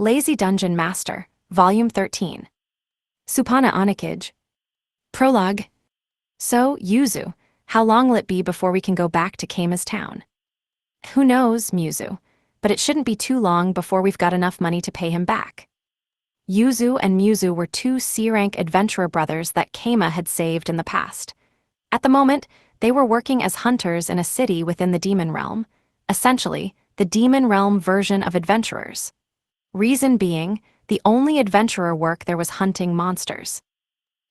Lazy Dungeon Master, Volume 13. Supana Onikage. Prologue. So, Yuzu, how long will it be before we can go back to Keima's town? Who knows, Muzu, but it shouldn't be too long before we've got enough money to pay him back. Yuzu and Muzu were two C-rank adventurer brothers that Keima had saved in the past. At the moment, they were working as hunters in a city within the demon realm, essentially, the demon realm version of adventurers. Reason being, the only adventurer work there was hunting monsters.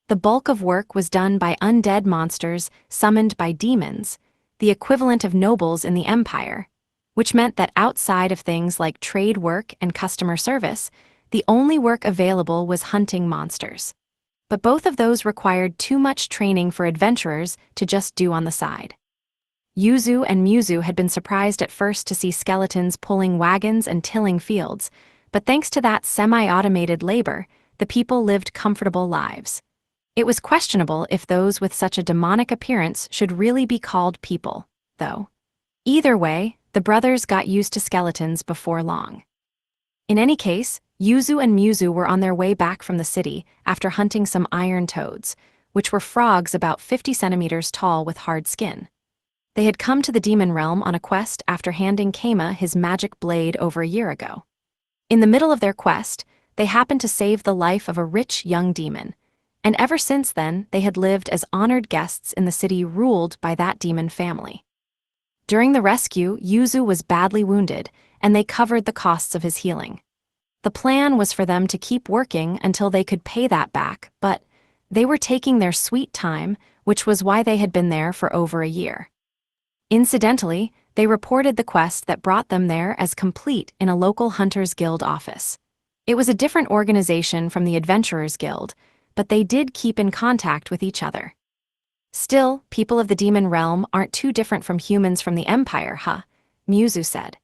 The bulk of work was done by undead monsters summoned by demons, the equivalent of nobles in the Empire, which meant that outside of things like trade work and customer service, the only work available was hunting monsters. But both of those required too much training for adventurers to just do on the side. Yuzu and Muzu had been surprised at first to see skeletons pulling wagons and tilling fields, but thanks to that semi-automated labor, the people lived comfortable lives. It was questionable if those with such a demonic appearance should really be called people, though. Either way, the brothers got used to skeletons before long. In any case, Yuzu and Muzu were on their way back from the city after hunting some iron toads, which were frogs about 50 centimeters tall with hard skin. They had come to the demon realm on a quest after handing Keima his magic blade over a year ago. In the middle of their quest, they happened to save the life of a rich young demon, and ever since then they had lived as honored guests in the city ruled by that demon family. During the rescue, Yuzu was badly wounded, and they covered the costs of his healing. The plan was for them to keep working until they could pay that back, but they were taking their sweet time, which was why they had been there for over a year. Incidentally, they reported the quest that brought them there as complete in a local Hunters Guild office. It was a different organization from the Adventurers Guild, but they did keep in contact with each other. Still, people of the demon realm aren't too different from humans from the Empire, huh? Muzu said.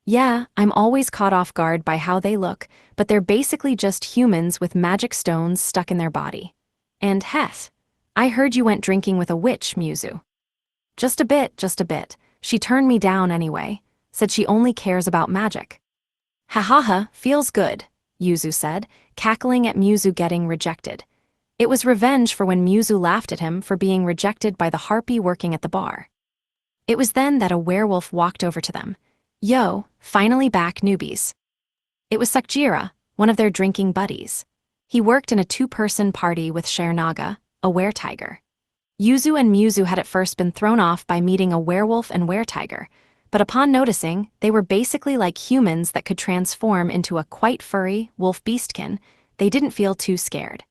Yeah, I'm always caught off guard by how they look, but they're basically just humans with magic stones stuck in their body. And Heth, I heard you went drinking with a witch, Muzu. Just a bit. She turned me down anyway, said she only cares about magic. Ha ha ha, feels good, Yuzu said, cackling at Muzu getting rejected. It was revenge for when Muzu laughed at him for being rejected by the harpy working at the bar. It was then that a werewolf walked over to them. Yo, finally back, newbies. It was Sakjira, one of their drinking buddies. He worked in a two-person party with Shernaga, a were-tiger. Yuzu and Muzu had at first been thrown off by meeting a werewolf and were-tiger, but upon noticing they were basically like humans that could transform into a quite furry wolf beastkin, they didn't feel too scared.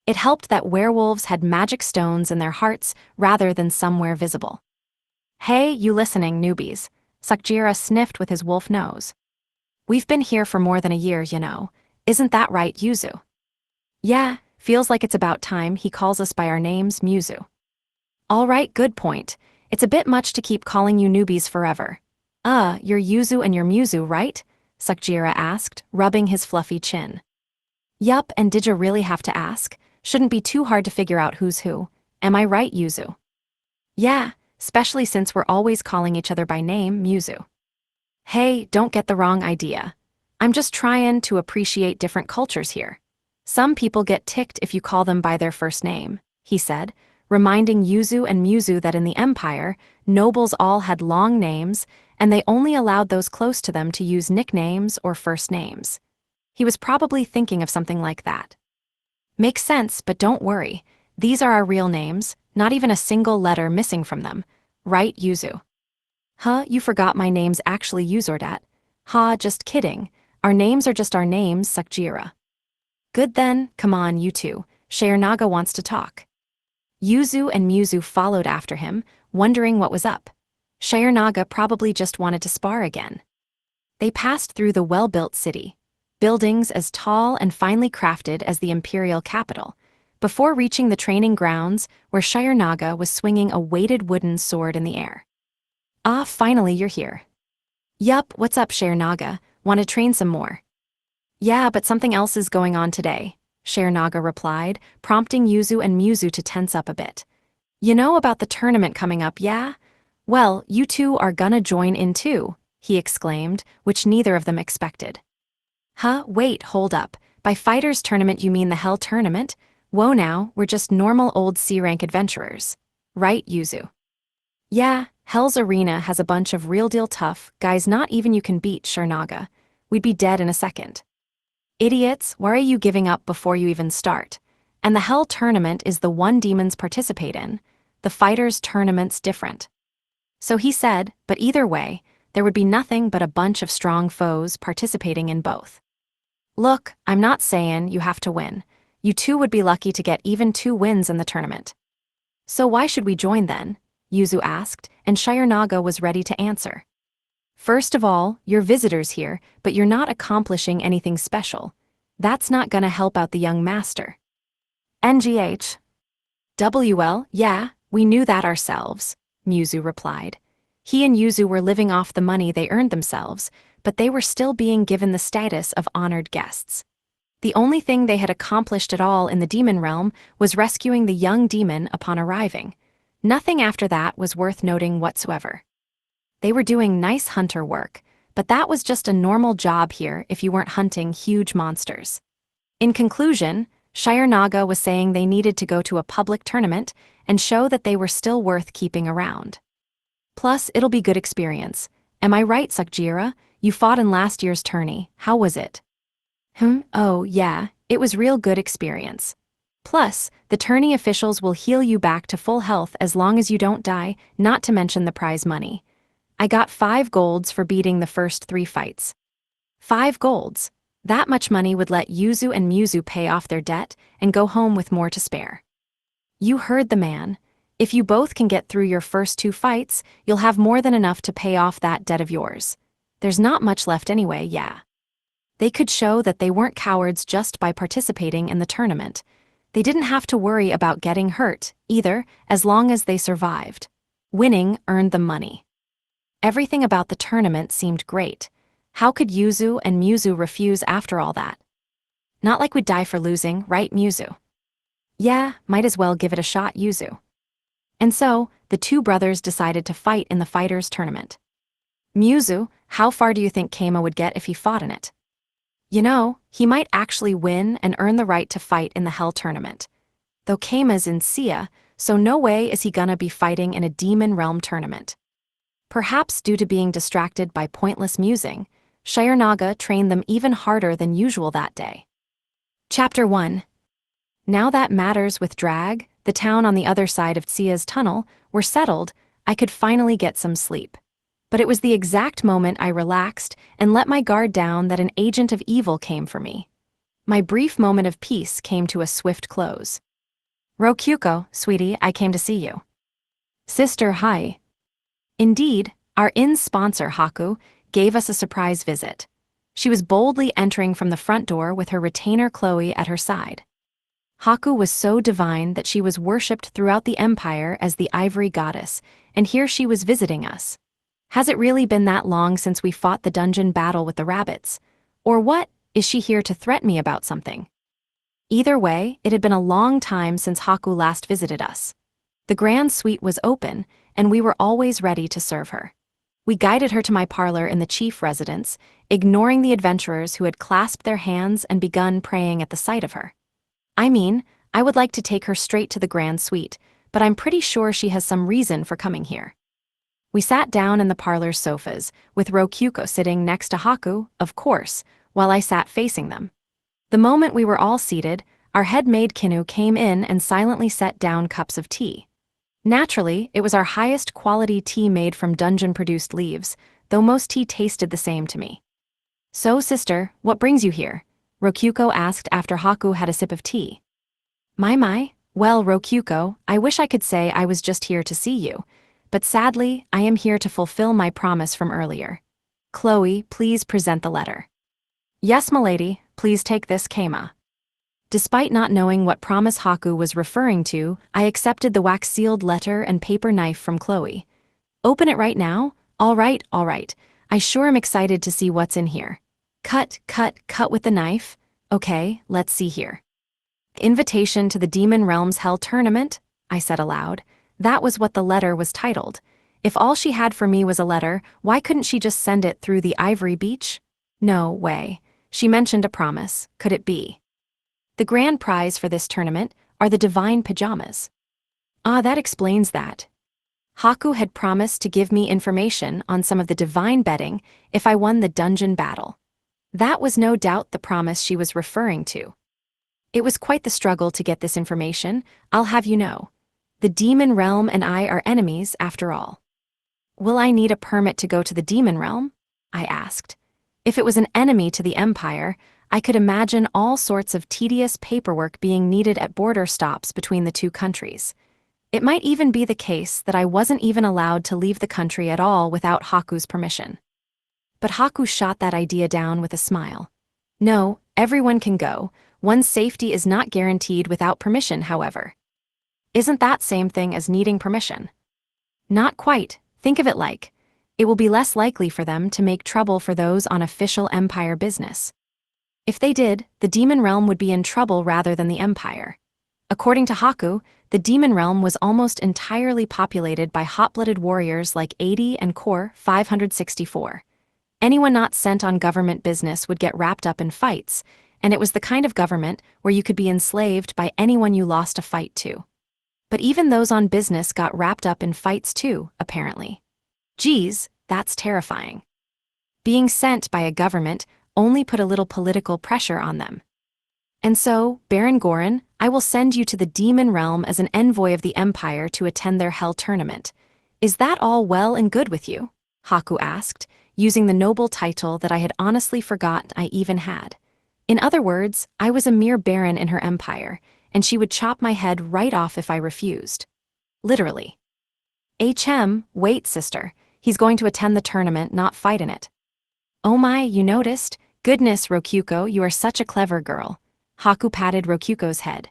It helped that werewolves had magic stones in their hearts rather than somewhere visible. Hey, you listening, newbies. Sakjira sniffed with his wolf nose. We've been here for more than a year, you know. Isn't that right, Yuzu? Yeah, feels like it's about time he calls us by our names, Muzu. All right, good point. It's a bit much to keep calling you newbies forever. You're Yuzu and you're Muzu, right? Sakjira asked, rubbing his fluffy chin. Yup, and did you really have to ask? Shouldn't be too hard to figure out who's who. Am I right, Yuzu? Yeah, especially since we're always calling each other by name, Muzu. Hey, don't get the wrong idea. I'm just trying to appreciate different cultures here. Some people get ticked if you call them by their first name, he said, reminding Yuzu and Muzu that in the Empire, nobles all had long names, and they only allowed those close to them to use nicknames or first names. He was probably thinking of something like that. Makes sense, but don't worry. These are our real names, not even a single letter missing from them. Right, Yuzu? Huh, you forgot my name's actually Yuzordat. Ha, just kidding. Our names are just our names, Sakjira. Good then, come on, you two. Shernaga wants to talk. Yuzu and Muzu followed after him, wondering what was up. Shernaga probably just wanted to spar again. They passed through the well-built city, buildings as tall and finely crafted as the imperial capital, before reaching the training grounds where Shernaga was swinging a weighted wooden sword in the air. Ah, finally you're here. Yup, what's up, Shernaga? Want to train some more? Yeah, but something else is going on today, Shernaga replied, prompting Yuzu and Muzu to tense up a bit. You know about the tournament coming up, yeah? Well, you two are gonna join in too, he exclaimed, which neither of them expected. Huh, wait, hold up. By fighters tournament you mean the Hell tournament? Whoa now, we're just normal old C-rank adventurers. Right, Yuzu? Yeah, Hell's arena has a bunch of real-deal tough guys not even you can beat Sharnaga. We'd be dead in a second. Idiots, why are you giving up before you even start? And the Hell tournament is the one demons participate in. The fighters tournament's different. So he said, but either way, there would be nothing but a bunch of strong foes participating in both. Look, I'm not saying you have to win. You two would be lucky to get even 2 wins in the tournament. So why should we join then? Yuzu asked, and Sharnaga was ready to answer. First of all, you're visitors here, but you're not accomplishing anything special. That's not gonna help out the young master. NGH. WL, yeah, we knew that ourselves, Muzu replied. He and Yuzu were living off the money they earned themselves, but they were still being given the status of honored guests. The only thing they had accomplished at all in the demon realm was rescuing the young demon upon arriving. Nothing after that was worth noting whatsoever. They were doing nice hunter work, but that was just a normal job here if you weren't hunting huge monsters. In conclusion, Sharnaga was saying they needed to go to a public tournament and show that they were still worth keeping around. Plus, it'll be good experience. Am I right, Sukjira? You fought in last year's tourney. How was it? Oh, yeah, it was real good experience. Plus, the tourney officials will heal you back to full health as long as you don't die, not to mention the prize money. I got 5 golds for beating the first 3 fights. 5 golds. That much money would let Yuzu and Muzu pay off their debt and go home with more to spare. You heard the man. If you both can get through your first 2 fights, you'll have more than enough to pay off that debt of yours. There's not much left anyway, yeah. They could show that they weren't cowards just by participating in the tournament. They didn't have to worry about getting hurt, either, as long as they survived. Winning earned them money. Everything about the tournament seemed great. How could Yuzu and Muzu refuse after all that? Not like we'd die for losing, right, Muzu? Yeah, might as well give it a shot, Yuzu. And so, the 2 brothers decided to fight in the fighters tournament. Muzu, how far do you think Keima would get if he fought in it? You know, he might actually win and earn the right to fight in the Hell tournament. Though Keima's in Sia, so no way is he gonna be fighting in a demon realm tournament. Perhaps due to being distracted by pointless musing, Sharnaga trained them even harder than usual that day. Chapter 1. Now that matters with Drag, the town on the other side of Tsia's tunnel, were settled, I could finally get some sleep. But it was the exact moment I relaxed and let my guard down that an agent of evil came for me. My brief moment of peace came to a swift close. Rokyuko, sweetie, I came to see you. Sister, hi. Indeed, our inn sponsor, Haku, gave us a surprise visit. She was boldly entering from the front door with her retainer Chloe at her side. Haku was so divine that she was worshipped throughout the empire as the ivory goddess, and here she was visiting us. Has it really been that long since we fought the dungeon battle with the rabbits? Or what, is she here to threaten me about something? Either way, it had been a long time since Haku last visited us. The grand suite was open, and we were always ready to serve her. We guided her to my parlor in the chief residence, ignoring the adventurers who had clasped their hands and begun praying at the sight of her. I mean, I would like to take her straight to the grand suite, but I'm pretty sure she has some reason for coming here. We sat down in the parlor's sofas, with Rokyuko sitting next to Haku, of course, while I sat facing them. The moment we were all seated, our head maid Kinu came in and silently set down cups of tea. Naturally, it was our highest quality tea made from dungeon-produced leaves, though most tea tasted the same to me. So, sister, what brings you here? Rokyuko asked after Haku had a sip of tea. My, well, Rokyuko, I wish I could say I was just here to see you, but sadly, I am here to fulfill my promise from earlier. Chloe, please present the letter. Yes, milady, please take this, Keima. Despite not knowing what promise Haku was referring to, I accepted the wax-sealed letter and paper knife from Chloe. Open it right now? All right. I sure am excited to see what's in here. Cut with the knife. Okay, let's see here. Invitation to the Demon Realm's Hell Tournament, I said aloud. That was what the letter was titled. If all she had for me was a letter, why couldn't she just send it through the Ivory Beach? No way. She mentioned a promise. Could it be? The grand prize for this tournament are the divine pajamas. Ah, that explains that. Haku had promised to give me information on some of the divine betting if I won the dungeon battle. That was no doubt the promise she was referring to. It was quite the struggle to get this information, I'll have you know. The demon realm and I are enemies, after all. Will I need a permit to go to the demon realm? I asked. If it was an enemy to the empire, I could imagine all sorts of tedious paperwork being needed at border stops between the two countries. It might even be the case that I wasn't even allowed to leave the country at all without Haku's permission. But Haku shot that idea down with a smile. No, everyone can go. One's safety is not guaranteed without permission, however. Isn't that same thing as needing permission? Not quite. Think of it like, it will be less likely for them to make trouble for those on official empire business. If they did, the demon realm would be in trouble rather than the empire. According to Haku, the demon realm was almost entirely populated by hot-blooded warriors like 80 and Core 564. Anyone not sent on government business would get wrapped up in fights, and it was the kind of government where you could be enslaved by anyone you lost a fight to. But even those on business got wrapped up in fights too, apparently. Geez, that's terrifying. Being sent by a government only put a little political pressure on them. And so, Baron Gorin, I will send you to the demon realm as an envoy of the empire to attend their hell tournament. Is that all well and good with you? Haku asked, using the noble title that I had honestly forgotten I even had. In other words, I was a mere baron in her empire, and she would chop my head right off if I refused. Literally. Wait, sister. He's going to attend the tournament, not fight in it. Oh my, you noticed? Goodness, Rokuko, you are such a clever girl. Haku patted Rokuko's head.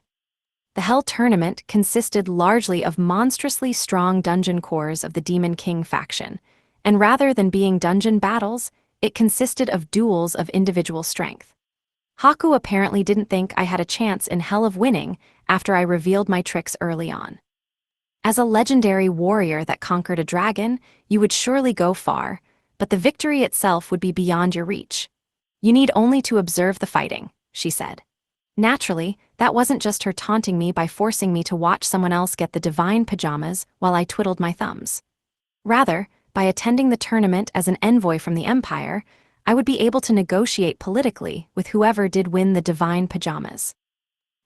The Hell Tournament consisted largely of monstrously strong dungeon cores of the Demon King faction, and rather than being dungeon battles, it consisted of duels of individual strength. Haku apparently didn't think I had a chance in hell of winning after I revealed my tricks early on. As a legendary warrior that conquered a dragon, you would surely go far, but the victory itself would be beyond your reach. You need only to observe the fighting, she said. Naturally, that wasn't just her taunting me by forcing me to watch someone else get the divine pajamas while I twiddled my thumbs. Rather, by attending the tournament as an envoy from the empire, I would be able to negotiate politically with whoever did win the divine pajamas.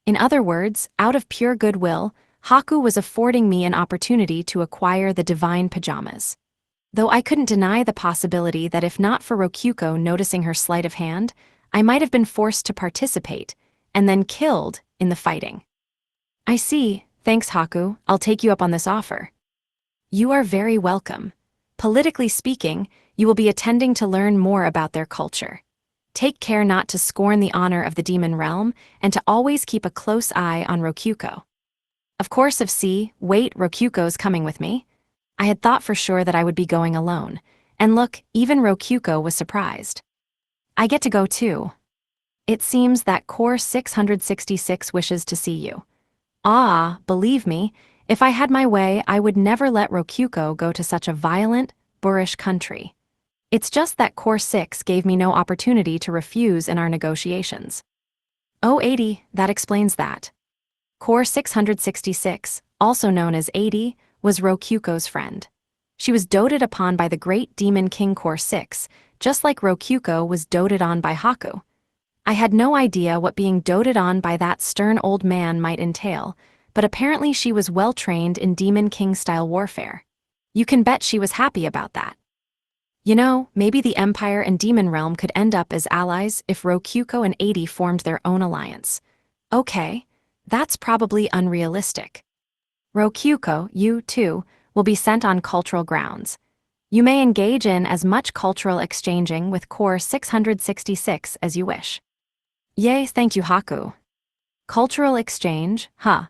In other words, out of pure goodwill, Haku was affording me an opportunity to acquire the divine pajamas. Though I couldn't deny the possibility that if not for Rokuko noticing her sleight of hand, I might have been forced to participate, and then killed in the fighting. I see, thanks Haku, I'll take you up on this offer. You are very welcome. Politically speaking, you will be attending to learn more about their culture. Take care not to scorn the honor of the demon realm, and to always keep a close eye on Rokuko. Of course wait, Rokuko's coming with me. I had thought for sure that I would be going alone, and look, even Rokuko was surprised. I get to go too. It seems that Core 666 wishes to see you. Ah, believe me, if I had my way, I would never let Rokuko go to such a violent, boorish country. It's just that Core 6 gave me no opportunity to refuse in our negotiations. Oh, 80, that explains that. Core 666, also known as 80, was Rokuko's friend. She was doted upon by the great Demon King Core 6, just like Rokuko was doted on by Haku. I had no idea what being doted on by that stern old man might entail, but apparently she was well trained in Demon King-style warfare. You can bet she was happy about that. You know, maybe the Empire and Demon Realm could end up as allies if Rokuko and 80 formed their own alliance. Okay, that's probably unrealistic. Rokuko, you, too, will be sent on cultural grounds. You may engage in as much cultural exchanging with Core 666 as you wish. Yay, thank you, Haku. Cultural exchange, huh?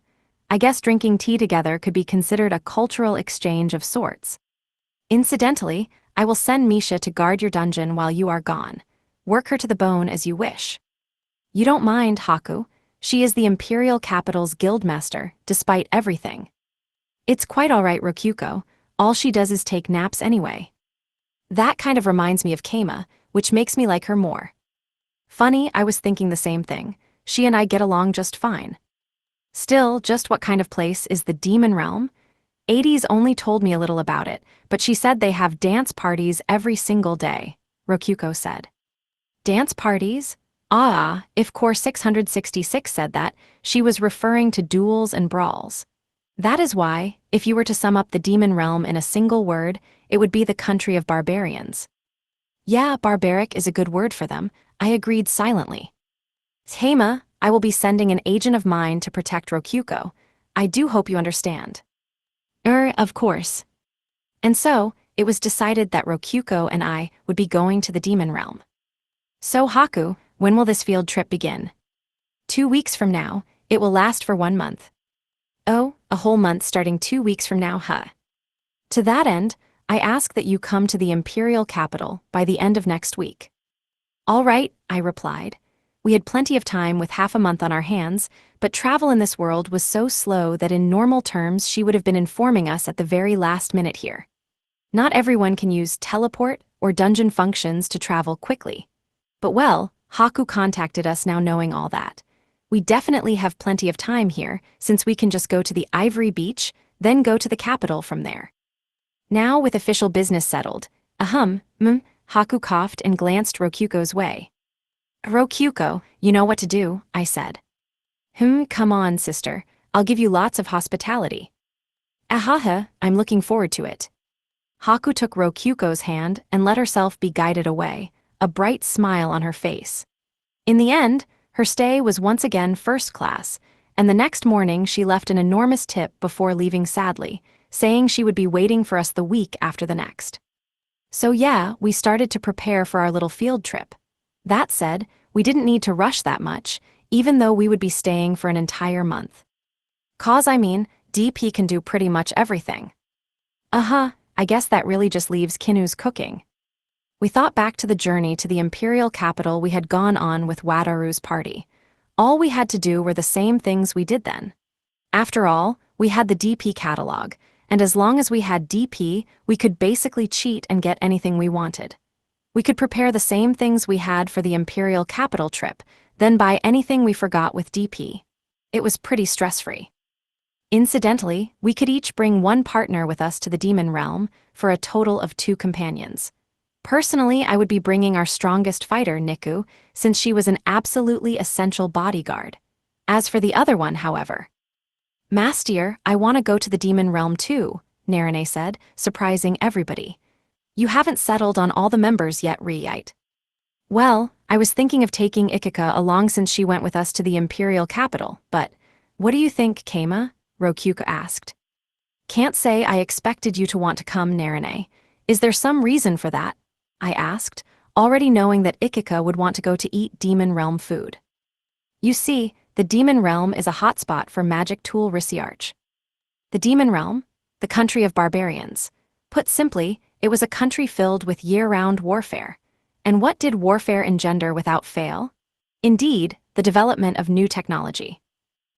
I guess drinking tea together could be considered a cultural exchange of sorts. Incidentally, I will send Misha to guard your dungeon while you are gone. Work her to the bone as you wish. You don't mind, Haku. She is the Imperial Capital's guildmaster, despite everything. It's quite all right, Rokuko. All she does is take naps anyway. That kind of reminds me of Keima, which makes me like her more. Funny, I was thinking the same thing. She and I get along just fine. Still, just what kind of place is the Demon Realm? 80s only told me a little about it, but she said they have dance parties every single day, Rokyuko said. Dance parties? Ah, if Core 666 said that, she was referring to duels and brawls. That is why, if you were to sum up the Demon Realm in a single word, it would be the country of barbarians. Yeah, barbaric is a good word for them, I agreed silently. Heima, I will be sending an agent of mine to protect Rokyuko. I do hope you understand. Of course. And so, it was decided that Rokyuko and I would be going to the Demon Realm. So Haku, when will this field trip begin? 2 weeks from now. It will last for 1 month. Oh, a whole month starting 2 weeks from now, huh? To that end, I ask that you come to the imperial capital by the end of next week. All right, I replied. We had plenty of time with half a month on our hands, but travel in this world was so slow that in normal terms she would have been informing us at the very last minute here. Not everyone can use teleport or dungeon functions to travel quickly. But well, Haku contacted us now knowing all that. We definitely have plenty of time here, since we can just go to the Ivory Beach, then go to the capital from there. Now with official business settled, Haku coughed and glanced Rokyuko's way. Rokyuko, you know what to do, I said. Come on, sister, I'll give you lots of hospitality. Ahaha, I'm looking forward to it. Haku took Rokyuko's hand and let herself be guided away, a bright smile on her face. In the end, her stay was once again first class, and the next morning she left an enormous tip before leaving sadly, saying she would be waiting for us the week after the next. So yeah, we started to prepare for our little field trip. That said, we didn't need to rush that much, even though we would be staying for an entire month. 'Cause DP can do pretty much everything. I guess that really just leaves Kinu's cooking. We thought back to the journey to the imperial capital we had gone on with Wataru's party. All we had to do were the same things we did then. After all, we had the DP catalog, and as long as we had DP, we could basically cheat and get anything we wanted. We could prepare the same things we had for the imperial capital trip, then buy anything we forgot with DP. It was pretty stress-free. Incidentally, we could each bring one partner with us to the Demon Realm for a total of 2 companions. Personally, I would be bringing our strongest fighter, Niku, since she was an absolutely essential bodyguard. As for the other one, however. Master, I want to go to the Demon Realm too, Narine said, surprising everybody. You haven't settled on all the members yet, Ryite. Well, I was thinking of taking Ikika along since she went with us to the imperial capital, but what do you think, Keima? Rokyuko asked. Can't say I expected you to want to come, Narine. Is there some reason for that? I asked, already knowing that Ikika would want to go to eat Demon Realm food. You see, the Demon Realm is a hotspot for magic tool research. The Demon Realm, the country of barbarians. Put simply, it was a country filled with year-round warfare. And what did warfare engender without fail? Indeed, the development of new technology.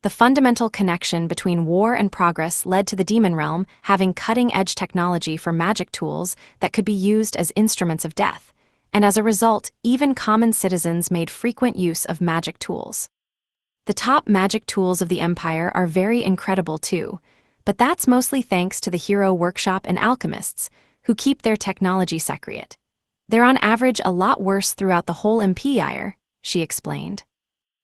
The fundamental connection between war and progress led to the Demon Realm having cutting-edge technology for magic tools that could be used as instruments of death, and as a result, even common citizens made frequent use of magic tools. The top magic tools of the Empire are very incredible too, but that's mostly thanks to the Hero Workshop and alchemists, who keep their technology secret. They're on average a lot worse throughout the whole Empire, she explained.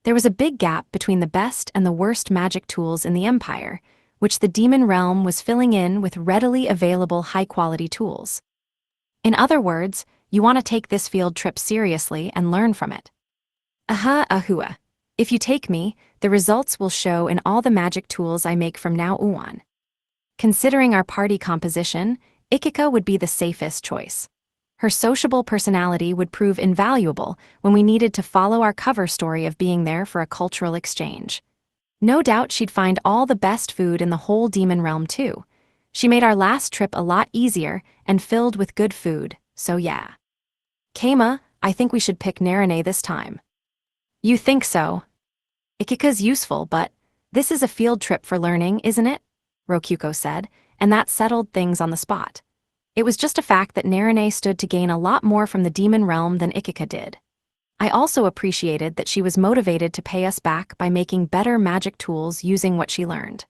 There was a big gap between the best and the worst magic tools in the Empire, which the Demon Realm was filling in with readily available high-quality tools. In other words, you want to take this field trip seriously and learn from it. Ahua. If you take me, the results will show in all the magic tools I make from now on. Considering our party composition, Ikika would be the safest choice. Her sociable personality would prove invaluable when we needed to follow our cover story of being there for a cultural exchange. No doubt she'd find all the best food in the whole Demon Realm too. She made our last trip a lot easier and filled with good food, so yeah. Keima, I think we should pick Narine this time. You think so? Ikika's useful, but this is a field trip for learning, isn't it? Rokyuko said, and that settled things on the spot. It was just a fact that Narine stood to gain a lot more from the Demon Realm than Ikika did. I also appreciated that she was motivated to pay us back by making better magic tools using what she learned.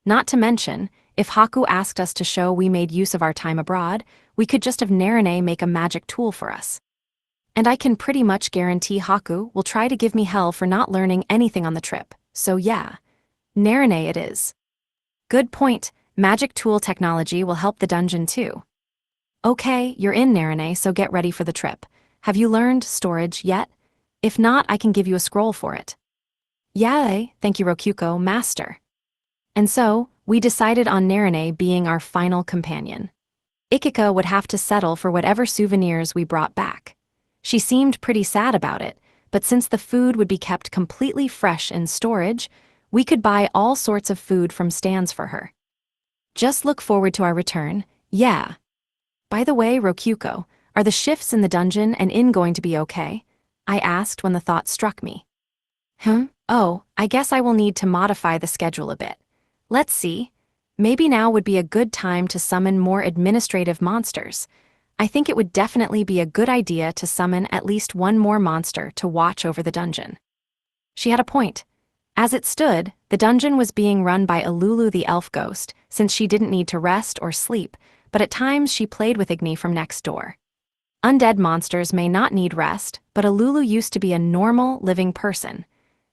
Not to mention, if Haku asked us to show we made use of our time abroad, we could just have Narine make a magic tool for us. And I can pretty much guarantee Haku will try to give me hell for not learning anything on the trip, so yeah. Narine it is. Good point, magic tool technology will help the dungeon too. Okay, you're in Narine, so get ready for the trip. Have you learned storage yet? If not, I can give you a scroll for it. Yae, thank you Rokyuko, master. And so, we decided on Narine being our final companion. Ikika would have to settle for whatever souvenirs we brought back. She seemed pretty sad about it, but since the food would be kept completely fresh in storage, we could buy all sorts of food from stands for her. Just look forward to our return, yeah. By the way, Rokyuko, are the shifts in the dungeon and inn going to be okay? I asked when the thought struck me. Oh, I guess I will need to modify the schedule a bit. Let's see. Maybe now would be a good time to summon more administrative monsters. I think it would definitely be a good idea to summon at least one more monster to watch over the dungeon. She had a point. As it stood, the dungeon was being run by Alulu the elf ghost, since she didn't need to rest or sleep, but at times she played with Igni from next door. Undead monsters may not need rest, but Alulu used to be a normal, living person.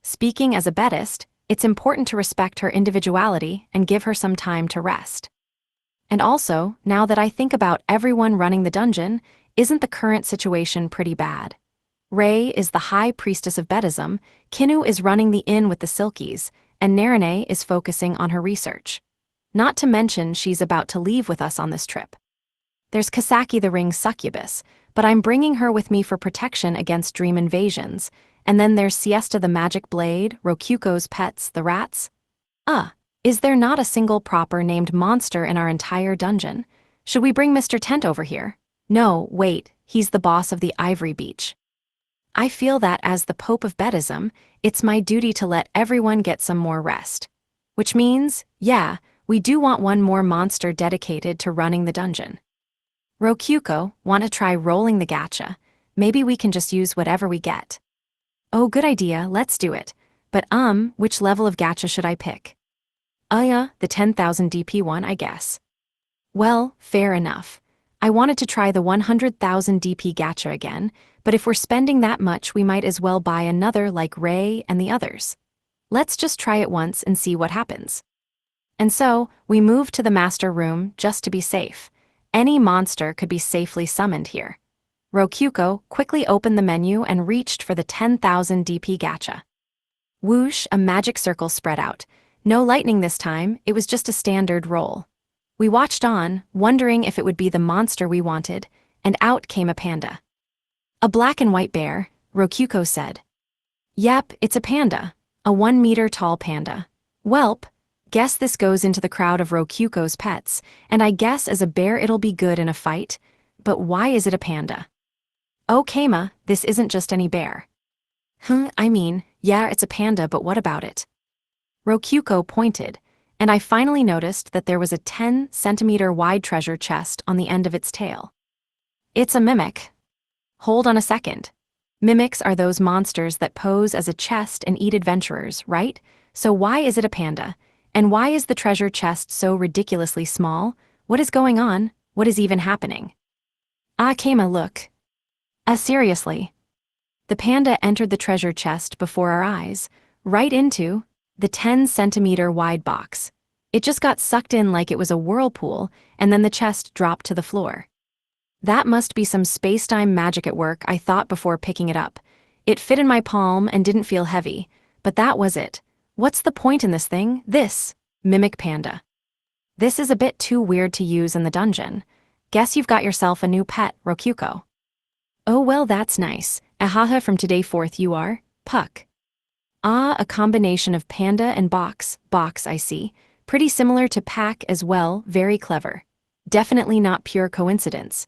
Speaking as a bedist, it's important to respect her individuality and give her some time to rest. And also, now that I think about everyone running the dungeon, isn't the current situation pretty bad? Rei is the high priestess of Bedism, Kinu is running the inn with the Silkies, and Narine is focusing on her research. Not to mention she's about to leave with us on this trip. There's Kasaki the ring succubus, but I'm bringing her with me for protection against dream invasions, and then there's Siesta the magic blade, Rokyuko's pets, the rats. Is there not a single proper named monster in our entire dungeon? Should we bring Mr. Tent over here? No, wait, he's the boss of the Ivory Beach. I feel that as the Pope of Bedism, it's my duty to let everyone get some more rest. Which means, yeah, we do want one more monster dedicated to running the dungeon. Rokyuko, want to try rolling the gacha? Maybe we can just use whatever we get. Oh, good idea, let's do it. But which level of gacha should I pick? The 10,000 DP one, I guess. Well, fair enough. I wanted to try the 100,000 DP gacha again, but if we're spending that much we might as well buy another like Rei and the others. Let's just try it once and see what happens. And so, we moved to the master room just to be safe. Any monster could be safely summoned here. Rokyuko quickly opened the menu and reached for the 10,000 DP gacha. Whoosh, a magic circle spread out. No lightning this time, it was just a standard roll. We watched on, wondering if it would be the monster we wanted, and out came a panda. A black and white bear, Rokyuko said. Yep, it's a panda. A 1-meter-tall panda. Welp, guess this goes into the crowd of Rokyuko's pets, and I guess as a bear it'll be good in a fight, but why is it a panda? Oh Keima, this isn't just any bear. Yeah, it's a panda, but what about it? Rokyuko pointed, and I finally noticed that there was a 10-centimeter wide treasure chest on the end of its tail. It's a mimic. Hold on a second. Mimics are those monsters that pose as a chest and eat adventurers, right? So why is it a panda? And why is the treasure chest so ridiculously small? What is going on? What is even happening? Keima, look. Seriously. The panda entered the treasure chest before our eyes, right into the 10-centimeter wide box. It just got sucked in like it was a whirlpool, and then the chest dropped to the floor. That must be some space-time magic at work, I thought before picking it up. It fit in my palm and didn't feel heavy, but that was it. What's the point in this thing? This mimic panda. This is a bit too weird to use in the dungeon. Guess you've got yourself a new pet, Rokyuko. Oh well, that's nice. Ahaha, from today forth you are, Puck. A combination of panda and box, I see. Pretty similar to Pack as well, very clever. Definitely not pure coincidence.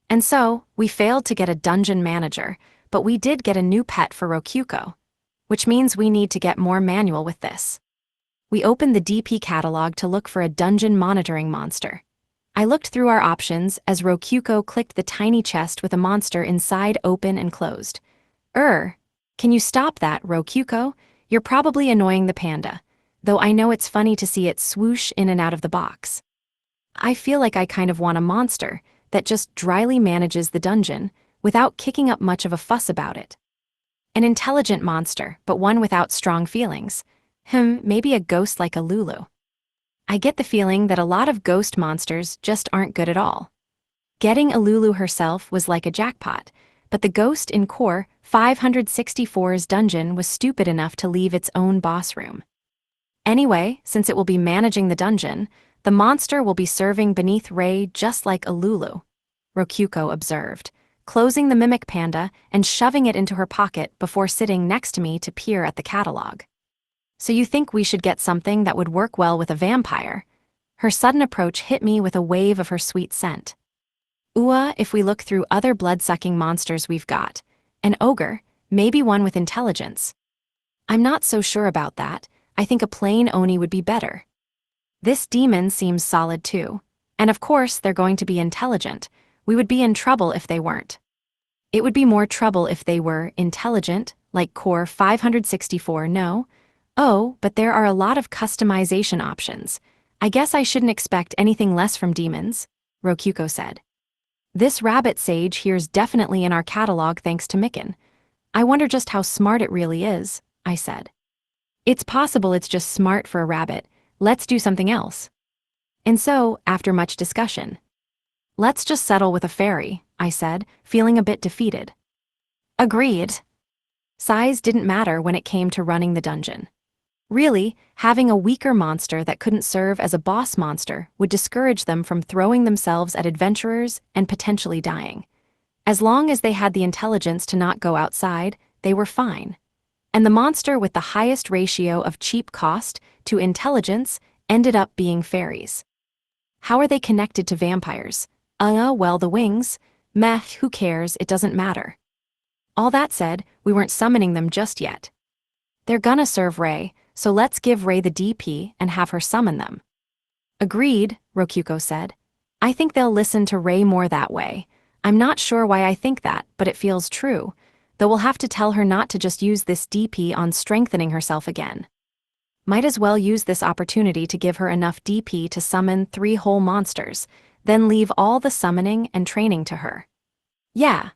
And so, we failed to get a dungeon manager, but we did get a new pet for Rokyuko. Which means we need to get more manual with this. We opened the DP catalog to look for a dungeon monitoring monster. I looked through our options as Rokyuko clicked the tiny chest with a monster inside open and closed. Can you stop that, Rokyuko? You're probably annoying the panda, though I know it's funny to see it swoosh in and out of the box. I feel like I kind of want a monster that just dryly manages the dungeon without kicking up much of a fuss about it. An intelligent monster, but one without strong feelings. Maybe a ghost like a Lulu. I get the feeling that a lot of ghost monsters just aren't good at all. Getting a Lulu herself was like a jackpot, but the ghost in Core 564's dungeon was stupid enough to leave its own boss room. Anyway, since it will be managing the dungeon, the monster will be serving beneath Rei just like a Lulu, Rokyuko observed, closing the mimic panda and shoving it into her pocket before sitting next to me to peer at the catalog. So you think we should get something that would work well with a vampire? Her sudden approach hit me with a wave of her sweet scent. If we look through other blood-sucking monsters we've got. An ogre, maybe one with intelligence. I'm not so sure about that. I think a plain Oni would be better. This demon seems solid too. And of course, they're going to be intelligent. We would be in trouble if they weren't. It would be more trouble if they were intelligent, like Core 564, no? Oh, but there are a lot of customization options. I guess I shouldn't expect anything less from demons, Rokyuko said. This rabbit sage here's definitely in our catalog thanks to Mikan. I wonder just how smart it really is, I said. It's possible it's just smart for a rabbit. Let's do something else. And so, after much discussion, let's just settle with a fairy, I said, feeling a bit defeated. Agreed. Size didn't matter when it came to running the dungeon. Really, having a weaker monster that couldn't serve as a boss monster would discourage them from throwing themselves at adventurers and potentially dying. As long as they had the intelligence to not go outside, they were fine. And the monster with the highest ratio of cheap cost to intelligence ended up being fairies. How are they connected to vampires? Well, the wings. Meh, who cares, it doesn't matter. All that said, we weren't summoning them just yet. They're gonna serve Rei, so let's give Rei the DP and have her summon them. Agreed, Rokyuko said. I think they'll listen to Rei more that way. I'm not sure why I think that, but it feels true, though we'll have to tell her not to just use this DP on strengthening herself again. Might as well use this opportunity to give her enough DP to summon 3 whole monsters, then leave all the summoning and training to her. Yeah,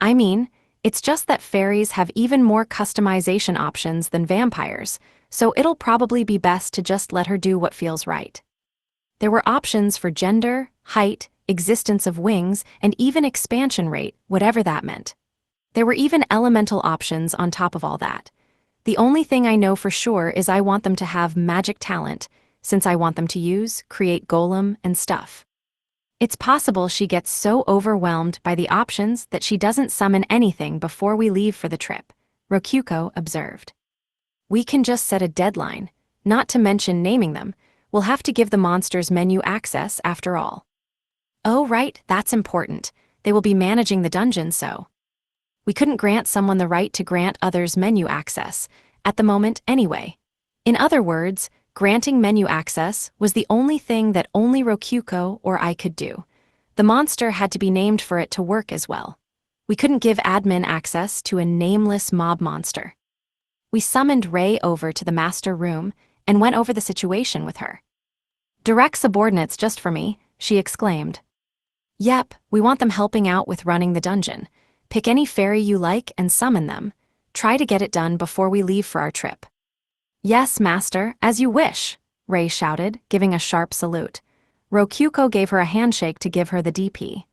I mean, it's just that fairies have even more customization options than vampires, so it'll probably be best to just let her do what feels right. There were options for gender, height, existence of wings, and even expansion rate, whatever that meant. There were even elemental options on top of all that. The only thing I know for sure is I want them to have magic talent, since I want them to create golem and stuff. It's possible she gets so overwhelmed by the options that she doesn't summon anything before we leave for the trip, Rokyuko observed. We can just set a deadline, not to mention naming them. We'll have to give the monsters menu access after all. Oh right, that's important. They will be managing the dungeon, so we couldn't grant someone the right to grant others menu access, at the moment anyway. In other words, granting menu access was the only thing that only Rokyuko or I could do. The monster had to be named for it to work as well. We couldn't give admin access to a nameless mob monster. We summoned Rei over to the master room and went over the situation with her. Direct subordinates just for me, she exclaimed. Yep, we want them helping out with running the dungeon. Pick any fairy you like and summon them. Try to get it done before we leave for our trip. Yes, master, as you wish, Rei shouted, giving a sharp salute. Rokyuko gave her a handshake to give her the DP.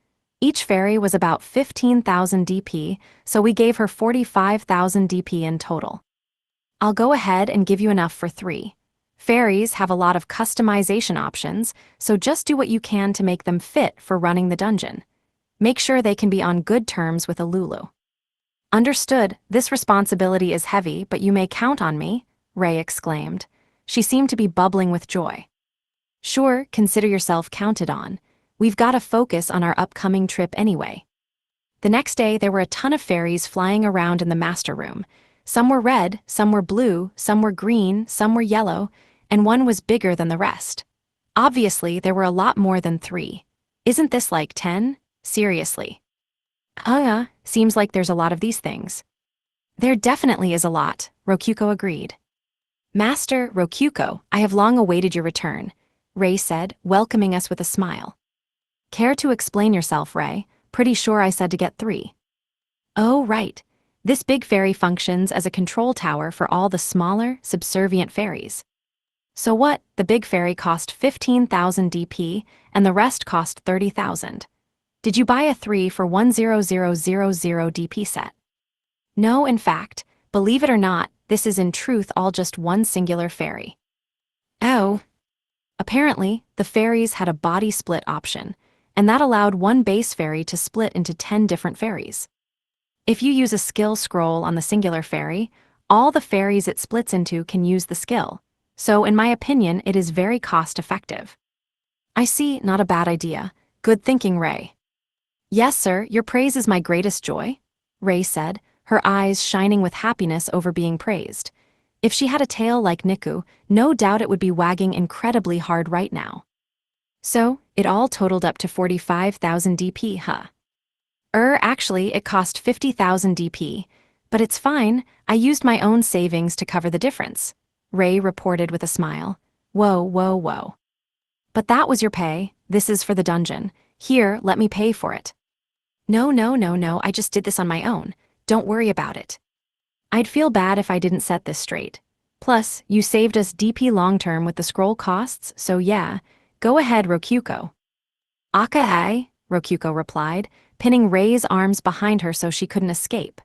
Each fairy was about 15,000 DP, so we gave her 45,000 DP in total. I'll go ahead and give you enough for 3. Fairies have a lot of customization options, so just do what you can to make them fit for running the dungeon. Make sure they can be on good terms with a Lulu. Understood, this responsibility is heavy, but you may count on me, Rei exclaimed. She seemed to be bubbling with joy. Sure, consider yourself counted on. We've got to focus on our upcoming trip anyway. The next day, there were a ton of fairies flying around in the master room. Some were red, some were blue, some were green, some were yellow, and one was bigger than the rest. Obviously, there were a lot more than 3. Isn't this like 10? Seriously. Seems like there's a lot of these things. There definitely is a lot, Rokyuko agreed. Master Rokyuko, I have long awaited your return, Rei said, welcoming us with a smile. Care to explain yourself, Rei? Pretty sure I said to get 3. Oh, right. This big ferry functions as a control tower for all the smaller, subservient ferries. So what, the big ferry cost 15,000 DP, and the rest cost 30,000. Did you buy a 3 for 100,000 DP set? No, in fact, believe it or not, this is in truth all just one singular ferry. Oh. Apparently, the ferries had a body split option, and that allowed one base ferry to split into 10 different ferries. If you use a skill scroll on the singular ferry, all the ferries it splits into can use the skill. So in my opinion, it is very cost-effective. I see, not a bad idea. Good thinking, Rei. Yes, sir, your praise is my greatest joy, Rei said, her eyes shining with happiness over being praised. If she had a tail like Niku, no doubt it would be wagging incredibly hard right now. So, it all totaled up to 45,000 DP, huh? Actually, it cost 50,000 DP, but it's fine, I used my own savings to cover the difference, Rei reported with a smile. Whoa, whoa, whoa. But that was your pay, this is for the dungeon. Here, let me pay for it. No, no, no, no, I just did this on my own. Don't worry about it. I'd feel bad if I didn't set this straight. Plus, you saved us DP long-term with the scroll costs, so yeah, go ahead, Rokyuko. Aka-ai, Rokyuko replied, pinning Rei's arms behind her so she couldn't escape.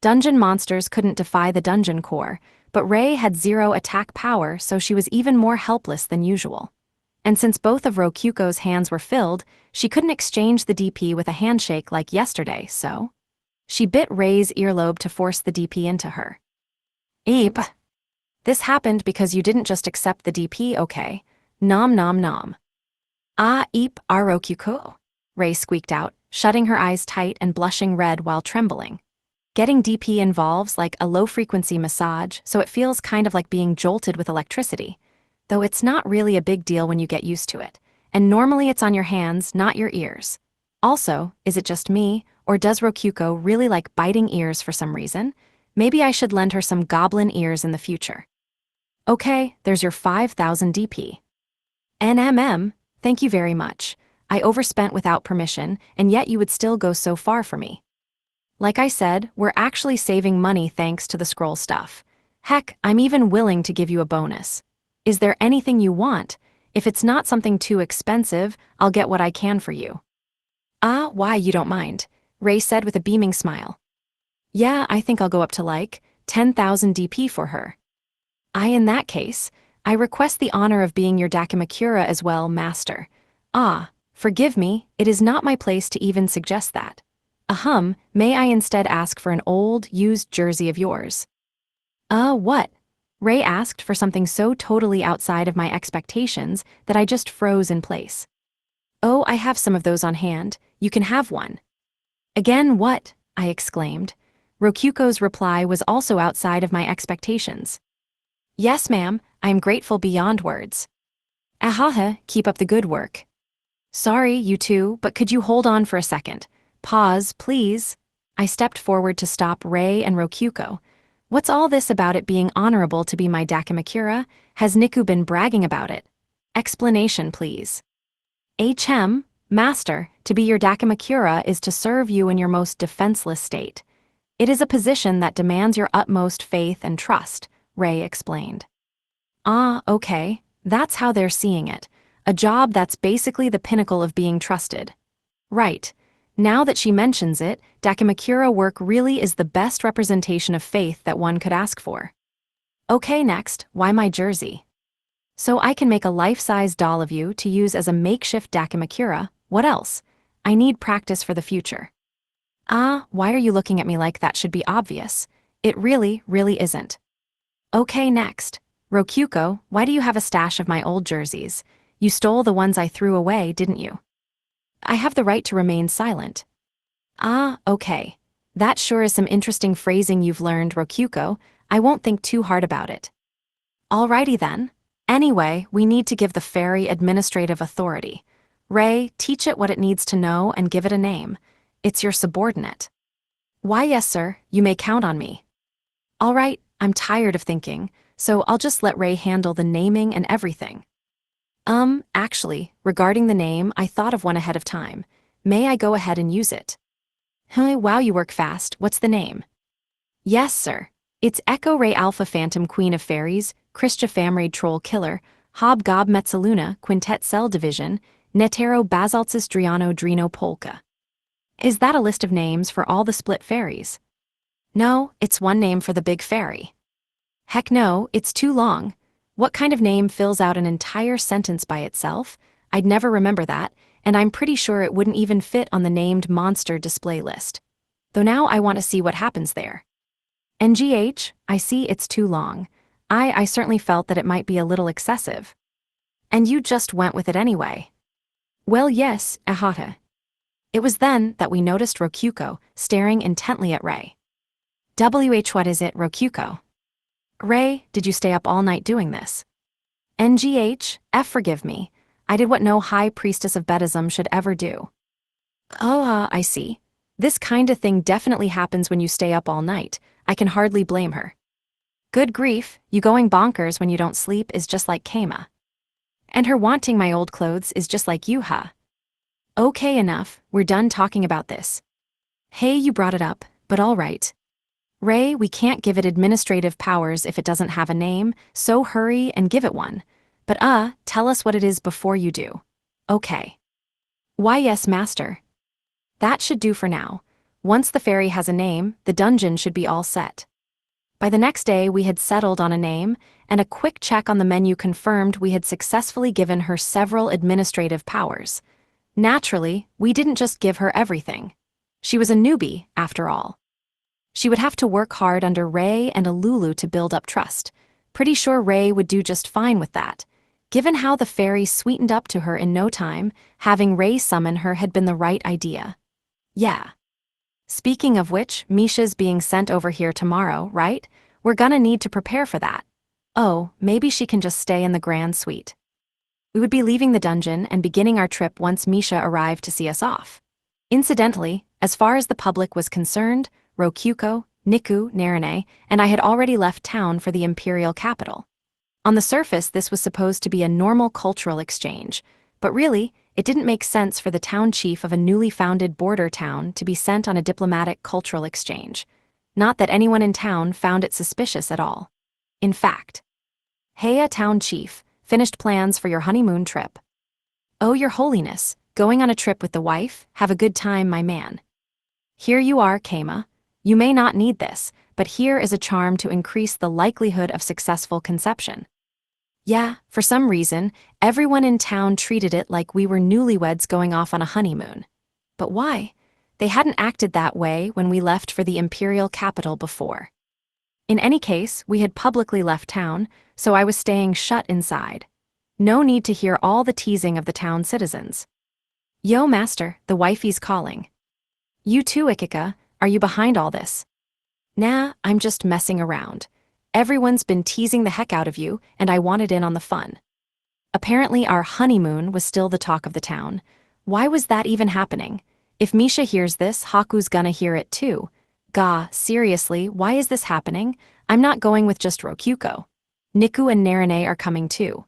Dungeon monsters couldn't defy the dungeon core, but Rei had 0 attack power, so she was even more helpless than usual. And since both of Rokyuko's hands were filled, she couldn't exchange the DP with a handshake like yesterday, so she bit Rei's earlobe to force the DP into her. Eep. This happened because you didn't just accept the DP, okay? Nom nom nom. Ah, eep, Rokyuko, Rei squeaked out, shutting her eyes tight and blushing red while trembling. Getting DP involves like a low-frequency massage, so it feels kind of like being jolted with electricity. Though it's not really a big deal when you get used to it. And normally it's on your hands, not your ears. Also, is it just me, or does Rokyuko really like biting ears for some reason? Maybe I should lend her some goblin ears in the future. Okay, there's your 5,000 DP. NMM, thank you very much. I overspent without permission, and yet you would still go so far for me. Like I said, we're actually saving money thanks to the scroll stuff. Heck, I'm even willing to give you a bonus. Is there anything you want? If it's not something too expensive, I'll get what I can for you. Ah, why you don't mind, Rei said with a beaming smile. Yeah, I think I'll go up to like 10,000 DP for her. In that case, I request the honor of being your Dakimakura as well, master. Ah, forgive me, it is not my place to even suggest that. May I instead ask for an old, used jersey of yours? What? Rei asked for something so totally outside of my expectations that I just froze in place. Oh, I have some of those on hand, you can have one. Again, what? I exclaimed. Rokyuko's reply was also outside of my expectations. Yes, ma'am, I am grateful beyond words. Ahaha, keep up the good work. Sorry, you two, but could you hold on for a second? Pause, please. I stepped forward to stop Rei and Rokyuko. What's all this about it being honorable to be my Dakimakura? Has Niku been bragging about it? Explanation, please. Master, to be your Dakimakura is to serve you in your most defenseless state. It is a position that demands your utmost faith and trust, Rei explained. Okay, that's how they're seeing it. A job that's basically the pinnacle of being trusted. Right. Now that she mentions it, Dakimakura work really is the best representation of faith that one could ask for. Okay, next, why my jersey? So I can make a life-size doll of you to use as a makeshift Dakimakura. What else? I need practice for the future. Why are you looking at me like that should be obvious? It really, really isn't. Okay, next. Rokyuko, why do you have a stash of my old jerseys? You stole the ones I threw away, didn't you? I have the right to remain silent. Okay. That sure is some interesting phrasing you've learned, Rokyuko. I won't think too hard about it. Alrighty then. Anyway, we need to give the ferry administrative authority. Rei, teach it what it needs to know and give it a name. It's your subordinate. Why, yes, sir, you may count on me. Alright, I'm tired of thinking, so I'll just let Ray handle the naming and everything. Actually, regarding the name, I thought of one ahead of time. May I go ahead and use it? Hey, wow, you work fast. What's the name? Yes, sir. It's Echo Ray Alpha Phantom Queen of Fairies, Christia Famraid Troll Killer, Hobgob Metzaluna Quintet Cell Division, Netero Basaltsis Driano Drino Polka. Is that a list of names for all the split fairies? No, it's one name for the big fairy. Heck no, it's too long. What kind of name fills out an entire sentence by itself? I'd never remember that, and I'm pretty sure it wouldn't even fit on the named monster display list. Though now I want to see what happens there. NGH, I see it's too long. I certainly felt that it might be a little excessive. And you just went with it anyway. Well, yes, Ahata. It was then that we noticed Rokuko staring intently at Ray. What is it, Rokuko? Ray, did you stay up all night doing this? NGH, forgive me. I did what no high priestess of Bedism should ever do. Oh, I see. This kind of thing definitely happens when you stay up all night. I can hardly blame her. Good grief, you going bonkers when you don't sleep is just like Kama. And her wanting my old clothes is just like you, huh? Okay, enough, we're done talking about this. Hey, you brought it up, but all right. Ray, we can't give it administrative powers if it doesn't have a name, so hurry and give it one. But tell us what it is before you do. Okay. Why yes, master. That should do for now. Once the fairy has a name, the dungeon should be all set. By the next day we had settled on a name, and a quick check on the menu confirmed we had successfully given her several administrative powers. Naturally, we didn't just give her everything. She was a newbie, after all. She would have to work hard under Ray and Alulu to build up trust. Pretty sure Ray would do just fine with that. Given how the fairy sweetened up to her in no time, having Ray summon her had been the right idea. Yeah. Speaking of which, Misha's being sent over here tomorrow, right? We're gonna need to prepare for that. Oh, maybe she can just stay in the grand suite. We would be leaving the dungeon and beginning our trip once Misha arrived to see us off. Incidentally, as far as the public was concerned, Rokuko, Niku, Narine, and I had already left town for the imperial capital. On the surface, this was supposed to be a normal cultural exchange, but really, it didn't make sense for the town chief of a newly founded border town to be sent on a diplomatic cultural exchange. Not that anyone in town found it suspicious at all. In fact, Heya town chief, finished plans for your honeymoon trip. Oh, your holiness, going on a trip with the wife? Have a good time, my man. Here you are, Kama. You may not need this, but here is a charm to increase the likelihood of successful conception. Yeah, for some reason, everyone in town treated it like we were newlyweds going off on a honeymoon. But why? They hadn't acted that way when we left for the imperial capital before. In any case, we had publicly left town, so I was staying shut inside. No need to hear all the teasing of the town citizens. Yo, master, the wifey's calling. You too, Ikika, are you behind all this? Nah, I'm just messing around. Everyone's been teasing the heck out of you, and I wanted in on the fun. Apparently our honeymoon was still the talk of the town. Why was that even happening? If Misha hears this, Haku's gonna hear it too. Gah, seriously, why is this happening? I'm not going with just Rokuko. Niku and Narine are coming too.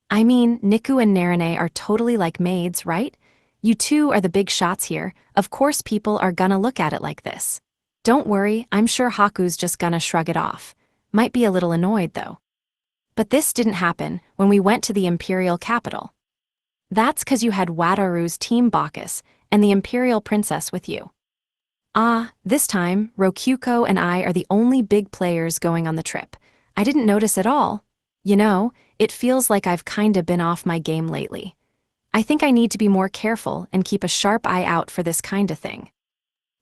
I mean, Niku and Narine are totally like maids, right? You two are the big shots here. Of course people are gonna look at it like this. Don't worry, I'm sure Haku's just gonna shrug it off. Might be a little annoyed though. But this didn't happen when we went to the imperial capital. That's 'cause you had Wataru's team Bacchus and the imperial princess with you. This time, Rokuko and I are the only big players going on the trip. I didn't notice at all. You know, it feels like I've kinda been off my game lately. I think I need to be more careful and keep a sharp eye out for this kinda thing.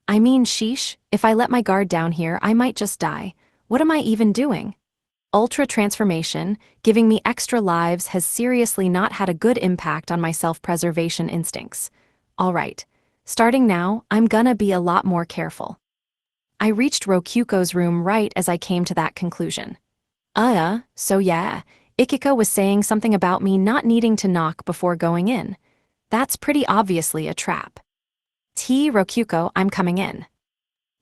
I mean, sheesh, if I let my guard down here, I might just die. What am I even doing? Ultra transformation, giving me extra lives, has seriously not had a good impact on my self-preservation instincts. Alright, starting now, I'm gonna be a lot more careful. I reached Rokuko's room right as I came to that conclusion. So yeah, Ikika was saying something about me not needing to knock before going in. That's pretty obviously a trap. Rokuko, I'm coming in.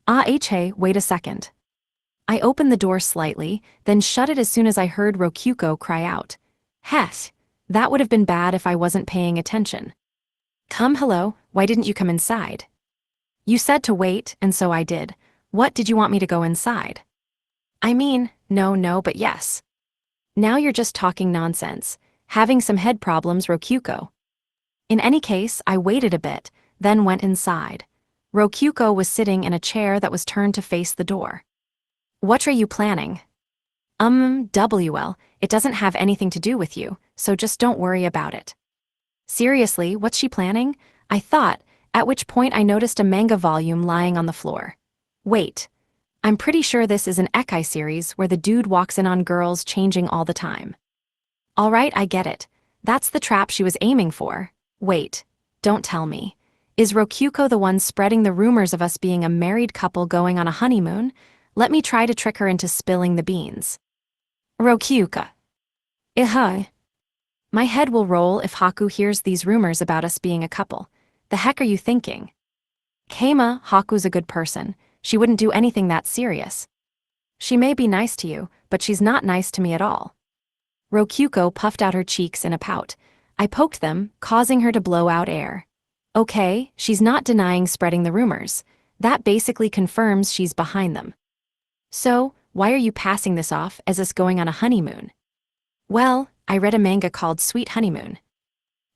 Hey, wait a second. I opened the door slightly, then shut it as soon as I heard Rokyuko cry out. Hess, that would have been bad if I wasn't paying attention. Hello, why didn't you come inside? You said to wait, and so I did. What did you want me to go inside? I mean, no, but yes. Now you're just talking nonsense. Having some head problems, Rokyuko. In any case, I waited a bit, then went inside. Rokyuko was sitting in a chair that was turned to face the door. What are you planning? It doesn't have anything to do with you, so just don't worry about it. Seriously, what's she planning? I thought, at which point I noticed a manga volume lying on the floor. Wait. I'm pretty sure this is an Isekai series where the dude walks in on girls changing all the time. Alright, I get it. That's the trap she was aiming for. Wait, don't tell me. Is Rokyuko the one spreading the rumors of us being a married couple going on a honeymoon? Let me try to trick her into spilling the beans. Rokyuko. My head will roll if Haku hears these rumors about us being a couple. The heck are you thinking? Keima, Haku's a good person. She wouldn't do anything that serious. She may be nice to you, but she's not nice to me at all. Rokyuko puffed out her cheeks in a pout. I poked them, causing her to blow out air. Okay, she's not denying spreading the rumors. That basically confirms she's behind them. So, why are you passing this off as us going on a honeymoon? Well, I read a manga called Sweet Honeymoon.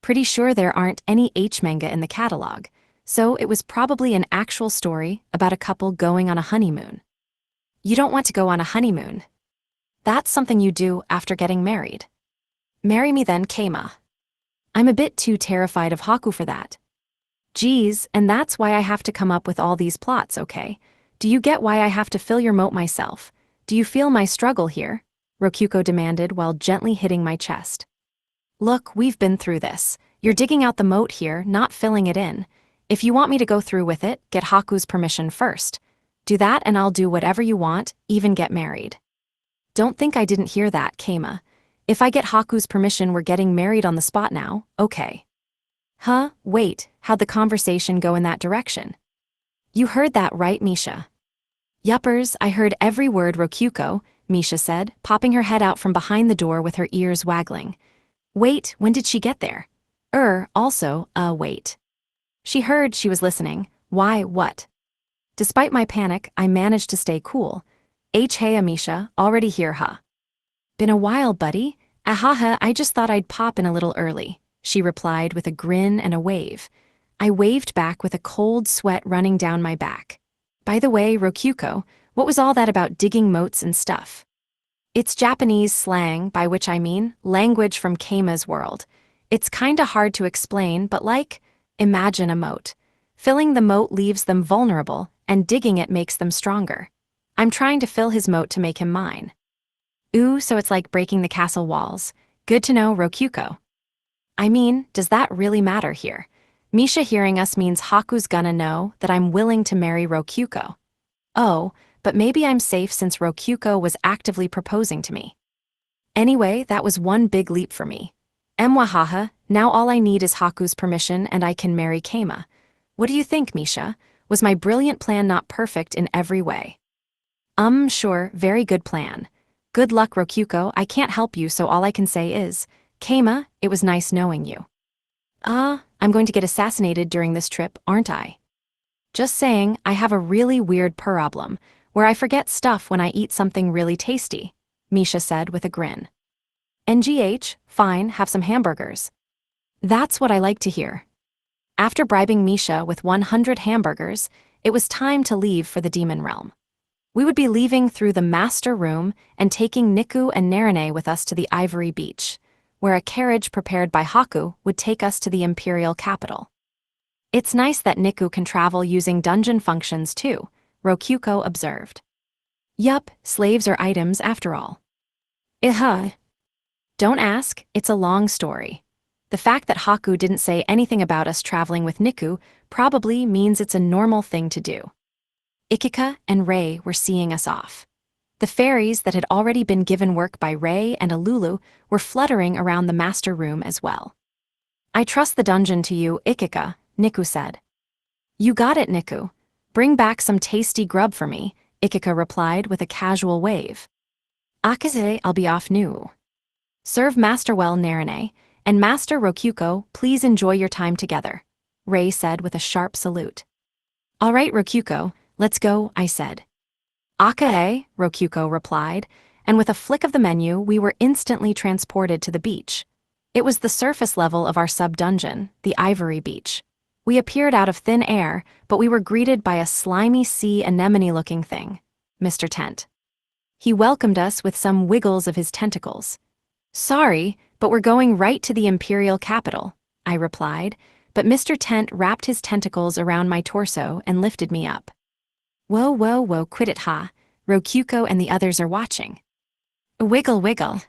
Pretty sure there aren't any H manga in the catalog, so it was probably an actual story about a couple going on a honeymoon. You don't want to go on a honeymoon. That's something you do after getting married. Marry me then, Keima. I'm a bit too terrified of Haku for that. Geez, and that's why I have to come up with all these plots, okay? Do you get why I have to fill your moat myself? Do you feel my struggle here? Rokyuko demanded while gently hitting my chest. Look, we've been through this. You're digging out the moat here, not filling it in. If you want me to go through with it, get Haku's permission first. Do that and I'll do whatever you want, even get married. Don't think I didn't hear that, Keima. If I get Haku's permission, we're getting married on the spot now, okay. Huh, wait, how'd the conversation go in that direction? You heard that right, Misha? Yuppers, I heard every word, Rokyuko, Misha said, popping her head out from behind the door with her ears waggling. Wait, when did she get there? Wait. She heard she was listening. Why, what? Despite my panic, I managed to stay cool. Hey, Amisha, already here, huh? Been a while, buddy. Ahaha, I just thought I'd pop in a little early, she replied with a grin and a wave. I waved back with a cold sweat running down my back. By the way, Rokyuko, what was all that about digging moats and stuff? It's Japanese slang, by which I mean language from Keima's world. It's kinda hard to explain, but imagine a moat. Filling the moat leaves them vulnerable, and digging it makes them stronger. I'm trying to fill his moat to make him mine. Ooh, so it's like breaking the castle walls. Good to know, Rokyuko. I mean, does that really matter here? Misha hearing us means Haku's gonna know that I'm willing to marry Rokyuko. Oh, but maybe I'm safe since Rokyuko was actively proposing to me. Anyway, that was one big leap for me. Mwahaha, now all I need is Haku's permission and I can marry Keima. What do you think, Misha? Was my brilliant plan not perfect in every way? Sure, very good plan. Good luck, Rokyuko, I can't help you, so all I can say is, Keima, it was nice knowing you. I'm going to get assassinated during this trip, aren't I? Just saying, I have a really weird problem, where I forget stuff when I eat something really tasty, Misha said with a grin. NGH, fine, have some hamburgers. That's what I like to hear. After bribing Misha with 100 hamburgers, it was time to leave for the demon realm. We would be leaving through the master room and taking Niku and Narine with us to the Ivory Beach, where a carriage prepared by Haku would take us to the imperial capital. It's nice that Niku can travel using dungeon functions too, Rokyuko observed. Yup, slaves are items after all. Don't ask, it's a long story. The fact that Haku didn't say anything about us traveling with Niku probably means it's a normal thing to do. Ikika and Rei were seeing us off. The fairies that had already been given work by Rei and Alulu were fluttering around the master room as well. I trust the dungeon to you, Ikika, Niku said. You got it, Niku. Bring back some tasty grub for me, Ikika replied with a casual wave. Akaze, I'll be off new. Serve Master well, Narine, and Master Rokyuko, please enjoy your time together, Rei said with a sharp salute. All right, Rokyuko, let's go, I said. Akae, Rokyuko replied, and with a flick of the menu we were instantly transported to the beach. It was the surface level of our sub-dungeon, the Ivory Beach. We appeared out of thin air, but we were greeted by a slimy sea anemone-looking thing, Mr. Tent. He welcomed us with some wiggles of his tentacles. Sorry, but we're going right to the Imperial capital, I replied, but Mr. Tent wrapped his tentacles around my torso and lifted me up. Whoa, whoa, whoa, quit it, ha. Rokyuko and the others are watching. Wiggle, wiggle.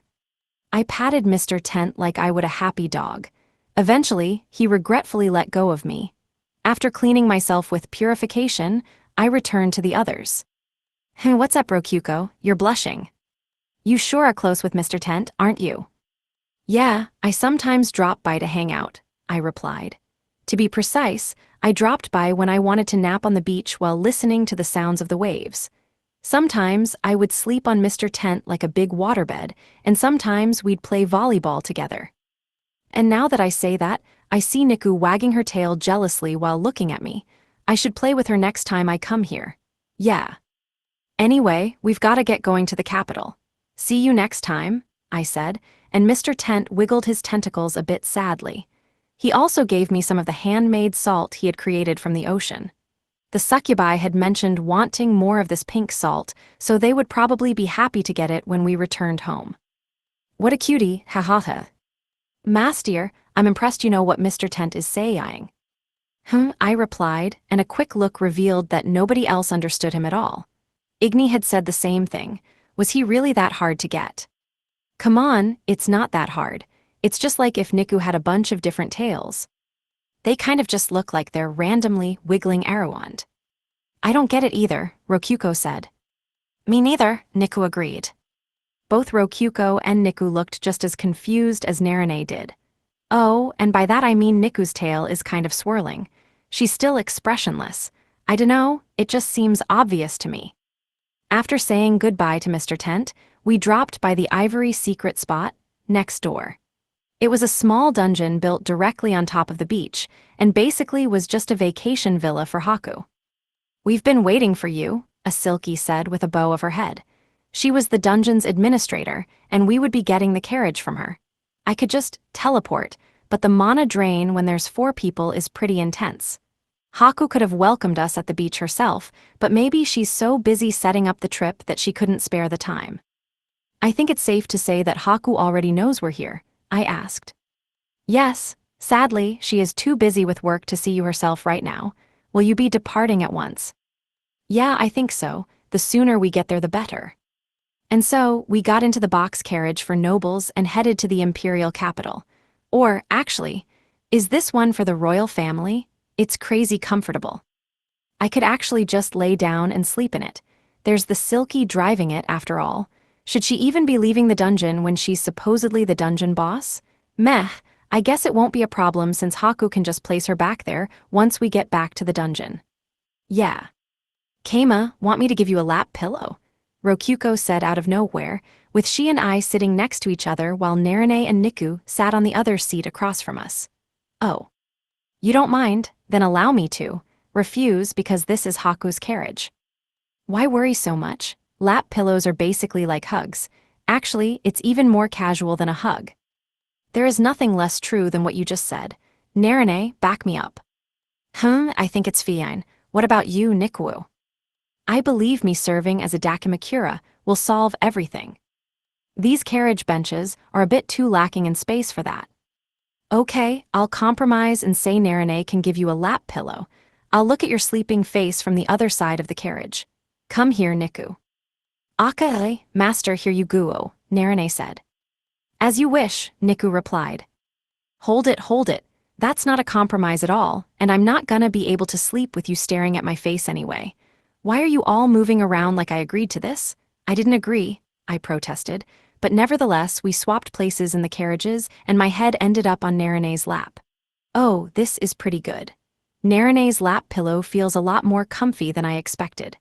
I patted Mr. Tent like I would a happy dog. Eventually, he regretfully let go of me. After cleaning myself with purification, I returned to the others. What's up, Rokyuko? You're blushing. You sure are close with Mr. Tent, aren't you? Yeah, I sometimes drop by to hang out, I replied. To be precise, I dropped by when I wanted to nap on the beach while listening to the sounds of the waves. Sometimes I would sleep on Mr. Tent like a big waterbed, and sometimes we'd play volleyball together. And now that I say that, I see Niku wagging her tail jealously while looking at me. I should play with her next time I come here. Yeah. Anyway, we've got to get going to the capital. See you next time, I said, and Mr. Tent wiggled his tentacles a bit sadly. He also gave me some of the handmade salt he had created from the ocean. The succubi had mentioned wanting more of this pink salt, so they would probably be happy to get it when we returned home. What a cutie, ha. Master, I'm impressed you know what Mr. Tent is saying. I replied, and a quick look revealed that nobody else understood him at all. Igni had said the same thing. Was he really that hard to get? Come on, it's not that hard. It's just like if Niku had a bunch of different tails. They kind of just look like they're randomly wiggling around. I don't get it either, Rokyuko said. Me neither, Niku agreed. Both Rokyuko and Niku looked just as confused as Narine did. Oh, and by that I mean Niku's tail is kind of swirling. She's still expressionless. I dunno, it just seems obvious to me. After saying goodbye to Mr. Tent, we dropped by the Ivory secret spot, next door. It was a small dungeon built directly on top of the beach, and basically was just a vacation villa for Haku. We've been waiting for you, a Silky said with a bow of her head. She was the dungeon's administrator, and we would be getting the carriage from her. I could just teleport, but the mana drain when there's 4 people is pretty intense. Haku could have welcomed us at the beach herself, but maybe she's so busy setting up the trip that she couldn't spare the time. I think it's safe to say that Haku already knows we're here, I asked. Yes, sadly, she is too busy with work to see you herself right now. Will you be departing at once? Yeah, I think so. The sooner we get there the better. And so, we got into the box carriage for nobles and headed to the imperial capital. Or, actually, is this one for the royal family? It's crazy comfortable. I could actually just lay down and sleep in it. There's the Silky driving it, after all. Should she even be leaving the dungeon when she's supposedly the dungeon boss? Meh, I guess it won't be a problem since Haku can just place her back there once we get back to the dungeon. Yeah. Keima, want me to give you a lap pillow? Rokyuko said out of nowhere, with she and I sitting next to each other while Narine and Niku sat on the other seat across from us. Oh. You don't mind, then allow me to. Refuse because this is Haku's carriage. Why worry so much? Lap pillows are basically like hugs. Actually, it's even more casual than a hug. There is nothing less true than what you just said. Narine, back me up. I think it's fine. What about you, Niku? I believe me serving as a Dakimakura will solve everything. These carriage benches are a bit too lacking in space for that. Okay, I'll compromise and say Narine can give you a lap pillow. I'll look at your sleeping face from the other side of the carriage. Come here, Niku. Akae, master, here you go, Narine said. As you wish, Niku replied. Hold it. That's not a compromise at all, and I'm not gonna be able to sleep with you staring at my face anyway. Why are you all moving around like I agreed to this? I didn't agree, I protested, but nevertheless we swapped places in the carriages and my head ended up on Narine's lap. Oh, this is pretty good. Narine's lap pillow feels a lot more comfy than I expected.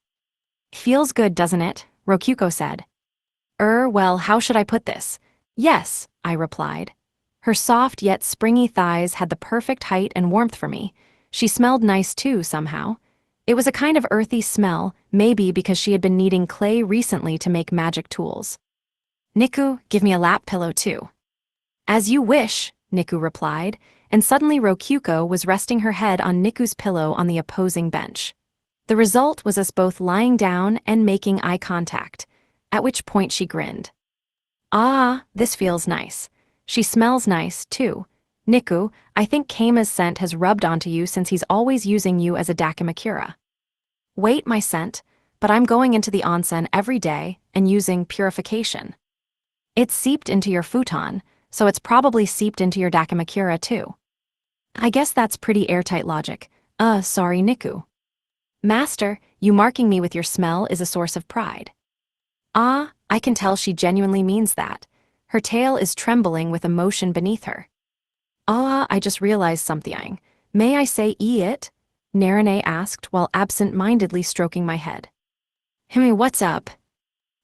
Feels good, doesn't it? Rokyuko said. Well, how should I put this? Yes, I replied. Her soft yet springy thighs had the perfect height and warmth for me. She smelled nice too, somehow. It was a kind of earthy smell, maybe because she had been kneading clay recently to make magic tools. Niku, give me a lap pillow too. As you wish, Niku replied, and suddenly Rokyuko was resting her head on Niku's pillow on the opposing bench. The result was us both lying down and making eye contact, at which point she grinned. Ah, this feels nice. She smells nice, too. Niku, I think Keima's scent has rubbed onto you since he's always using you as a dakimakura. Wait, my scent, but I'm going into the onsen every day and using purification. It's seeped into your futon, so it's probably seeped into your dakimakura too. I guess that's pretty airtight logic. Sorry, Niku. Master, you marking me with your smell is a source of pride. Ah, I can tell she genuinely means that. Her tail is trembling with emotion beneath her. Ah, I just realized something. May I say it? Narine asked while absent-mindedly stroking my head. What's up?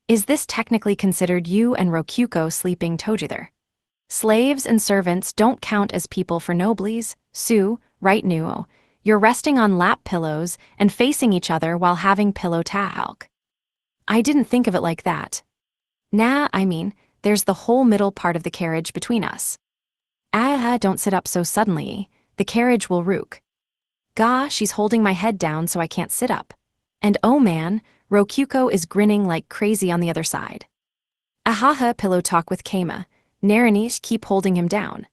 Is this technically considered you and Rokyuko sleeping together? Slaves and servants don't count as people for noblies, Sue, right Nuo. You're resting on lap pillows and facing each other while having pillow talk. I didn't think of it like that. Nah, I mean, there's the whole middle part of the carriage between us. Don't sit up so suddenly. The carriage will rook. Gah, she's holding my head down so I can't sit up. And oh man, Rokyuko is grinning like crazy on the other side. Ahaha, pillow talk with Keima. Narinish, keep holding him down.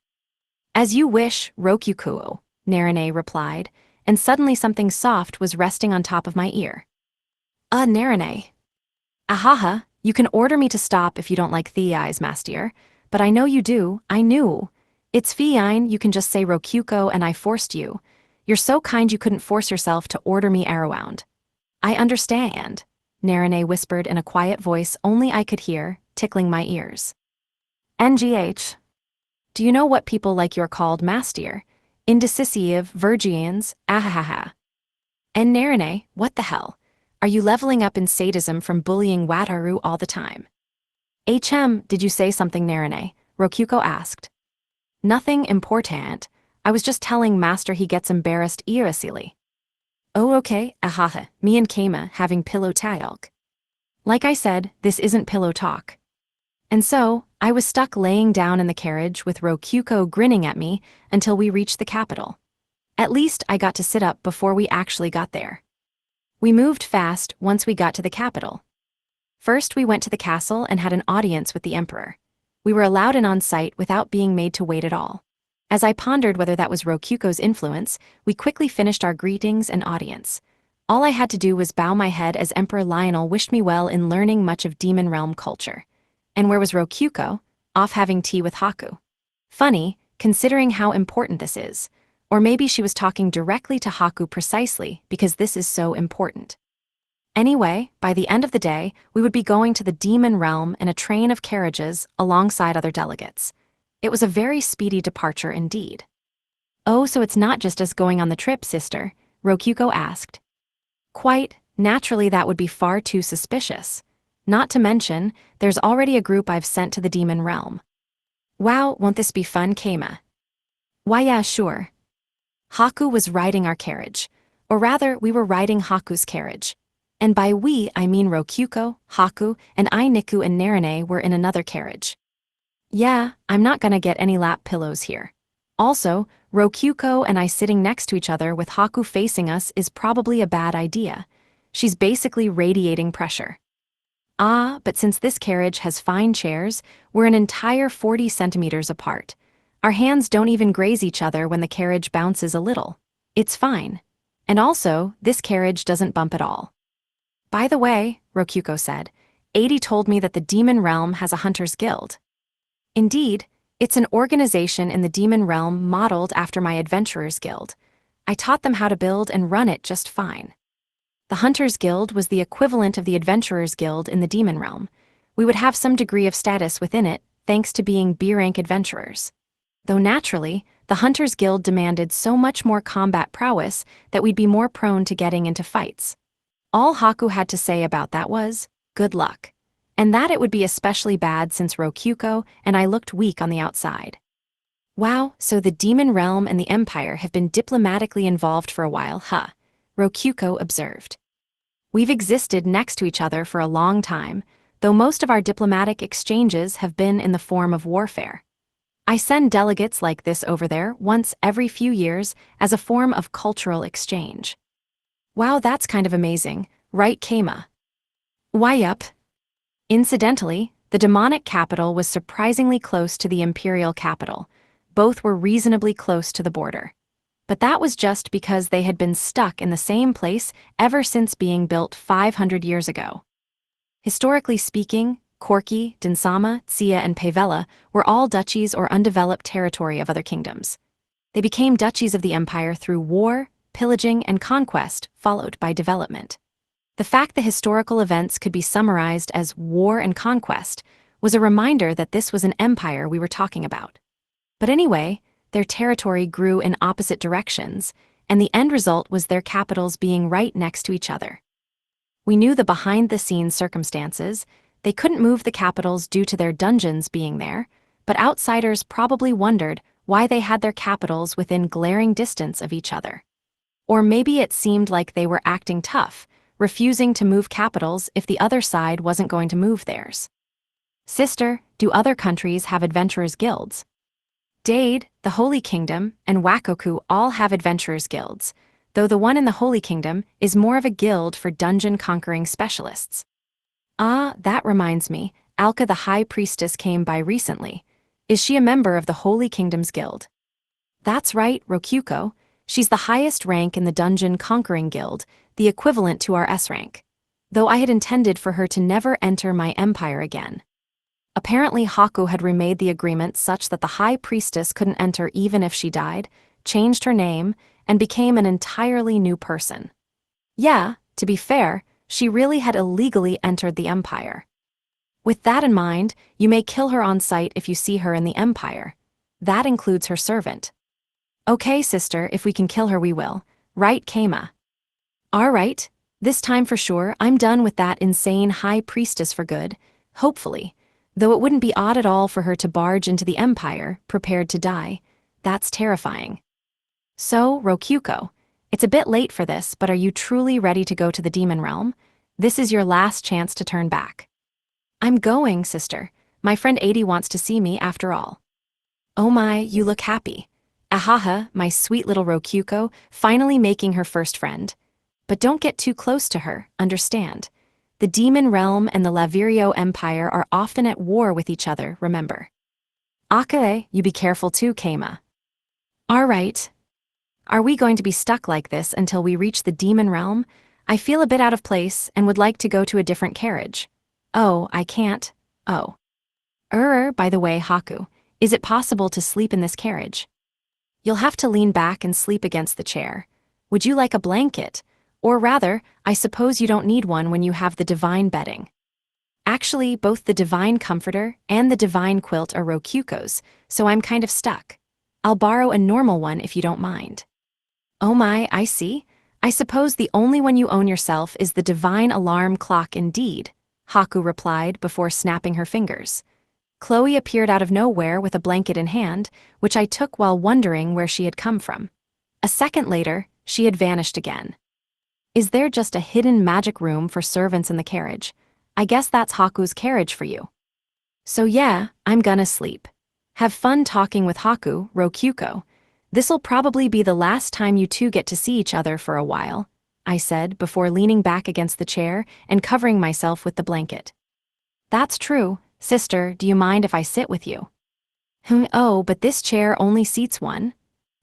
As you wish, Rokyuko, Narine replied, and suddenly something soft was resting on top of my ear. Narine. Ahaha, you can order me to stop if you don't like the eyes, master, but I know you do, I knew. It's fine, you can just say Rokyuko and I forced you. You're so kind you couldn't force yourself to order me around. I understand, Narine whispered in a quiet voice only I could hear, tickling my ears. NGH. Do you know what people like you're called, master? Indecisive, virgins, ahahaha. And Narine, what the hell? Are you leveling up in sadism from bullying Wataru all the time? Did you say something, Narine? Rokyuko asked. Nothing important. I was just telling Master he gets embarrassed easily. Oh okay, ahaha, me and Keima having pillow talk. Like I said, this isn't pillow talk. And so, I was stuck laying down in the carriage with Rokyuko grinning at me until we reached the capital. At least I got to sit up before we actually got there. We moved fast once we got to the capital. First we went to the castle and had an audience with the emperor. We were allowed in on site without being made to wait at all. As I pondered whether that was Rokyuko's influence, we quickly finished our greetings and audience. All I had to do was bow my head as Emperor Lionel wished me well in learning much of Demon Realm culture. And where was Rokyuko? Off having tea with Haku. Funny, considering how important this is. Or maybe she was talking directly to Haku precisely because this is so important. Anyway, by the end of the day, we would be going to the Demon Realm in a train of carriages alongside other delegates. It was a very speedy departure indeed. Oh, so it's not just us going on the trip, sister? Rokyuko asked. Quite, naturally that would be far too suspicious. Not to mention, there's already a group I've sent to the Demon Realm. Wow, won't this be fun, Keima? Why yeah, sure. Haku was riding our carriage. Or rather, we were riding Haku's carriage. And by we, I mean Rokyuko, Haku, and I, Niku and Narine were in another carriage. Yeah, I'm not gonna get any lap pillows here. Also, Rokyuko and I sitting next to each other with Haku facing us is probably a bad idea. She's basically radiating pressure. Ah, but since this carriage has fine chairs, we're an entire 40 centimeters apart. Our hands don't even graze each other when the carriage bounces a little. It's fine. And also, this carriage doesn't bump at all. By the way, Rokyuko said, 80 told me that the Demon Realm has a Hunter's Guild. Indeed, it's an organization in the Demon Realm modeled after my Adventurer's Guild. I taught them how to build and run it just fine. The Hunter's Guild was the equivalent of the Adventurer's Guild in the Demon Realm. We would have some degree of status within it, thanks to being B-rank adventurers. Though naturally, the Hunter's Guild demanded so much more combat prowess that we'd be more prone to getting into fights. All Haku had to say about that was, good luck. And that it would be especially bad since Rokyuko and I looked weak on the outside. Wow, so the demon realm and the empire have been diplomatically involved for a while, huh? Rokyuko observed. We've existed next to each other for a long time, though most of our diplomatic exchanges have been in the form of warfare. I send delegates like this over there once every few years as a form of cultural exchange. Wow, that's kind of amazing, right, Keima? Why, yup. Incidentally, the demonic capital was surprisingly close to the imperial capital. Both were reasonably close to the border. But that was just because they had been stuck in the same place ever since being built 500 years ago. Historically speaking, Korki, Dinsama, Tsia, and Pavella were all duchies or undeveloped territory of other kingdoms. They became duchies of the empire through war, pillaging, and conquest, followed by development. The fact the historical events could be summarized as war and conquest was a reminder that this was an empire we were talking about. But anyway, their territory grew in opposite directions, and the end result was their capitals being right next to each other. We knew the behind-the-scenes circumstances. They couldn't move the capitals due to their dungeons being there, but outsiders probably wondered why they had their capitals within glaring distance of each other. Or maybe it seemed like they were acting tough, refusing to move capitals if the other side wasn't going to move theirs. Sister, do other countries have adventurers' guilds? Dade, the Holy Kingdom, and Wakoku all have adventurers' guilds, though the one in the Holy Kingdom is more of a guild for dungeon-conquering specialists. Ah, that reminds me, Alka the High Priestess came by recently. Is she a member of the Holy Kingdom's guild? That's right, Rokyuko. She's the highest rank in the dungeon-conquering guild, the equivalent to our S rank. Though I had intended for her to never enter my empire again. Apparently Haku had remade the agreement such that the High Priestess couldn't enter even if she died, changed her name, and became an entirely new person. Yeah, to be fair, she really had illegally entered the empire. With that in mind, you may kill her on sight if you see her in the empire. That includes her servant. Okay, sister, if we can kill her we will. Right, Keima? Alright, this time for sure, I'm done with that insane High Priestess for good, hopefully. Though it wouldn't be odd at all for her to barge into the empire, prepared to die. That's terrifying. So, Rokyuko, it's a bit late for this, but are you truly ready to go to the demon realm? This is your last chance to turn back. I'm going, sister. My friend Adi wants to see me after all. Oh my, you look happy. Ahaha, my sweet little Rokyuko, finally making her first friend. But don't get too close to her, understand? The demon realm and the Lavirio Empire are often at war with each other, remember. Akae, you be careful too, Keima. Alright. Are we going to be stuck like this until we reach the demon realm? I feel a bit out of place and would like to go to a different carriage. Oh, I can't. Oh. By the way, Haku, is it possible to sleep in this carriage? You'll have to lean back and sleep against the chair. Would you like a blanket? Or rather, I suppose you don't need one when you have the divine bedding. Actually, both the divine comforter and the divine quilt are Rokyuko's, so I'm kind of stuck. I'll borrow a normal one if you don't mind. Oh my, I see. I suppose the only one you own yourself is the divine alarm clock indeed, Haku replied before snapping her fingers. Chloe appeared out of nowhere with a blanket in hand, which I took while wondering where she had come from. A second later, she had vanished again. Is there just a hidden magic room for servants in the carriage? I guess that's Haku's carriage for you. So yeah, I'm gonna sleep. Have fun talking with Haku, Rokyuko. This'll probably be the last time you two get to see each other for a while, I said before leaning back against the chair and covering myself with the blanket. That's true. Sister, do you mind if I sit with you? Oh, but this chair only seats one.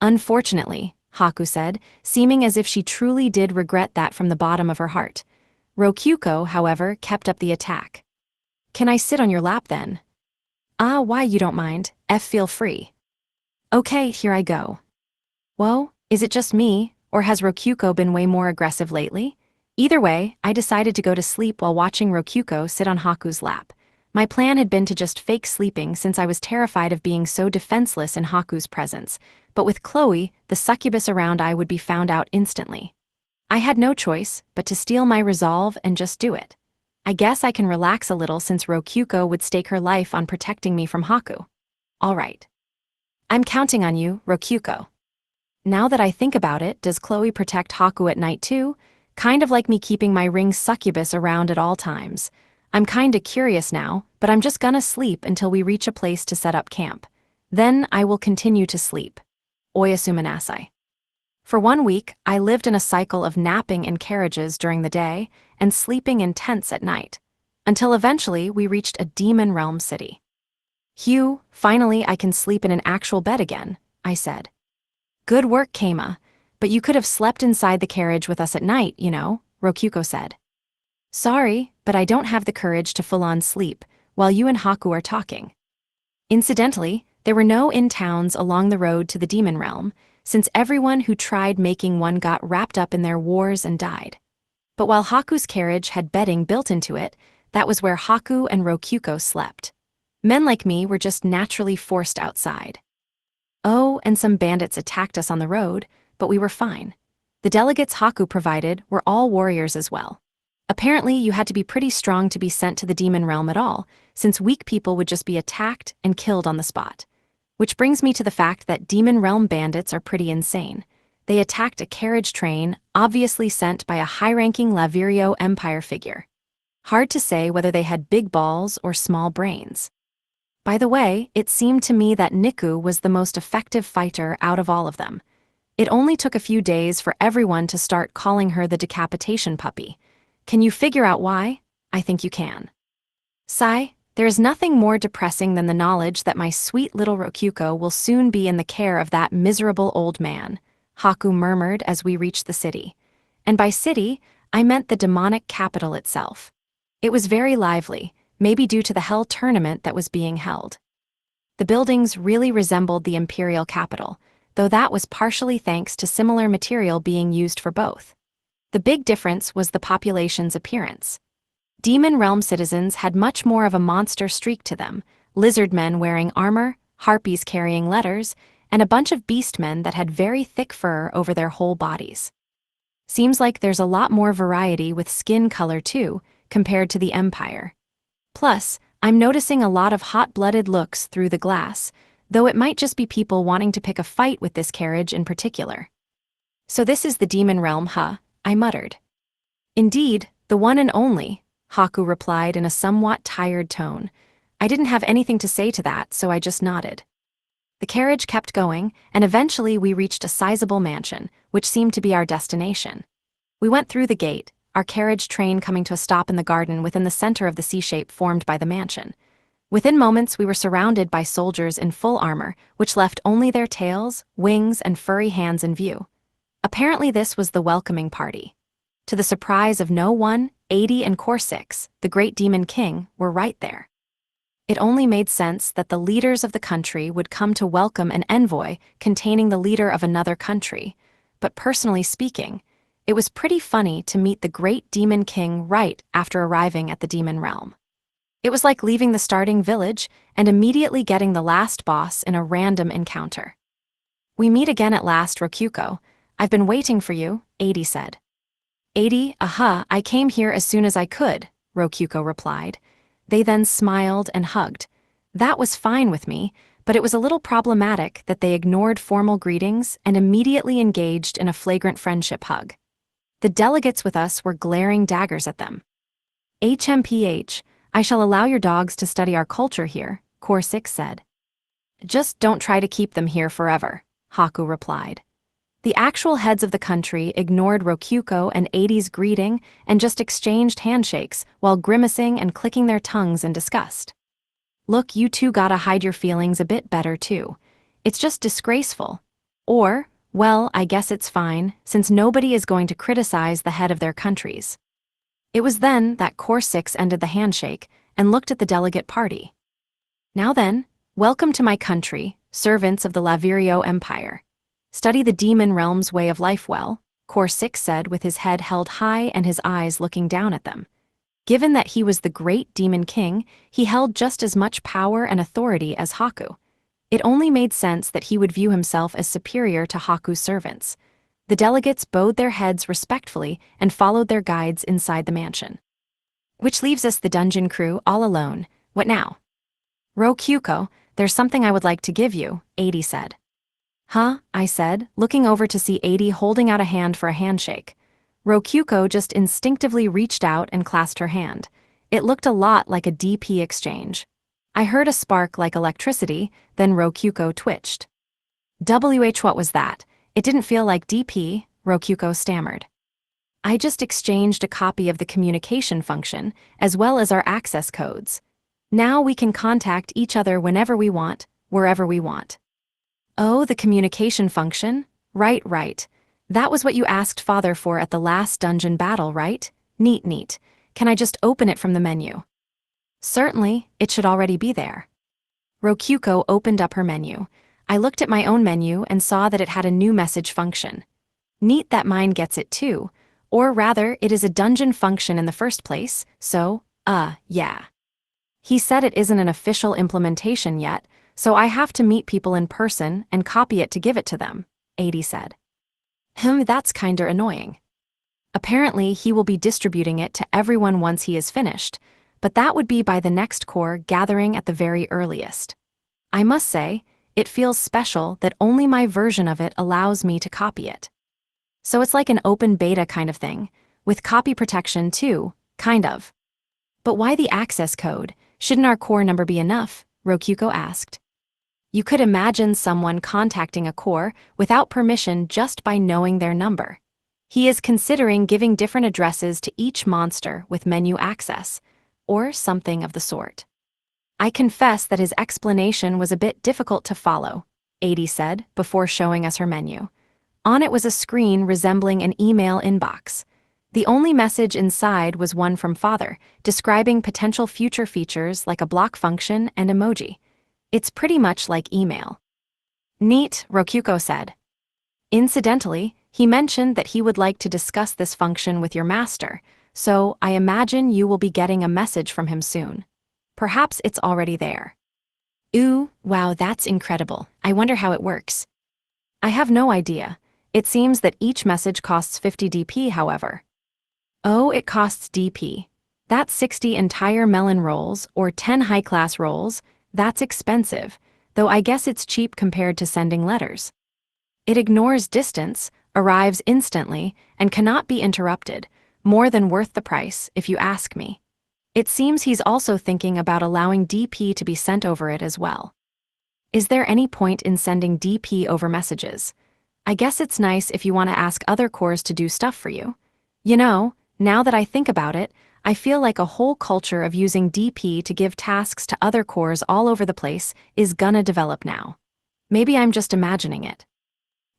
Unfortunately, Haku said, seeming as if she truly did regret that from the bottom of her heart. Rokyuko, however, kept up the attack. Can I sit on your lap then? Ah, why you don't mind, feel free. Okay, here I go. Whoa, is it just me, or has Rokyuko been way more aggressive lately? Either way, I decided to go to sleep while watching Rokyuko sit on Haku's lap. My plan had been to just fake sleeping since I was terrified of being so defenseless in Haku's presence, but with Chloe, the succubus around I would be found out instantly. I had no choice but to steel my resolve and just do it. I guess I can relax a little since Rokyuko would stake her life on protecting me from Haku. All right. I'm counting on you, Rokyuko. Now that I think about it, does Chloe protect Haku at night too? Kind of like me keeping my ring succubus around at all times. I'm kinda curious now, but I'm just gonna sleep until we reach a place to set up camp. Then I will continue to sleep. Oyasumanasai. For 1 week, I lived in a cycle of napping in carriages during the day and sleeping in tents at night, until eventually we reached a demon realm city. Hugh, finally I can sleep in an actual bed again, I said. Good work, Keima, but you could have slept inside the carriage with us at night, you know, Rokyuko said. Sorry, but I don't have the courage to full-on sleep while you and Haku are talking. Incidentally, there were no inn-towns along the road to the demon realm, since everyone who tried making one got wrapped up in their wars and died. But while Haku's carriage had bedding built into it, that was where Haku and Rokyuko slept. Men like me were just naturally forced outside. Oh, and some bandits attacked us on the road, but we were fine. The delegates Haku provided were all warriors as well. Apparently, you had to be pretty strong to be sent to the demon realm at all, since weak people would just be attacked and killed on the spot. Which brings me to the fact that demon realm bandits are pretty insane. They attacked a carriage train, obviously sent by a high-ranking Lavirio Empire figure. Hard to say whether they had big balls or small brains. By the way, it seemed to me that Niku was the most effective fighter out of all of them. It only took a few days for everyone to start calling her the decapitation puppy. Can you figure out why? I think you can. Sigh, there is nothing more depressing than the knowledge that my sweet little Rokyuko will soon be in the care of that miserable old man, Haku murmured as we reached the city. And by city, I meant the demonic capital itself. It was very lively, maybe due to the hell tournament that was being held. The buildings really resembled the imperial capital, though that was partially thanks to similar material being used for both. The big difference was the population's appearance. Demon realm citizens had much more of a monster streak to them, lizard men wearing armor, harpies carrying letters, and a bunch of beast men that had very thick fur over their whole bodies. Seems like there's a lot more variety with skin color too, compared to the Empire. Plus, I'm noticing a lot of hot-blooded looks through the glass, though it might just be people wanting to pick a fight with this carriage in particular. So this is the demon realm, huh? I muttered. Indeed, the one and only, Haku replied in a somewhat tired tone. I didn't have anything to say to that, so I just nodded. The carriage kept going, and eventually we reached a sizable mansion, which seemed to be our destination. We went through the gate, our carriage train coming to a stop in the garden within the center of the C-shape formed by the mansion. Within moments, we were surrounded by soldiers in full armor, which left only their tails, wings, and furry hands in view. Apparently this was the welcoming party. To the surprise of no one, 80 and Core 6, the great demon king, were right there. It only made sense that the leaders of the country would come to welcome an envoy containing the leader of another country, but personally speaking, it was pretty funny to meet the great demon king right after arriving at the demon realm. It was like leaving the starting village and immediately getting the last boss in a random encounter. We meet again at last, Rokyuko. I've been waiting for you, 80 said. 80, aha, I came here as soon as I could, Rokyuko replied. They then smiled and hugged. That was fine with me, but it was a little problematic that they ignored formal greetings and immediately engaged in a flagrant friendship hug. The delegates with us were glaring daggers at them. HMPH, I shall allow your dogs to study our culture here, Core 6 said. Just don't try to keep them here forever, Haku replied. The actual heads of the country ignored Rokyuko and 80's greeting and just exchanged handshakes while grimacing and clicking their tongues in disgust. Look, you two gotta hide your feelings a bit better too. It's just disgraceful. Or, well, I guess it's fine, since nobody is going to criticize the head of their countries. It was then that Core 6 ended the handshake and looked at the delegate party. Now then, welcome to my country, servants of the Lavirio Empire. Study the demon realm's way of life well, Core 6 said with his head held high and his eyes looking down at them. Given that he was the great demon king, he held just as much power and authority as Haku. It only made sense that he would view himself as superior to Haku's servants. The delegates bowed their heads respectfully and followed their guides inside the mansion. Which leaves us the dungeon crew all alone. What now? Rokyuko, there's something I would like to give you, 80 said. Huh? I said, looking over to see 80 holding out a hand for a handshake. Rokyuko just instinctively reached out and clasped her hand. It looked a lot like a DP exchange. I heard a spark like electricity, then Rokyuko twitched. What was that? It didn't feel like DP, Rokyuko stammered. I just exchanged a copy of the communication function, as well as our access codes. Now we can contact each other whenever we want, wherever we want. Oh, the communication function? Right. That was what you asked Father for at the last dungeon battle, right? Neat. Can I just open it from the menu? Certainly, it should already be there. Rokyuko opened up her menu. I looked at my own menu and saw that it had a new message function. Neat that mine gets it too. Or rather, it is a dungeon function in the first place, so, yeah. He said it isn't an official implementation yet, so I have to meet people in person and copy it to give it to them, 80 said. That's kinda annoying. Apparently, he will be distributing it to everyone once he is finished, but that would be by the next core gathering at the very earliest. I must say, it feels special that only my version of it allows me to copy it. So it's like an open beta kind of thing, with copy protection too, kind of. But why the access code? Shouldn't our core number be enough? Rokyuko asked. You could imagine someone contacting a core without permission just by knowing their number. He is considering giving different addresses to each monster with menu access, or something of the sort. I confess that his explanation was a bit difficult to follow, 80 said, before showing us her menu. On it was a screen resembling an email inbox. The only message inside was one from Father, describing potential future features like a block function and emoji. It's pretty much like email. Neat, Rokyuko said. Incidentally, he mentioned that he would like to discuss this function with your master, so I imagine you will be getting a message from him soon. Perhaps it's already there. Ooh, wow, that's incredible. I wonder how it works. I have no idea. It seems that each message costs 50 DP, however. Oh, it costs DP. That's 60 entire melon rolls or 10 high-class rolls. That's expensive, though I guess it's cheap compared to sending letters. It ignores distance, arrives instantly, and cannot be interrupted. More than worth the price, if you ask me. It seems he's also thinking about allowing DP to be sent over it as well. Is there any point in sending DP over messages? I guess it's nice if you want to ask other cores to do stuff for you. You know, now that I think about it, I feel like a whole culture of using DP to give tasks to other cores all over the place is gonna develop now. Maybe I'm just imagining it.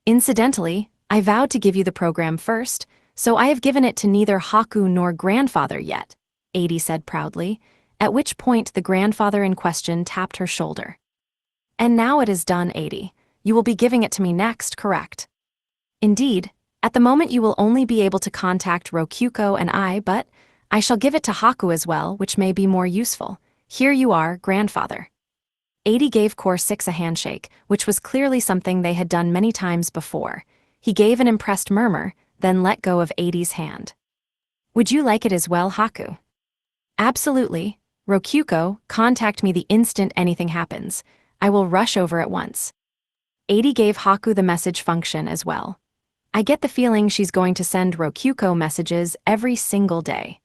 Incidentally, I vowed to give you the program first, so I have given it to neither Haku nor grandfather yet, 80 said proudly, at which point the grandfather in question tapped her shoulder. And now it is done, 80. You will be giving it to me next, correct? Indeed, at the moment you will only be able to contact Rokyuko and I, but I shall give it to Haku as well, which may be more useful. Here you are, grandfather. 80 gave Core 6 a handshake, which was clearly something they had done many times before. He gave an impressed murmur, then let go of 80's hand. Would you like it as well, Haku? Absolutely. Rokyuko, contact me the instant anything happens. I will rush over at once. 80 gave Haku the message function as well. I get the feeling she's going to send Rokyuko messages every single day.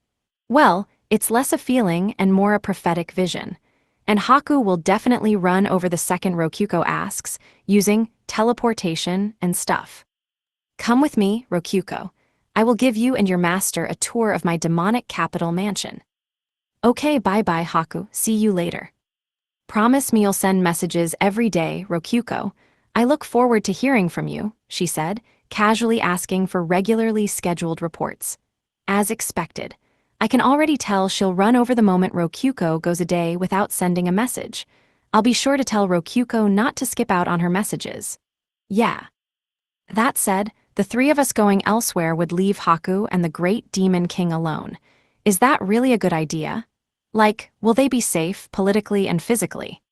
Well, it's less a feeling and more a prophetic vision. And Haku will definitely run over the second Rokyuko asks, using teleportation and stuff. Come with me, Rokyuko. I will give you and your master a tour of my demonic capital mansion. Okay, bye-bye, Haku. See you later. Promise me you'll send messages every day, Rokyuko. I look forward to hearing from you, she said, casually asking for regularly scheduled reports. As expected. I can already tell she'll run over the moment Rokyuko goes a day without sending a message. I'll be sure to tell Rokyuko not to skip out on her messages. Yeah. That said, the three of us going elsewhere would leave Haku and the great Demon King alone. Is that really a good idea? Like, will they be safe, politically and physically?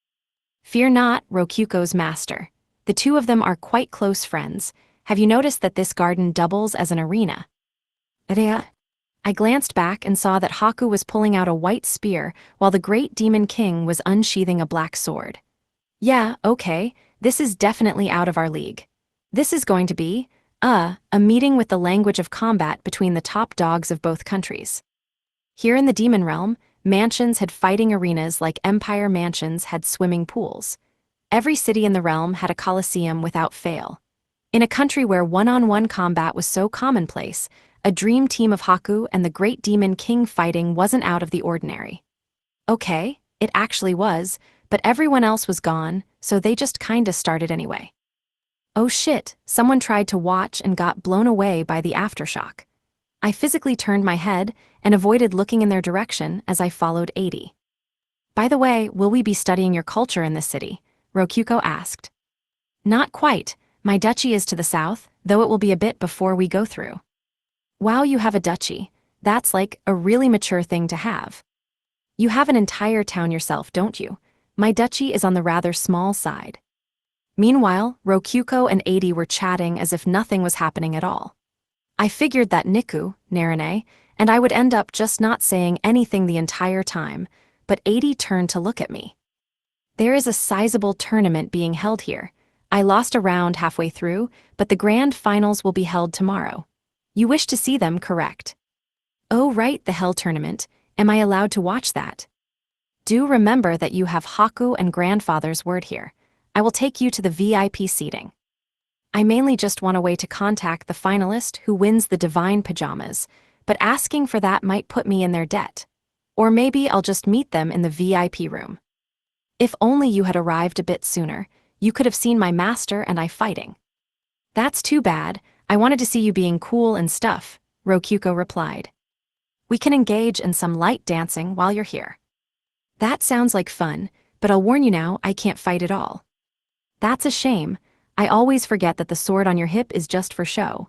Fear not, Rokyuko's master. The two of them are quite close friends. have you noticed that this garden doubles as an arena? Rea. I glanced back and saw that Haku was pulling out a white spear while the great demon king was unsheathing a black sword. Yeah, okay, this is definitely out of our league. This is going to be, a meeting with the language of combat between the top dogs of both countries. Here in the demon realm, mansions had fighting arenas like empire mansions had swimming pools. Every city in the realm had a coliseum without fail. In a country where one-on-one combat was so commonplace, a dream team of Haku and the great demon king fighting wasn't out of the ordinary. Okay, it actually was, but everyone else was gone, so they just kinda started anyway. Oh shit, someone tried to watch and got blown away by the aftershock. I physically turned my head and avoided looking in their direction as I followed 80. By the way, will we be studying your culture in this city? Rokuko asked. Not quite, my duchy is to the south, though it will be a bit before we go through. Wow, you have a duchy. That's like a really mature thing to have. You have an entire town yourself, don't you? My duchy is on the rather small side. Meanwhile, Rokuko and 80 were chatting as if nothing was happening at all. I figured that Niku, Narine, and I would end up just not saying anything the entire time, but 80 turned to look at me. There is a sizable tournament being held here. I lost a round halfway through, but the grand finals will be held tomorrow. You wish to see them, correct? Oh right, the Hell Tournament. Am I allowed to watch that? Do remember that you have Haku and grandfather's word here. I will take you to the VIP seating. I mainly just want a way to contact the finalist who wins the divine pajamas, but asking for that might put me in their debt. Or maybe I'll just meet them in the VIP room. If only you had arrived a bit sooner, you could have seen my master and I fighting. That's too bad, I wanted to see you being cool and stuff, Rokuko replied. We can engage in some light dancing while you're here. That sounds like fun, but I'll warn you now, I can't fight at all. That's a shame. I always forget that the sword on your hip is just for show.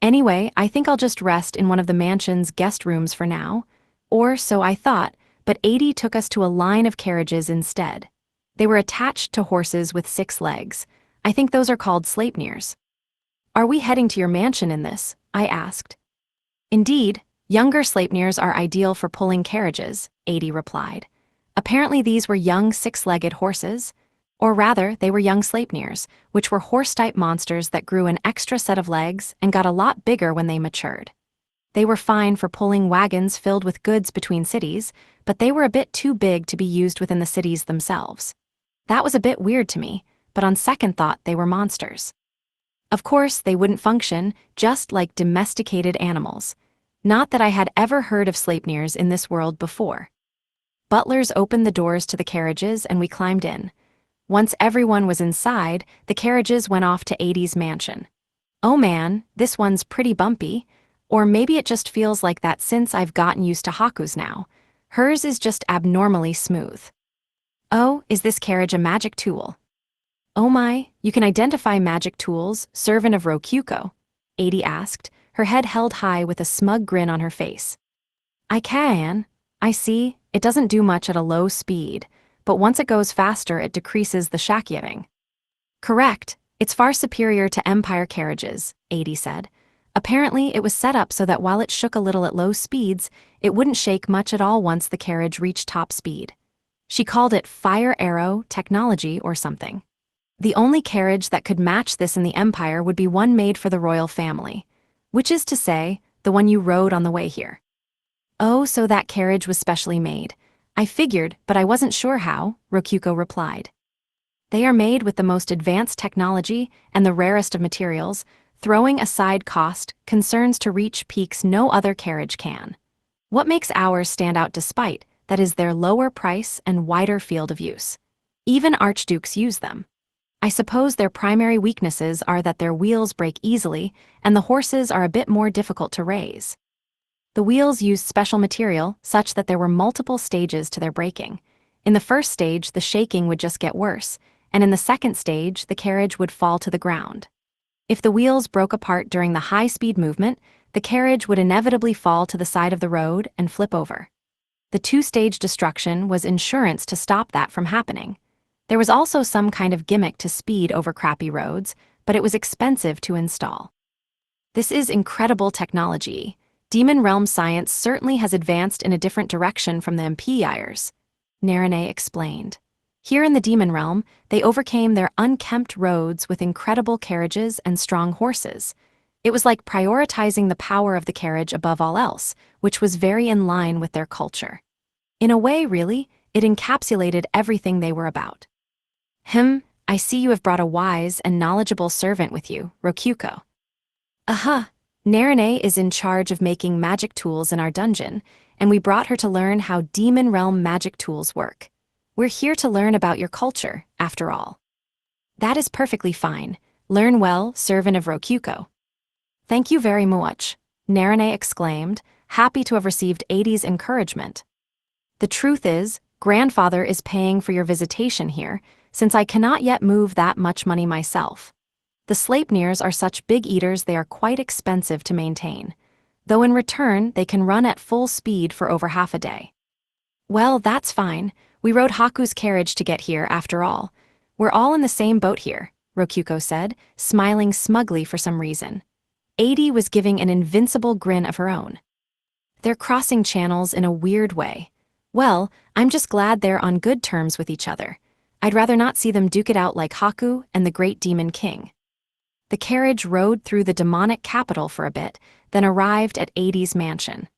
Anyway, I think I'll just rest in one of the mansion's guest rooms for now. Or so I thought, but 80 took us to a line of carriages instead. They were attached to horses with 6 legs. I think those are called Sleipnirs. Are we heading to your mansion in this? I asked. Indeed, younger Sleipnirs are ideal for pulling carriages, 80 replied. Apparently these were young 6-legged horses. Or rather, they were young Sleipnirs, which were horse-type monsters that grew an extra set of legs and got a lot bigger when they matured. They were fine for pulling wagons filled with goods between cities, but they were a bit too big to be used within the cities themselves. That was a bit weird to me, but on second thought they were monsters. Of course, they wouldn't function just like domesticated animals. Not that I had ever heard of Sleipnirs in this world before. Butlers opened the doors to the carriages and we climbed in. Once everyone was inside, the carriages went off to 80's mansion. Oh man, this one's pretty bumpy. Or maybe it just feels like that since I've gotten used to Haku's now. Hers is just abnormally smooth. Oh, is this carriage a magic tool? Oh my, you can identify magic tools, servant of Rokuko? 80 asked, her head held high with a smug grin on her face. I can. I see, it doesn't do much at a low speed, but once it goes faster it decreases the shakyeving. Correct, it's far superior to Empire carriages, 80 said. Apparently it was set up so that while it shook a little at low speeds, it wouldn't shake much at all once the carriage reached top speed. She called it fire arrow technology or something. The only carriage that could match this in the Empire would be one made for the royal family, which is to say, the one you rode on the way here. Oh, so that carriage was specially made. I figured, but I wasn't sure how, Rokuko replied. They are made with the most advanced technology and the rarest of materials, throwing aside cost, concerns to reach peaks no other carriage can. What makes ours stand out despite, that is their lower price and wider field of use. Even archdukes use them. I suppose their primary weaknesses are that their wheels break easily and the horses are a bit more difficult to raise. The wheels used special material such that there were multiple stages to their breaking. In the first stage, the shaking would just get worse, and in the second stage, the carriage would fall to the ground. If the wheels broke apart during the high-speed movement, the carriage would inevitably fall to the side of the road and flip over. The two-stage destruction was insurance to stop that from happening. There was also some kind of gimmick to speed over crappy roads, but it was expensive to install. This is incredible technology. Demon realm science certainly has advanced in a different direction from the empires, Narine explained. Here in the demon realm, they overcame their unkempt roads with incredible carriages and strong horses. It was like prioritizing the power of the carriage above all else, which was very in line with their culture. In a way, really, it encapsulated everything they were about. I see you have brought a wise and knowledgeable servant with you, Rokuko. Aha, Narine is in charge of making magic tools in our dungeon, and we brought her to learn how demon realm magic tools work. We're here to learn about your culture, after all. That is perfectly fine. Learn well, servant of Rokuko. Thank you very much, Narine exclaimed, happy to have received Adi's encouragement. The truth is, grandfather is paying for your visitation here, since I cannot yet move that much money myself. The Sleipnirs are such big eaters they are quite expensive to maintain, though in return they can run at full speed for over half a day. Well, that's fine. We rode Haku's carriage to get here, after all. We're all in the same boat here, Rokuko said, smiling smugly for some reason. Adi was giving an invincible grin of her own. They're crossing channels in a weird way. Well, I'm just glad they're on good terms with each other. I'd rather not see them duke it out like Haku and the Great Demon King. The carriage rode through the demonic capital for a bit, then arrived at Adi's mansion.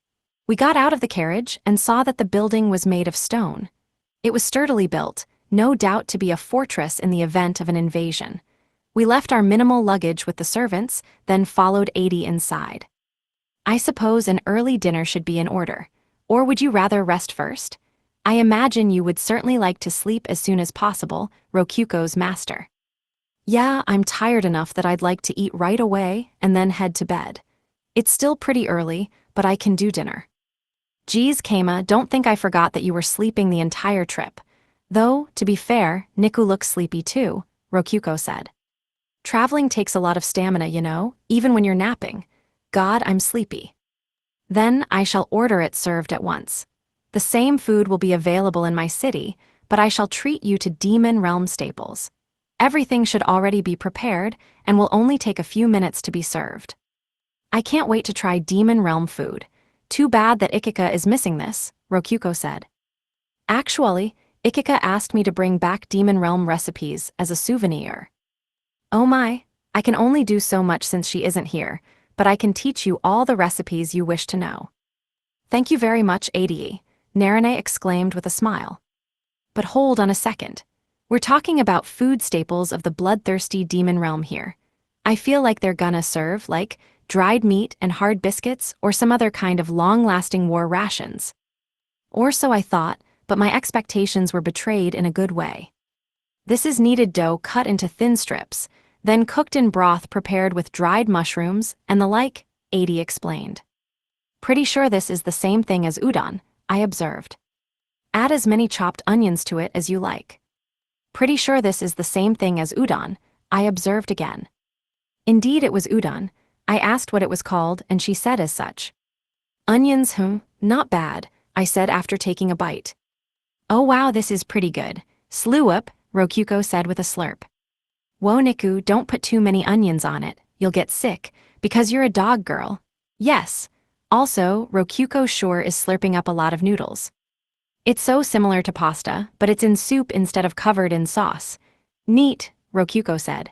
We got out of the carriage and saw that the building was made of stone. It was sturdily built, no doubt to be a fortress in the event of an invasion. We left our minimal luggage with the servants, then followed Adi inside. I suppose an early dinner should be in order. Or would you rather rest first? I imagine you would certainly like to sleep as soon as possible, Rokuko's master. Yeah, I'm tired enough that I'd like to eat right away and then head to bed. It's still pretty early, but I can do dinner. Geez, Keima, don't think I forgot that you were sleeping the entire trip. Though, to be fair, Niku looks sleepy too, Rokuko said. Traveling takes a lot of stamina, you know, even when you're napping. God, I'm sleepy. Then I shall order it served at once. The same food will be available in my city, but I shall treat you to demon realm staples. Everything should already be prepared and will only take a few minutes to be served. I can't wait to try demon realm food. Too bad that Ikika is missing this, Rokuko said. Actually, Ikika asked me to bring back demon realm recipes as a souvenir. Oh my, I can only do so much since she isn't here, but I can teach you all the recipes you wish to know. Thank you very much, Adi, Narine exclaimed with a smile. But hold on a second. We're talking about food staples of the bloodthirsty demon realm here. I feel like they're gonna serve, like, dried meat and hard biscuits or some other kind of long-lasting war rations. Or so I thought, but my expectations were betrayed in a good way. This is kneaded dough cut into thin strips, then cooked in broth prepared with dried mushrooms and the like, Adi explained. Pretty sure this is the same thing as udon, I observed. Add as many chopped onions to it as you like. Pretty sure this is the same thing as udon, I observed again. Indeed it was udon. I asked what it was called and she said as such. Onions, not bad, I said after taking a bite. Oh wow, this is pretty good. Slew up, Rokuko said with a slurp. Whoa Niku, don't put too many onions on it, you'll get sick, because you're a dog girl. Yes. Also, Rokuko sure is slurping up a lot of noodles. It's so similar to pasta, but it's in soup instead of covered in sauce. Neat, Rokuko said.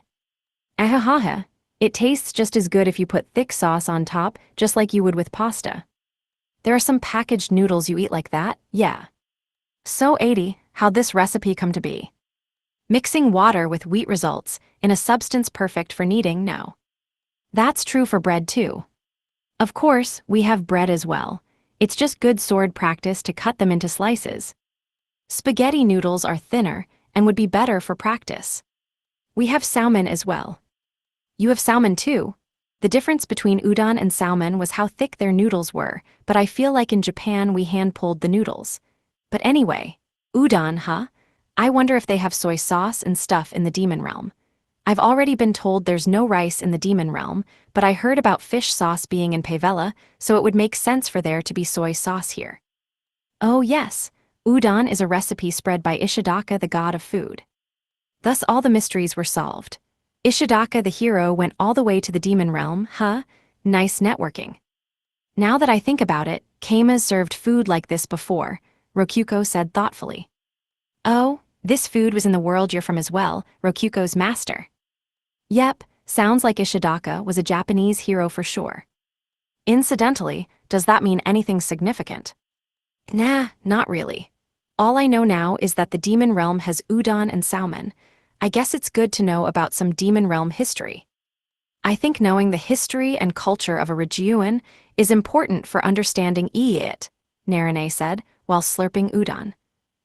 Ahahaha, it tastes just as good if you put thick sauce on top, just like you would with pasta. There are some packaged noodles you eat like that, yeah. So Adi, how'd this recipe come to be? Mixing water with wheat results in a substance perfect for kneading, no. That's true for bread too. Of course, we have bread as well. It's just good sword practice to cut them into slices. Spaghetti noodles are thinner and would be better for practice. We have salmon as well. You have salmon too. The difference between udon and salmon was how thick their noodles were, but I feel like in Japan we hand-pulled the noodles. But anyway, udon, huh? I wonder if they have soy sauce and stuff in the demon realm. I've already been told there's no rice in the demon realm, but I heard about fish sauce being in Pavella, so it would make sense for there to be soy sauce here. Oh yes, udon is a recipe spread by Ishidaka, the god of food. Thus all the mysteries were solved. Ishidaka the hero went all the way to the demon realm, huh? Nice networking. Now that I think about it, Keima's served food like this before, Rokuko said thoughtfully. Oh, this food was in the world you're from as well, Rokuko's master. Yep, sounds like Ishidaka was a Japanese hero for sure. Incidentally, does that mean anything significant? Nah, not really. All I know now is that the demon realm has udon and salmon. I guess it's good to know about some demon realm history. I think knowing the history and culture of a region is important for understanding it, Narine said, while slurping udon.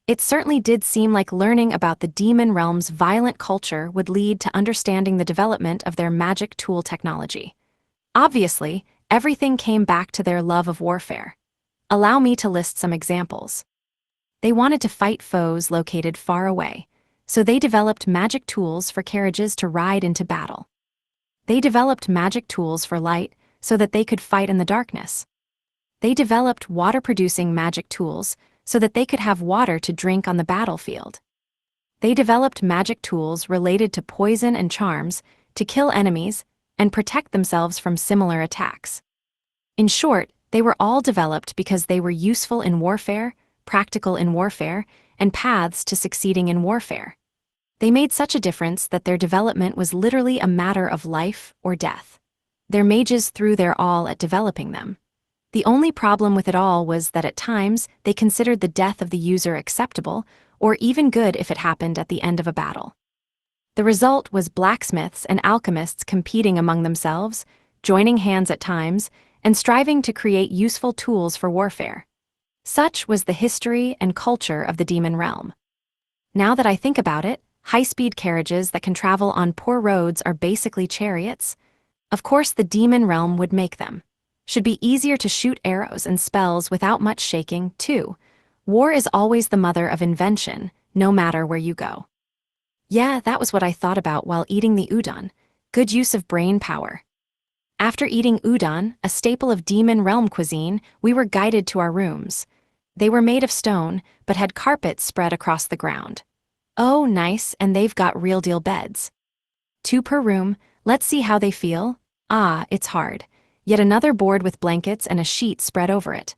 It certainly did seem like learning about the demon realm's violent culture would lead to understanding the development of their magic tool technology. Obviously, everything came back to their love of warfare. Allow me to list some examples. They wanted to fight foes located far away, so they developed magic tools for carriages to ride into battle. They developed magic tools for light so that they could fight in the darkness. They developed water-producing magic tools so that they could have water to drink on the battlefield. They developed magic tools related to poison and charms to kill enemies and protect themselves from similar attacks. In short, they were all developed because they were useful in warfare, practical in warfare, and paths to succeeding in warfare. They made such a difference that their development was literally a matter of life or death. Their mages threw their all at developing them. The only problem with it all was that at times they considered the death of the user acceptable or even good if it happened at the end of a battle. The result was blacksmiths and alchemists competing among themselves, joining hands at times, and striving to create useful tools for warfare. Such was the history and culture of the demon realm. Now that I think about it, high-speed carriages that can travel on poor roads are basically chariots. Of course, the demon realm would make them. Should be easier to shoot arrows and spells without much shaking, too. War is always the mother of invention, no matter where you go. Yeah, that was what I thought about while eating the udon. Good use of brain power. After eating udon, a staple of demon realm cuisine, we were guided to our rooms. They were made of stone, but had carpets spread across the ground. Oh, nice, and they've got real-deal beds. 2 per room, let's see how they feel. Ah, it's hard. Yet another board with blankets and a sheet spread over it.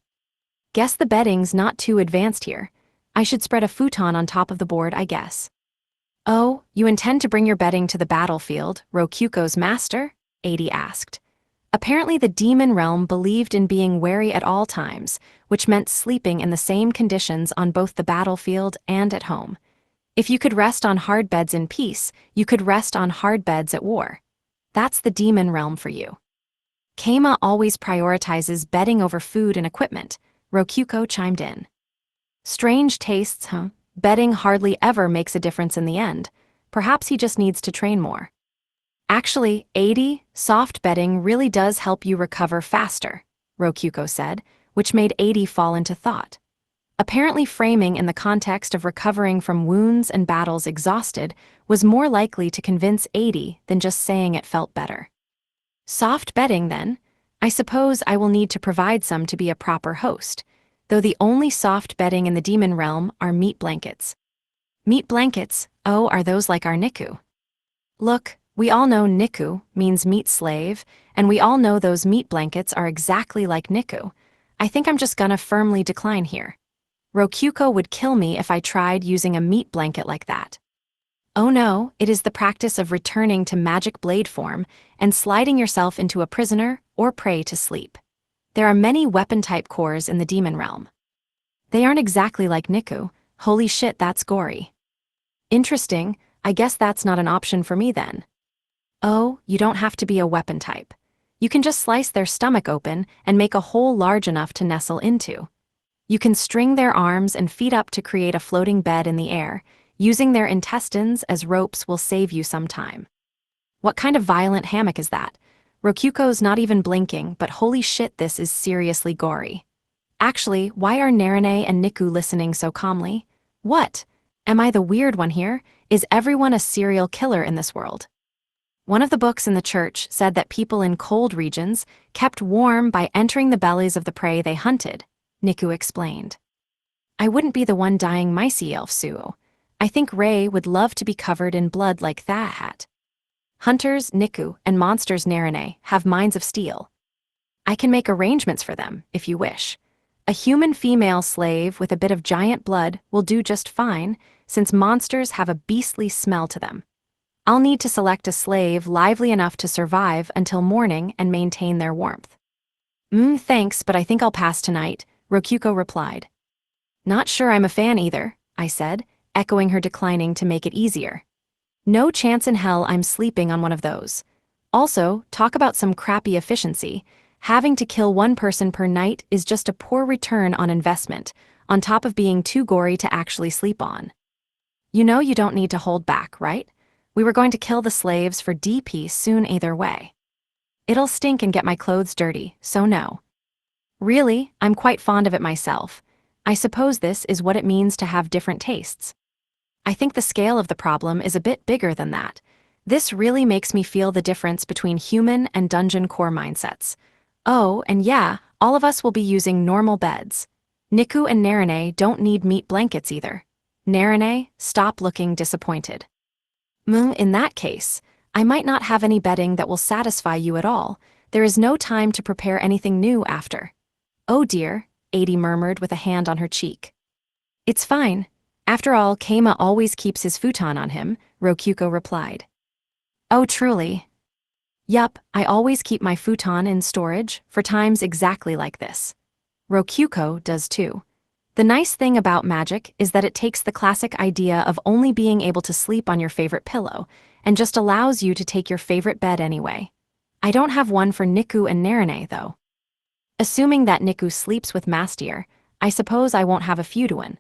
Guess the bedding's not too advanced here. I should spread a futon on top of the board, I guess. Oh, you intend to bring your bedding to the battlefield, Rokuko's master? Adi asked. Apparently the demon realm believed in being wary at all times, which meant sleeping in the same conditions on both the battlefield and at home. If you could rest on hard beds in peace, you could rest on hard beds at war. That's the demon realm for you. Keima always prioritizes bedding over food and equipment, Rokuko chimed in. Strange tastes, huh? Bedding hardly ever makes a difference in the end. Perhaps he just needs to train more. Actually, soft bedding really does help you recover faster, Rokuko said, which made Adi fall into thought. Apparently framing in the context of recovering from wounds and battles exhausted was more likely to convince Adi than just saying it felt better. Soft bedding, then? I suppose I will need to provide some to be a proper host, though the only soft bedding in the demon realm are meat blankets. Meat blankets, oh, are those like our niku? Look, we all know niku means meat slave, and we all know those meat blankets are exactly like niku. I think I'm just gonna firmly decline here. Rokuko would kill me if I tried using a meat blanket like that. Oh no, it is the practice of returning to magic blade form and sliding yourself into a prisoner or prey to sleep. There are many weapon-type cores in the demon realm. They aren't exactly like niku. Holy shit, that's gory. Interesting, I guess that's not an option for me then. Oh, you don't have to be a weapon type. You can just slice their stomach open and make a hole large enough to nestle into. You can string their arms and feet up to create a floating bed in the air. Using their intestines as ropes will save you some time. What kind of violent hammock is that? Rokuko's not even blinking, but holy shit, this is seriously gory. Actually, why are Narine and Niku listening so calmly? What? Am I the weird one here? Is everyone a serial killer in this world? One of the books in the church said that people in cold regions kept warm by entering the bellies of the prey they hunted, Niku explained. I wouldn't be the one dying myself, Suo. I think Ray would love to be covered in blood like that. Hunters, Niku, and monsters Narine have minds of steel. I can make arrangements for them, if you wish. A human female slave with a bit of giant blood will do just fine, since monsters have a beastly smell to them. I'll need to select a slave lively enough to survive until morning and maintain their warmth. Thanks, but I think I'll pass tonight, Rokuko replied. Not sure I'm a fan either, I said, echoing her declining to make it easier. No chance in hell I'm sleeping on one of those. Also, talk about some crappy efficiency. Having to kill one person per night is just a poor return on investment, on top of being too gory to actually sleep on. You know you don't need to hold back, right? We were going to kill the slaves for DP soon either way. It'll stink and get my clothes dirty, so no. Really, I'm quite fond of it myself. I suppose this is what it means to have different tastes. I think the scale of the problem is a bit bigger than that. This really makes me feel the difference between human and dungeon core mindsets. Oh, and yeah, all of us will be using normal beds. Niku and Narine don't need meat blankets either. Narine, stop looking disappointed. In that case, I might not have any bedding that will satisfy you at all. There is no time to prepare anything new after. Oh dear, Adi murmured with a hand on her cheek. It's fine. After all, Keima always keeps his futon on him, Rokuko replied. Oh truly? Yup, I always keep my futon in storage, for times exactly like this. Rokuko does too. The nice thing about magic is that it takes the classic idea of only being able to sleep on your favorite pillow, and just allows you to take your favorite bed anyway. I don't have one for Niku and Narine, though. Assuming that Niku sleeps with Mastier, I suppose I won't have a Fudoin.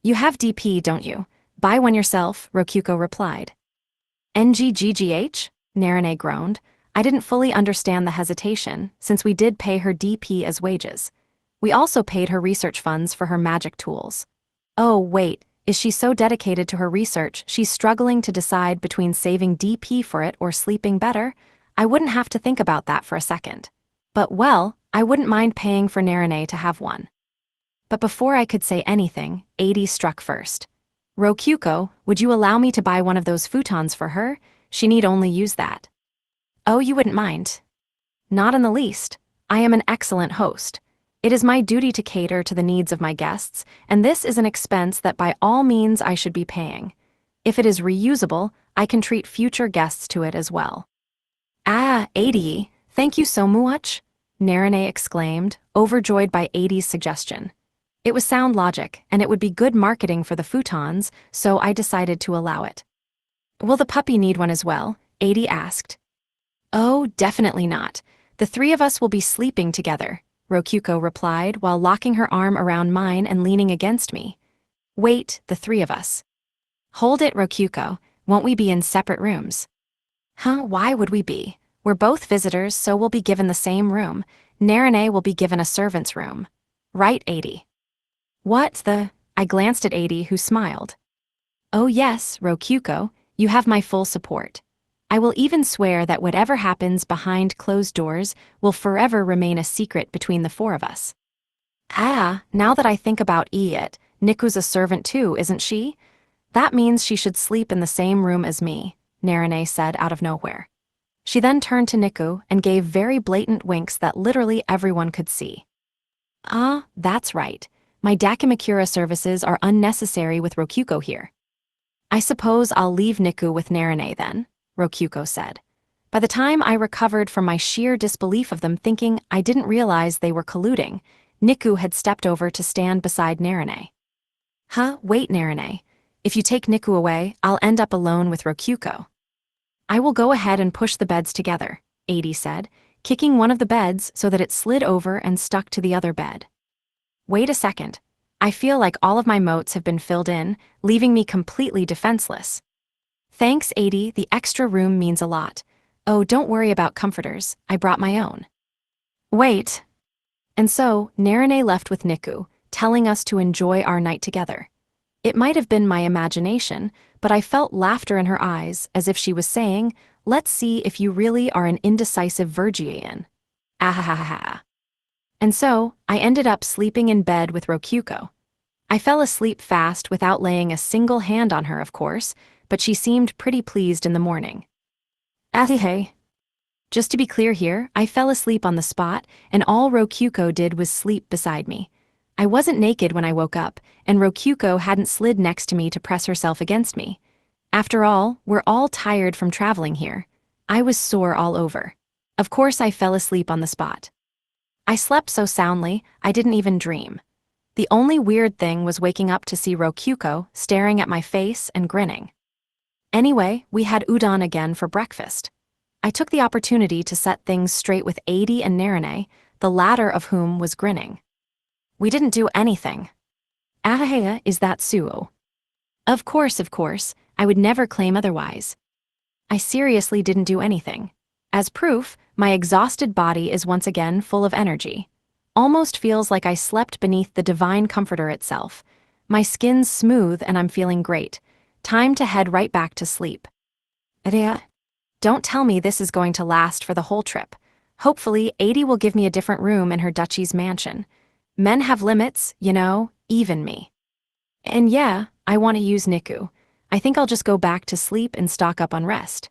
You have DP, don't you? Buy one yourself, Rokuko replied. NGGGH? Narine groaned. I didn't fully understand the hesitation, since we did pay her DP as wages. We also paid her research funds for her magic tools. Oh, wait, is she so dedicated to her research she's struggling to decide between saving DP for it or sleeping better? I wouldn't have to think about that for a second. But well, I wouldn't mind paying for Narine to have one. But before I could say anything, Adi struck first. Rokuko, would you allow me to buy one of those futons for her? She need only use that. Oh, you wouldn't mind? Not in the least. I am an excellent host. It is my duty to cater to the needs of my guests, and this is an expense that by all means I should be paying. If it is reusable, I can treat future guests to it as well. Ah, Adi, thank you so much, Narine exclaimed, overjoyed by Adi's suggestion. It was sound logic, and it would be good marketing for the futons, so I decided to allow it. Will the puppy need one as well? Adi asked. Oh, definitely not. The three of us will be sleeping together, Rokuko replied while locking her arm around mine and leaning against me. Wait, the three of us. Hold it, Rokuko. Won't we be in separate rooms? Why would we be? We're both visitors, so we'll be given the same room. Narine will be given a servant's room. Right, Adi? What the? I glanced at Adi, who smiled. Oh yes, Rokuko, you have my full support. I will even swear that whatever happens behind closed doors will forever remain a secret between the four of us. Ah, now that I think about it, Niku's a servant too, isn't she? That means she should sleep in the same room as me, Narine said out of nowhere. She then turned to Niku and gave very blatant winks that literally everyone could see. Ah, that's right. My Dakimakura services are unnecessary with Rokuko here. I suppose I'll leave Niku with Narine then, Rokuko said. By the time I recovered from my sheer disbelief of them thinking I didn't realize they were colluding, Niku had stepped over to stand beside Narine. Wait, Narine. If you take Niku away, I'll end up alone with Rokuko. I will go ahead and push the beds together, Adi said, kicking one of the beds so that it slid over and stuck to the other bed. Wait a second. I feel like all of my motes have been filled in, leaving me completely defenseless. Thanks, Adi, the extra room means a lot. Oh, don't worry about comforters, I brought my own. Wait. And so, Narine left with Niku, telling us to enjoy our night together. It might have been my imagination, but I felt laughter in her eyes, as if she was saying, let's see if you really are an indecisive Virgian. Ahahaha. And so, I ended up sleeping in bed with Rokuko. I fell asleep fast without laying a single hand on her, of course, but she seemed pretty pleased in the morning. Hey. Just to be clear here, I fell asleep on the spot, and all Rokyuko did was sleep beside me. I wasn't naked when I woke up, and Rokyuko hadn't slid next to me to press herself against me. After all, we're all tired from traveling here. I was sore all over. Of course I fell asleep on the spot. I slept so soundly, I didn't even dream. The only weird thing was waking up to see Rokyuko staring at my face and grinning. Anyway, we had udon again for breakfast. I took the opportunity to set things straight with Adi and Narine, the latter of whom was grinning. We didn't do anything. Ahahea, is that Suo? Of course, I would never claim otherwise. I seriously didn't do anything. As proof, my exhausted body is once again full of energy. Almost feels like I slept beneath the divine comforter itself. My skin's smooth and I'm feeling great. Time to head right back to sleep. Rea? Don't tell me this is going to last for the whole trip. Hopefully, Adi will give me a different room in her duchy's mansion. Men have limits, you know, even me. And yeah, I want to use Niku. I think I'll just go back to sleep and stock up on rest.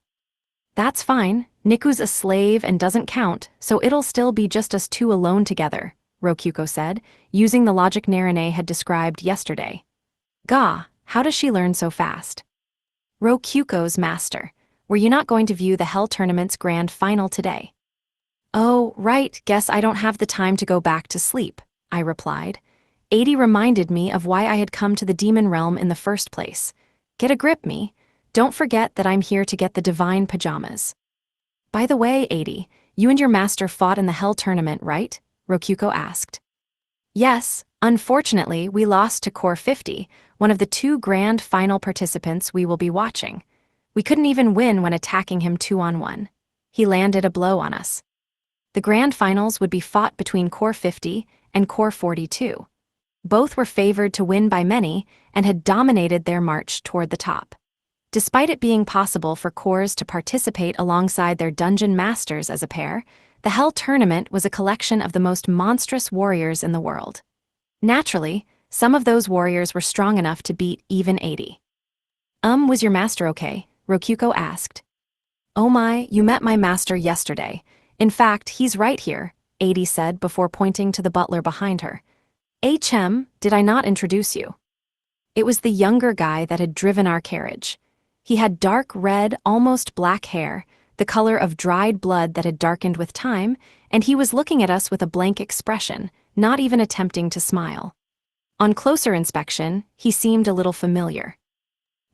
That's fine, Niku's a slave and doesn't count, so it'll still be just us two alone together, Rokyuko said, using the logic Narine had described yesterday. Gah, how does she learn so fast? Rokyuko's master. Were you not going to view the Hell Tournament's grand final today? Oh, right, guess I don't have the time to go back to sleep, I replied. Adi reminded me of why I had come to the demon realm in the first place. Get a grip, me. Don't forget that I'm here to get the divine pajamas. By the way, Adi, you and your master fought in the Hell Tournament, right? Rokyuko asked. Yes, unfortunately, we lost to Core 50, one of the two grand final participants we will be watching. We couldn't even win when attacking him 2-on-1. He landed a blow on us. The grand finals would be fought between Core 50 and Core 42. Both were favored to win by many and had dominated their march toward the top. Despite it being possible for cores to participate alongside their dungeon masters as a pair, the Hell Tournament was a collection of the most monstrous warriors in the world. Naturally, some of those warriors were strong enough to beat even 80. Was your master okay? Rokyuko asked. Oh my, you met my master yesterday. In fact, he's right here, Adi said before pointing to the butler behind her. Chem, did I not introduce you? It was the younger guy that had driven our carriage. He had dark red, almost black hair, the color of dried blood that had darkened with time, and he was looking at us with a blank expression, not even attempting to smile. On closer inspection, he seemed a little familiar.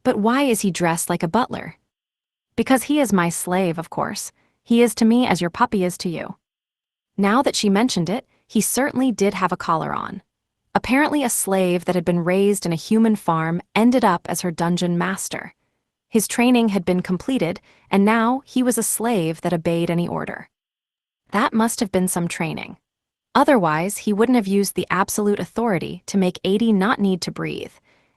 But why is he dressed like a butler? Because he is my slave, of course. He is to me as your puppy is to you. Now that she mentioned it, he certainly did have a collar on. Apparently a slave that had been raised in a human farm ended up as her dungeon master. His training had been completed, and now he was a slave that obeyed any order. That must have been some training. Otherwise, he wouldn't have used the absolute authority to make 80 not need to breathe,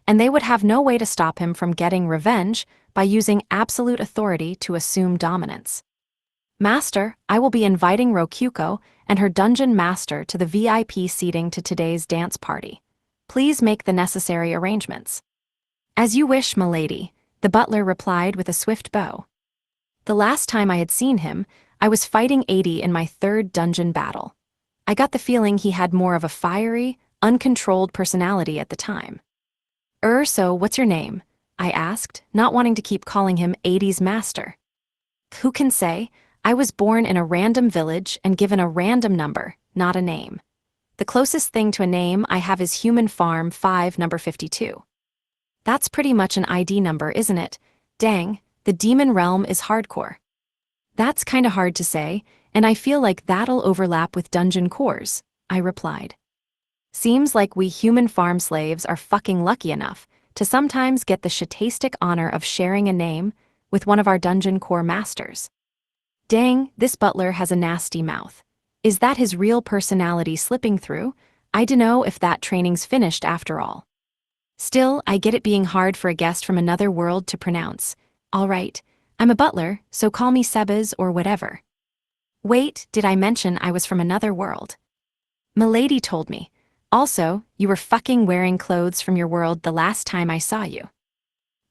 and they would have no way to stop him from getting revenge by using absolute authority to assume dominance. Master, I will be inviting Rokyuko and her dungeon master to the VIP seating to today's dance party. Please make the necessary arrangements. As you wish, milady, the butler replied with a swift bow. The last time I had seen him, I was fighting 80 in my third dungeon battle. I got the feeling he had more of a fiery, uncontrolled personality at the time. So what's your name? I asked, not wanting to keep calling him 80's master. Who can say? I was born in a random village and given a random number, not a name. The closest thing to a name I have is Human Farm 5 number 52. That's pretty much an ID number, isn't it? Dang, the demon realm is hardcore. That's kinda hard to say, and I feel like that'll overlap with dungeon cores, I replied. Seems like we human farm slaves are fucking lucky enough to sometimes get the shitastic honor of sharing a name with one of our dungeon core masters. Dang, this butler has a nasty mouth. Is that his real personality slipping through? I dunno if that training's finished after all. Still, I get it being hard for a guest from another world to pronounce. All right, I'm a butler, so call me Sebas or whatever. Wait, did I mention I was from another world? Milady told me. Also, you were fucking wearing clothes from your world the last time I saw you.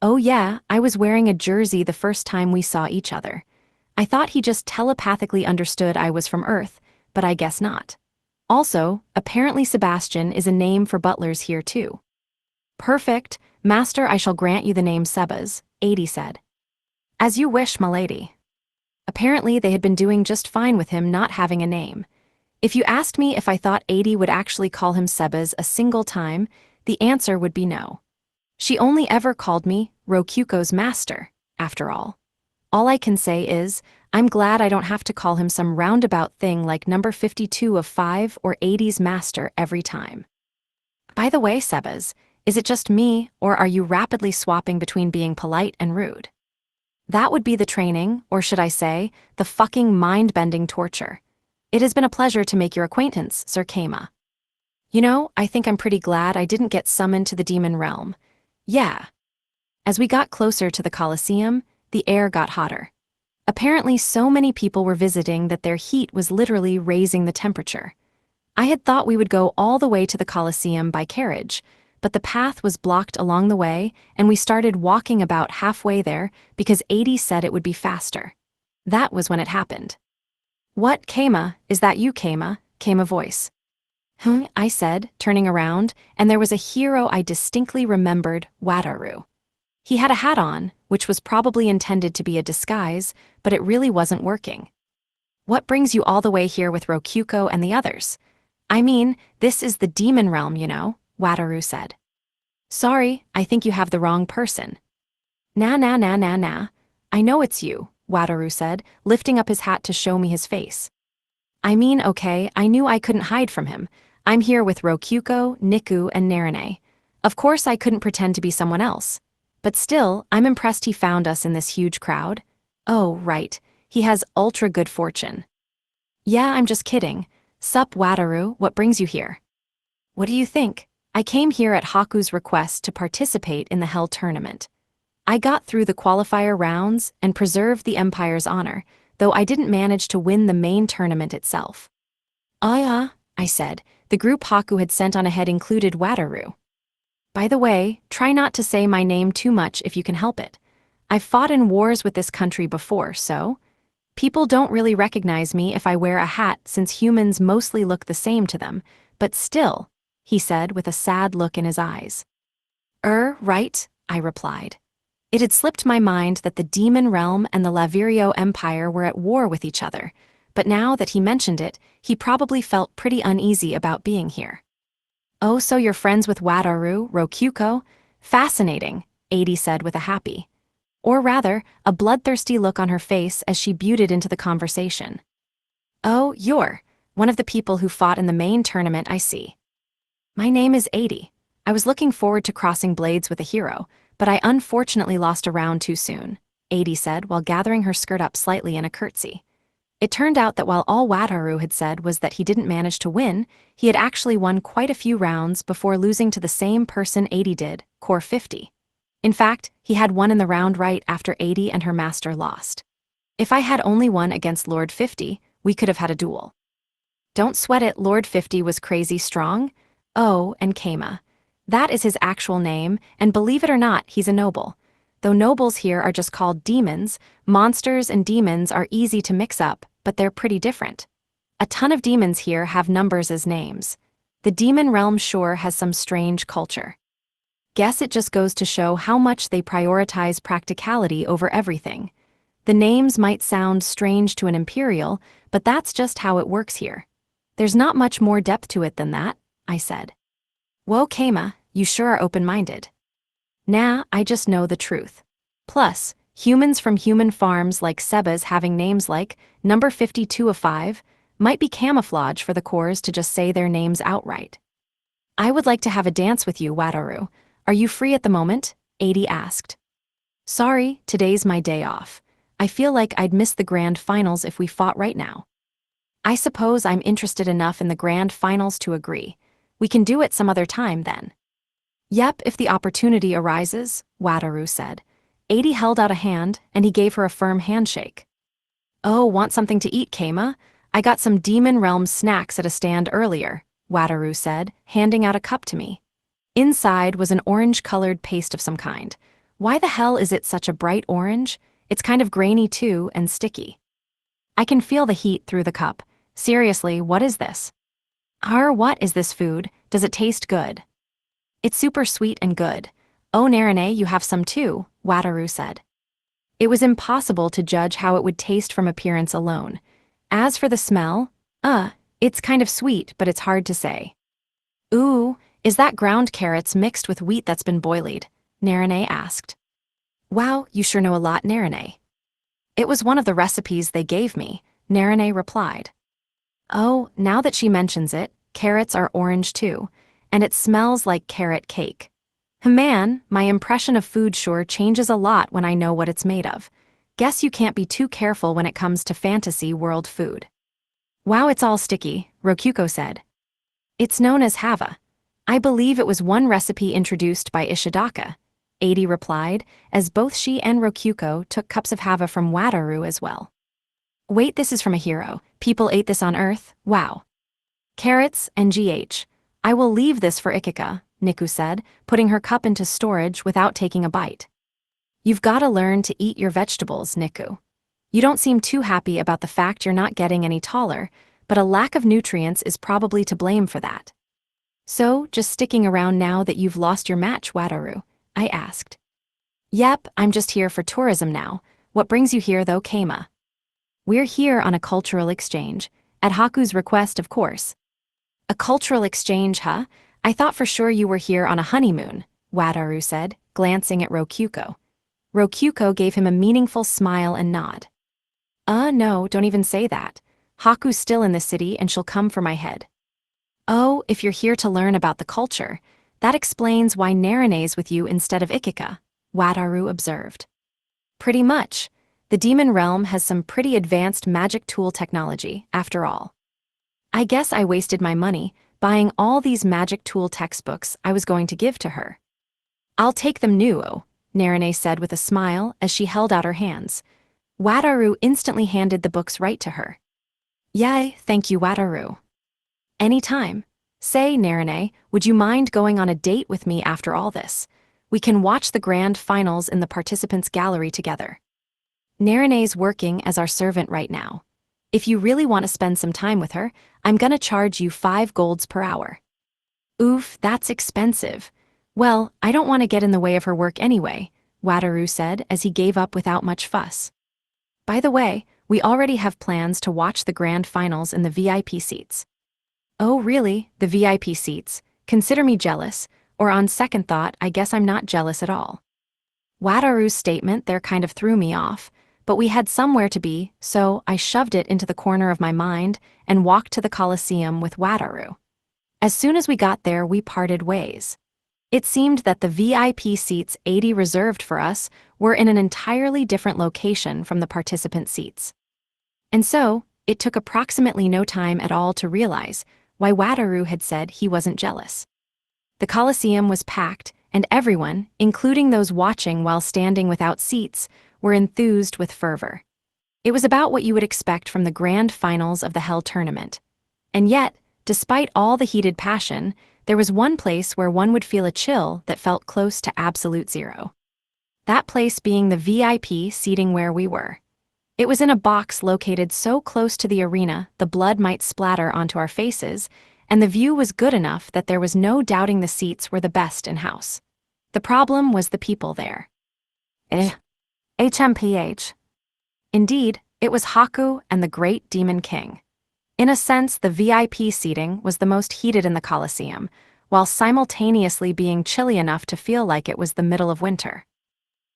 Oh yeah, I was wearing a jersey the first time we saw each other. I thought he just telepathically understood I was from Earth, but I guess not. Also, apparently Sebastian is a name for butlers here too. Perfect, master, I shall grant you the name Sebas, 80 said. As you wish, m'lady. Apparently they had been doing just fine with him not having a name. If you asked me if I thought 80 would actually call him Sebas a single time, the answer would be no. She only ever called me Rokuko's master, after all. All I can say is, I'm glad I don't have to call him some roundabout thing like number 52 of 5 or 80's master every time. By the way, Sebas, is it just me, or are you rapidly swapping between being polite and rude? That would be the training, or should I say, the fucking mind-bending torture. It has been a pleasure to make your acquaintance, Sir Keima. You know, I think I'm pretty glad I didn't get summoned to the demon realm. Yeah. As we got closer to the Colosseum, the air got hotter. Apparently so many people were visiting that their heat was literally raising the temperature. I had thought we would go all the way to the Colosseum by carriage, but the path was blocked along the way and we started walking about halfway there because 80 said it would be faster. That was when it happened. What, Keima, is that you, Keima? Came a voice. I said, turning around, and there was a hero I distinctly remembered, Wataru. He had a hat on, which was probably intended to be a disguise, but it really wasn't working. What brings you all the way here with Rokuko and the others? I mean, this is the demon realm, you know, Wataru said. Sorry, I think you have the wrong person. Nah. I know it's you, Wataru said, lifting up his hat to show me his face. I mean, okay, I knew I couldn't hide from him. I'm here with Rokuko, Niku, and Narine. Of course I couldn't pretend to be someone else. But still, I'm impressed he found us in this huge crowd. Oh, right, he has ultra good fortune. Yeah, I'm just kidding. Sup, Wataru, what brings you here? What do you think? I came here at Haku's request to participate in the Hell tournament. I got through the qualifier rounds and preserved the Empire's honor, though I didn't manage to win the main tournament itself. I said. The group Haku had sent on ahead included Wataru. By the way, try not to say my name too much if you can help it. I've fought in wars with this country before, so people don't really recognize me if I wear a hat since humans mostly look the same to them, but still, he said with a sad look in his eyes. Right, I replied. It had slipped my mind that the demon realm and the Lavirio Empire were at war with each other, but now that he mentioned it, he probably felt pretty uneasy about being here. Oh, so you're friends with Wataru, Rokuko? Fascinating, 80 said with a happy, or rather, a bloodthirsty look on her face as she buted into the conversation. Oh, you're one of the people who fought in the main tournament, I see. My name is 80. I was looking forward to crossing blades with a hero, but I unfortunately lost a round too soon, 80 said while gathering her skirt up slightly in a curtsy. It turned out that while all Wataru had said was that he didn't manage to win, he had actually won quite a few rounds before losing to the same person 80 did, Core 50. In fact, he had won in the round right after 80 and her master lost. If I had only won against Lord 50, we could have had a duel. Don't sweat it, Lord 50 was crazy strong. Oh, and Keima. That is his actual name, and believe it or not, he's a noble. Though nobles here are just called demons, monsters and demons are easy to mix up, but they're pretty different. A ton of demons here have numbers as names. The demon realm sure has some strange culture. Guess it just goes to show how much they prioritize practicality over everything. The names might sound strange to an imperial, but that's just how it works here. There's not much more depth to it than that, I said. Whoa, Keima, you sure are open-minded. Nah, I just know the truth. Plus, humans from human farms like Seba's having names like number 52 of 5 might be camouflage for the cores to just say their names outright. I would like to have a dance with you, Wataru. Are you free at the moment? 80 asked. Sorry, today's my day off. I feel like I'd miss the grand finals if we fought right now. I suppose I'm interested enough in the grand finals to agree. We can do it some other time then. Yep, if the opportunity arises, Wataru said. 80 held out a hand, and he gave her a firm handshake. Oh, want something to eat, Keima? I got some demon realm snacks at a stand earlier, Wataru said, handing out a cup to me. Inside was an orange-colored paste of some kind. Why the hell is it such a bright orange? It's kind of grainy too and sticky. I can feel the heat through the cup. Seriously, what is this? What is this food? Does it taste good? It's super sweet and good. Oh, Narine, you have some too, Wataru said. It was impossible to judge how it would taste from appearance alone. As for the smell, it's kind of sweet, but it's hard to say. Ooh, is that ground carrots mixed with wheat that's been boiled? Narine asked. Wow, you sure know a lot, Narine. It was one of the recipes they gave me, Narine replied. Oh, now that she mentions it, carrots are orange too, and it smells like carrot cake. Man, my impression of food sure changes a lot when I know what it's made of. Guess you can't be too careful when it comes to fantasy world food. Wow, it's all sticky, Rokuko said. It's known as hava. I believe it was one recipe introduced by Ishidaka, Adi replied, as both she and Rokuko took cups of hava from Wataru as well. Wait, this is from a hero. People ate this on Earth? Wow. Carrots and GH. I will leave this for Ikika, Niku said, putting her cup into storage without taking a bite. You've gotta learn to eat your vegetables, Niku. You don't seem too happy about the fact you're not getting any taller, but a lack of nutrients is probably to blame for that. So, just sticking around now that you've lost your match, Wataru? I asked. Yep, I'm just here for tourism now. What brings you here though, Keima? We're here on a cultural exchange, at Haku's request, of course. A cultural exchange, huh? I thought for sure you were here on a honeymoon, Wataru said, glancing at Rokuko. Rokuko gave him a meaningful smile and nod. No, don't even say that. Haku's still in the city and she'll come for my head. Oh, if you're here to learn about the culture, that explains why Narine's with you instead of Ikika, Wataru observed. Pretty much. The demon realm has some pretty advanced magic tool technology, after all. I guess I wasted my money buying all these magic tool textbooks I was going to give to her. I'll take them new, Narine said with a smile as she held out her hands. Wataru instantly handed the books right to her. Yay, thank you, Wataru. Anytime. Say, Narine, would you mind going on a date with me after all this? We can watch the grand finals in the participants' gallery together. Narine's working as our servant right now. If you really want to spend some time with her, I'm gonna charge you 5 golds per hour. Oof, that's expensive. Well, I don't want to get in the way of her work anyway, Wataru said as he gave up without much fuss. By the way, we already have plans to watch the grand finals in the VIP seats. Oh really, the VIP seats? Consider me jealous, or on second thought, I guess I'm not jealous at all. Wataru's statement there kind of threw me off, but we had somewhere to be, so I shoved it into the corner of my mind and walked to the Colosseum with Wataru. As soon as we got there, we parted ways. It seemed that the VIP seats 80 reserved for us were in an entirely different location from the participant seats. And so, it took approximately no time at all to realize why Wataru had said he wasn't jealous. The Colosseum was packed, and everyone, including those watching while standing without seats, were enthused with fervor. It was about what you would expect from the grand finals of the Hell Tournament. And yet, despite all the heated passion, there was one place where one would feel a chill that felt close to absolute zero. That place being the VIP seating where we were. It was in a box located so close to the arena the blood might splatter onto our faces, and the view was good enough that there was no doubting the seats were the best in-house. The problem was the people there. HMPH. Indeed, it was Haku and the Great Demon King. In a sense, the VIP seating was the most heated in the Colosseum, while simultaneously being chilly enough to feel like it was the middle of winter.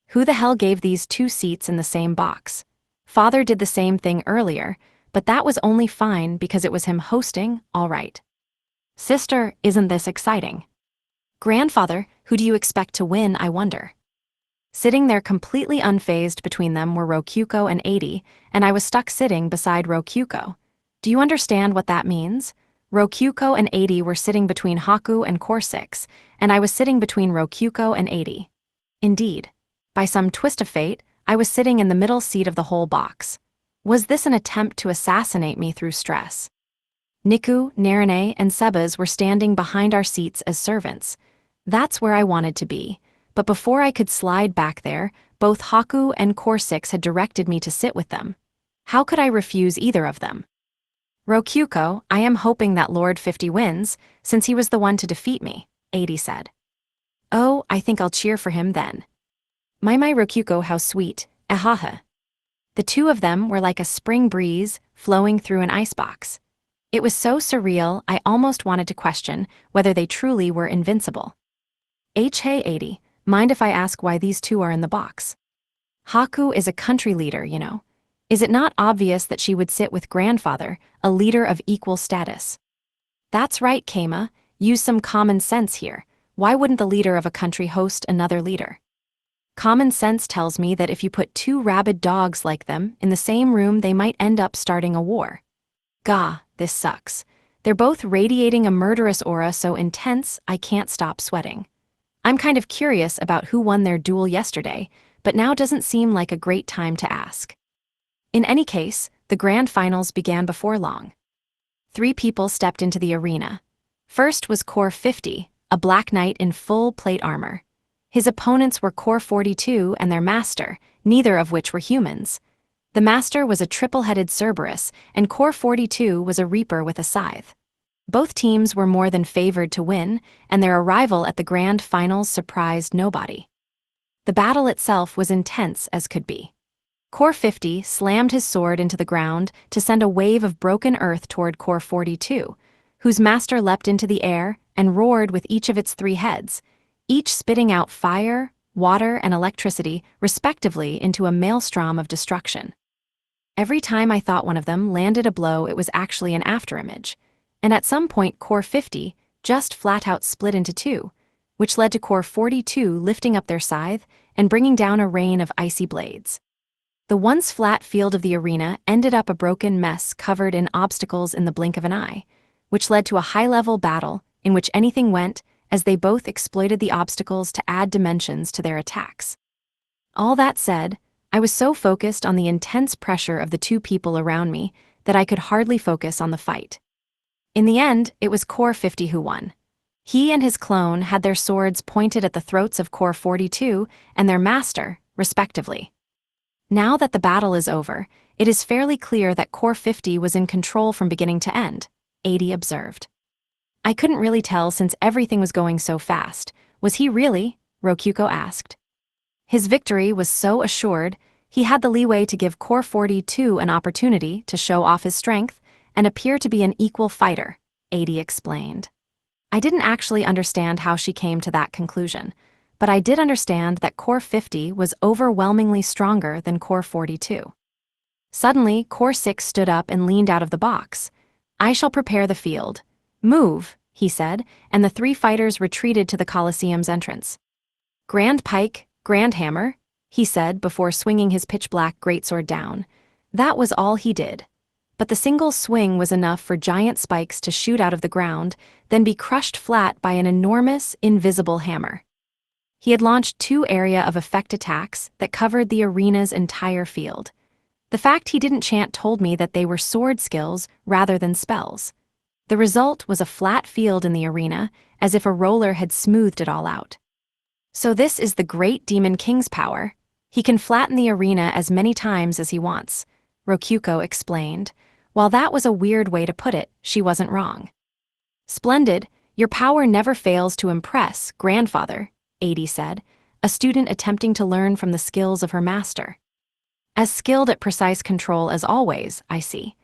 Who the hell gave these 2 seats in the same box? Father did the same thing earlier, but that was only fine because it was him hosting, all right. Sister, isn't this exciting? Grandfather, who do you expect to win, I wonder? Sitting there completely unfazed between them were Rokuko and Adi, and I was stuck sitting beside Rokuko. Do you understand what that means? Rokuko and Adi were sitting between Haku and Core 6, and I was sitting between Rokuko and Adi. Indeed. By some twist of fate, I was sitting in the middle seat of the whole box. Was this an attempt to assassinate me through stress? Niku, Narine, and Sebas were standing behind our seats as servants. That's where I wanted to be. But before I could slide back there, both Haku and Core 6 had directed me to sit with them. How could I refuse either of them? Rokyuko, I am hoping that Lord 50 wins, since he was the one to defeat me, 80 said. Oh, I think I'll cheer for him then. My Rokyuko, how sweet, ahaha. The two of them were like a spring breeze flowing through an icebox. It was so surreal I almost wanted to question whether they truly were invincible. Hey 80, mind if I ask why these two are in the box? Haku is a country leader, you know. Is it not obvious that she would sit with grandfather, a leader of equal status? That's right, Keima, use some common sense here. Why wouldn't the leader of a country host another leader? Common sense tells me that if you put two rabid dogs like them in the same room, they might end up starting a war. Gah, this sucks. They're both radiating a murderous aura so intense I can't stop sweating. I'm kind of curious about who won their duel yesterday, but now doesn't seem like a great time to ask. In any case, the grand finals began before long. 3 people stepped into the arena. First was Core 50, a black knight in full plate armor. His opponents were Core 42 and their master, neither of which were humans. The master was a triple-headed Cerberus, and Core 42 was a reaper with a scythe. Both teams were more than favored to win, and their arrival at the grand finals surprised nobody. The battle itself was intense as could be. Core 50 slammed his sword into the ground to send a wave of broken earth toward Core 42, whose master leapt into the air and roared with each of its 3 heads, each spitting out fire, water, and electricity, respectively, into a maelstrom of destruction. Every time I thought one of them landed a blow, it was actually an afterimage, and at some point Core 50 just flat-out split into 2, which led to Core 42 lifting up their scythe and bringing down a rain of icy blades. The once flat field of the arena ended up a broken mess covered in obstacles in the blink of an eye, which led to a high-level battle in which anything went, as they both exploited the obstacles to add dimensions to their attacks. All that said, I was so focused on the intense pressure of the 2 people around me that I could hardly focus on the fight. In the end, it was Core 50 who won. He and his clone had their swords pointed at the throats of Core 42 and their master, respectively. Now that the battle is over, it is fairly clear that Core 50 was in control from beginning to end, 80 observed. I couldn't really tell since everything was going so fast. Was he really? Rokyuko asked. His victory was so assured, he had the leeway to give Core 42 an opportunity to show off his strength and appear to be an equal fighter, 80 explained. I didn't actually understand how she came to that conclusion, but I did understand that Core 50 was overwhelmingly stronger than Core 42. Suddenly, Core 6 stood up and leaned out of the box. I shall prepare the field. Move, he said, and the 3 fighters retreated to the Colosseum's entrance. Grand pike, grand hammer, he said before swinging his pitch-black greatsword down. That was all he did. But the single swing was enough for giant spikes to shoot out of the ground, then be crushed flat by an enormous, invisible hammer. He had launched 2 area of effect attacks that covered the arena's entire field. The fact he didn't chant told me that they were sword skills rather than spells. The result was a flat field in the arena, as if a roller had smoothed it all out. So this is the great Demon King's power. He can flatten the arena as many times as he wants, Rokyuko explained. While that was a weird way to put it, she wasn't wrong. Splendid, your power never fails to impress, grandfather, 80 said, a student attempting to learn from the skills of her master. As skilled at precise control as always, I see.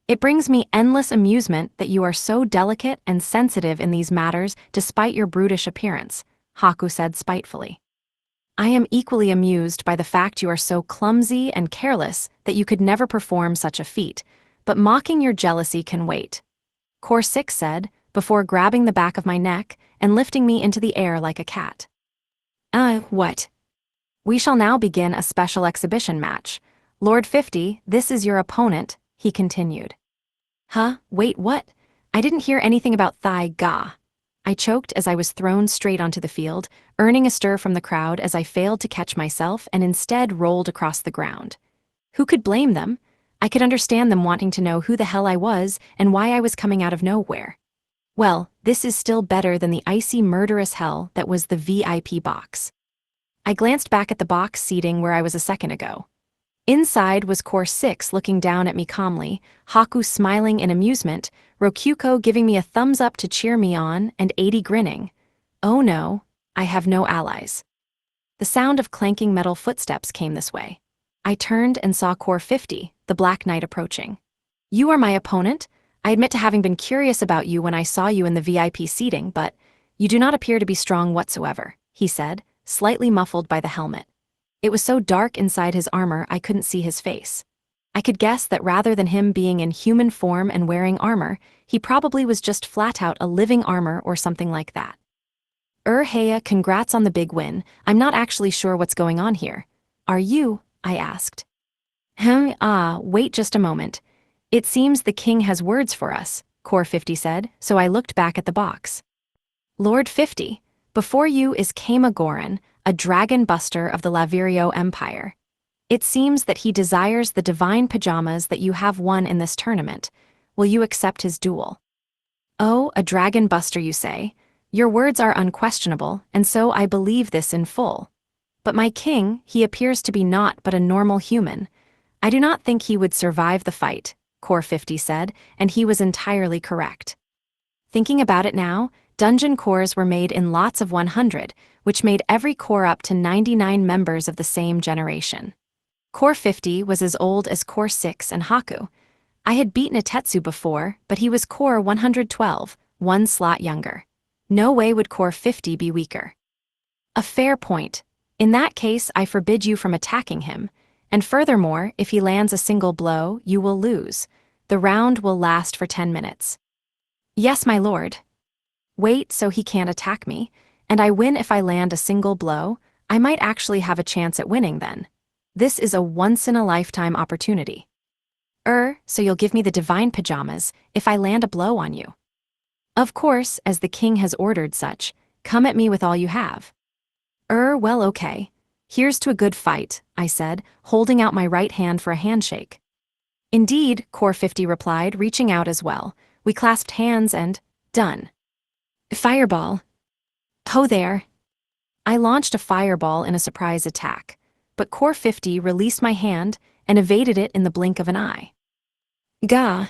It brings me endless amusement that you are so delicate and sensitive in these matters despite your brutish appearance, Haku said spitefully. I am equally amused by the fact you are so clumsy and careless that you could never perform such a feat, but mocking your jealousy can wait, Core 6 said, before grabbing the back of my neck and lifting me into the air like a cat. What? We shall now begin a special exhibition match. Lord 50, this is your opponent, he continued. Huh? Wait, what? I didn't hear anything about Gah. I choked as I was thrown straight onto the field, earning a stir from the crowd as I failed to catch myself and instead rolled across the ground. Who could blame them? I could understand them wanting to know who the hell I was and why I was coming out of nowhere. Well, this is still better than the icy murderous hell that was the VIP box. I glanced back at the box seating where I was a second ago. Inside was Core 6 looking down at me calmly, Haku smiling in amusement, Rokyuko giving me a thumbs up to cheer me on, and 80 grinning. Oh no, I have no allies. The sound of clanking metal footsteps came this way. I turned and saw Core 50, the Black Knight, approaching. You are my opponent? I admit to having been curious about you when I saw you in the VIP seating, but you do not appear to be strong whatsoever, he said, slightly muffled by the helmet. It was so dark inside his armor I couldn't see his face. I could guess that rather than him being in human form and wearing armor, he probably was just flat out a living armor or something like that. Heya, congrats on the big win. I'm not actually sure what's going on here. Are you? I asked. Wait just a moment. It seems the king has words for us, Core 50 said, so I looked back at the box. Lord 50, before you is Kama Goran, a dragon buster of the Lavirio Empire. It seems that he desires the divine pajamas that you have won in this tournament. Will you accept his duel? Oh, a dragon buster, you say? Your words are unquestionable, and so I believe this in full. But my king, he appears to be naught but a normal human. I do not think he would survive the fight, Core 50 said, and he was entirely correct. Thinking about it now, dungeon cores were made in lots of 100, which made every core up to 99 members of the same generation. Core 50 was as old as Core 6 and Haku. I had beaten Itetsu before, but he was Core 112, one slot younger. No way would Core 50 be weaker. A fair point. In that case, I forbid you from attacking him, and furthermore, if he lands a single blow, you will lose. The round will last for 10 minutes. Yes, my lord. Wait, so he can't attack me, and I win if I land a single blow? I might actually have a chance at winning then. This is a once-in-a-lifetime opportunity. So you'll give me the divine pajamas if I land a blow on you. Of course, as the king has ordered such, come at me with all you have. Well, okay. Here's to a good fight, I said, holding out my right hand for a handshake. Indeed, Core 50 replied, reaching out as well. We clasped hands and, done. Fireball. Ho there. I launched a fireball in a surprise attack, but Core 50 released my hand and evaded it in the blink of an eye. Gah.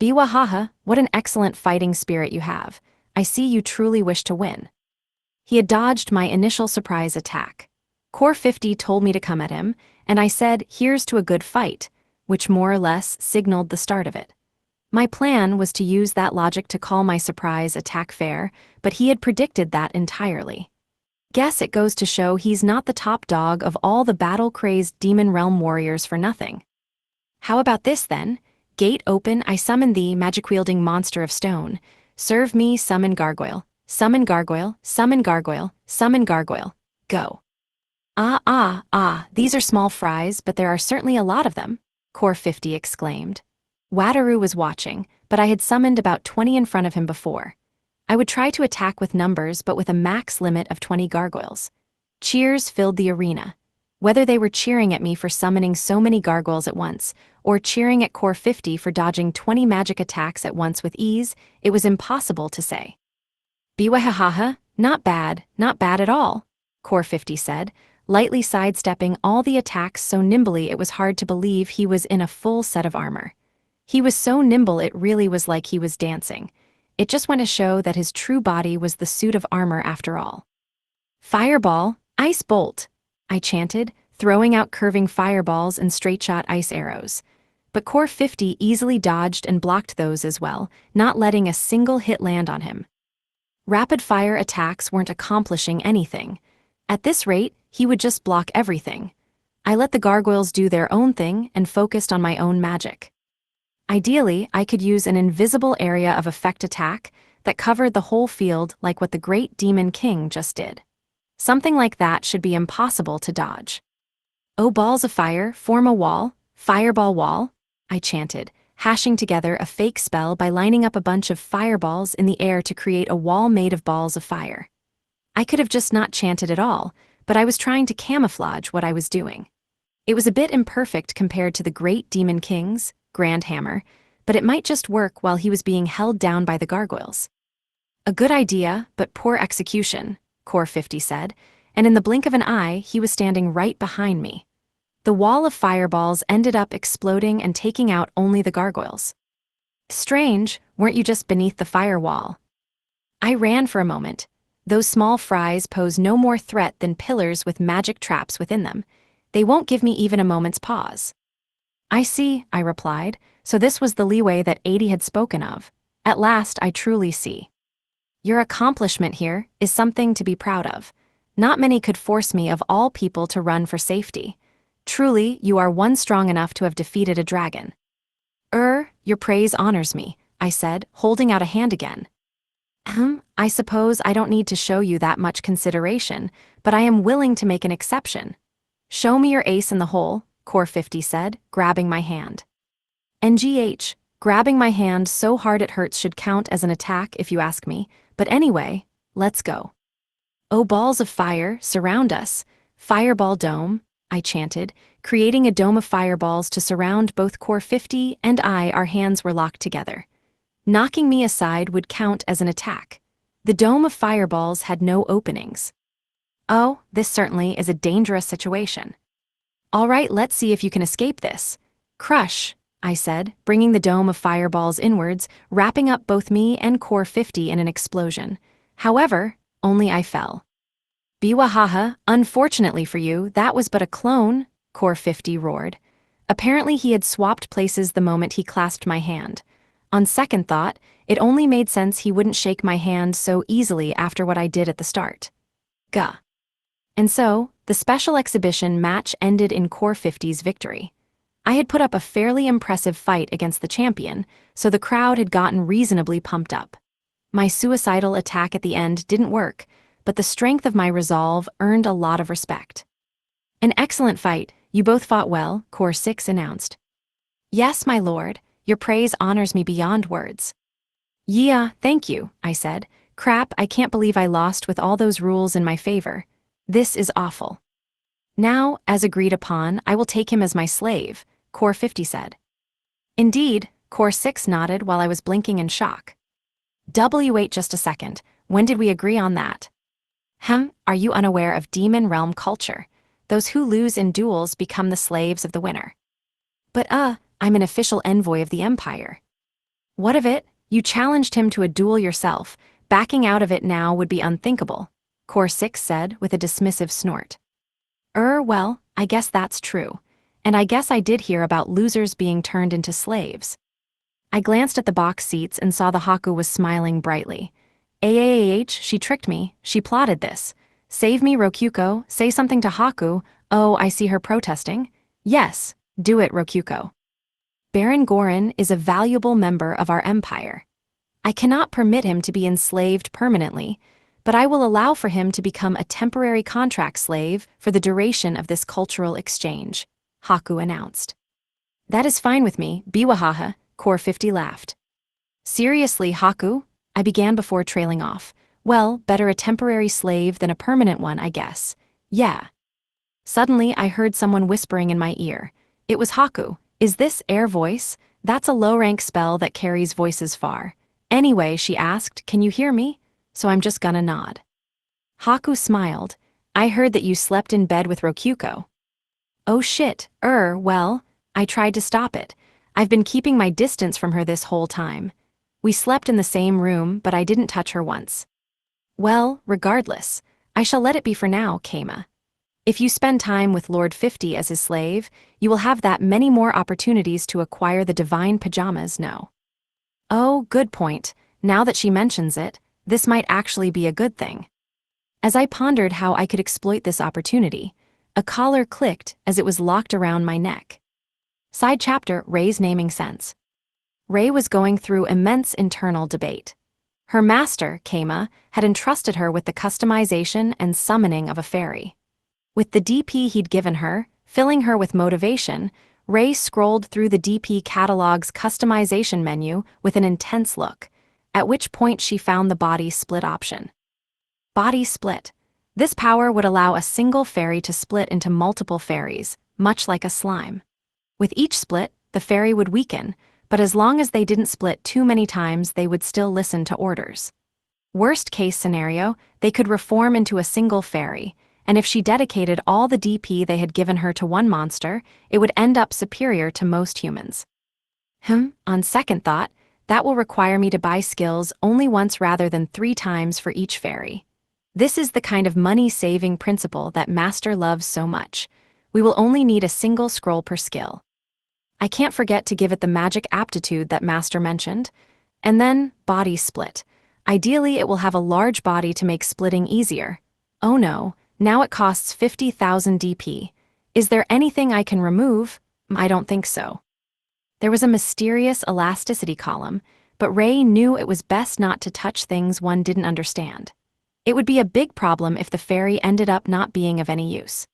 Biwahaha, what an excellent fighting spirit you have. I see you truly wish to win. He had dodged my initial surprise attack. Core 50 told me to come at him, and I said, here's to a good fight, which more or less signaled the start of it. My plan was to use that logic to call my surprise attack fair, but he had predicted that entirely. Guess it goes to show he's not the top dog of all the battle-crazed Demon Realm warriors for nothing. How about this then? Gate open, I summon thee, magic-wielding monster of stone. Serve me, summon gargoyle. Summon gargoyle, summon gargoyle, summon gargoyle. Go. These are small fries, but there are certainly a lot of them, Core 50 exclaimed. Wataru was watching, but I had summoned about 20 in front of him before. I would try to attack with numbers, but with a max limit of 20 gargoyles. Cheers filled the arena. Whether they were cheering at me for summoning so many gargoyles at once, or cheering at Core 50 for dodging 20 magic attacks at once with ease, it was impossible to say. Biwahaha, not bad at all, Core 50 said, lightly sidestepping all the attacks so nimbly it was hard to believe he was in a full set of armor. He was so nimble it really was like he was dancing. It just went to show that his true body was the suit of armor after all. Fireball, ice bolt, I chanted, throwing out curving fireballs and straight-shot ice arrows. But Core 50 easily dodged and blocked those as well, not letting a single hit land on him. Rapid-fire attacks weren't accomplishing anything. At this rate, he would just block everything. I let the gargoyles do their own thing and focused on my own magic. Ideally, I could use an invisible area of effect attack that covered the whole field like what the great Demon King just did. Something like that should be impossible to dodge. Oh, balls of fire, form a wall, fireball wall, I chanted, hashing together a fake spell by lining up a bunch of fireballs in the air to create a wall made of balls of fire. I could have just not chanted at all, but I was trying to camouflage what I was doing. It was a bit imperfect compared to the great Demon King's grand hammer, but it might just work while he was being held down by the gargoyles. A good idea, but poor execution, Core 50 said, and in the blink of an eye, he was standing right behind me. The wall of fireballs ended up exploding and taking out only the gargoyles. Strange, weren't you just beneath the firewall? I ran for a moment. Those small fries pose no more threat than pillars with magic traps within them. They won't give me even a moment's pause. I see, I replied, so this was the leeway that 80 had spoken of. At last, I truly see. Your accomplishment here is something to be proud of. Not many could force me of all people to run for safety. Truly, you are one strong enough to have defeated a dragon. Your praise honors me, I said, holding out a hand again. I suppose I don't need to show you that much consideration, but I am willing to make an exception. Show me your ace in the hole, Core 50 said, grabbing my hand. NGH, grabbing my hand so hard it hurts should count as an attack if you ask me, but anyway, let's go. Oh, balls of fire, surround us. Fireball dome, I chanted, creating a dome of fireballs to surround both Core 50 and I. Our hands were locked together. Knocking me aside would count as an attack. The dome of fireballs had no openings. Oh, this certainly is a dangerous situation. All right, let's see if you can escape this. Crush, I said, bringing the dome of fireballs inwards, wrapping up both me and Core 50 in an explosion. However, only I fell. Biwahaha, unfortunately for you, that was but a clone, Core 50 roared. Apparently he had swapped places the moment he clasped my hand. On second thought, it only made sense he wouldn't shake my hand so easily after what I did at the start. Gah. And so, the special exhibition match ended in Core 50's victory. I had put up a fairly impressive fight against the champion, so the crowd had gotten reasonably pumped up. My suicidal attack at the end didn't work, but the strength of my resolve earned a lot of respect. An excellent fight, you both fought well, Core 6 announced. Yes, my lord, your praise honors me beyond words. Yeah, thank you, I said. Crap, I can't believe I lost with all those rules in my favor. This is awful. Now, as agreed upon, I will take him as my slave, Core 50 said. Indeed, Core 6 nodded while I was blinking in shock. Wait just a second, when did we agree on that? Are you unaware of demon realm culture? Those who lose in duels become the slaves of the winner. But I'm an official envoy of the Empire. What of it? You challenged him to a duel yourself. Backing out of it now would be unthinkable, Core 6 said with a dismissive snort. Well, I guess that's true. And I guess I did hear about losers being turned into slaves. I glanced at the box seats and saw the Haku was smiling brightly. She tricked me. She plotted this. Save me, Rokuko. Say something to Haku. Oh, I see her protesting. Yes, do it, Rokuko. Baron Gorin is a valuable member of our empire. I cannot permit him to be enslaved permanently, but I will allow for him to become a temporary contract slave for the duration of this cultural exchange, Haku announced. That is fine with me, Biwahaha, Core 50 laughed. Seriously, Haku? I began before trailing off. Well, better a temporary slave than a permanent one, I guess. Yeah. Suddenly, I heard someone whispering in my ear. It was Haku. Is this air voice? That's a low-rank spell that carries voices far. Anyway, she asked, can you hear me? So I'm just gonna nod. Haku smiled. I heard that you slept in bed with Rokuko. Oh shit, well, I tried to stop it. I've been keeping my distance from her this whole time. We slept in the same room, but I didn't touch her once. Well, regardless, I shall let it be for now, Keima. If you spend time with Lord 50 as his slave, you will have that many more opportunities to acquire the divine pajamas, no? Oh, good point. Now that she mentions it, this might actually be a good thing. As I pondered how I could exploit this opportunity, a collar clicked as it was locked around my neck. Side chapter, Rei's naming sense. Rei was going through immense internal debate. Her master, Keima, had entrusted her with the customization and summoning of a fairy. With the DP he'd given her, filling her with motivation, Rei scrolled through the DP catalog's customization menu with an intense look, at which point she found the body split option. Body split. This power would allow a single fairy to split into multiple fairies, much like a slime. With each split, the fairy would weaken, but as long as they didn't split too many times, they would still listen to orders. Worst case scenario, they could reform into a single fairy, and if she dedicated all the DP they had given her to one monster, it would end up superior to most humans. On second thought, that will require me to buy skills only once rather than 3 times for each fairy. This is the kind of money-saving principle that Master loves so much. We will only need a single scroll per skill. I can't forget to give it the magic aptitude that Master mentioned. And then, body split. Ideally, it will have a large body to make splitting easier. Oh no, now it costs 50,000 DP. Is there anything I can remove? I don't think so. There was a mysterious elasticity column, but Ray knew it was best not to touch things one didn't understand. It would be a big problem if the fairy ended up not being of any use.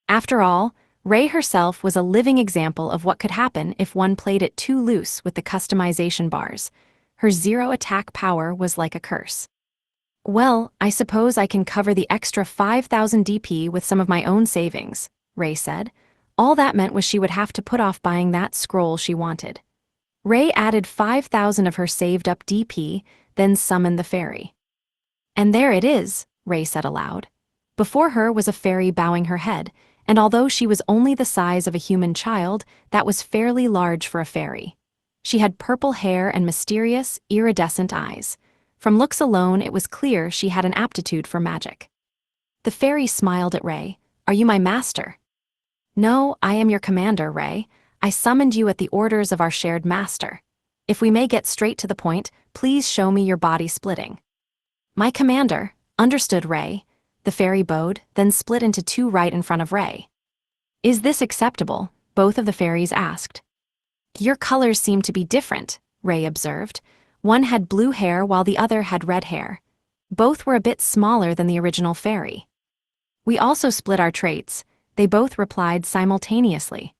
After all, Ray herself was a living example of what could happen if one played it too loose with the customization bars. Her zero attack power was like a curse. Well, I suppose I can cover the extra 5,000 DP with some of my own savings, Ray said. All that meant was she would have to put off buying that scroll she wanted. Ray added 5,000 of her saved-up DP, then summoned the fairy. And there it is, Ray said aloud. Before her was a fairy bowing her head, and although she was only the size of a human child, that was fairly large for a fairy. She had purple hair and mysterious, iridescent eyes. From looks alone, it was clear she had an aptitude for magic. The fairy smiled at Ray. Are you my master? No, I am your commander, Ray. I summoned you at the orders of our shared master. If we may get straight to the point, please show me your body splitting. My commander, understood Ray. The fairy bowed, then split into 2 right in front of Ray. Is this acceptable? Both of the fairies asked. Your colors seem to be different, Ray observed. One had blue hair while the other had red hair. Both were a bit smaller than the original fairy. We also split our traits, they both replied simultaneously.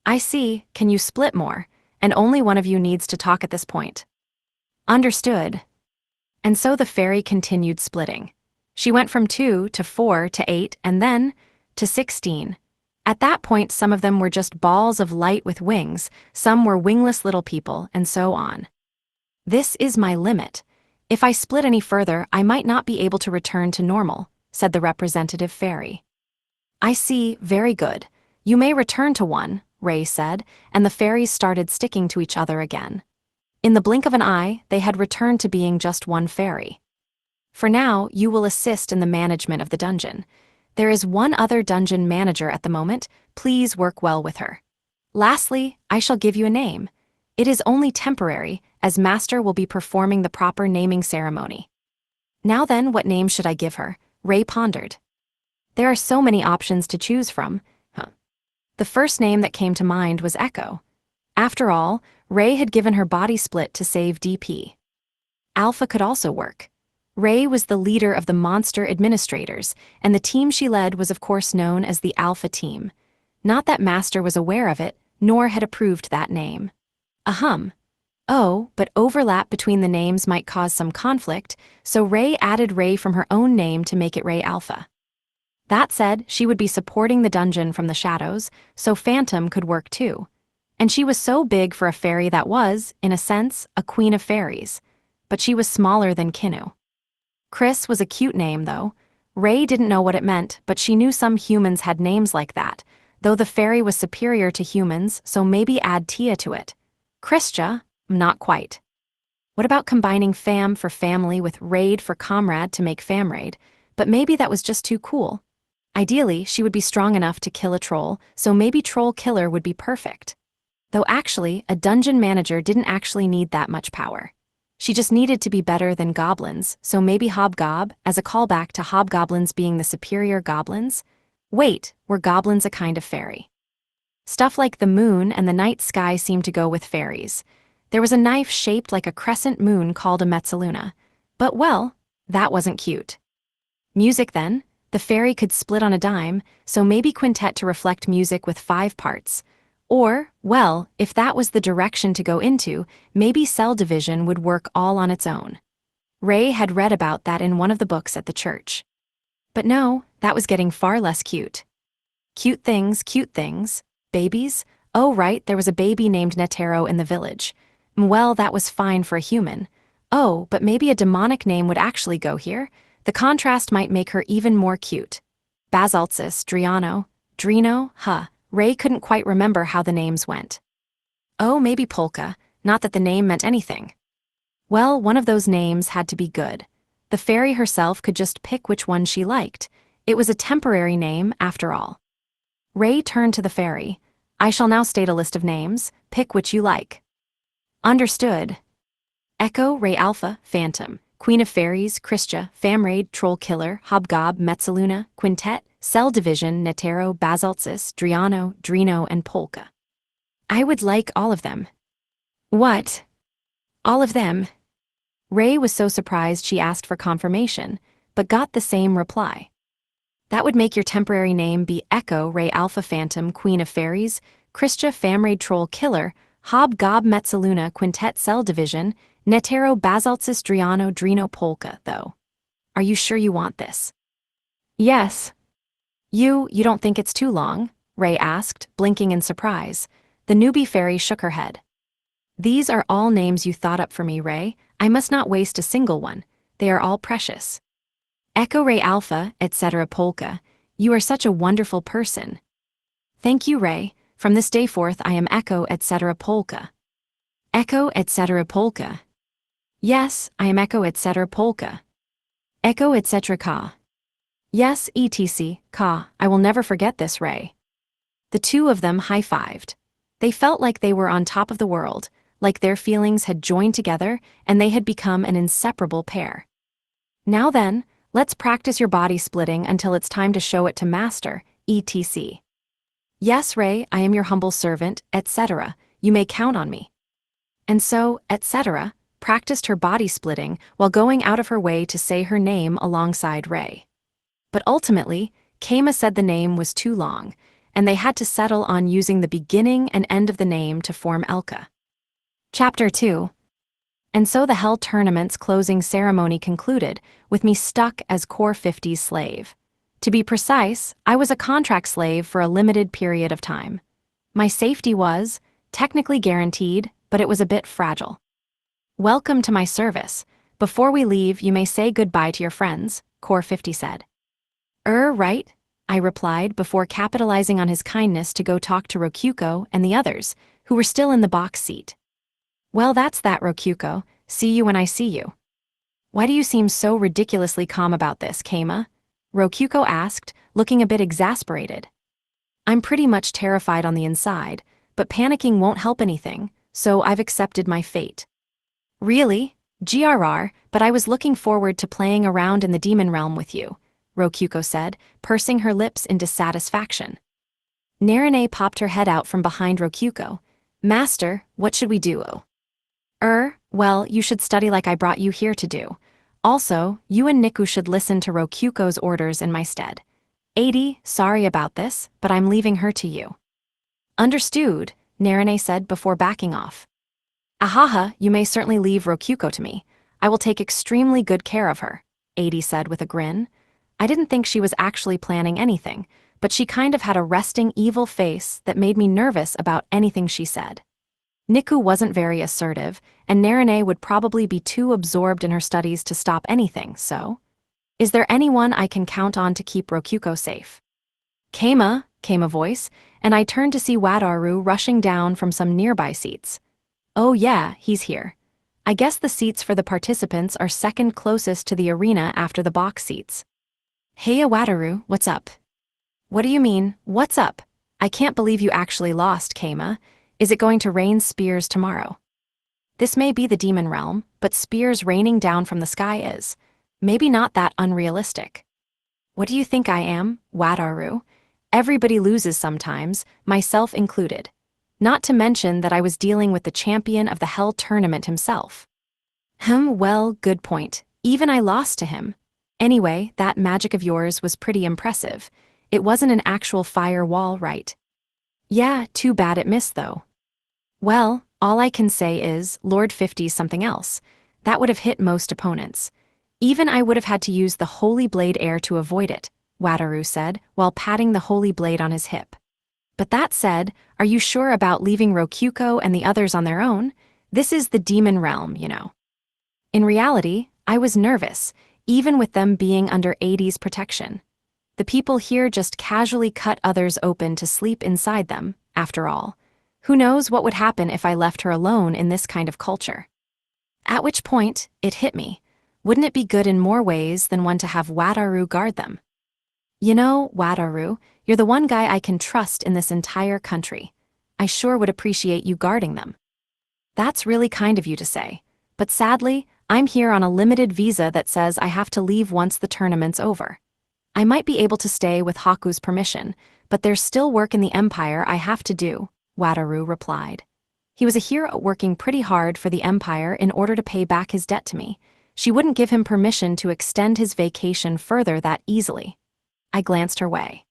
I see, can you split more? And only one of you needs to talk at this point. Understood. And so the fairy continued splitting. She went from 2 to 4 to 8 and then to 16. At that point, some of them were just balls of light with wings, some were wingless little people, and so on. This is my limit. If I split any further, I might not be able to return to normal, said the representative fairy. I see, very good. You may return to 1, Ray said, and the fairies started sticking to each other again. In the blink of an eye, they had returned to being just 1 fairy. For now, you will assist in the management of the dungeon. There is 1 other dungeon manager at the moment, please work well with her. Lastly, I shall give you a name. It is only temporary, as Master will be performing the proper naming ceremony. Now then, what name should I give her? Ray pondered. There are so many options to choose from. The first name that came to mind was Echo. After all, Ray had given her body split to save DP. Alpha could also work. Ray was the leader of the monster administrators, and the team she led was of course known as the Alpha Team. Not that Master was aware of it, nor had approved that name. Oh, but overlap between the names might cause some conflict, so Ray added Ray from her own name to make it Ray Alpha. That said, she would be supporting the dungeon from the shadows, so Phantom could work too. And she was so big for a fairy that was, in a sense, a queen of fairies. But she was smaller than Kinu. Chris was a cute name, though. Ray didn't know what it meant, but she knew some humans had names like that, though the fairy was superior to humans, so maybe add Tia to it. Christia? Not quite. What about combining Fam for family with Raid for comrade to make Famraid? But maybe that was just too cool. Ideally, she would be strong enough to kill a troll, so maybe Troll Killer would be perfect. Though actually, a dungeon manager didn't actually need that much power. She just needed to be better than goblins, so maybe Hobgob, as a callback to hobgoblins being the superior goblins? Wait, were goblins a kind of fairy? Stuff like the moon and the night sky seemed to go with fairies. There was a knife shaped like a crescent moon called a mezzaluna. But well, that wasn't cute. Music then? The fairy could split on a dime, so maybe quintet to reflect music with 5 parts. Or, well, if that was the direction to go into, maybe cell division would work all on its own. Ray had read about that in one of the books at the church. But no, that was getting far less cute. Cute things. Babies? Oh right, there was a baby named Netero in the village. Well, that was fine for a human. Oh, but maybe a demonic name would actually go here. The contrast might make her even more cute. Basaltsis, Drino, Ray couldn't quite remember how the names went. Oh, maybe Polka, not that the name meant anything. Well, one of those names had to be good. The fairy herself could just pick which one she liked. It was a temporary name, after all. Ray turned to the fairy. I shall now state a list of names. Pick which you like. Understood. Echo, Ray Alpha, Phantom, Queen of Fairies, Christia, Famraid, Troll Killer, Hobgob, Metzaluna, Quintet, Cell Division, Netero, Basaltsis, Drino, and Polka. I would like all of them. What? All of them? Ray was so surprised she asked for confirmation, but got the same reply. That would make your temporary name be Echo, Ray Alpha Phantom, Queen of Fairies, Christia, Famraid, Troll Killer, Hobgob, Metzaluna, Quintet, Cell Division, Netero, Basaltsis, Drino, Polka, though. Are you sure you want this? Yes. You don't think it's too long? Ray asked, blinking in surprise. The newbie fairy shook her head. These are all names you thought up for me, Ray. I must not waste a single one. They are all precious. Echo, Ray Alpha, etc. Polka. You are such a wonderful person. Thank you, Ray. From this day forth I am Echo, etc. Polka. Echo, etc. Polka. Yes, I am Echo, etc. Polka. Echo, etc. Ka. Yes, etc. Ka. I will never forget this, Ray. The two of them high-fived. They felt like they were on top of the world, like their feelings had joined together and they had become an inseparable pair. Now then, let's practice your body splitting until it's time to show it to Master, etc. Yes, Ray, I am your humble servant, etc. You may count on me. And so, etc. practiced her body splitting while going out of her way to say her name alongside Ray. But ultimately, Keima said the name was too long, and they had to settle on using the beginning and end of the name to form Elka. Chapter 2. And so the Hell Tournament's closing ceremony concluded, with me stuck as Core 50's slave. To be precise, I was a contract slave for a limited period of time. My safety was, technically guaranteed, but it was a bit fragile. Welcome to my service. Before we leave, you may say goodbye to your friends, Core 50 said. Right, I replied before capitalizing on his kindness to go talk to Rokyuko and the others, who were still in the box seat. Well, that's that, Rokyuko. See you when I see you. Why do you seem so ridiculously calm about this, Keima? Rokyuko asked, looking a bit exasperated. I'm pretty much terrified on the inside, but panicking won't help anything, so I've accepted my fate. Really? GRR, but I was looking forward to playing around in the demon realm with you, Rokyuko said, pursing her lips in dissatisfaction. Narine popped her head out from behind Rokyuko. Master, what should we do? Well, you should study like I brought you here to do. Also, you and Niku should listen to Rokyuko's orders in my stead. 80, sorry about this, but I'm leaving her to you. Understood, Narine said before backing off. Ahaha, you may certainly leave Rokyuko to me. I will take extremely good care of her, 80 said with a grin. I didn't think she was actually planning anything, but she kind of had a resting evil face that made me nervous about anything she said. Niku wasn't very assertive, and Narine would probably be too absorbed in her studies to stop anything, so? Is there anyone I can count on to keep Rokyuko safe? Keima, came a voice, and I turned to see Wataru rushing down from some nearby seats. Oh yeah, he's here. I guess the seats for the participants are second closest to the arena after the box seats. Hey Wataru, what's up? What do you mean, what's up? I can't believe you actually lost, Keima. Is it going to rain spears tomorrow? This may be the demon realm, but spears raining down from the sky is. Maybe not that unrealistic. What do you think I am, Wataru? Everybody loses sometimes, myself included. Not to mention that I was dealing with the champion of the Hell Tournament himself. Well, good point. Even I lost to him. Anyway, that magic of yours was pretty impressive. It wasn't an actual fire wall, right? Yeah, too bad it missed though. Well, all I can say is, Lord 50's something else. That would have hit most opponents. Even I would have had to use the Holy Blade Air to avoid it, Wataru said, while patting the Holy Blade on his hip. But that said, are you sure about leaving Rokyuko and the others on their own? This is the demon realm, you know. In reality, I was nervous, even with them being under 80's protection. The people here just casually cut others open to sleep inside them, after all. Who knows what would happen if I left her alone in this kind of culture? At which point, it hit me. Wouldn't it be good in more ways than one to have Wataru guard them? You know, Wataru, you're the one guy I can trust in this entire country. I sure would appreciate you guarding them. That's really kind of you to say. But sadly, I'm here on a limited visa that says I have to leave once the tournament's over. I might be able to stay with Haku's permission, but there's still work in the Empire I have to do, Wataru replied. He was a hero working pretty hard for the Empire in order to pay back his debt to me. She wouldn't give him permission to extend his vacation further that easily. I glanced her way.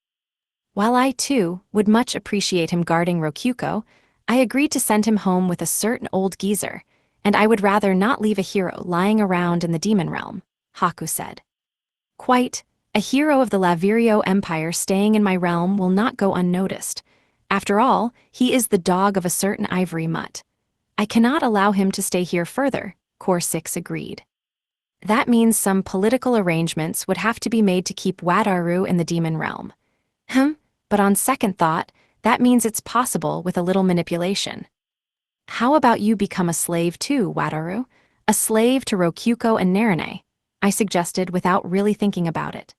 While I, too, would much appreciate him guarding Rokyuko, I agreed to send him home with a certain old geezer, and I would rather not leave a hero lying around in the demon realm, Haku said. Quite, a hero of the Lavirio Empire staying in my realm will not go unnoticed. After all, he is the dog of a certain ivory mutt. I cannot allow him to stay here further, Core 6 agreed. That means some political arrangements would have to be made to keep Wataru in the demon realm. But on second thought, that means it's possible with a little manipulation. How about you become a slave too, Wataru? A slave to Rokyuko and Narine, I suggested without really thinking about it.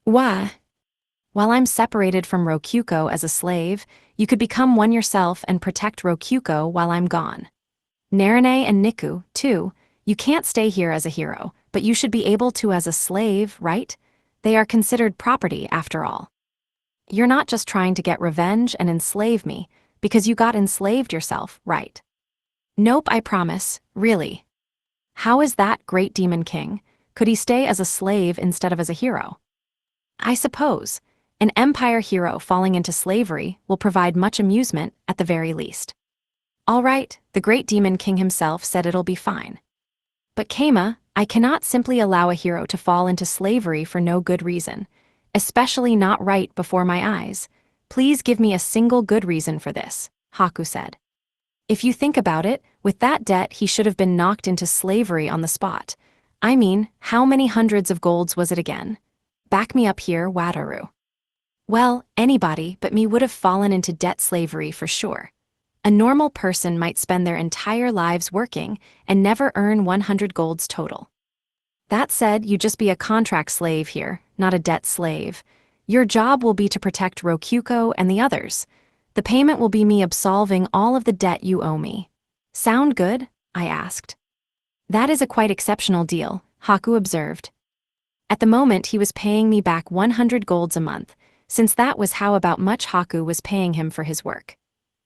Why? While I'm separated from Rokyuko as a slave, you could become one yourself and protect Rokyuko while I'm gone. Narine and Niku, too, you can't stay here as a hero, but you should be able to as a slave, right? They are considered property after all. You're not just trying to get revenge and enslave me, because you got enslaved yourself, right? Nope, I promise, really. How is that, Great Demon King? Could he stay as a slave instead of as a hero? I suppose. An Empire hero falling into slavery will provide much amusement at the very least. All right, the Great Demon King himself said it'll be fine. But Keima, I cannot simply allow a hero to fall into slavery for no good reason, especially not right before my eyes. Please give me a single good reason for this, Haku said. If you think about it, with that debt he should have been knocked into slavery on the spot. I mean, how many hundreds of golds was it again? Back me up here, Wataru. Well, anybody but me would have fallen into debt slavery for sure. A normal person might spend their entire lives working and never earn 100 golds total. That said, you just be a contract slave here, not a debt slave. Your job will be to protect Rokyuko and the others. The payment will be me absolving all of the debt you owe me. Sound good? I asked. That is a quite exceptional deal, Haku observed. At the moment he was paying me back 100 golds a month, since that was how about much Haku was paying him for his work.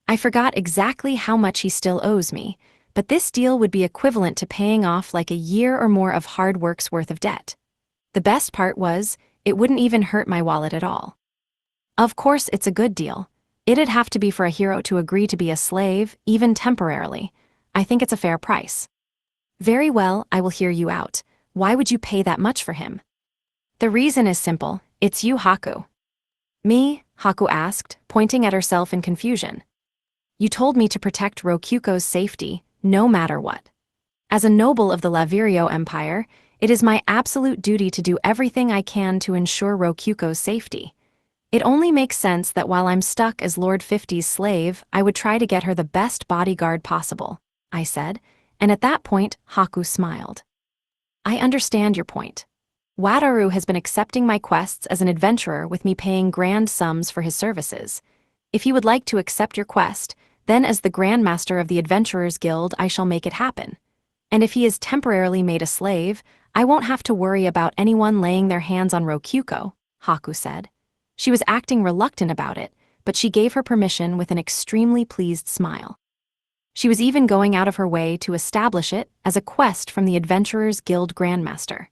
I forgot exactly how much he still owes me, but this deal would be equivalent to paying off like a year or more of hard work's worth of debt. The best part was, it wouldn't even hurt my wallet at all. Of course it's a good deal. It'd have to be for a hero to agree to be a slave, even temporarily. I think it's a fair price. Very well, I will hear you out. Why would you pay that much for him? The reason is simple, it's you, Haku. Me? Haku asked, pointing at herself in confusion. You told me to protect Rokyuko's safety, no matter what. As a noble of the Lavirio Empire, it is my absolute duty to do everything I can to ensure Rokyuko's safety. It only makes sense that while I'm stuck as Lord 50's slave, I would try to get her the best bodyguard possible, I said, and at that point, Haku smiled. I understand your point. Wataru has been accepting my quests as an adventurer with me paying grand sums for his services. If he would like to accept your quest, then as the Grandmaster of the Adventurers Guild I shall make it happen. And if he is temporarily made a slave, I won't have to worry about anyone laying their hands on Rokyuko, Haku said. She was acting reluctant about it, but she gave her permission with an extremely pleased smile. She was even going out of her way to establish it as a quest from the Adventurers Guild Grandmaster.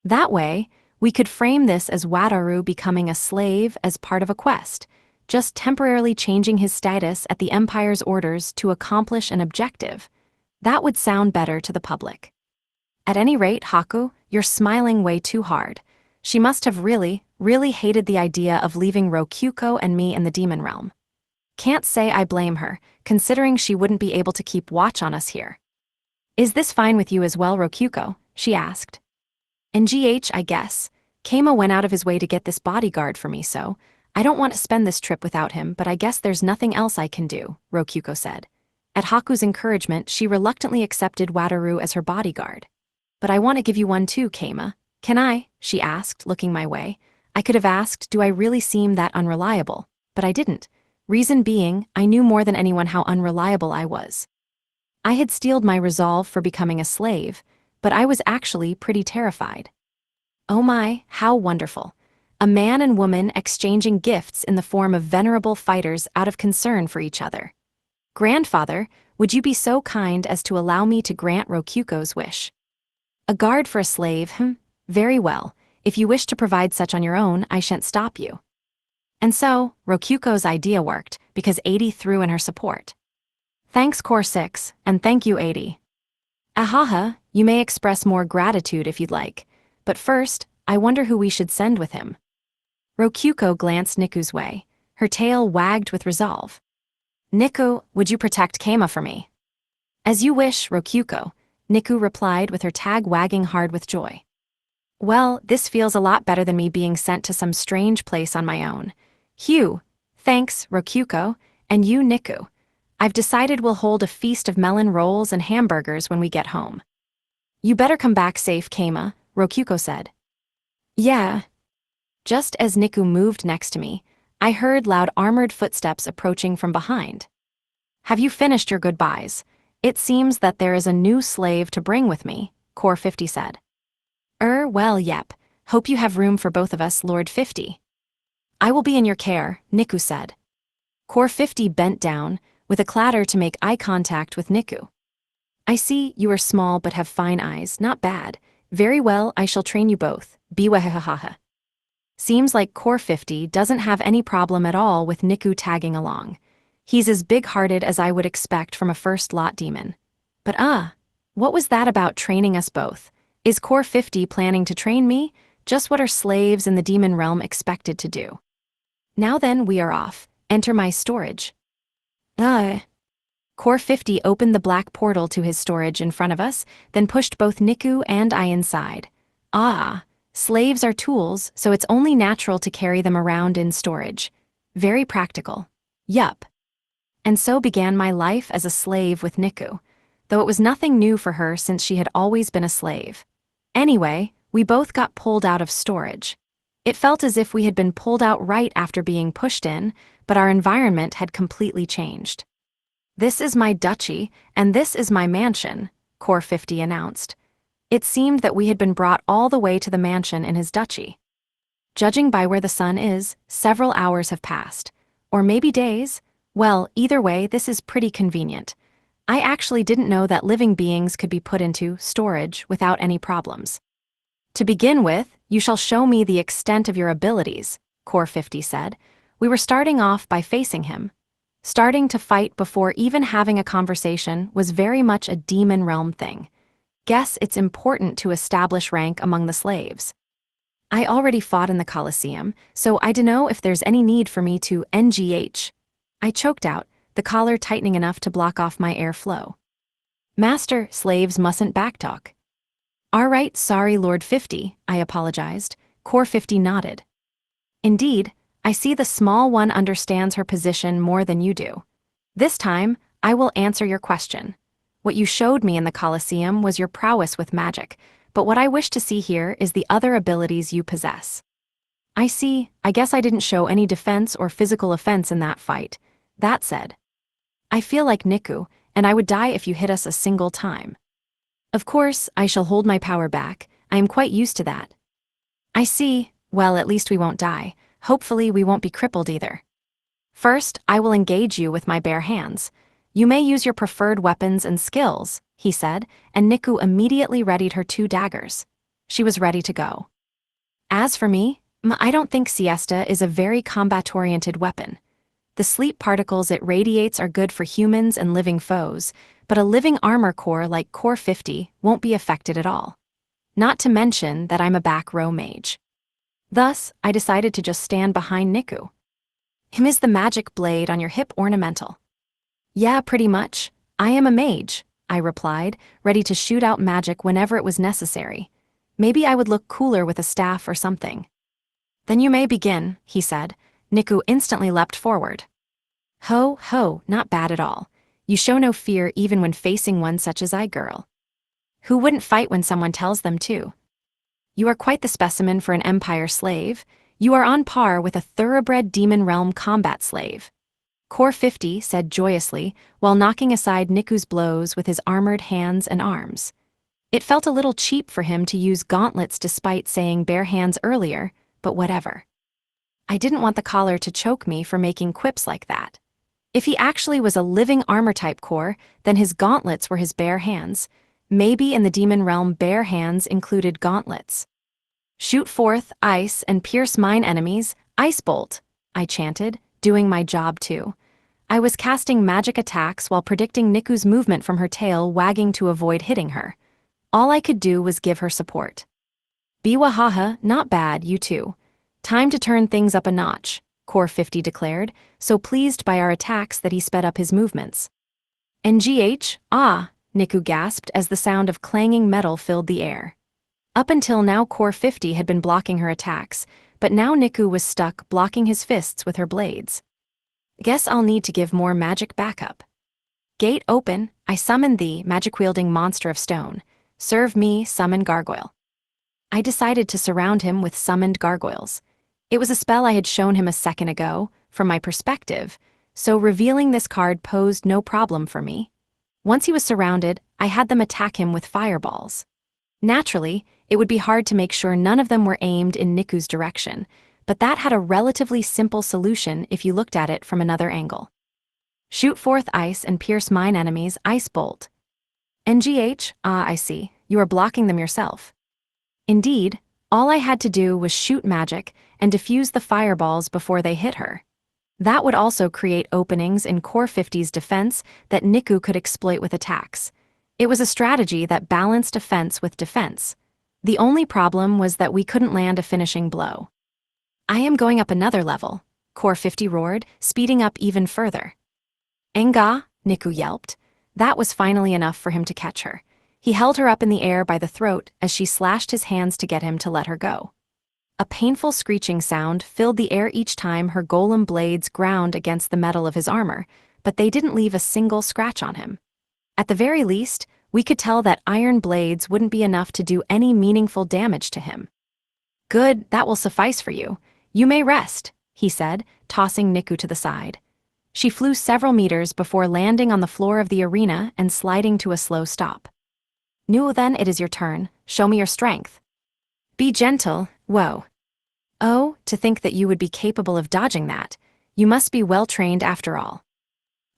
That way, we could frame this as Wataru becoming a slave as part of a quest, just temporarily changing his status at the Empire's orders to accomplish an objective. That would sound better to the public. At any rate, Haku, you're smiling way too hard. She must have really, really hated the idea of leaving Rokyuko and me in the demon realm. Can't say I blame her, considering she wouldn't be able to keep watch on us here. Is this fine with you as well, Rokyuko? She asked. NGH, I guess. Keima went out of his way to get this bodyguard for me, so I don't want to spend this trip without him, but I guess there's nothing else I can do, Rokyuko said. At Haku's encouragement, she reluctantly accepted Wataru as her bodyguard. But I want to give you one too, Keima. Can I? She asked, looking my way. I could have asked, do I really seem that unreliable? But I didn't. Reason being, I knew more than anyone how unreliable I was. I had steeled my resolve for becoming a slave, but I was actually pretty terrified. Oh my, how wonderful. A man and woman exchanging gifts in the form of venerable fighters out of concern for each other. Grandfather, would you be so kind as to allow me to grant Rokyuko's wish? A guard for a slave, Very well. If you wish to provide such on your own, I shan't stop you. And so, Rokyuko's idea worked, because 80 threw in her support. Thanks, Core 6, and thank you, 80. Ahaha, you may express more gratitude if you'd like, but first, I wonder who we should send with him. Rokyuko glanced Niku's way. Her tail wagged with resolve. Niku, would you protect Keima for me? As you wish, Rokyuko, Niku replied with her tag wagging hard with joy. Well, this feels a lot better than me being sent to some strange place on my own. Hugh, thanks, Rokyuko, and you, Niku. I've decided we'll hold a feast of melon rolls and hamburgers when we get home. You better come back safe, Keima, Rokyuko said. Yeah. Just as Niku moved next to me, I heard loud armored footsteps approaching from behind. Have you finished your goodbyes? It seems that there is a new slave to bring with me, Core 50 said. Well, yep. Hope you have room for both of us, Lord 50. I will be in your care, Niku said. Core 50 bent down, with a clatter to make eye contact with Niku. I see you are small but have fine eyes, not bad. Very well, I shall train you both, biwahahaha. Seems like Core 50 doesn't have any problem at all with Niku tagging along. He's as big-hearted as I would expect from a first-lot demon. But what was that about training us both? Is Core 50 planning to train me? Just what are slaves in the demon realm expected to do? Now then, we are off. Enter my storage. Core 50 opened the black portal to his storage in front of us, then pushed both Niku and I inside. Slaves are tools, so it's only natural to carry them around in storage. Very practical. Yup. And so began my life as a slave with Niku, though it was nothing new for her since she had always been a slave. Anyway, we both got pulled out of storage. It felt as if we had been pulled out right after being pushed in, but our environment had completely changed. This is my duchy, and this is my mansion, Core 50 announced. It seemed that we had been brought all the way to the mansion in his duchy. Judging by where the sun is, several hours have passed. Or maybe days. Well, either way, this is pretty convenient. I actually didn't know that living beings could be put into storage without any problems. To begin with, you shall show me the extent of your abilities, Core 50 said. We were starting off by facing him. Starting to fight before even having a conversation was very much a demon realm thing. Guess it's important to establish rank among the slaves. I already fought in the Colosseum, so I dunno if there's any need for me to NGH. I choked out, the collar tightening enough to block off my airflow. Master, slaves mustn't backtalk. Alright, sorry Lord 50, I apologized. Core 50 nodded. Indeed, I see the small one understands her position more than you do. This time, I will answer your question. What you showed me in the Colosseum was your prowess with magic, but what I wish to see here is the other abilities you possess. I see, I guess I didn't show any defense or physical offense in that fight. That said, I feel like Niku, and I would die if you hit us a single time. Of course, I shall hold my power back. I am quite used to that. I see, well, at least we won't die. Hopefully we won't be crippled either. First, I will engage you with my bare hands. You may use your preferred weapons and skills, he said, and Niku immediately readied her 2 daggers. She was ready to go. As for me, I don't think siesta is a very combat-oriented weapon. The sleep particles it radiates are good for humans and living foes, but a living armor core like Core 50 won't be affected at all. Not to mention that I'm a back row mage. Thus, I decided to just stand behind Niku. Is the magic blade on your hip ornamental? Yeah, pretty much. I am a mage, I replied, ready to shoot out magic whenever it was necessary. Maybe I would look cooler with a staff or something. Then you may begin, he said. Niku instantly leapt forward. Ho, ho, not bad at all. You show no fear even when facing one such as I, girl. Who wouldn't fight when someone tells them to? You are quite the specimen for an empire slave. You are on par with a thoroughbred demon realm combat slave. Core 50 said joyously, while knocking aside Niku's blows with his armored hands and arms. It felt a little cheap for him to use gauntlets despite saying bare hands earlier, but whatever. I didn't want the collar to choke me for making quips like that. If he actually was a living armor-type core, then his gauntlets were his bare hands. Maybe in the demon realm bare hands included gauntlets. Shoot forth, ice, and pierce mine enemies, ice bolt, I chanted, doing my job too. I was casting magic attacks while predicting Niku's movement from her tail wagging to avoid hitting her. All I could do was give her support. Biwahaha, not bad, you two. Time to turn things up a notch, Core 50 declared, so pleased by our attacks that he sped up his movements. NGH, ah, Niku gasped as the sound of clanging metal filled the air. Up until now Core 50 had been blocking her attacks, but now Niku was stuck blocking his fists with her blades. Guess I'll need to give more magic backup. Gate open, I summon thee, magic-wielding monster of stone. Serve me, summon gargoyle. I decided to surround him with summoned gargoyles. It was a spell I had shown him a second ago, from my perspective, so revealing this card posed no problem for me. Once he was surrounded, I had them attack him with fireballs. Naturally, it would be hard to make sure none of them were aimed in Niku's direction, but that had a relatively simple solution if you looked at it from another angle. Shoot forth ice and pierce mine enemies, ice bolt. NGH, ah, I see, you are blocking them yourself. Indeed, all I had to do was shoot magic and diffuse the fireballs before they hit her. That would also create openings in Core 50's defense that Niku could exploit with attacks. It was a strategy that balanced offense with defense. The only problem was that we couldn't land a finishing blow. I am going up another level, Core 50 roared, speeding up even further. Enga, Niku yelped. That was finally enough for him to catch her. He held her up in the air by the throat as she slashed his hands to get him to let her go. A painful screeching sound filled the air each time her golem blades ground against the metal of his armor, but they didn't leave a single scratch on him. At the very least, we could tell that iron blades wouldn't be enough to do any meaningful damage to him. Good, that will suffice for you. You may rest, he said, tossing Niku to the side. She flew several meters before landing on the floor of the arena and sliding to a slow stop. Nu, then it is your turn. Show me your strength. Be gentle, whoa. Oh, to think that you would be capable of dodging that. You must be well trained after all.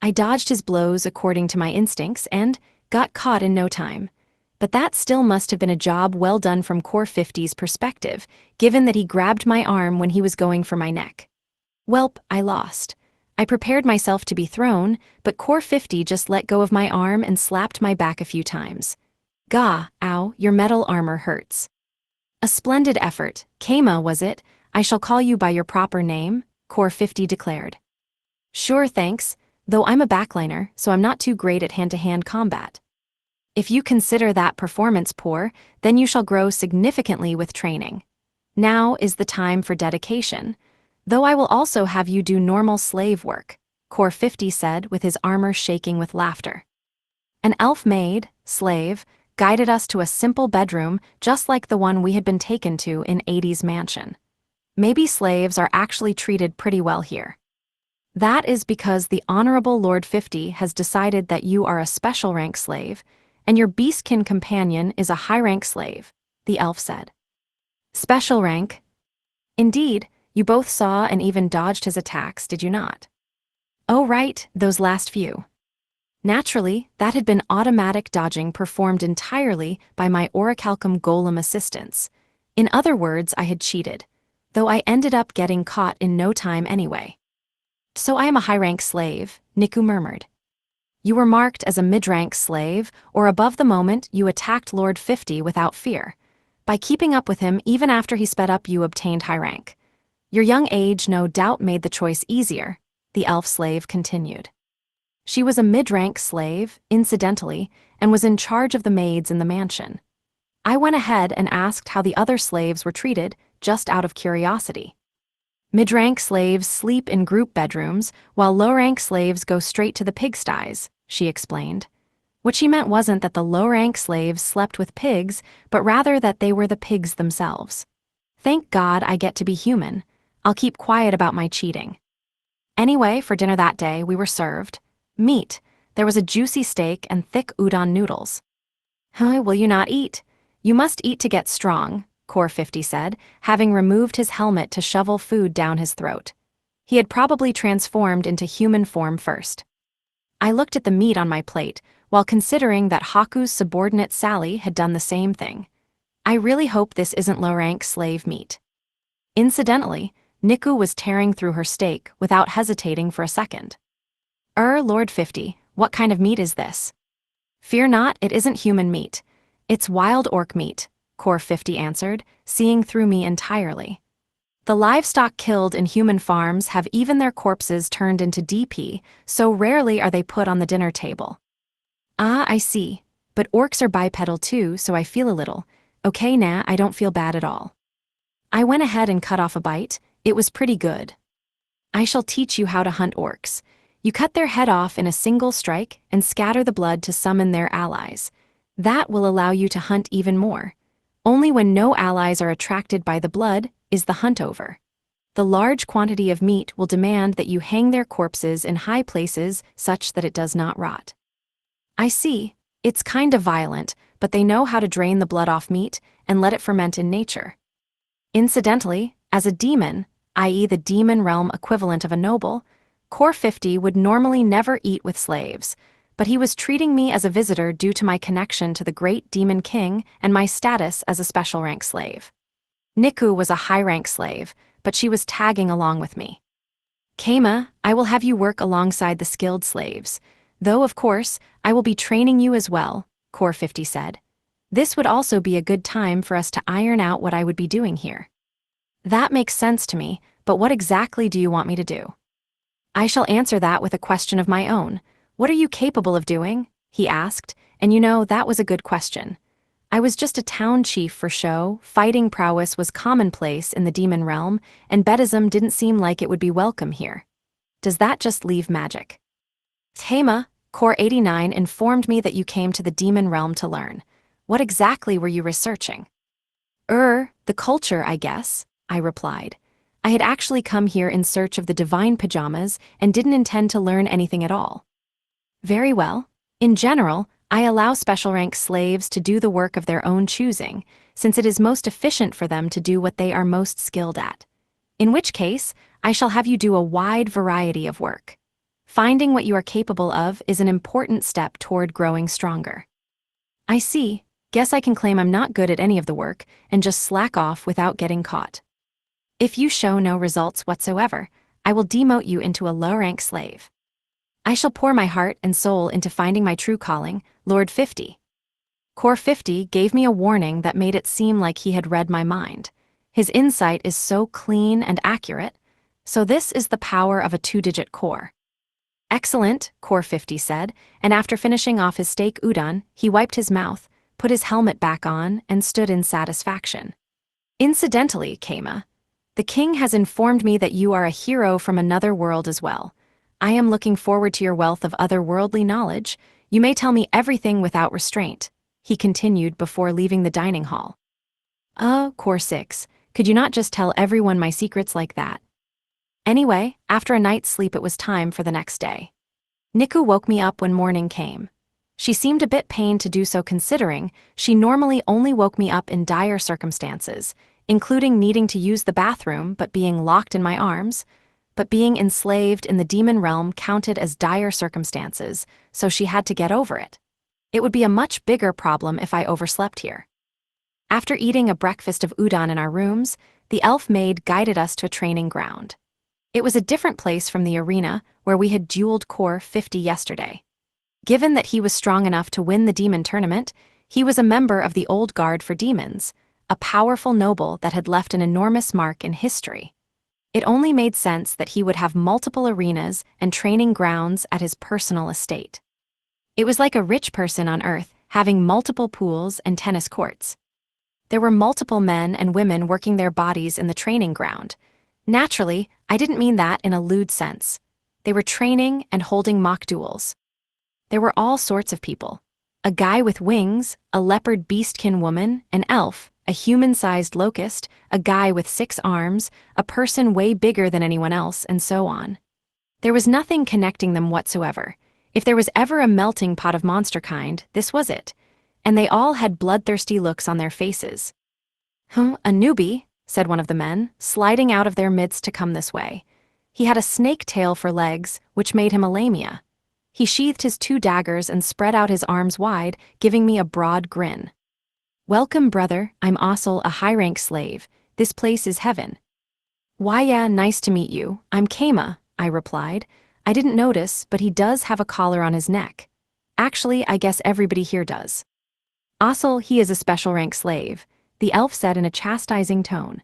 I dodged his blows according to my instincts and got caught in no time. But that still must have been a job well done from Core 50's perspective, given that he grabbed my arm when he was going for my neck. Welp, I lost. I prepared myself to be thrown, but Core 50 just let go of my arm and slapped my back a few times. Gah, ow, your metal armor hurts. A splendid effort. Kama, was it? I shall call you by your proper name, Core 50 declared. Sure, thanks, though I'm a backliner, so I'm not too great at hand-to-hand combat. If you consider that performance poor, then you shall grow significantly with training. Now is the time for dedication, though I will also have you do normal slave work, Core 50 said with his armor shaking with laughter. An elf maid, slave, guided us to a simple bedroom just like the one we had been taken to in 80's mansion. Maybe slaves are actually treated pretty well here. That is because the Honorable Lord 50 has decided that you are a special rank slave, and your beastkin companion is a high-rank slave, the elf said. Special rank? Indeed, you both saw and even dodged his attacks, did you not? Oh right, those last few. Naturally, that had been automatic dodging performed entirely by my orichalcum golem assistants. In other words, I had cheated, though I ended up getting caught in no time anyway. So I am a high-rank slave, Niku murmured. You were marked as a mid-rank slave, or above the moment you attacked Lord 50 without fear. By keeping up with him even after he sped up, you obtained high rank. Your young age no doubt made the choice easier, the elf slave continued. She was a mid-rank slave, incidentally, and was in charge of the maids in the mansion. I went ahead and asked how the other slaves were treated, just out of curiosity. Mid-rank slaves sleep in group bedrooms, while low-rank slaves go straight to the pigsties, she explained. What she meant wasn't that the low-rank slaves slept with pigs, but rather that they were the pigs themselves. Thank God I get to be human. I'll keep quiet about my cheating. Anyway, for dinner that day, we were served meat. There was a juicy steak and thick udon noodles. Huh, will you not eat? You must eat to get strong, Core 50 said, having removed his helmet to shovel food down his throat. He had probably transformed into human form first. I looked at the meat on my plate, while considering that Haku's subordinate Sally had done the same thing. I really hope this isn't low-rank slave meat. Incidentally, Niku was tearing through her steak without hesitating for a second. Lord 50, what kind of meat is this? Fear not, it isn't human meat. It's wild orc meat, Core 50 answered, seeing through me entirely. The livestock killed in human farms have even their corpses turned into DP, so rarely are they put on the dinner table. Ah, I see. But orcs are bipedal too, so I feel a little. Okay, nah, I don't feel bad at all. I went ahead and cut off a bite. It was pretty good. I shall teach you how to hunt orcs. You cut their head off in a single strike and scatter the blood to summon their allies. That will allow you to hunt even more. Only when no allies are attracted by the blood is the hunt over. The large quantity of meat will demand that you hang their corpses in high places such that it does not rot. I see. It's kind of violent, but they know how to drain the blood off meat and let it ferment in nature. Incidentally, as a demon, i.e. the demon realm equivalent of a noble, Core 50 would normally never eat with slaves, but he was treating me as a visitor due to my connection to the great demon king and my status as a special rank slave. Niku was a high-rank slave, but she was tagging along with me. Keima, I will have you work alongside the skilled slaves, though of course, I will be training you as well, Core 50 said. This would also be a good time for us to iron out what I would be doing here. That makes sense to me, but what exactly do you want me to do? I shall answer that with a question of my own. What are you capable of doing? He asked, and that was a good question. I was just a town chief for show, fighting prowess was commonplace in the demon realm, and Bedism didn't seem like it would be welcome here. Does that just leave magic? Keima, Core 89 informed me that you came to the demon realm to learn. What exactly were you researching? The culture, I guess, I replied. I had actually come here in search of the divine pajamas and didn't intend to learn anything at all. Very well. In general, I allow special rank slaves to do the work of their own choosing, since it is most efficient for them to do what they are most skilled at. In which case, I shall have you do a wide variety of work. Finding what you are capable of is an important step toward growing stronger. I see. Guess I can claim I'm not good at any of the work and just slack off without getting caught. If you show no results whatsoever, I will demote you into a low-rank slave. I shall pour my heart and soul into finding my true calling, Lord 50. Core 50 gave me a warning that made it seem like he had read my mind. His insight is so clean and accurate, so this is the power of a 2-digit core. Excellent, Core 50 said, and after finishing off his steak udon, he wiped his mouth, put his helmet back on, and stood in satisfaction. Incidentally, Keima, the king has informed me that you are a hero from another world as well. I am looking forward to your wealth of otherworldly knowledge. You may tell me everything without restraint, he continued before leaving the dining hall. Core 6, could you not just tell everyone my secrets like that? Anyway, after a night's sleep it was time for the next day. Niku woke me up when morning came. She seemed a bit pained to do so considering she normally only woke me up in dire circumstances, including needing to use the bathroom but being locked in my arms, but being enslaved in the demon realm counted as dire circumstances, so she had to get over it. It would be a much bigger problem if I overslept here. After eating a breakfast of udon in our rooms, the elf maid guided us to a training ground. It was a different place from the arena where we had dueled Core 50 yesterday. Given that he was strong enough to win the demon tournament, he was a member of the Old Guard for Demons, a powerful noble that had left an enormous mark in history. It only made sense that he would have multiple arenas and training grounds at his personal estate. It was like a rich person on Earth having multiple pools and tennis courts. There were multiple men and women working their bodies in the training ground. Naturally, I didn't mean that in a lewd sense. They were training and holding mock duels. There were all sorts of people. A guy with wings, a leopard beastkin woman, an elf, a human-sized locust, a guy with 6 arms, a person way bigger than anyone else, and so on. There was nothing connecting them whatsoever. If there was ever a melting pot of monster kind, this was it. And they all had bloodthirsty looks on their faces. A newbie, said one of the men, sliding out of their midst to come this way. He had a snake tail for legs, which made him a lamia. He sheathed his 2 daggers and spread out his arms wide, giving me a broad grin. Welcome, brother, I'm Ossel, a high-rank slave. This place is heaven. Why yeah, nice to meet you, I'm Kama, I replied. I didn't notice, but he does have a collar on his neck. Actually, I guess everybody here does. Ossel, he is a special rank slave, the elf said in a chastising tone.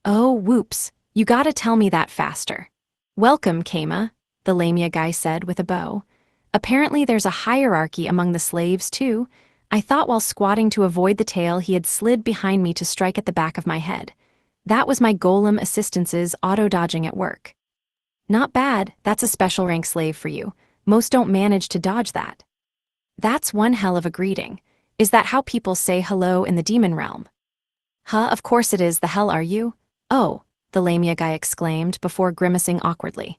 Oh, whoops, you gotta tell me that faster. Welcome, Kama, the lamia guy said with a bow. Apparently there's a hierarchy among the slaves too. I thought while squatting to avoid the tail he had slid behind me to strike at the back of my head. That was my golem assistance's auto-dodging at work. Not bad, that's a special rank slave for you. Most don't manage to dodge that. That's one hell of a greeting. Is that how people say hello in the demon realm? Huh, of course it is, the hell are you? Oh, the lamia guy exclaimed before grimacing awkwardly.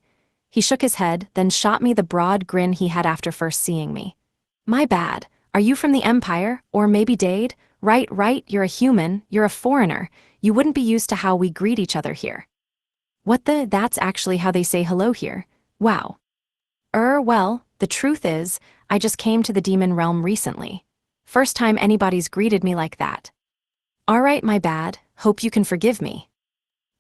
He shook his head, then shot me the broad grin he had after first seeing me. My bad. Are you from the Empire, or maybe Dade? Right, you're a human, you're a foreigner. You wouldn't be used to how we greet each other here. What the? That's actually how they say hello here. Wow. Well, the truth is, I just came to the demon realm recently. First time anybody's greeted me like that. Alright, my bad, hope you can forgive me.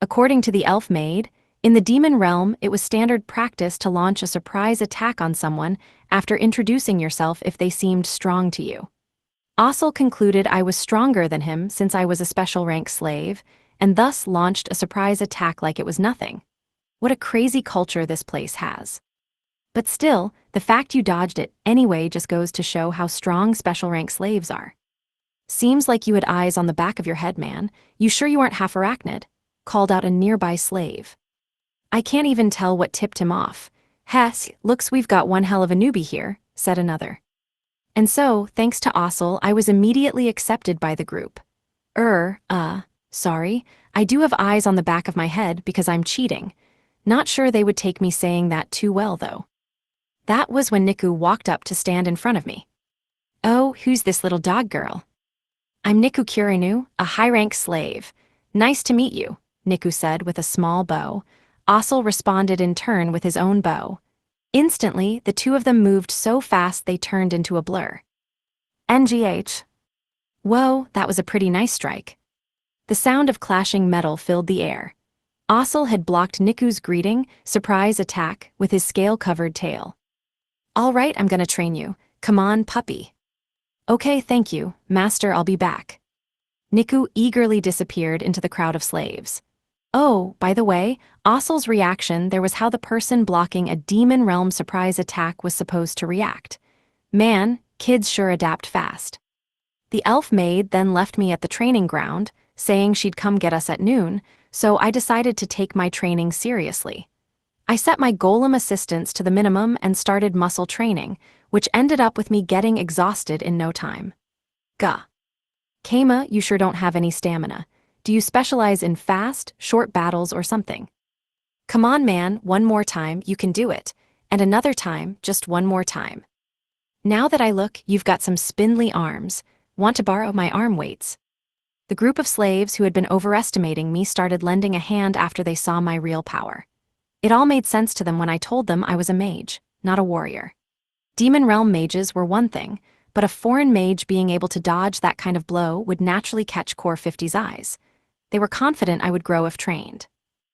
According to the elf maid, in the demon realm, it was standard practice to launch a surprise attack on someone after introducing yourself if they seemed strong to you. Ossel concluded I was stronger than him since I was a special rank slave, and thus launched a surprise attack like it was nothing. What a crazy culture this place has. But still, the fact you dodged it anyway just goes to show how strong special rank slaves are. Seems like you had eyes on the back of your head, man. You sure you aren't half arachnid? Called out a nearby slave. I can't even tell what tipped him off. Hess, looks we've got one hell of a newbie here, said another. And so, thanks to Ossel, I was immediately accepted by the group. Sorry, I do have eyes on the back of my head because I'm cheating. Not sure they would take me saying that too well, though. That was when Niku walked up to stand in front of me. Oh, who's this little dog girl? I'm Niku Kurinu, a high-rank slave. Nice to meet you, Niku said with a small bow. Ossel responded in turn with his own bow. Instantly, the two of them moved so fast they turned into a blur. NGH. Whoa, that was a pretty nice strike. The sound of clashing metal filled the air. Ossel had blocked Niku's greeting, surprise attack, with his scale-covered tail. All right, I'm gonna train you. Come on, puppy. Okay, thank you, master, I'll be back. Niku eagerly disappeared into the crowd of slaves. Oh, by the way, Ossel's reaction there was how the person blocking a demon realm surprise attack was supposed to react. Man, kids sure adapt fast. The elf maid then left me at the training ground, saying she'd come get us at noon, so I decided to take my training seriously. I set my golem assistance to the minimum and started muscle training, which ended up with me getting exhausted in no time. Gah. Kama, you sure don't have any stamina. Do you specialize in fast, short battles or something? Come on, man, one more time, you can do it. And another time, just one more time. Now that I look, you've got some spindly arms. Want to borrow my arm weights? The group of slaves who had been overestimating me started lending a hand after they saw my real power. It all made sense to them when I told them I was a mage, not a warrior. Demon realm mages were one thing, but a foreign mage being able to dodge that kind of blow would naturally catch Core 50's eyes. They were confident I would grow if trained.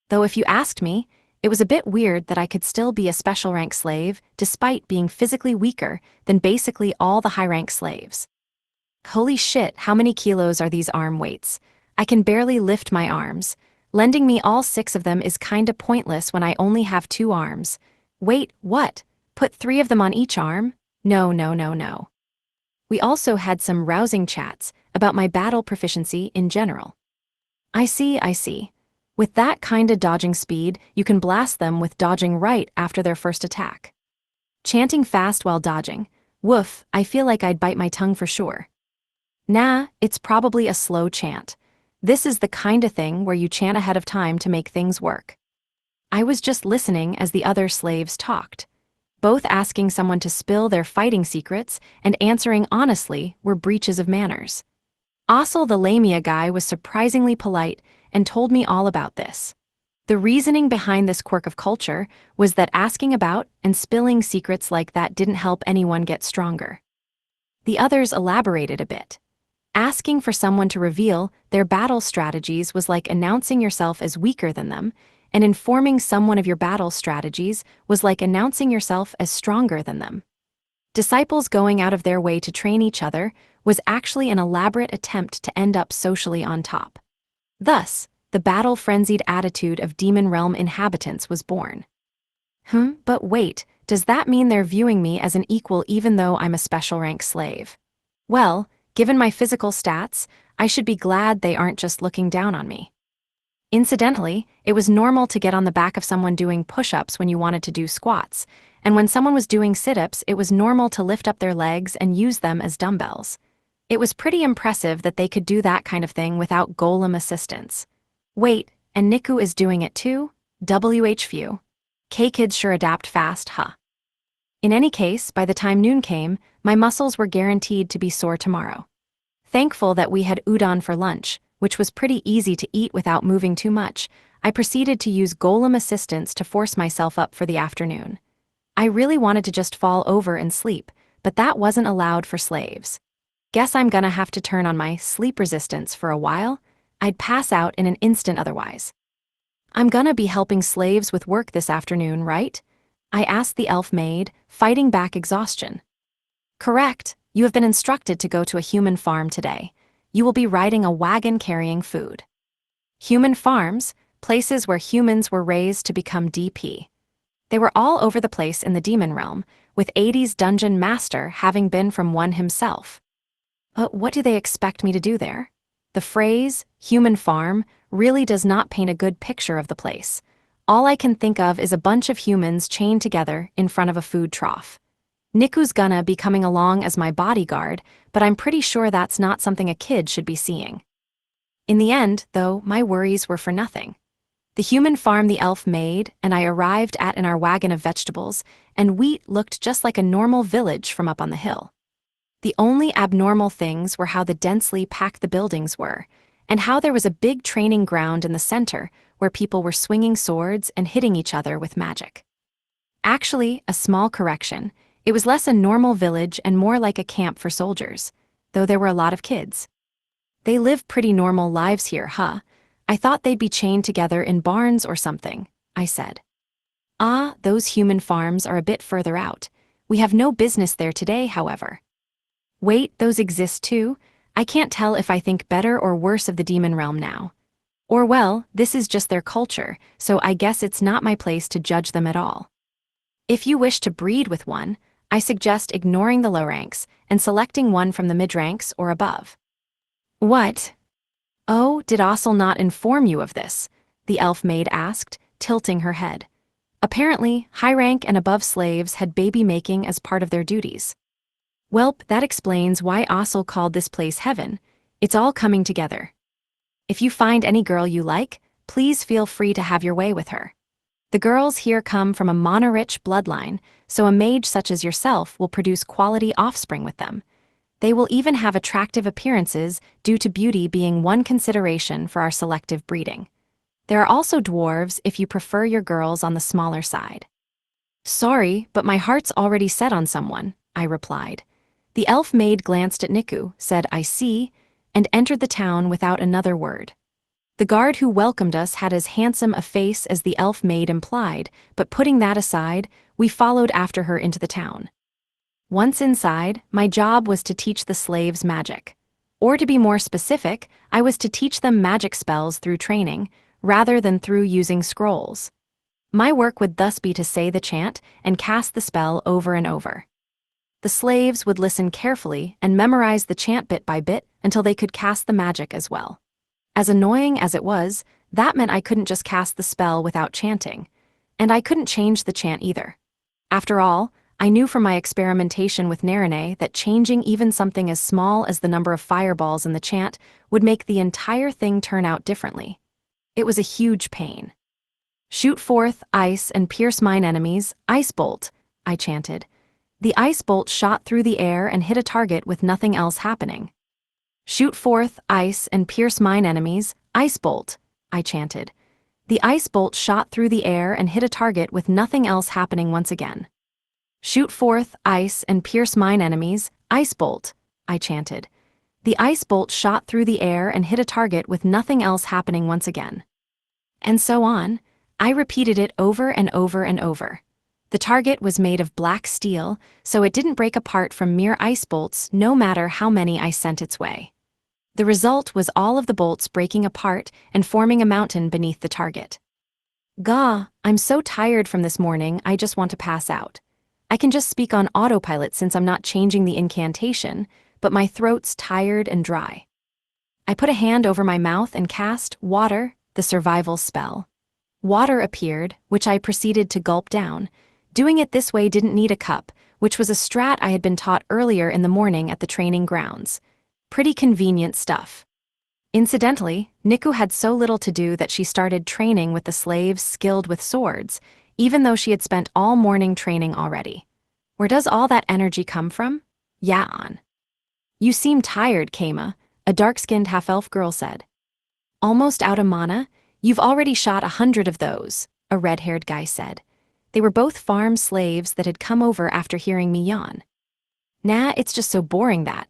Though if you asked me, it was a bit weird that I could still be a special rank slave despite being physically weaker than basically all the high rank slaves. Holy shit, how many kilos are these arm weights? I can barely lift my arms. Lending me all 6 of them is kinda pointless when I only have 2 arms. Wait, what? Put 3 of them on each arm? No. We also had some rousing chats, about my battle proficiency in general. I see. With that kinda dodging speed, you can blast them with dodging right after their first attack. Chanting fast while dodging. Woof, I feel like I'd bite my tongue for sure. Nah, it's probably a slow chant. This is the kinda thing where you chant ahead of time to make things work. I was just listening as the other slaves talked. Both asking someone to spill their fighting secrets and answering honestly were breaches of manners. Asel the Lamia guy was surprisingly polite and told me all about this. The reasoning behind this quirk of culture was that asking about and spilling secrets like that didn't help anyone get stronger. The others elaborated a bit. Asking for someone to reveal their battle strategies was like announcing yourself as weaker than them, and informing someone of your battle strategies was like announcing yourself as stronger than them. Disciples going out of their way to train each other was actually an elaborate attempt to end up socially on top. Thus, the battle-frenzied attitude of demon realm inhabitants was born. But wait, does that mean they're viewing me as an equal even though I'm a special rank slave? Well, given my physical stats, I should be glad they aren't just looking down on me. Incidentally, it was normal to get on the back of someone doing push-ups when you wanted to do squats, and when someone was doing sit-ups, it was normal to lift up their legs and use them as dumbbells. It was pretty impressive that they could do that kind of thing without golem assistance. Wait, and Niku is doing it too? Phew. K-kids sure adapt fast, huh? In any case, by the time noon came, my muscles were guaranteed to be sore tomorrow. Thankful that we had udon for lunch, which was pretty easy to eat without moving too much, I proceeded to use golem assistance to force myself up for the afternoon. I really wanted to just fall over and sleep, but that wasn't allowed for slaves. Guess I'm gonna have to turn on my sleep resistance for a while. I'd pass out in an instant otherwise. I'm gonna be helping slaves with work this afternoon, right? I asked the elf maid, fighting back exhaustion. Correct, you have been instructed to go to a human farm today. You will be riding a wagon carrying food. Human farms, places where humans were raised to become DP. They were all over the place in the demon realm, with 80's dungeon master having been from one himself. But what do they expect me to do there? The phrase, human farm, really does not paint a good picture of the place. All I can think of is a bunch of humans chained together in front of a food trough. Niku's gonna be coming along as my bodyguard, but I'm pretty sure that's not something a kid should be seeing. In the end, though, my worries were for nothing. The human farm the elf made and I arrived at in our wagon of vegetables, and wheat looked just like a normal village from up on the hill. The only abnormal things were how the densely packed the buildings were, and how there was a big training ground in the center where people were swinging swords and hitting each other with magic. Actually, a small correction. It was less a normal village and more like a camp for soldiers, though there were a lot of kids. They live pretty normal lives here, huh? I thought they'd be chained together in barns or something, I said. Ah, those human farms are a bit further out. We have no business there today, however. Wait, those exist too? I can't tell if I think better or worse of the demon realm now. Or well, this is just their culture, so I guess it's not my place to judge them at all. If you wish to breed with one, I suggest ignoring the low ranks and selecting one from the mid-ranks or above. What? Oh, did Asel not inform you of this? The elf maid asked, tilting her head. Apparently, high-rank and above slaves had baby-making as part of their duties. Welp, that explains why Asel called this place heaven. It's all coming together. If you find any girl you like, please feel free to have your way with her. The girls here come from a mana-rich bloodline, so a mage such as yourself will produce quality offspring with them. They will even have attractive appearances due to beauty being one consideration for our selective breeding. There are also dwarves if you prefer your girls on the smaller side. Sorry, but my heart's already set on someone, I replied. The elf maid glanced at Niku, said I see, and entered the town without another word. The guard who welcomed us had as handsome a face as the elf maid implied, but putting that aside, we followed after her into the town. Once inside, my job was to teach the slaves magic. Or to be more specific, I was to teach them magic spells through training, rather than through using scrolls. My work would thus be to say the chant and cast the spell over and over. The slaves would listen carefully and memorize the chant bit by bit until they could cast the magic as well. As annoying as it was, that meant I couldn't just cast the spell without chanting. And I couldn't change the chant either. After all, I knew from my experimentation with Narine that changing even something as small as the number of fireballs in the chant would make the entire thing turn out differently. It was a huge pain. "Shoot forth, ice, and pierce mine enemies, ice bolt," I chanted. The ice bolt shot through the air and hit a target with nothing else happening. "Shoot forth, ice, and pierce mine enemies, ice bolt," I chanted. The ice bolt shot through the air and hit a target with nothing else happening once again. "Shoot forth, ice, and pierce mine enemies, ice bolt," I chanted. The ice bolt shot through the air and hit a target with nothing else happening once again. And so on. I repeated it over and over and over. The target was made of black steel, so it didn't break apart from mere ice bolts no matter how many I sent its way. The result was all of the bolts breaking apart and forming a mountain beneath the target. Gah, I'm so tired from this morning I just want to pass out. I can just speak on autopilot since I'm not changing the incantation, but my throat's tired and dry. I put a hand over my mouth and cast Water, the survival spell. Water appeared, which I proceeded to gulp down. Doing it this way didn't need a cup, which was a strat I had been taught earlier in the morning at the training grounds. Pretty convenient stuff. Incidentally, Niku had so little to do that she started training with the slaves skilled with swords, even though she had spent all morning training already. Where does all that energy come from? Yaon. "You seem tired, Kama," a dark-skinned half-elf girl said. "Almost out of mana? You've already shot 100 of those," a red-haired guy said. They were both farm slaves that had come over after hearing me yawn. "Nah, it's just so boring that.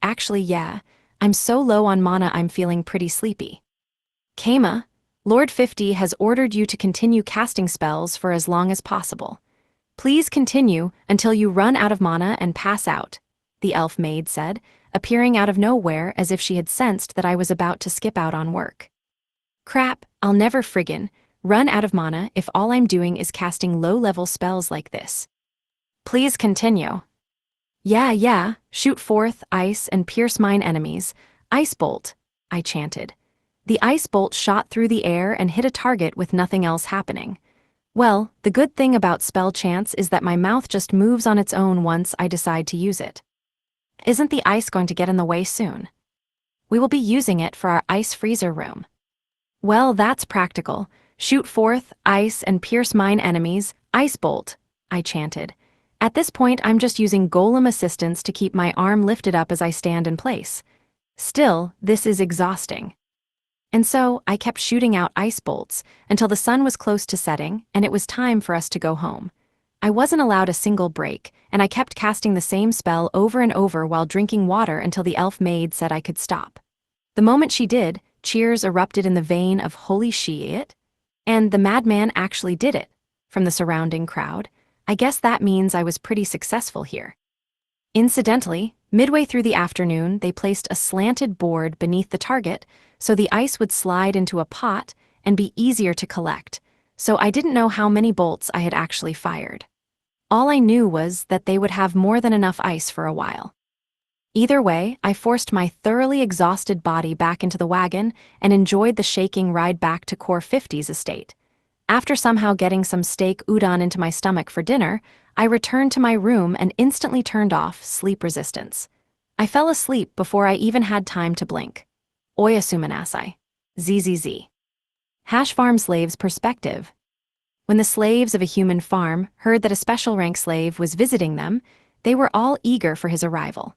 Actually, yeah. I'm so low on mana I'm feeling pretty sleepy." "Kama, Lord 50 has ordered you to continue casting spells for as long as possible. Please continue until you run out of mana and pass out," the elf maid said, appearing out of nowhere as if she had sensed that I was about to skip out on work. Crap, I'll never friggin' run out of mana if all I'm doing is casting low-level spells like this. "Please continue." Yeah, shoot forth, ice, and pierce mine enemies, ice bolt," I chanted. The ice bolt shot through the air and hit a target with nothing else happening. Well, the good thing about spell chants is that my mouth just moves on its own once I decide to use it. Isn't the ice going to get in the way soon? We will be using it for our ice freezer room. Well, that's practical. "Shoot forth, ice, and pierce mine enemies, ice bolt," I chanted. At this point, I'm just using golem assistance to keep my arm lifted up as I stand in place. Still, this is exhausting. And so, I kept shooting out ice bolts until the sun was close to setting and it was time for us to go home. I wasn't allowed a single break, and I kept casting the same spell over and over while drinking water until the elf maid said I could stop. The moment she did, cheers erupted in the vein of "Holy shit!" And the madman actually did it. From the surrounding crowd, I guess that means I was pretty successful here. Incidentally, midway through the afternoon, they placed a slanted board beneath the target so the ice would slide into a pot and be easier to collect, so I didn't know how many bolts I had actually fired. All I knew was that they would have more than enough ice for a while. Either way, I forced my thoroughly exhausted body back into the wagon and enjoyed the shaking ride back to Core 50's estate. After somehow getting some steak udon into my stomach for dinner, I returned to my room and instantly turned off sleep resistance. I fell asleep before I even had time to blink. Oyasumanasai. ZZZ. Farm slaves perspective. When the slaves of a human farm heard that a special rank slave was visiting them, they were all eager for his arrival.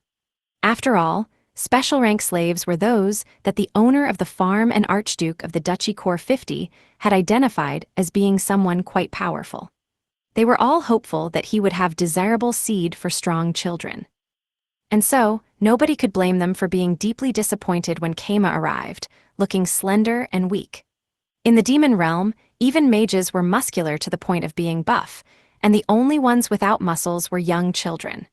After all, special rank slaves were those that the owner of the farm and Archduke of the Duchy Core 50 had identified as being someone quite powerful. They were all hopeful that he would have desirable seed for strong children. And so, nobody could blame them for being deeply disappointed when Kama arrived, looking slender and weak. In the demon realm, even mages were muscular to the point of being buff, and the only ones without muscles were young children.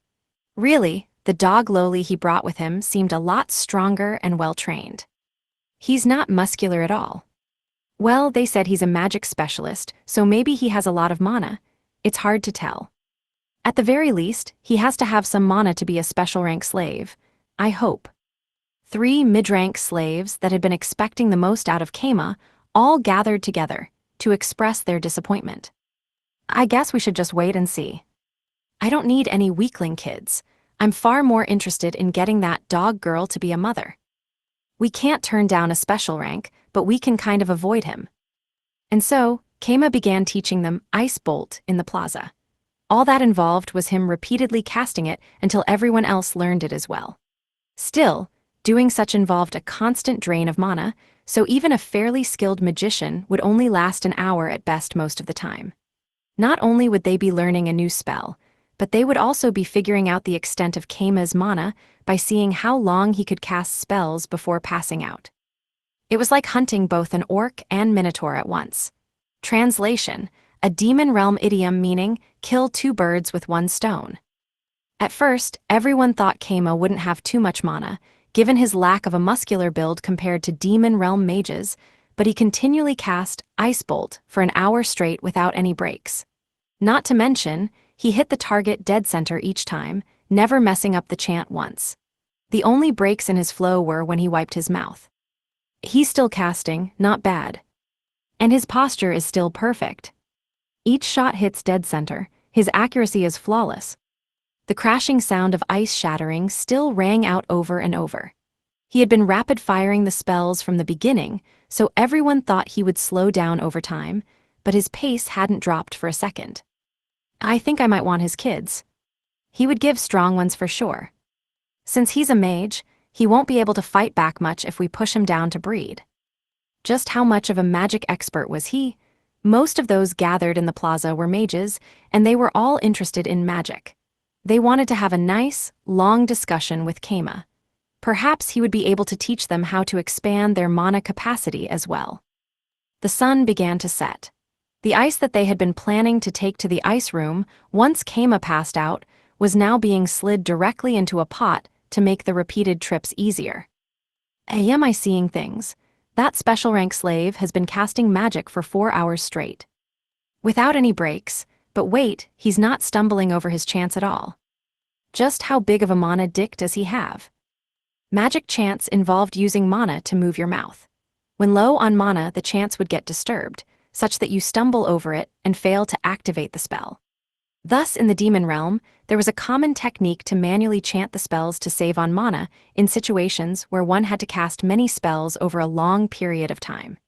Really, the dog Loli he brought with him seemed a lot stronger and well-trained. He's not muscular at all. Well, they said he's a magic specialist, so maybe he has a lot of mana. It's hard to tell. At the very least, he has to have some mana to be a special rank slave. I hope. 3 mid-rank slaves that had been expecting the most out of Keima all gathered together to express their disappointment. I guess we should just wait and see. I don't need any weakling kids. I'm far more interested in getting that dog girl to be a mother. We can't turn down a special rank, but we can kind of avoid him. And so, Keima began teaching them Ice Bolt in the plaza. All that involved was him repeatedly casting it until everyone else learned it as well. Still, doing such involved a constant drain of mana, so even a fairly skilled magician would only last an hour at best most of the time. Not only would they be learning a new spell, but they would also be figuring out the extent of Keima's mana by seeing how long he could cast spells before passing out. It was like hunting both an orc and minotaur at once. Translation: a demon realm idiom meaning, kill 2 birds with 1 stone. At first, everyone thought Keima wouldn't have too much mana, given his lack of a muscular build compared to demon realm mages, but he continually cast Ice Bolt for an hour straight without any breaks. Not to mention, he hit the target dead center each time, never messing up the chant once. The only breaks in his flow were when he wiped his mouth. He's still casting, not bad. And his posture is still perfect. Each shot hits dead center, his accuracy is flawless. The crashing sound of ice shattering still rang out over and over. He had been rapid-firing the spells from the beginning, so everyone thought he would slow down over time, but his pace hadn't dropped for a second. I think I might want his kids. He would give strong ones for sure. Since he's a mage, he won't be able to fight back much if we push him down to breed. Just how much of a magic expert was he? Most of those gathered in the plaza were mages, and they were all interested in magic. They wanted to have a nice, long discussion with Keima. Perhaps he would be able to teach them how to expand their mana capacity as well. The sun began to set. The ice that they had been planning to take to the ice room, once Keima passed out, was now being slid directly into a pot to make the repeated trips easier. Am I seeing things? That special rank slave has been casting magic for 4 hours straight. Without any breaks, but wait, he's not stumbling over his chants at all. Just how big of a mana dick does he have? Magic chants involved using mana to move your mouth. When low on mana, the chants would get disturbed, such that you stumble over it and fail to activate the spell. Thus, in the demon realm, there was a common technique to manually chant the spells to save on mana in situations where one had to cast many spells over a long period of time.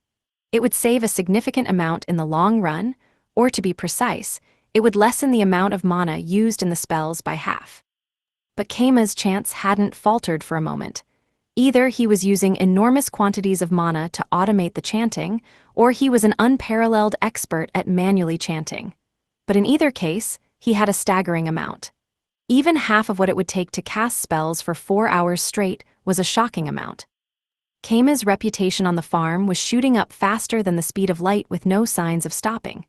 It would save a significant amount in the long run, or to be precise, it would lessen the amount of mana used in the spells by half. But Keima's chants hadn't faltered for a moment. Either he was using enormous quantities of mana to automate the chanting, or he was an unparalleled expert at manually chanting. But in either case, he had a staggering amount. Even half of what it would take to cast spells for 4 hours straight was a shocking amount. Keima's reputation on the farm was shooting up faster than the speed of light with no signs of stopping.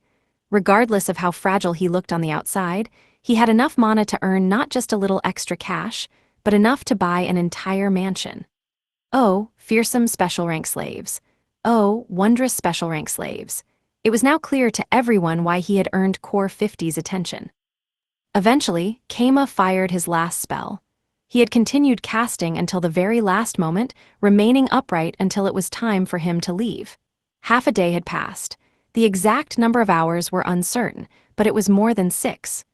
Regardless of how fragile he looked on the outside, he had enough mana to earn not just a little extra cash, but enough to buy an entire mansion. Oh, fearsome special rank slaves. Oh, wondrous special rank slaves. It was now clear to everyone why he had earned Core 50's attention. Eventually, Keima fired his last spell. He had continued casting until the very last moment, remaining upright until it was time for him to leave. Half a day had passed. The exact number of hours were uncertain, but it was more than 6.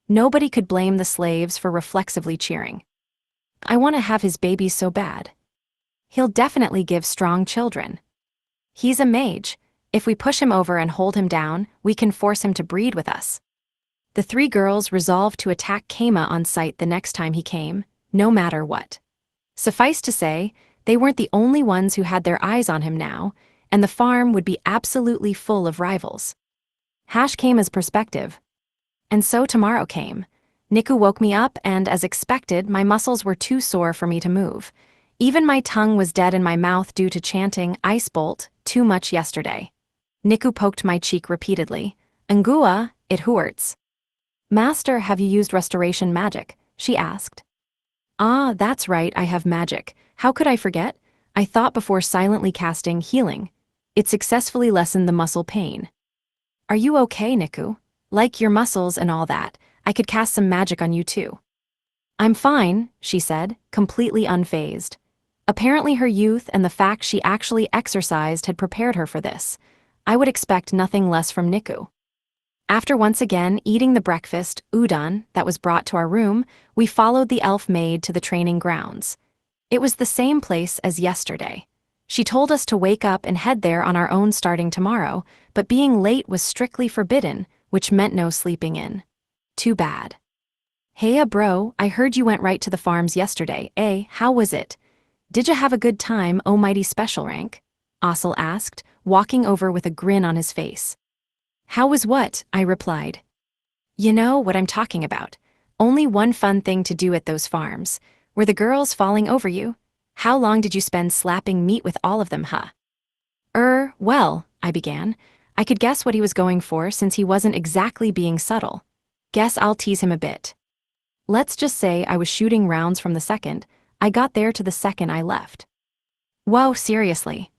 Nobody could blame the slaves for reflexively cheering. I want to have his baby so bad. He'll definitely give strong children. He's a mage. If we push him over and hold him down, we can force him to breed with us. The 3 girls resolved to attack Keima on sight the next time he came, no matter what. Suffice to say, they weren't the only ones who had their eyes on him now, and the farm would be absolutely full of rivals. Keima's perspective. And so tomorrow came. Niku woke me up and, as expected, my muscles were too sore for me to move. Even my tongue was dead in my mouth due to chanting Ice Bolt too much yesterday. Niku poked my cheek repeatedly. Ngua, it hurts. Master, have you used restoration magic? She asked. Ah, that's right, I have magic. How could I forget? I thought before silently casting healing. It successfully lessened the muscle pain. Are you okay, Niku? Like your muscles and all that, I could cast some magic on you too. I'm fine, she said, completely unfazed. Apparently her youth and the fact she actually exercised had prepared her for this. I would expect nothing less from Niku. After once again eating the breakfast, udon, that was brought to our room, we followed the elf maid to the training grounds. It was the same place as yesterday. She told us to wake up and head there on our own starting tomorrow, but being late was strictly forbidden, which meant no sleeping in. Too bad. Heya bro, I heard you went right to the farms yesterday, eh? How was it? Did ya have a good time, oh mighty special rank? Asel asked, walking over with a grin on his face. How was what? I replied. You know what I'm talking about. Only one fun thing to do at those farms. Were the girls falling over you? How long did you spend slapping meat with all of them, huh? Well, I began. I could guess what he was going for since he wasn't exactly being subtle. Guess I'll tease him a bit. Let's just say I was shooting rounds from the second I got there to the second I left. Whoa, seriously.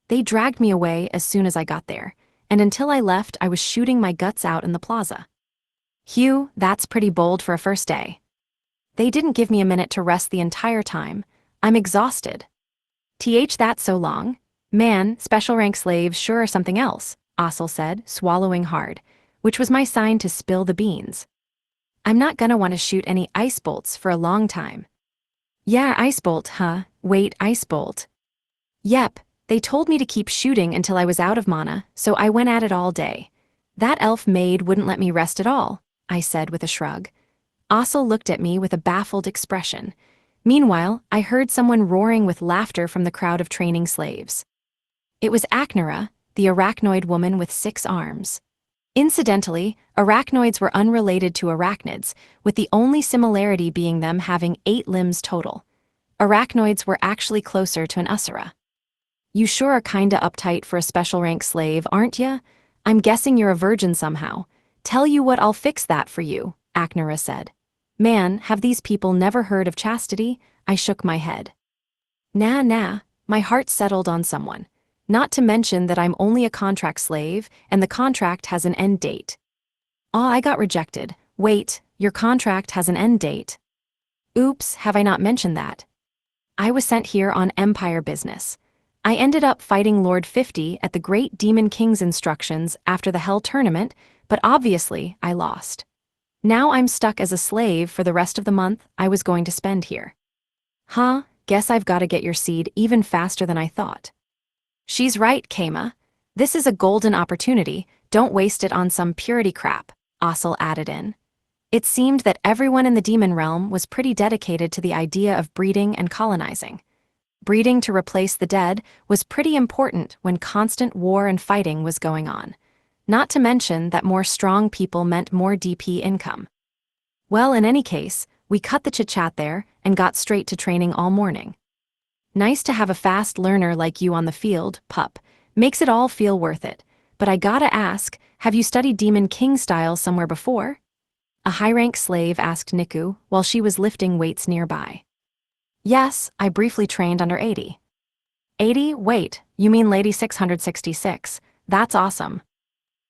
They dragged me away as soon as I got there, and until I left I was shooting my guts out in the plaza. Hugh, that's pretty bold for a first day. They didn't give me a minute to rest the entire time. I'm exhausted. That's so long. Man, special rank slaves sure are something else, Asel said, swallowing hard, which was my sign to spill the beans. I'm not gonna want to shoot any ice bolts for a long time. Yeah, ice bolt, huh? Wait, ice bolt. Yep, they told me to keep shooting until I was out of mana, so I went at it all day. That elf maid wouldn't let me rest at all, I said with a shrug. Asel looked at me with a baffled expression. Meanwhile, I heard someone roaring with laughter from the crowd of training slaves. It was Acnera, the arachnoid woman with 6 arms. Incidentally, arachnoids were unrelated to arachnids, with the only similarity being them having 8 limbs total. Arachnoids were actually closer to an Usura. You sure are kinda uptight for a special rank slave, aren't ya? I'm guessing you're a virgin somehow. Tell you what, I'll fix that for you, Acnera said. Man, have these people never heard of chastity? I shook my head. Nah, my heart settled on someone. Not to mention that I'm only a contract slave, and the contract has an end date. I got rejected. Wait, your contract has an end date. Oops, have I not mentioned that? I was sent here on Empire business. I ended up fighting Lord 50 at the Great Demon King's instructions after the Hell Tournament, but obviously I lost. Now I'm stuck as a slave for the rest of the month I was going to spend here. Guess I've got to get your seed even faster than I thought. She's right, Kama. This is a golden opportunity, don't waste it on some purity crap, Asel added in. It seemed that everyone in the demon realm was pretty dedicated to the idea of breeding and colonizing. Breeding to replace the dead was pretty important when constant war and fighting was going on. Not to mention that more strong people meant more DP income. Well, in any case, we cut the chit-chat there and got straight to training all morning. Nice to have a fast learner like you on the field, pup. Makes it all feel worth it. But I gotta ask, have you studied Demon King style somewhere before? A high-rank slave asked Niku while she was lifting weights nearby. Yes, I briefly trained under 80. 80? Wait, you mean Lady 666. That's awesome.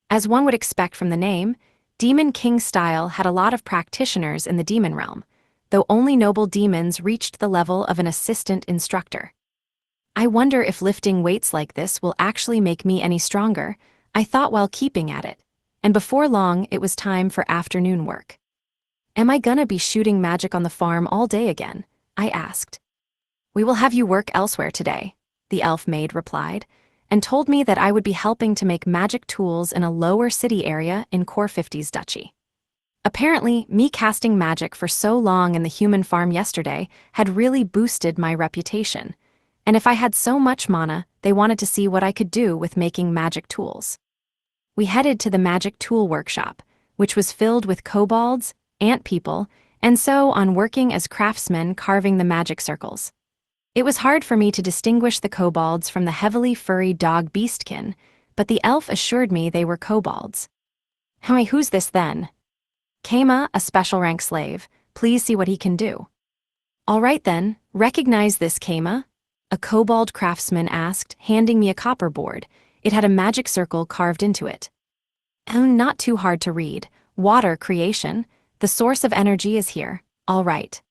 As one would expect from the name, Demon King style had a lot of practitioners in the demon realm, though only noble demons reached the level of an assistant instructor. I wonder if lifting weights like this will actually make me any stronger, I thought while keeping at it, and before long it was time for afternoon work. Am I gonna be shooting magic on the farm all day again? I asked. We will have you work elsewhere today, the elf maid replied, and told me that I would be helping to make magic tools in a lower city area in Core 50's duchy. Apparently, me casting magic for so long in the human farm yesterday had really boosted my reputation, and if I had so much mana, they wanted to see what I could do with making magic tools. We headed to the magic tool workshop, which was filled with kobolds, ant people, and so on working as craftsmen carving the magic circles. It was hard for me to distinguish the kobolds from the heavily furry dog beastkin, but the elf assured me they were kobolds. Hey, who's this then? Kama, a special rank slave. Please see what he can do. All right then, recognize this, Kama? A kobold craftsman asked, handing me a copper board. It had a magic circle carved into it. Not too hard to read. Water creation. The source of energy is here. All right.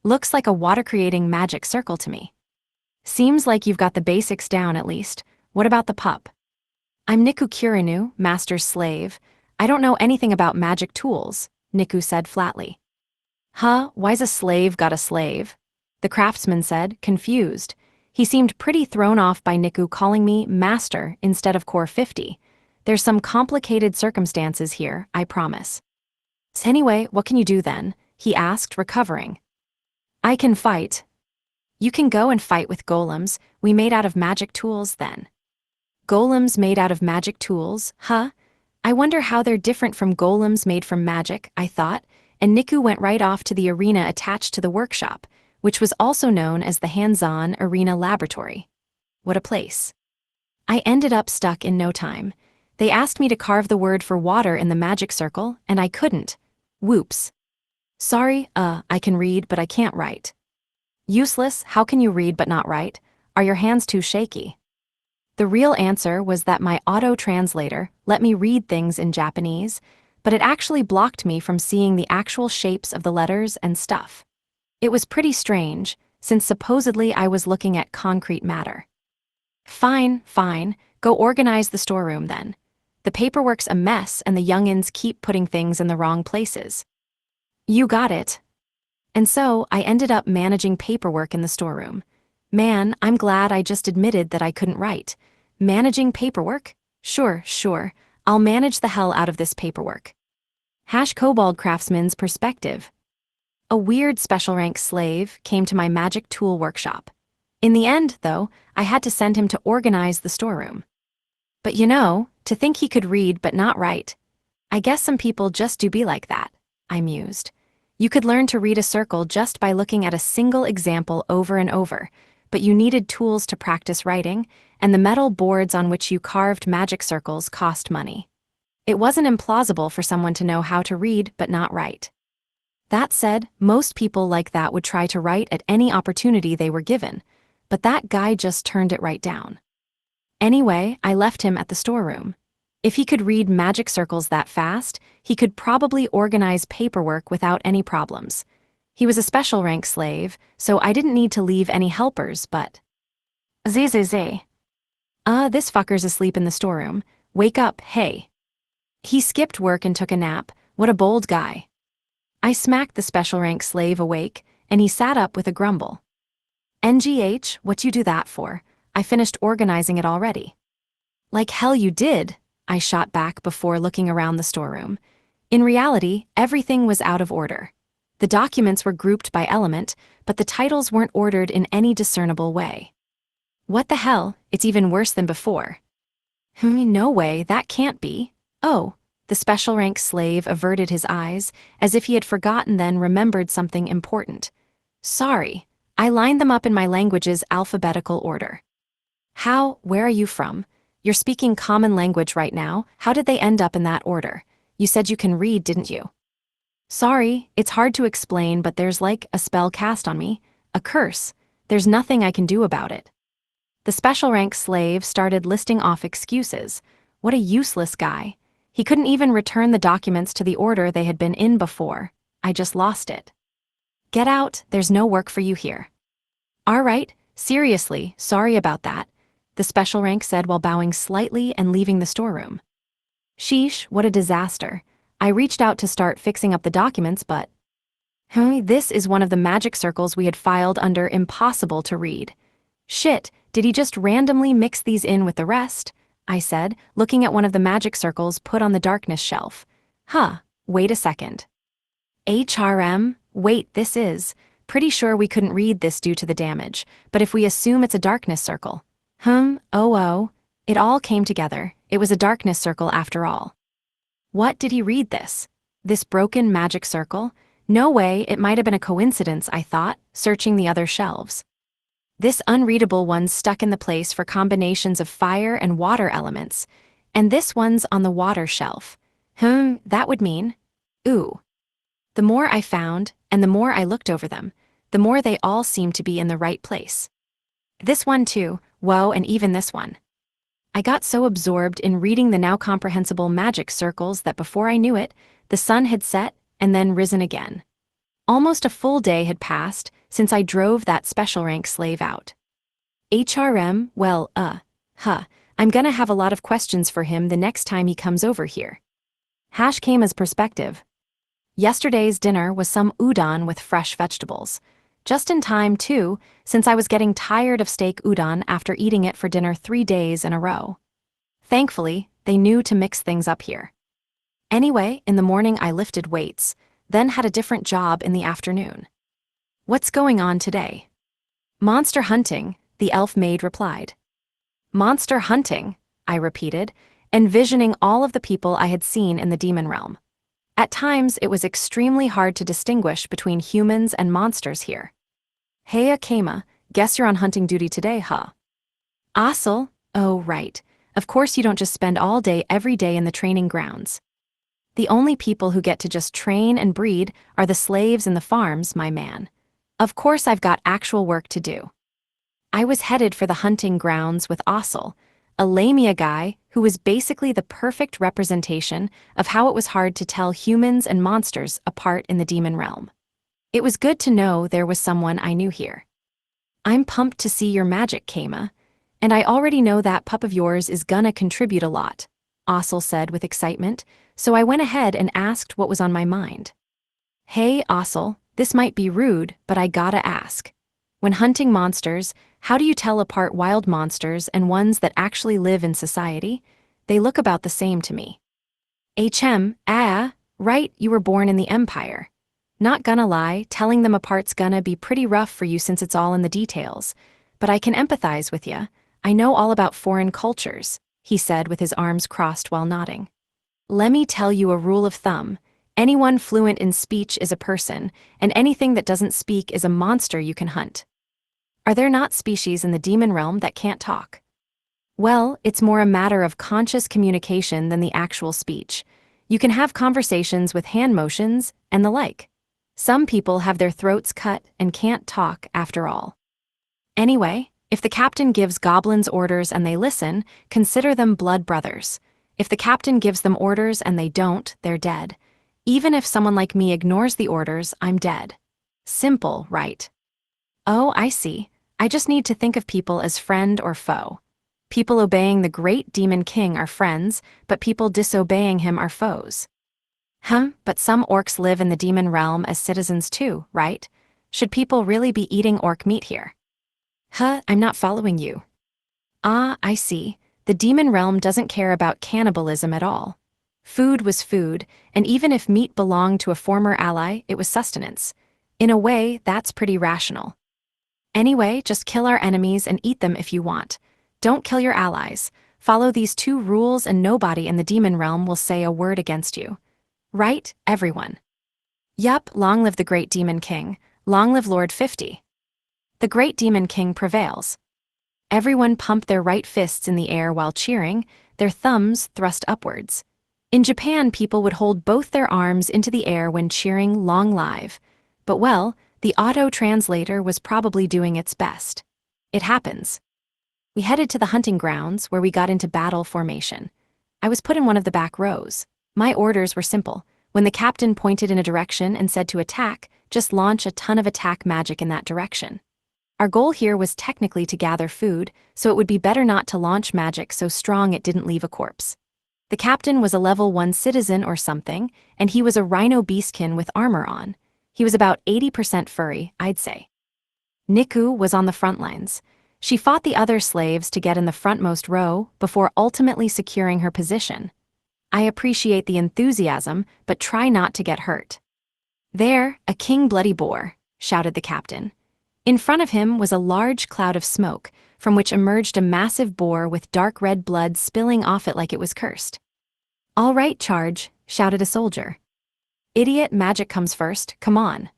Looks like a water-creating magic circle to me. Seems like you've got the basics down at least. What about the pup? I'm Niku Kirinu, master's slave. I don't know anything about magic tools, Niku said flatly. Huh, why's a slave got a slave? The craftsman said, confused. He seemed pretty thrown off by Niku calling me master instead of core 50. There's some complicated circumstances here, I promise. Anyway, what can you do then? He asked, recovering. I can fight. You can go and fight with golems we made out of magic tools then. Golems made out of magic tools, huh? I wonder how they're different from golems made from magic, I thought, and Niku went right off to the arena attached to the workshop, which was also known as the hands-on arena laboratory. What a place. I ended up stuck in no time. They asked me to carve the word for water in the magic circle, and I couldn't. Whoops. Sorry, I can read but I can't write. Useless, how can you read but not write? Are your hands too shaky? The real answer was that my auto-translator let me read things in Japanese, but it actually blocked me from seeing the actual shapes of the letters and stuff. It was pretty strange, since supposedly I was looking at concrete matter. Fine, go organize the storeroom then. The paperwork's a mess and the youngins keep putting things in the wrong places. You got it. And so, I ended up managing paperwork in the storeroom. Man, I'm glad I just admitted that I couldn't write. Managing paperwork? Sure, I'll manage the hell out of this paperwork. Kobold Craftsman's perspective. A weird special rank slave came to my magic tool workshop. In the end, though, I had to send him to organize the storeroom. But to think he could read but not write. I guess some people just do be like that, I mused. You could learn to read a circle just by looking at a single example over and over, but you needed tools to practice writing, and the metal boards on which you carved magic circles cost money. It wasn't implausible for someone to know how to read but not write. That said, most people like that would try to write at any opportunity they were given, but that guy just turned it right down. Anyway, I left him at the storeroom. If he could read magic circles that fast, he could probably organize paperwork without any problems. He was a special rank slave, so I didn't need to leave any helpers, but... This fucker's asleep in the storeroom. Wake up, hey. He skipped work and took a nap. What a bold guy. I smacked the special rank slave awake, and he sat up with a grumble. NGH, what you do that for? I finished organizing it already. Like hell you did, I shot back before looking around the storeroom. In reality, everything was out of order. The documents were grouped by element, but the titles weren't ordered in any discernible way. What the hell, it's even worse than before. No way, that can't be. Oh, the special rank slave averted his eyes, as if he had forgotten then remembered something important. Sorry, I lined them up in my language's alphabetical order. Where are you from? You're speaking common language right now, how did they end up in that order? You said you can read, didn't you? Sorry, it's hard to explain, but there's like a spell cast on me, a curse. There's nothing I can do about it. The special rank slave started listing off excuses. What a useless guy. He couldn't even return the documents to the order they had been in before. I just lost it. Get out, there's no work for you here. All right, seriously, sorry about that, the special rank said while bowing slightly and leaving the storeroom. Sheesh, what a disaster. I reached out to start fixing up the documents, but... This is one of the magic circles we had filed under impossible to read. Shit, did he just randomly mix these in with the rest? I said, looking at one of the magic circles put on the darkness shelf. Wait a second. HRM? Wait, this is... Pretty sure we couldn't read this due to the damage, but if we assume it's a darkness circle. It all came together. It was a darkness circle after all. What did he read this? This broken magic circle? No way, it might have been a coincidence, I thought, searching the other shelves. This unreadable one's stuck in the place for combinations of fire and water elements, and this one's on the water shelf. That would mean... Ooh. The more I found, and the more I looked over them, the more they all seemed to be in the right place. This one too, whoa, and even this one. I got so absorbed in reading the now comprehensible magic circles that before I knew it, the sun had set and then risen again. Almost a full day had passed since I drove that special rank slave out. HRM, well, I'm gonna have a lot of questions for him the next time he comes over here. Hash came as perspective. Yesterday's dinner was some udon with fresh vegetables. Just in time, too, since I was getting tired of steak udon after eating it for dinner 3 days in a row. Thankfully, they knew to mix things up here. Anyway, in the morning I lifted weights, then had a different job in the afternoon. What's going on today? Monster hunting, the elf maid replied. Monster hunting, I repeated, envisioning all of the people I had seen in the demon realm. At times, it was extremely hard to distinguish between humans and monsters here. Hey Akema, guess you're on hunting duty today, huh? Asel, oh right, of course you don't just spend all day every day in the training grounds. The only people who get to just train and breed are the slaves in the farms, my man. Of course I've got actual work to do. I was headed for the hunting grounds with Asel, a Lamia guy who was basically the perfect representation of how it was hard to tell humans and monsters apart in the demon realm. It was good to know there was someone I knew here. I'm pumped to see your magic, Kama, and I already know that pup of yours is gonna contribute a lot, Asel said with excitement, so I went ahead and asked what was on my mind. Hey, Asel, this might be rude, but I gotta ask. When hunting monsters, how do you tell apart wild monsters and ones that actually live in society? They look about the same to me. Right, you were born in the Empire. Not gonna lie, telling them apart's gonna be pretty rough for you since it's all in the details. But I can empathize with ya. I know all about foreign cultures, he said with his arms crossed while nodding. Let me tell you a rule of thumb. Anyone fluent in speech is a person, and anything that doesn't speak is a monster you can hunt. Are there not species in the demon realm that can't talk? Well, it's more a matter of conscious communication than the actual speech. You can have conversations with hand motions and the like. Some people have their throats cut and can't talk after all. Anyway, if the captain gives goblins orders and they listen, consider them blood brothers. If the captain gives them orders and they don't, they're dead. Even if someone like me ignores the orders, I'm dead. Simple, right? Oh, I see. I just need to think of people as friend or foe. People obeying the great demon king are friends, but people disobeying him are foes. But some orcs live in the demon realm as citizens too, right? Should people really be eating orc meat here? I'm not following you. Ah, I see. The demon realm doesn't care about cannibalism at all. Food was food, and even if meat belonged to a former ally, it was sustenance. In a way, that's pretty rational. Anyway, just kill our enemies and eat them if you want. Don't kill your allies. Follow these 2 rules and nobody in the demon realm will say a word against you. Right, everyone? Yup, long live the great demon king. Long live Lord 50. The great demon king prevails. Everyone pumped their right fists in the air while cheering, their thumbs thrust upwards. In Japan, people would hold both their arms into the air when cheering long live. But well, the auto-translator was probably doing its best. It happens. We headed to the hunting grounds where we got into battle formation. I was put in one of the back rows. My orders were simple. When the captain pointed in a direction and said to attack, just launch a ton of attack magic in that direction. Our goal here was technically to gather food, so it would be better not to launch magic so strong it didn't leave a corpse. The captain was a level 1 citizen or something, and he was a rhino beastkin with armor on. He was about 80% furry, I'd say. Niku was on the front lines. She fought the other slaves to get in the frontmost row before ultimately securing her position. I appreciate the enthusiasm, but try not to get hurt. There, a king bloody boar, shouted the captain. In front of him was a large cloud of smoke, from which emerged a massive boar with dark red blood spilling off it like it was cursed. All right, charge, shouted a soldier. Idiot, magic comes first, come on.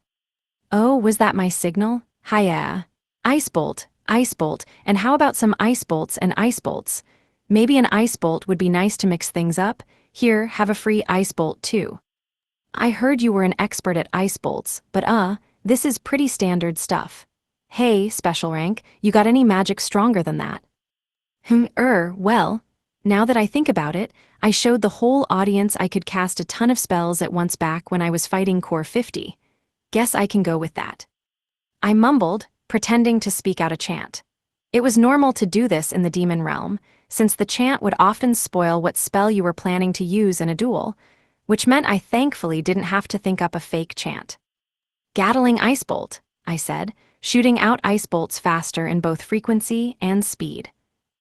Oh, was that my signal? Hiya. Ice bolt, and how about some ice bolts and ice bolts? Maybe an ice bolt would be nice to mix things up. Here, have a free ice bolt too. I heard you were an expert at ice bolts, but this is pretty standard stuff. Hey, special rank, you got any magic stronger than that? Well, now that I think about it, I showed the whole audience I could cast a ton of spells at once back when I was fighting Core 50. Guess I can go with that. I mumbled, pretending to speak out a chant. It was normal to do this in the demon realm, since the chant would often spoil what spell you were planning to use in a duel, which meant I thankfully didn't have to think up a fake chant. Gatling Ice Bolt, I said, shooting out ice bolts faster in both frequency and speed.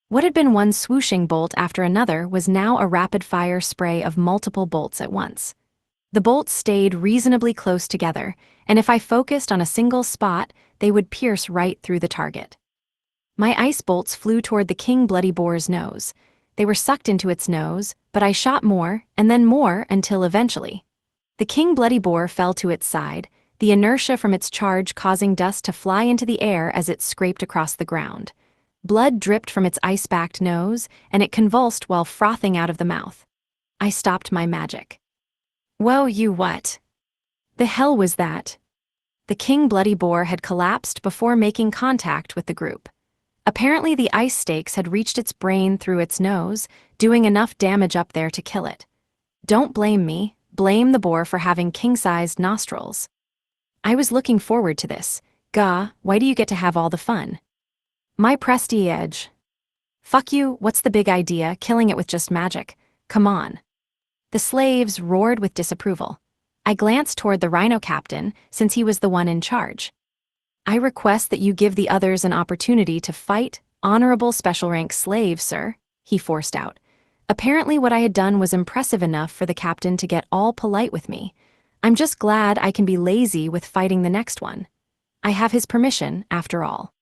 What had been one swooshing bolt after another was now a rapid-fire spray of multiple bolts at once. The bolts stayed reasonably close together, and if I focused on a single spot, they would pierce right through the target. My ice bolts flew toward the King Bloody Boar's nose. They were sucked into its nose, but I shot more, and then more, until eventually. The King Bloody Boar fell to its side, the inertia from its charge causing dust to fly into the air as it scraped across the ground. Blood dripped from its ice-backed nose, and it convulsed while frothing out of the mouth. I stopped my magic. Whoa, you what? The hell was that? The King Bloody Boar had collapsed before making contact with the group. Apparently the ice stakes had reached its brain through its nose, doing enough damage up there to kill it. Don't blame me, blame the boar for having king-sized nostrils. I was looking forward to this. Gah, why do you get to have all the fun? My prestige. Fuck you, what's the big idea, killing it with just magic? Come on. The slaves roared with disapproval. I glanced toward the rhino captain, since he was the one in charge. I request that you give the others an opportunity to fight, honorable special rank slave, sir, he forced out. Apparently what I had done was impressive enough for the captain to get all polite with me. I'm just glad I can be lazy with fighting the next one. I have his permission, after all.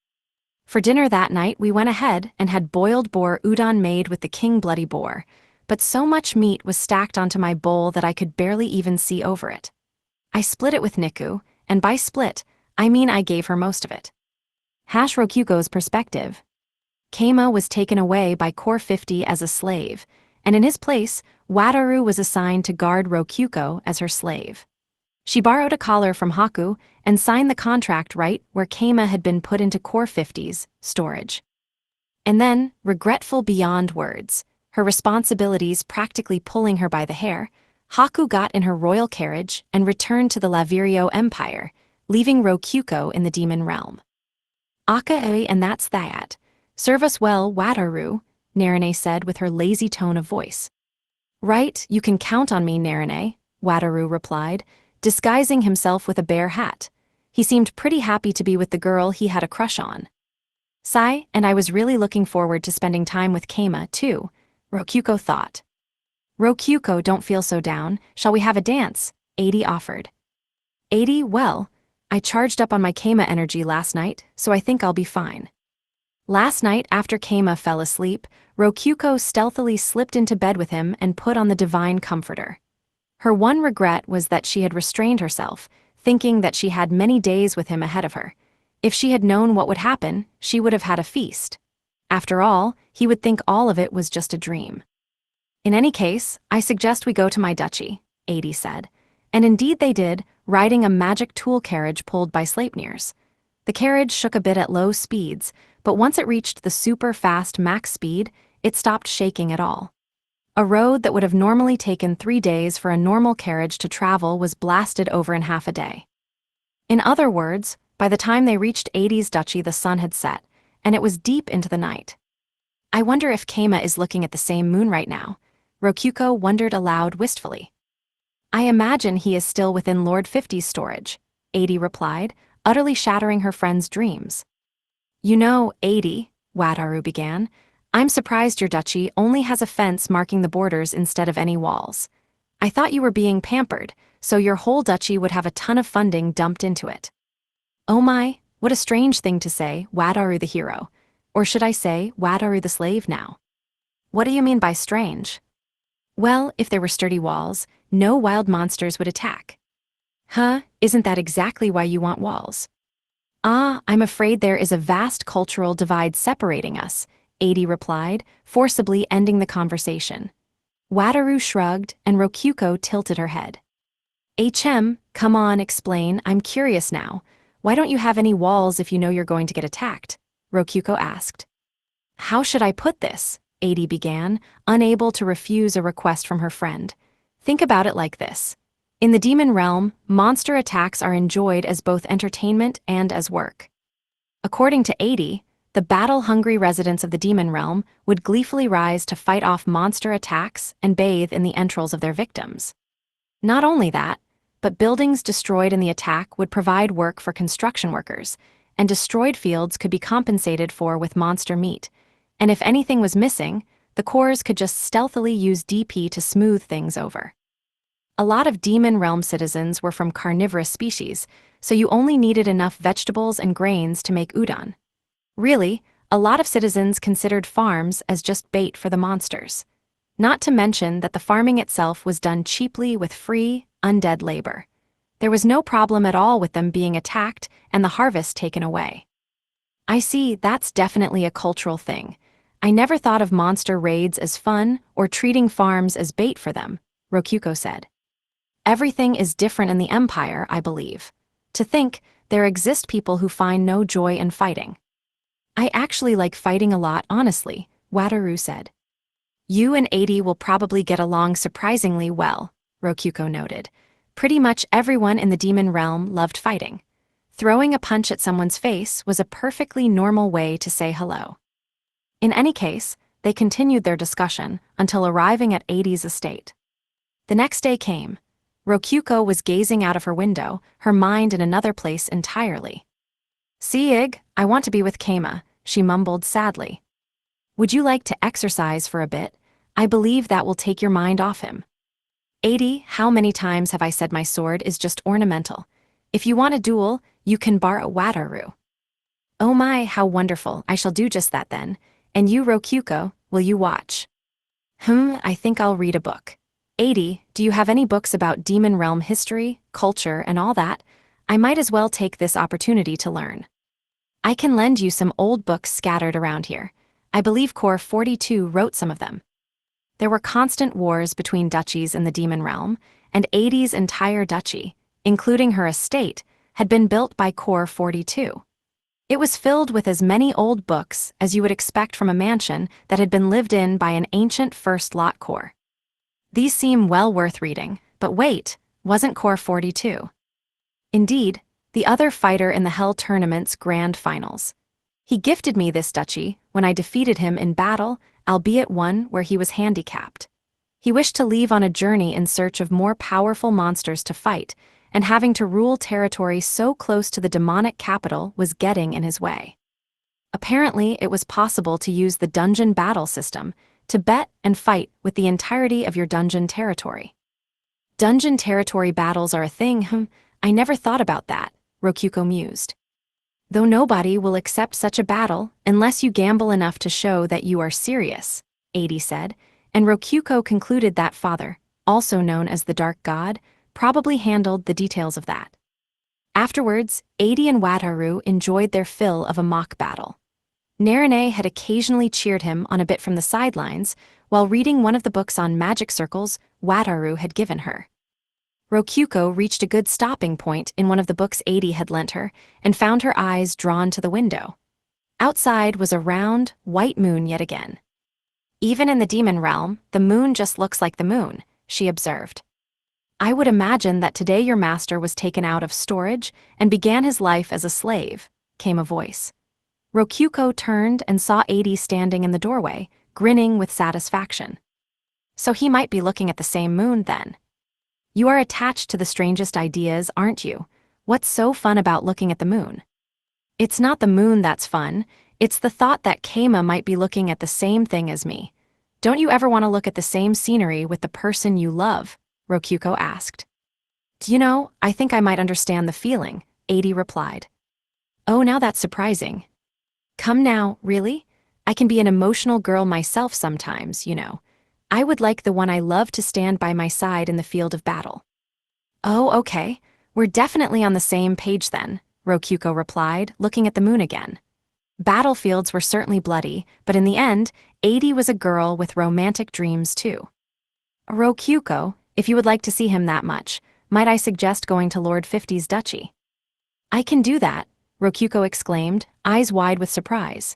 For dinner that night we went ahead and had boiled boar udon made with the King Bloody Boar, but so much meat was stacked onto my bowl that I could barely even see over it. I split it with Niku, and by split, I mean I gave her most of it. Hash Rokuko's perspective. Keima was taken away by Core 50 as a slave, and in his place, Wataru was assigned to guard Rokuko as her slave. She borrowed a collar from Haku and signed the contract right where Keima had been put into Core 50's storage. And then, regretful beyond words, her responsibilities practically pulling her by the hair, Haku got in her royal carriage and returned to the Lavirio Empire, leaving Rokuko in the demon realm. Akae, and that's that. Serve us well, Wataru, Narine said with her lazy tone of voice. Right, you can count on me, Narine, Wataru replied, disguising himself with a bear hat. He seemed pretty happy to be with the girl he had a crush on. Sigh, and I was really looking forward to spending time with Keima, too, Rokuko thought. Rokuko, don't feel so down, shall we have a dance? 80 offered. 80, well, I charged up on my Keima energy last night, so I think I'll be fine. Last night, after Keima fell asleep, Rokuko stealthily slipped into bed with him and put on the divine comforter. Her one regret was that she had restrained herself, thinking that she had many days with him ahead of her. If she had known what would happen, she would have had a feast. After all, he would think all of it was just a dream. In any case, I suggest we go to my duchy, 80 said. And indeed they did, riding a magic tool carriage pulled by Sleipnirs. The carriage shook a bit at low speeds, but once it reached the super-fast max speed, it stopped shaking at all. A road that would have normally taken 3 days for a normal carriage to travel was blasted over in half a day. In other words, by the time they reached 80's duchy the sun had set, and it was deep into the night. I wonder if Keima is looking at the same moon right now, Rokuko wondered aloud wistfully. I imagine he is still within Lord 50's storage, 80 replied, utterly shattering her friend's dreams. You know, 80, Wataru began, I'm surprised your duchy only has a fence marking the borders instead of any walls. I thought you were being pampered, so your whole duchy would have a ton of funding dumped into it. Oh my, what a strange thing to say, Wataru the hero. Or should I say, Wataru the slave now? What do you mean by strange? Well, if there were sturdy walls, no wild monsters would attack. Huh, isn't that exactly why you want walls? Ah, I'm afraid there is a vast cultural divide separating us, 80 replied, forcibly ending the conversation. Wataru shrugged, and Rokuko tilted her head. Come on, explain, I'm curious now. Why don't you have any walls if you know you're going to get attacked? Rokuko asked. How should I put this? 80 began, unable to refuse a request from her friend. Think about it like this. In the demon realm, monster attacks are enjoyed as both entertainment and as work. According to 80, the battle-hungry residents of the demon realm would gleefully rise to fight off monster attacks and bathe in the entrails of their victims. Not only that, but buildings destroyed in the attack would provide work for construction workers, and destroyed fields could be compensated for with monster meat. And if anything was missing, the cores could just stealthily use DP to smooth things over. A lot of demon realm citizens were from carnivorous species, so you only needed enough vegetables and grains to make udon. Really, a lot of citizens considered farms as just bait for the monsters. Not to mention that the farming itself was done cheaply with free, undead labor. There was no problem at all with them being attacked and the harvest taken away. I see, that's definitely a cultural thing. I never thought of monster raids as fun or treating farms as bait for them, Rokuko said. Everything is different in the Empire, I believe. To think, there exist people who find no joy in fighting. I actually like fighting a lot, honestly, Wataru said. You and 80 will probably get along surprisingly well, Rokuko noted. Pretty much everyone in the demon realm loved fighting. Throwing a punch at someone's face was a perfectly normal way to say hello. In any case, they continued their discussion until arriving at 80's estate. The next day came. Rokuko was gazing out of her window, her mind in another place entirely. "Siig, I want to be with Keima," she mumbled sadly. "Would you like to exercise for a bit? I believe that will take your mind off him." 80, how many times have I said my sword is just ornamental? If you want a duel, you can borrow Wataru. Oh my, how wonderful, I shall do just that then. And you, Rokuko, will you watch? I think I'll read a book. 80, do you have any books about demon realm history, culture, and all that? I might as well take this opportunity to learn. I can lend you some old books scattered around here. I believe Core 42 wrote some of them. There were constant wars between duchies in the demon realm, and 80's entire duchy, including her estate, had been built by Core 42. It was filled with as many old books as you would expect from a mansion that had been lived in by an ancient first lot core. These seem well worth reading, but wait, wasn't Core 42? Indeed, the other fighter in the Hell Tournament's grand finals. He gifted me this duchy when I defeated him in battle, albeit one where he was handicapped. He wished to leave on a journey in search of more powerful monsters to fight, and having to rule territory so close to the demonic capital was getting in his way. Apparently, it was possible to use the dungeon battle system to bet and fight with the entirety of your dungeon territory. Dungeon territory battles are a thing, I never thought about that, Rokuko mused. Though nobody will accept such a battle unless you gamble enough to show that you are serious, 80 said, and Rokuko concluded that father, also known as the Dark God, probably handled the details of that. Afterwards, 80 and Wataru enjoyed their fill of a mock battle. Narine had occasionally cheered him on a bit from the sidelines while reading one of the books on magic circles Wataru had given her. Rokuko reached a good stopping point in one of the books 80 had lent her and found her eyes drawn to the window. Outside was a round, white moon yet again. Even in the demon realm, the moon just looks like the moon, she observed. I would imagine that today your master was taken out of storage and began his life as a slave, came a voice. Rokuko turned and saw 80 standing in the doorway, grinning with satisfaction. So he might be looking at the same moon then. You are attached to the strangest ideas, aren't you? What's so fun about looking at the moon? It's not the moon that's fun, it's the thought that Keima might be looking at the same thing as me. Don't you ever want to look at the same scenery with the person you love? Rokuko asked. Do you know, I think I might understand the feeling, 80 replied. Oh, now that's surprising. Come now, really? I can be an emotional girl myself sometimes, you know. I would like the one I love to stand by my side in the field of battle. Oh, okay. We're definitely on the same page then, Rokuko replied, looking at the moon again. Battlefields were certainly bloody, but in the end, 80 was a girl with romantic dreams too. Rokuko, if you would like to see him that much, might I suggest going to Lord 50's duchy? I can do that, Rokuko exclaimed, eyes wide with surprise.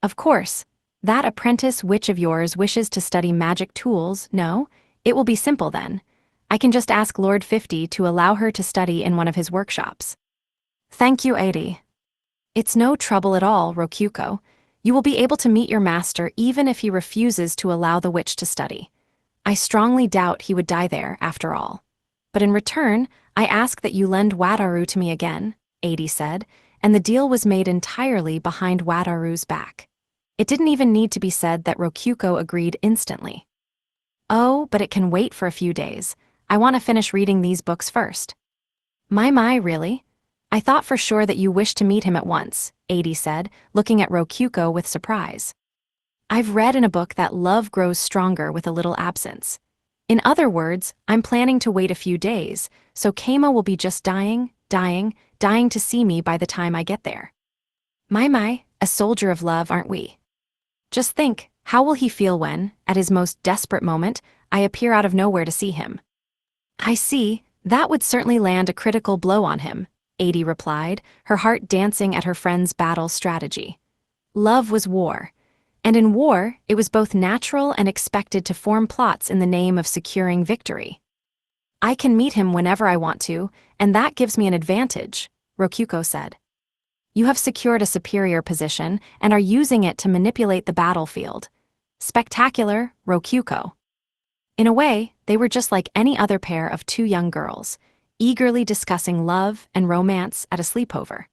Of course. That apprentice witch of yours wishes to study magic tools, no? It will be simple then. I can just ask Lord 50 to allow her to study in one of his workshops. Thank you, 80. It's no trouble at all, Rokuko. You will be able to meet your master even if he refuses to allow the witch to study. I strongly doubt he would die there, after all. But in return, I ask that you lend Wataru to me again, Adi said, and the deal was made entirely behind Wataru's back. It didn't even need to be said that Rokyuko agreed instantly. Oh, but it can wait for a few days. I want to finish reading these books first. My, really? I thought for sure that you wished to meet him at once, Adi said, looking at Rokyuko with surprise. I've read in a book that love grows stronger with a little absence. In other words, I'm planning to wait a few days, so Keima will be just dying to see me by the time I get there. My, a soldier of love, aren't we? Just think, how will he feel when, at his most desperate moment, I appear out of nowhere to see him? I see, that would certainly land a critical blow on him, Adi replied, her heart dancing at her friend's battle strategy. Love was war. And in war, it was both natural and expected to form plots in the name of securing victory. I can meet him whenever I want to, and that gives me an advantage, Rokyuko said. You have secured a superior position and are using it to manipulate the battlefield. Spectacular, Rokyuko. In a way, they were just like any other pair of two young girls, eagerly discussing love and romance at a sleepover.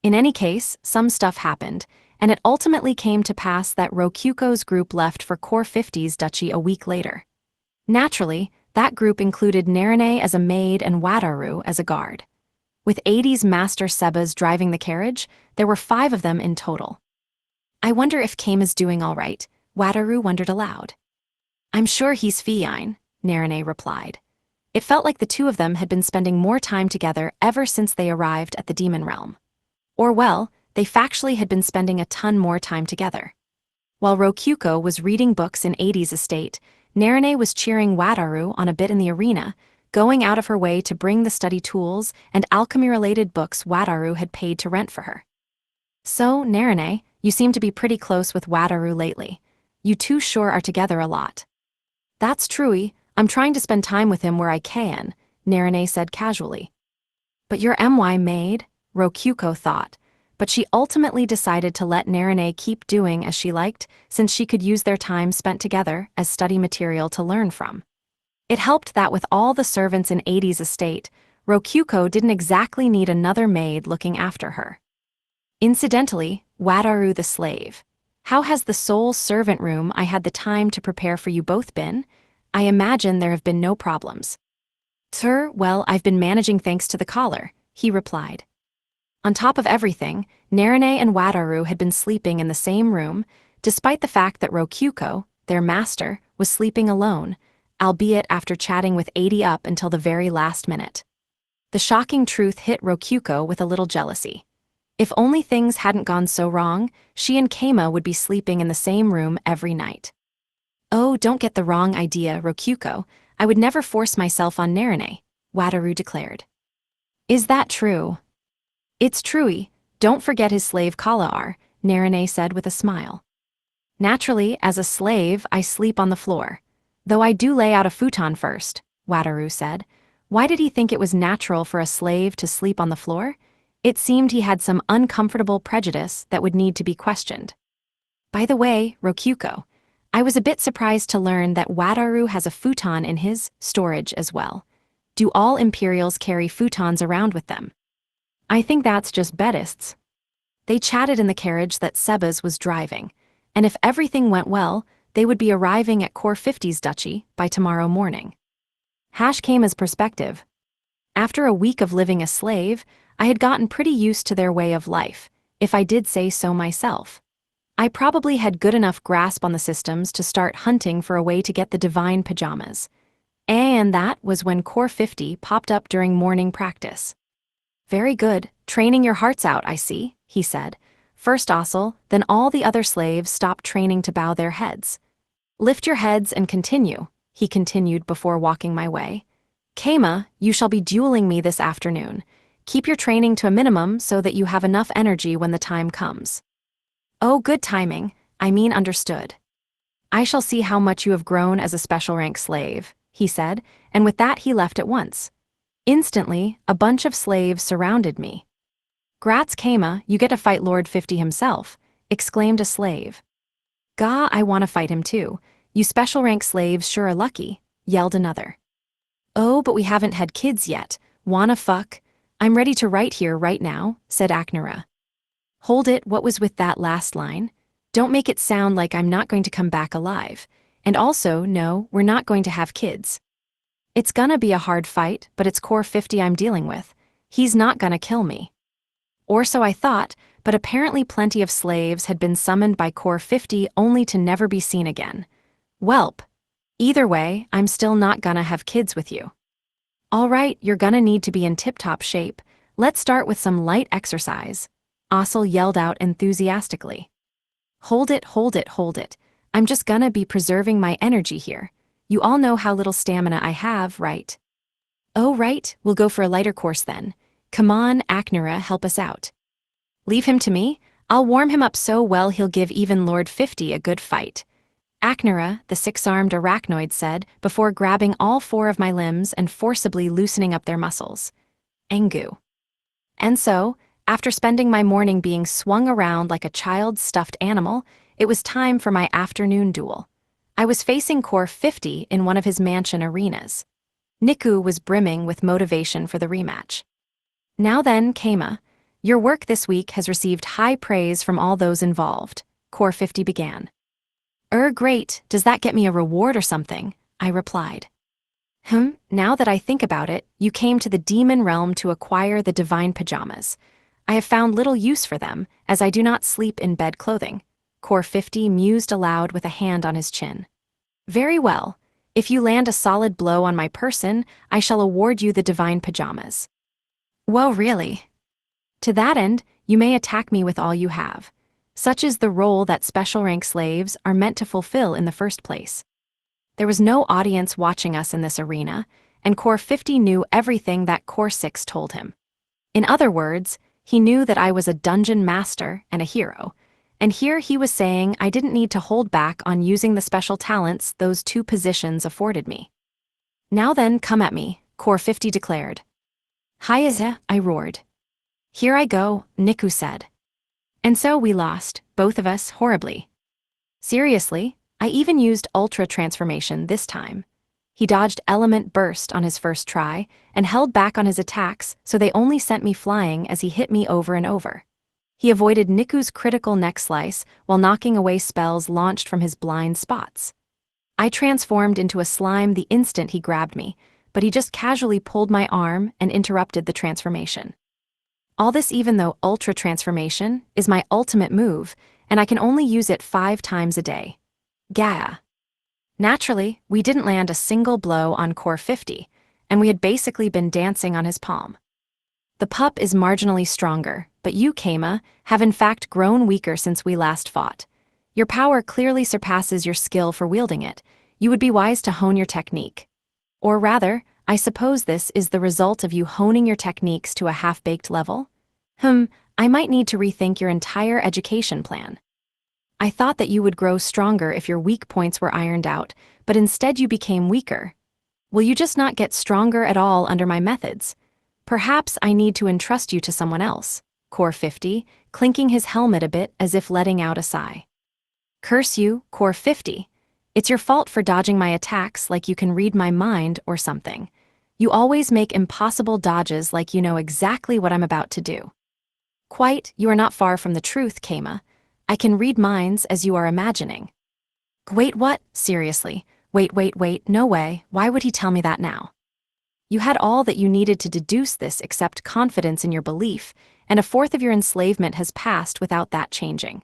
In any case, some stuff happened, and it ultimately came to pass that Rokyuko's group left for Core 50's duchy a week later. Naturally, that group included Narine as a maid and Wataru as a guard. With Adi's master Sebas driving the carriage, there were 5 of them in total. I wonder if Keima's doing all right, Wataru wondered aloud. I'm sure he's fine, Narine replied. It felt like the two of them had been spending more time together ever since they arrived at the demon realm. Or well, they factually had been spending a ton more time together. While Rokyuko was reading books in Adi's estate, Narine was cheering Wataru on a bit in the arena, going out of her way to bring the study tools and alchemy-related books Wataru had paid to rent for her. So, Narine, you seem to be pretty close with Wataru lately. You two sure are together a lot. That's true, I'm trying to spend time with him where I can, Narine said casually. But your MY maid, Rokyuko thought, but she ultimately decided to let Narine keep doing as she liked since she could use their time spent together as study material to learn from. It helped that with all the servants in Adi's estate, Rokyuko didn't exactly need another maid looking after her. Incidentally, Wataru the slave. How has the sole servant room I had the time to prepare for you both been? I imagine there have been no problems. Well, I've been managing thanks to the collar, he replied. On top of everything, Narine and Wataru had been sleeping in the same room, despite the fact that Rokyuko, their master, was sleeping alone, albeit after chatting with Adi up until the very last minute. The shocking truth hit Rokyuko with a little jealousy. If only things hadn't gone so wrong, she and Keima would be sleeping in the same room every night. Oh, don't get the wrong idea, Rokyuko. I would never force myself on Narine, Wataru declared. Is that true? It's true. Don't forget his slave Kala-ar, Narine said with a smile. Naturally, as a slave, I sleep on the floor. Though I do lay out a futon first, Wataru said. Why did he think it was natural for a slave to sleep on the floor? It seemed he had some uncomfortable prejudice that would need to be questioned. By the way, Rokyuko, I was a bit surprised to learn that Wataru has a futon in his storage as well. Do all Imperials carry futons around with them? I think that's just bedists. They chatted in the carriage that Sebas was driving, and if everything went well, they would be arriving at Core 50's duchy by tomorrow morning. Keima's perspective. After a week of living a slave, I had gotten pretty used to their way of life, if I did say so myself. I probably had good enough grasp on the systems to start hunting for a way to get the divine pajamas. And that was when Core 50 popped up during morning practice. Very good, training your hearts out, I see, he said. First Ossel, then all the other slaves stopped training to bow their heads. Lift your heads and continue, he continued before walking my way. Keima, you shall be dueling me this afternoon. Keep your training to a minimum so that you have enough energy when the time comes. Oh, good timing, understood. I shall see how much you have grown as a special rank slave, he said, and with that he left at once. Instantly, a bunch of slaves surrounded me. Grats Keima, you get to fight Lord 50 himself, exclaimed a slave. "Gah, I want to fight him too. You special rank slaves sure are lucky," yelled another. "Oh, but we haven't had kids yet. Wanna fuck? I'm ready to right here right now," said Aknara. "Hold it, what was with that last line? Don't make it sound like I'm not going to come back alive. And also, no, we're not going to have kids. It's gonna be a hard fight, but it's Core 50 I'm dealing with. He's not gonna kill me." Or so I thought, but apparently plenty of slaves had been summoned by Core 50 only to never be seen again. Welp. Either way, I'm still not gonna have kids with you. All right, you're gonna need to be in tip-top shape. Let's start with some light exercise, Ossel yelled out enthusiastically. Hold it, hold it, hold it. I'm just gonna be preserving my energy here. You all know how little stamina I have, right? Oh right, we'll go for a lighter course then. Come on, Aknara, help us out. Leave him to me. I'll warm him up so well he'll give even Lord 50 a good fight. Aknara, the six-armed arachnoid, said before grabbing all four of my limbs and forcibly loosening up their muscles. Engu. And so, after spending my morning being swung around like a child's stuffed animal, it was time for my afternoon duel. I was facing Core 50 in one of his mansion arenas. Niku was brimming with motivation for the rematch. Now then, Keima, your work this week has received high praise from all those involved, Core 50 began. Great, does that get me a reward or something? I replied. Now that I think about it, you came to the demon realm to acquire the divine pajamas. I have found little use for them, as I do not sleep in bed clothing. Core 50 mused aloud with a hand on his chin. Very well. If you land a solid blow on my person, I shall award you the divine pajamas. Whoa, really? To that end, you may attack me with all you have. Such is the role that special rank slaves are meant to fulfill in the first place. There was no audience watching us in this arena, and Core 50 knew everything that Core 6 told him. In other words, he knew that I was a dungeon master and a hero, and here he was saying I didn't need to hold back on using the special talents those two positions afforded me. Now then, come at me, Core 50 declared. Hiya, I roared. Here I go, Niku said. And so we lost, both of us, horribly. Seriously, I even used Ultra Transformation this time. He dodged Element Burst on his first try, and held back on his attacks so they only sent me flying as he hit me over and over. He avoided Niku's critical neck slice while knocking away spells launched from his blind spots. I transformed into a slime the instant he grabbed me, but he just casually pulled my arm and interrupted the transformation. All this even though Ultra Transformation is my ultimate move, and I can only use it 5 times a day. Gah. Naturally, we didn't land a single blow on Core 50, and we had basically been dancing on his palm. The pup is marginally stronger, but you, Keima, have in fact grown weaker since we last fought. Your power clearly surpasses your skill for wielding it. You would be wise to hone your technique. Or rather, I suppose this is the result of you honing your techniques to a half-baked level? I might need to rethink your entire education plan. I thought that you would grow stronger if your weak points were ironed out, but instead you became weaker. Will you just not get stronger at all under my methods? Perhaps I need to entrust you to someone else, Core 50, clinking his helmet a bit as if letting out a sigh. Curse you, Core 50. It's your fault for dodging my attacks like you can read my mind or something. You always make impossible dodges like you know exactly what I'm about to do. Quite, you are not far from the truth, Keima. I can read minds as you are imagining. Wait, what? Seriously? Wait, no way. Why would he tell me that now? You had all that you needed to deduce this except confidence in your belief, and a fourth of your enslavement has passed without that changing.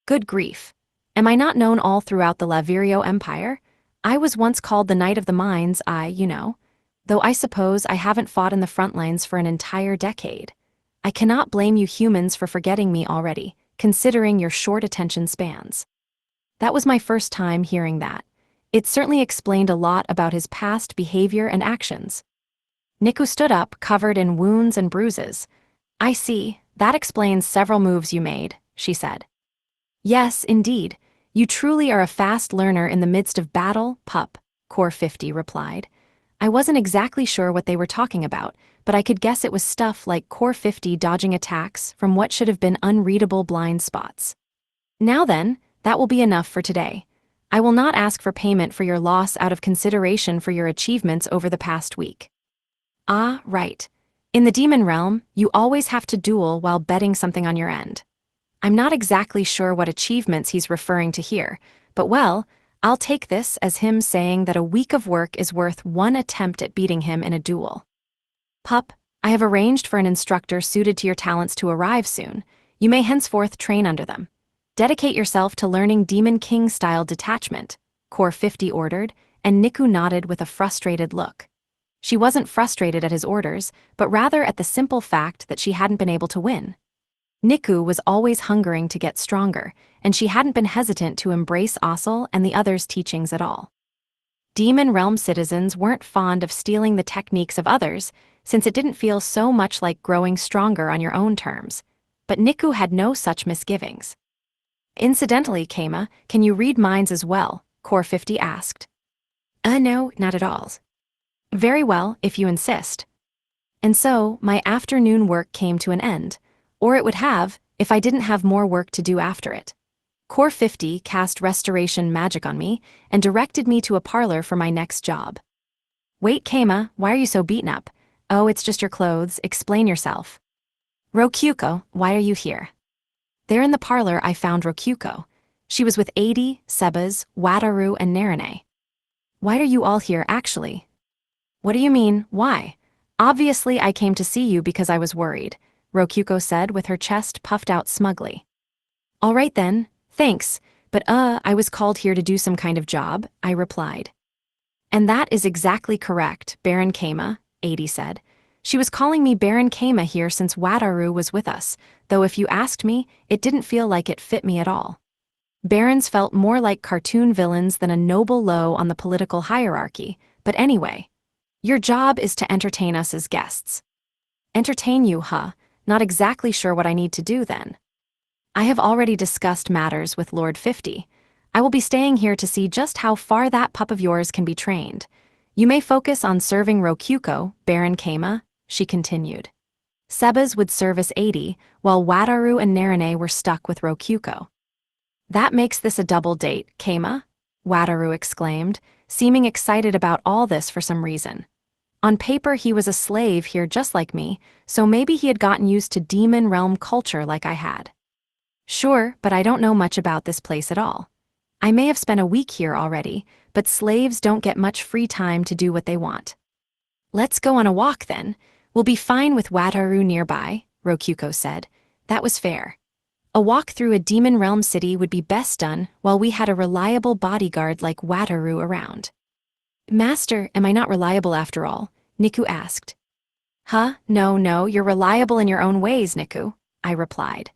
Good grief. Am I not known all throughout the Lavirio Empire? I was once called the Knight of the Mines, though I suppose I haven't fought in the front lines for an entire decade. I cannot blame you humans for forgetting me already, considering your short attention spans. That was my first time hearing that. It certainly explained a lot about his past behavior and actions. Niku stood up, covered in wounds and bruises. I see, that explains several moves you made, she said. Yes, indeed. You truly are a fast learner in the midst of battle, pup, Core 50 replied. I wasn't exactly sure what they were talking about, but I could guess it was stuff like Core 50 dodging attacks from what should have been unreadable blind spots. Now then, that will be enough for today. I will not ask for payment for your loss out of consideration for your achievements over the past week. Ah, right. In the demon realm, you always have to duel while betting something on your end. I'm not exactly sure what achievements he's referring to here, but well, I'll take this as him saying that a week of work is worth one attempt at beating him in a duel. Pup, I have arranged for an instructor suited to your talents to arrive soon. You may henceforth train under them. Dedicate yourself to learning Demon King-style detachment, Core 50 ordered, and Niku nodded with a frustrated look. She wasn't frustrated at his orders, but rather at the simple fact that she hadn't been able to win. Niku was always hungering to get stronger, and she hadn't been hesitant to embrace Asl and the others' teachings at all. Demon Realm citizens weren't fond of stealing the techniques of others, since it didn't feel so much like growing stronger on your own terms, but Niku had no such misgivings. Incidentally, Keima, can you read minds as well? Core 50 asked. No, not at all. Very well, if you insist. And so, my afternoon work came to an end, or it would have, if I didn't have more work to do after it. Core 50 cast restoration magic on me and directed me to a parlor for my next job. Wait, Keima, why are you so beaten up? Oh, it's just your clothes, explain yourself. Rokyuko, why are you here? There in the parlor I found Rokyuko. She was with Adi, Sebas, Wataru, and Narine. Why are you all here, actually? What do you mean, why? Obviously I came to see you because I was worried, Rokyuko said with her chest puffed out smugly. All right then, thanks, but I was called here to do some kind of job, I replied. And that is exactly correct, Baron Keima, Adi said. She was calling me Baron Keima here since Wataru was with us, though if you asked me, it didn't feel like it fit me at all. Barons felt more like cartoon villains than a noble low on the political hierarchy, but anyway. Your job is to entertain us as guests. Entertain you, huh? Not exactly sure what I need to do then. I have already discussed matters with Lord 50. I will be staying here to see just how far that pup of yours can be trained. You may focus on serving Rokyuko, Baron Keima, she continued. Sebas would serve as 80, while Wataru and Narine were stuck with Rokyuko. That makes this a double date, Keima? Wataru exclaimed, seeming excited about all this for some reason. On paper he was a slave here just like me, so maybe he had gotten used to demon realm culture like I had. Sure, but I don't know much about this place at all. I may have spent a week here already, but slaves don't get much free time to do what they want. Let's go on a walk then. We'll be fine with Wataru nearby, Rokyuko said. That was fair. A walk through a demon realm city would be best done while we had a reliable bodyguard like Wataru around. Master, am I not reliable after all? Niku asked. Huh? No, you're reliable in your own ways, Niku, I replied.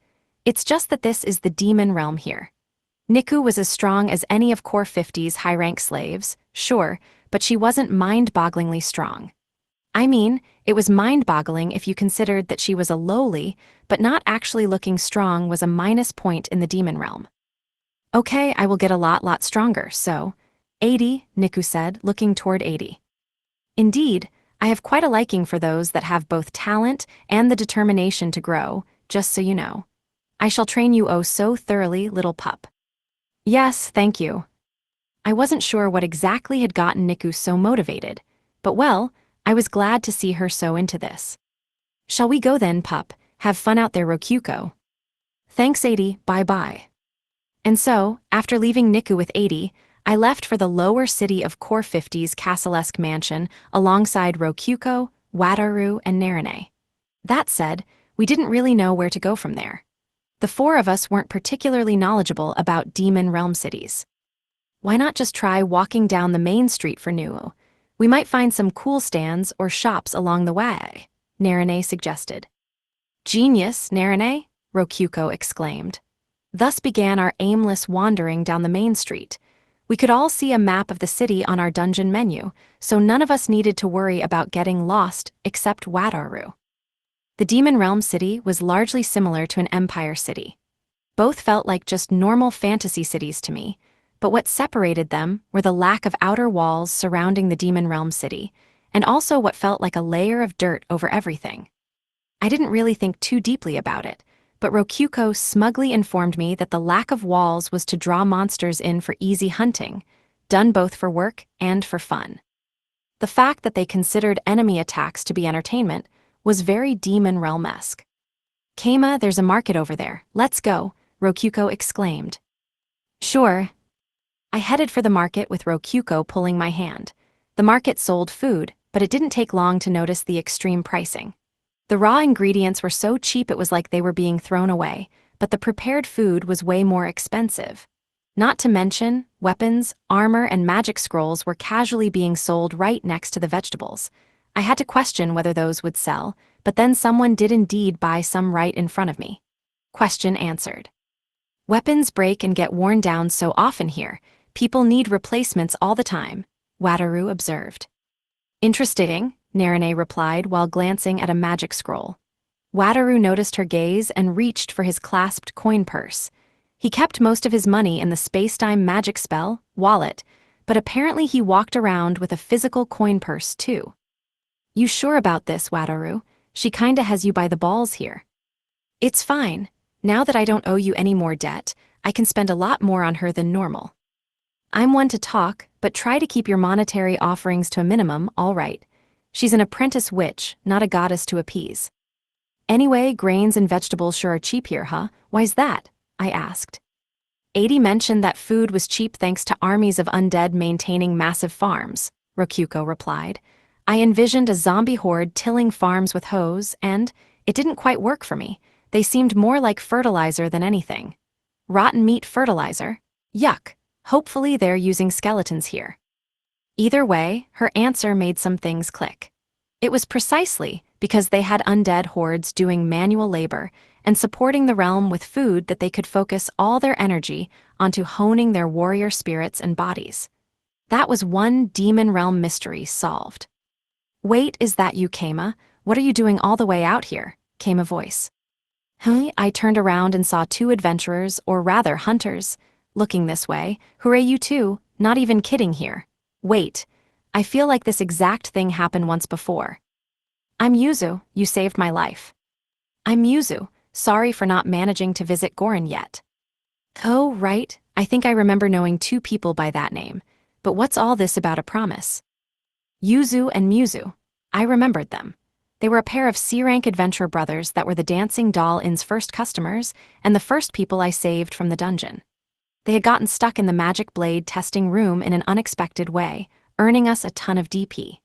It's just that this is the demon realm here. Niku was as strong as any of Core 50's high-rank slaves, sure, but she wasn't mind-bogglingly strong. I mean, it was mind-boggling if you considered that she was a lowly, but not actually looking strong was a minus point in the demon realm. Okay, I will get a lot stronger, so... 80, Niku said, looking toward 80. Indeed, I have quite a liking for those that have both talent and the determination to grow, just so you know. I shall train you oh so thoroughly, little pup. Yes, thank you. I wasn't sure what exactly had gotten Niku so motivated, but well, I was glad to see her so into this. Shall we go then, pup? Have fun out there, Rokyuko. Thanks, 80, bye-bye. And so, after leaving Niku with 80, I left for the lower city of Core 50's castle-esque mansion alongside Rokyuko, Wataru, and Narine. That said, we didn't really know where to go from there. The four of us weren't particularly knowledgeable about demon realm cities. Why not just try walking down the main street for Nuo? We might find some cool stands or shops along the way, Narine suggested. Genius, Narine, Rokyuko exclaimed. Thus began our aimless wandering down the main street. We could all see a map of the city on our dungeon menu, so none of us needed to worry about getting lost except Wataru. The Demon Realm city was largely similar to an Empire city. Both felt like just normal fantasy cities to me, but what separated them were the lack of outer walls surrounding the Demon Realm city, and also what felt like a layer of dirt over everything. I didn't really think too deeply about it, but Rokyuko smugly informed me that the lack of walls was to draw monsters in for easy hunting, done both for work and for fun. The fact that they considered enemy attacks to be entertainment was very demon realm-esque. "Keima, there's a market over there. Let's go," Rokyuko exclaimed. "Sure." I headed for the market with Rokyuko pulling my hand. The market sold food, but it didn't take long to notice the extreme pricing. The raw ingredients were so cheap it was like they were being thrown away, but the prepared food was way more expensive. Not to mention, weapons, armor, and magic scrolls were casually being sold right next to the vegetables. I had to question whether those would sell, but then someone did indeed buy some right in front of me. Question answered. "Weapons break and get worn down so often here. People need replacements all the time," Wataru observed. "Interesting," Narine replied while glancing at a magic scroll. Wataru noticed her gaze and reached for his clasped coin purse. He kept most of his money in the space-time magic spell, wallet, but apparently he walked around with a physical coin purse too. "You sure about this, Wataru? She kinda has you by the balls here." "It's fine. Now that I don't owe you any more debt, I can spend a lot more on her than normal." "I'm one to talk, but try to keep your monetary offerings to a minimum, all right. She's an apprentice witch, not a goddess to appease." "Anyway, grains and vegetables sure are cheap here, huh? Why's that?" I asked. "Adi mentioned that food was cheap thanks to armies of undead maintaining massive farms," Rokyuko replied. "I envisioned a zombie horde tilling farms with hoes, and it didn't quite work for me. They seemed more like fertilizer than anything." "Rotten meat fertilizer? Yuck. Hopefully they're using skeletons here." Either way, her answer made some things click. It was precisely because they had undead hordes doing manual labor and supporting the realm with food that they could focus all their energy onto honing their warrior spirits and bodies. That was one demon realm mystery solved. "Wait, is that you, Keima? What are you doing all the way out here?" came a voice. I turned around and saw two adventurers, or rather hunters, looking this way. "Hooray, you two, not even kidding here. Wait, I feel like this exact thing happened once before." "I'm Yuzu, you saved my life." "I'm Yuzu, sorry for not managing to visit Gorin yet." "Oh, right, I think I remember knowing two people by that name, but what's all this about a promise?" Yuzu and Muzu. I remembered them. They were a pair of C-rank adventurer brothers that were the Dancing Doll Inn's first customers and the first people I saved from the dungeon. They had gotten stuck in the magic blade testing room in an unexpected way, earning us a ton of DP.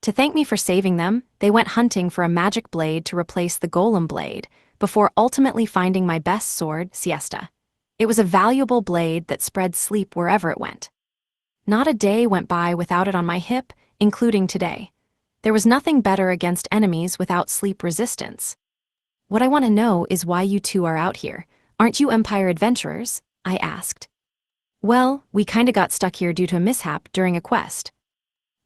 To thank me for saving them, they went hunting for a magic blade to replace the golem blade, before ultimately finding my best sword, Siesta. It was a valuable blade that spread sleep wherever it went. Not a day went by without it on my hip, including today. There was nothing better against enemies without sleep resistance. "What I want to know is why you two are out here. Aren't you Empire adventurers?" I asked. "Well, we kinda got stuck here due to a mishap during a quest.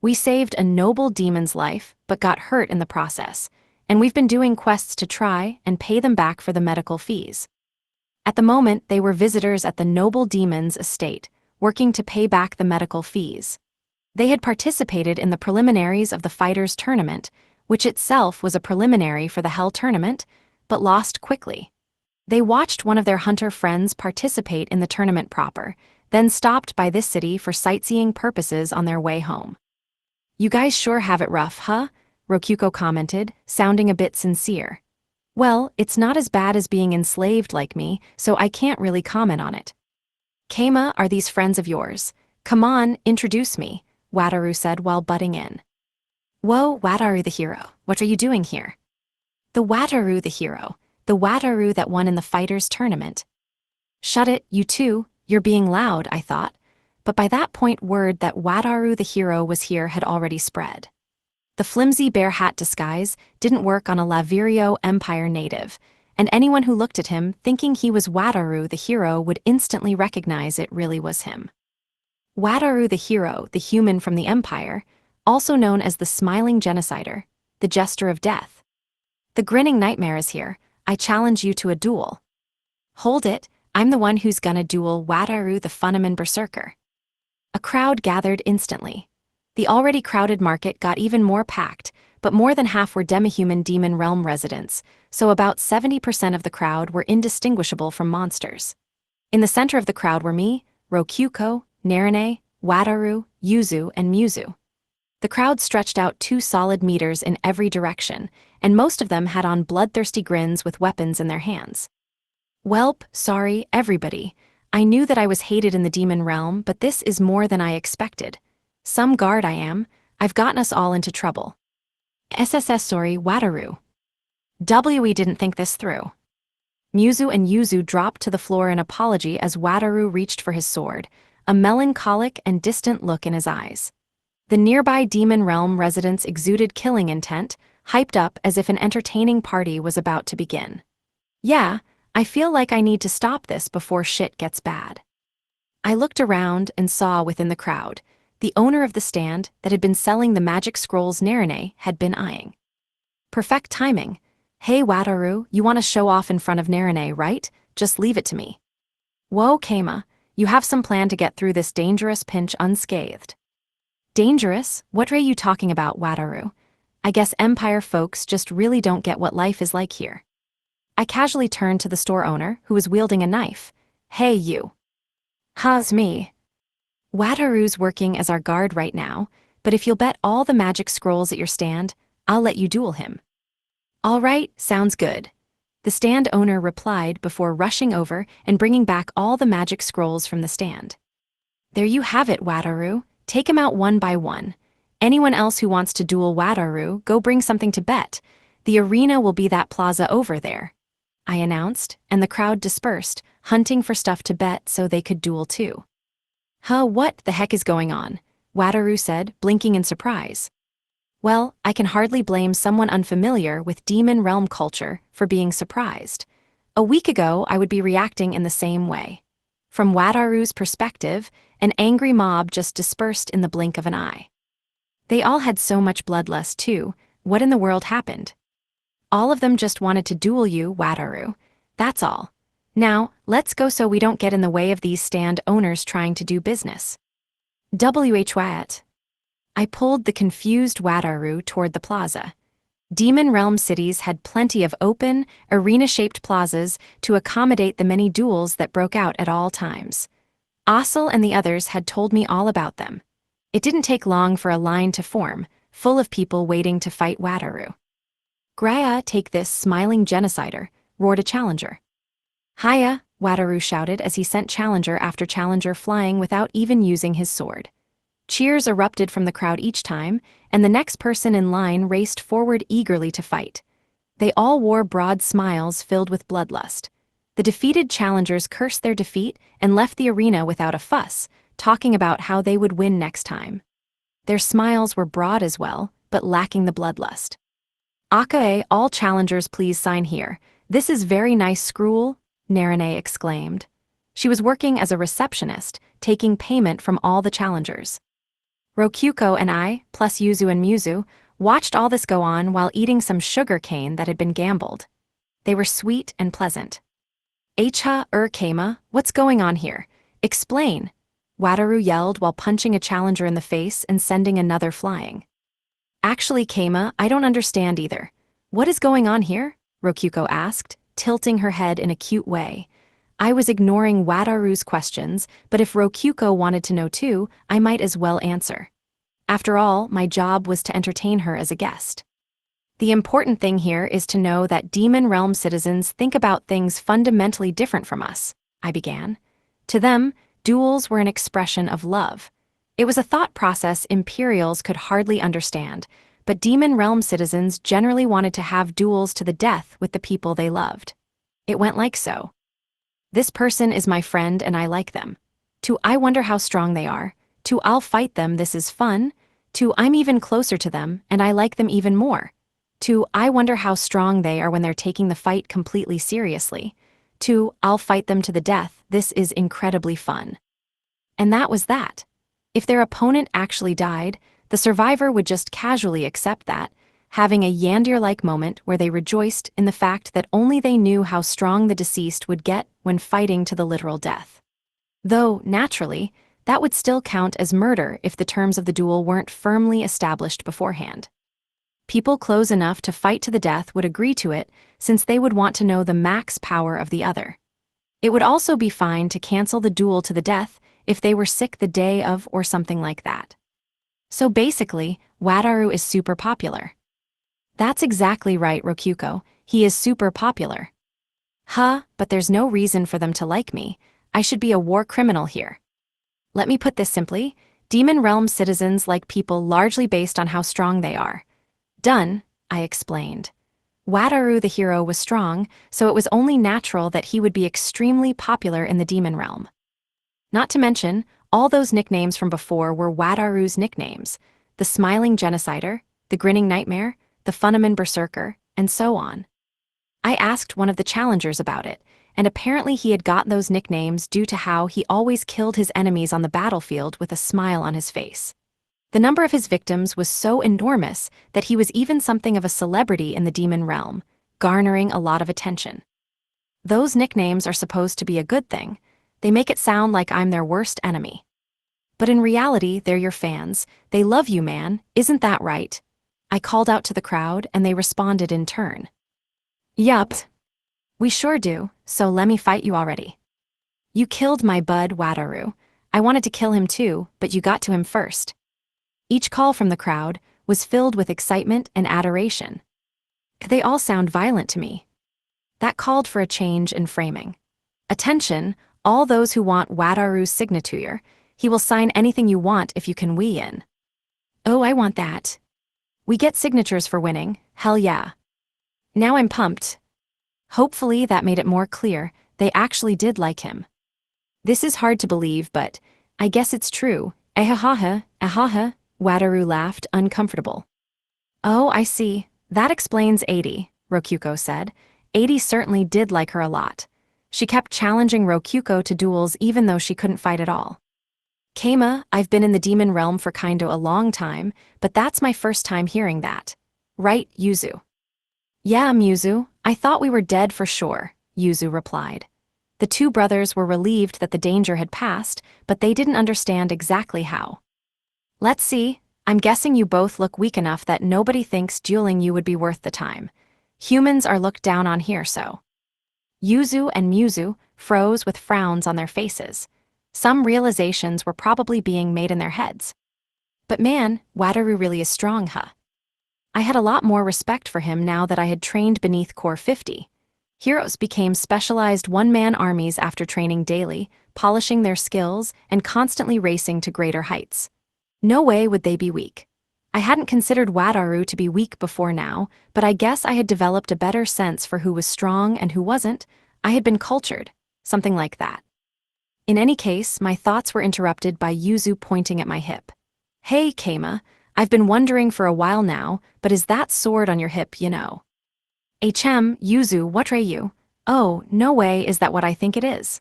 We saved a noble demon's life, but got hurt in the process, and we've been doing quests to try and pay them back for the medical fees." At the moment, they were visitors at the noble demon's estate, working to pay back the medical fees. They had participated in the preliminaries of the Fighters Tournament, which itself was a preliminary for the Hell Tournament, but lost quickly. They watched one of their hunter friends participate in the tournament proper, then stopped by this city for sightseeing purposes on their way home. "You guys sure have it rough, huh?" Rokyuko commented, sounding a bit sincere. "Well, it's not as bad as being enslaved like me, so I can't really comment on it." "Keima, are these friends of yours? Come on, introduce me," Wataru said while butting in. "Whoa, Wataru the hero, what are you doing here?" "The Wataru the hero, the Wataru that won in the Fighters Tournament." "Shut it, you two, you're being loud," I thought. But by that point word that Wataru the hero was here had already spread. The flimsy bear hat disguise didn't work on a Lavirio Empire native, and anyone who looked at him thinking he was Wataru the hero would instantly recognize it really was him. Wataru the hero, the human from the Empire, also known as the Smiling Genocider, the Jester of Death. "The Grinning Nightmare is here. I challenge you to a duel." "Hold it, I'm the one who's gonna duel Wataru the Funneman Berserker." A crowd gathered instantly. The already crowded market got even more packed, but more than half were demi-human demon realm residents, so about 70% of the crowd were indistinguishable from monsters. In the center of the crowd were me, Rokyuko, Narine, Wataru, Yuzu, and Muzu. The crowd stretched out 2 solid meters in every direction, and most of them had on bloodthirsty grins with weapons in their hands. Welp, sorry, everybody. I knew that I was hated in the demon realm, but this is more than I expected. Some guard I am. I've gotten us all into trouble. SSS sorry, Wataru. We didn't think this through. Muzu and Yuzu dropped to the floor in apology as Wataru reached for his sword, a melancholic and distant look in his eyes. The nearby demon realm residents exuded killing intent, hyped up as if an entertaining party was about to begin. Yeah, I feel like I need to stop this before shit gets bad. I looked around and saw within the crowd, the owner of the stand that had been selling the magic scrolls Narine had been eyeing. Perfect timing. Hey Wataru, you want to show off in front of Narine, right? Just leave it to me. Whoa, Keima, you have some plan to get through this dangerous pinch unscathed. Dangerous? What are you talking about, Wataru? I guess Empire folks just really don't get what life is like here. I casually turned to the store owner, who was wielding a knife. Hey you. How's me? Wataru's working as our guard right now, but if you'll bet all the magic scrolls at your stand, I'll let you duel him. All right, sounds good. The stand owner replied before rushing over and bringing back all the magic scrolls from the stand. There you have it, Wataru. Take him out one by one. Anyone else who wants to duel Wataru, go bring something to bet. The arena will be that plaza over there, I announced, and the crowd dispersed, hunting for stuff to bet so they could duel too. Huh, what the heck is going on? Wataru said, blinking in surprise. Well, I can hardly blame someone unfamiliar with demon realm culture for being surprised. A week ago, I would be reacting in the same way. From Wataru's perspective, an angry mob just dispersed in the blink of an eye. They all had so much bloodlust too. What in the world happened? All of them just wanted to duel you, Wataru. That's all. Now, let's go so we don't get in the way of these stand owners trying to do business. Wat. I pulled the confused Wataru toward the plaza. Demon realm cities had plenty of open, arena-shaped plazas to accommodate the many duels that broke out at all times. Asel and the others had told me all about them. It didn't take long for a line to form, full of people waiting to fight Wataru. Graya, take this, smiling genocider, roared a challenger. Hiya, Wataru shouted as he sent challenger after challenger flying without even using his sword. Cheers erupted from the crowd each time, and the next person in line raced forward eagerly to fight. They all wore broad smiles filled with bloodlust. The defeated challengers cursed their defeat and left the arena without a fuss, talking about how they would win next time. Their smiles were broad as well, but lacking the bloodlust. Akae, all challengers please sign here. This is very nice scroll, Narine exclaimed. She was working as a receptionist, taking payment from all the challengers. Rokyuko and I, plus Yuzu and Muzu, watched all this go on while eating some sugar cane that had been gambled. They were sweet and pleasant. Keima, what's going on here? Explain, Wataru yelled while punching a challenger in the face and sending another flying. Actually, Keima, I don't understand either. What is going on here? Rokyuko asked, tilting her head in a cute way. I was ignoring Wataru's questions, but if Rokyuko wanted to know too, I might as well answer. After all, my job was to entertain her as a guest. The important thing here is to know that demon realm citizens think about things fundamentally different from us, I began. To them, duels were an expression of love. It was a thought process Imperials could hardly understand, but demon realm citizens generally wanted to have duels to the death with the people they loved. It went like so. This person is my friend and I like them. To I wonder how strong they are. To I'll fight them, this is fun. To I'm even closer to them and I like them even more. To I wonder how strong they are when they're taking the fight completely seriously. To I'll fight them to the death, this is incredibly fun. And that was that. If their opponent actually died, the survivor would just casually accept that, having a Yandir-like moment where they rejoiced in the fact that only they knew how strong the deceased would get when fighting to the literal death. Though, naturally, that would still count as murder if the terms of the duel weren't firmly established beforehand. People close enough to fight to the death would agree to it, since they would want to know the max power of the other. It would also be fine to cancel the duel to the death if they were sick the day of or something like that. So basically, Wataru is super popular. That's exactly right, Rokyuko, he is super popular. Huh, but there's no reason for them to like me. I should be a war criminal here. Let me put this simply, Demon Realm citizens like people largely based on how strong they are. Done, I explained. Wataru the hero was strong, so it was only natural that he would be extremely popular in the Demon Realm. Not to mention, all those nicknames from before were Wataru's nicknames, the Smiling Genocider, the Grinning Nightmare, the Funaman Berserker, and so on. I asked one of the challengers about it, and apparently he had got those nicknames due to how he always killed his enemies on the battlefield with a smile on his face. The number of his victims was so enormous that he was even something of a celebrity in the Demon Realm, garnering a lot of attention. Those nicknames are supposed to be a good thing. They make it sound like I'm their worst enemy. But in reality, they're your fans. They love you, man, isn't that right? I called out to the crowd and they responded in turn. Yup. We sure do, so let me fight you already. You killed my bud Wataru. I wanted to kill him too, but you got to him first. Each call from the crowd was filled with excitement and adoration. They all sound violent to me. That called for a change in framing. Attention, all those who want Wataru's signature. He will sign anything you want if you can win. Oh, I want that. We get signatures for winning, hell yeah. Now I'm pumped. Hopefully that made it more clear, they actually did like him. This is hard to believe, but I guess it's true. Ahaha, ahaha, Wataru laughed, uncomfortable. Oh, I see. That explains 80, Rokyuko said. 80 certainly did like her a lot. She kept challenging Rokyuko to duels even though she couldn't fight at all. Keima, I've been in the Demon Realm for kinda a long time, but that's my first time hearing that. Right, Yuzu? Yeah, Muzu, I thought we were dead for sure, Yuzu replied. The two brothers were relieved that the danger had passed, but they didn't understand exactly how. Let's see, I'm guessing you both look weak enough that nobody thinks dueling you would be worth the time. Humans are looked down on here, so. Yuzu and Muzu froze with frowns on their faces. Some realizations were probably being made in their heads. But man, Wataru really is strong, huh? I had a lot more respect for him now that I had trained beneath Core 50. Heroes became specialized one-man armies after training daily, polishing their skills, and constantly racing to greater heights. No way would they be weak. I hadn't considered Wataru to be weak before now, but I guess I had developed a better sense for who was strong and who wasn't. I had been cultured, something like that. In any case, my thoughts were interrupted by Yuzu pointing at my hip. Hey, Keima, I've been wondering for a while now, but is that sword on your hip, you know? Yuzu, what are you? Oh, no way is that what I think it is.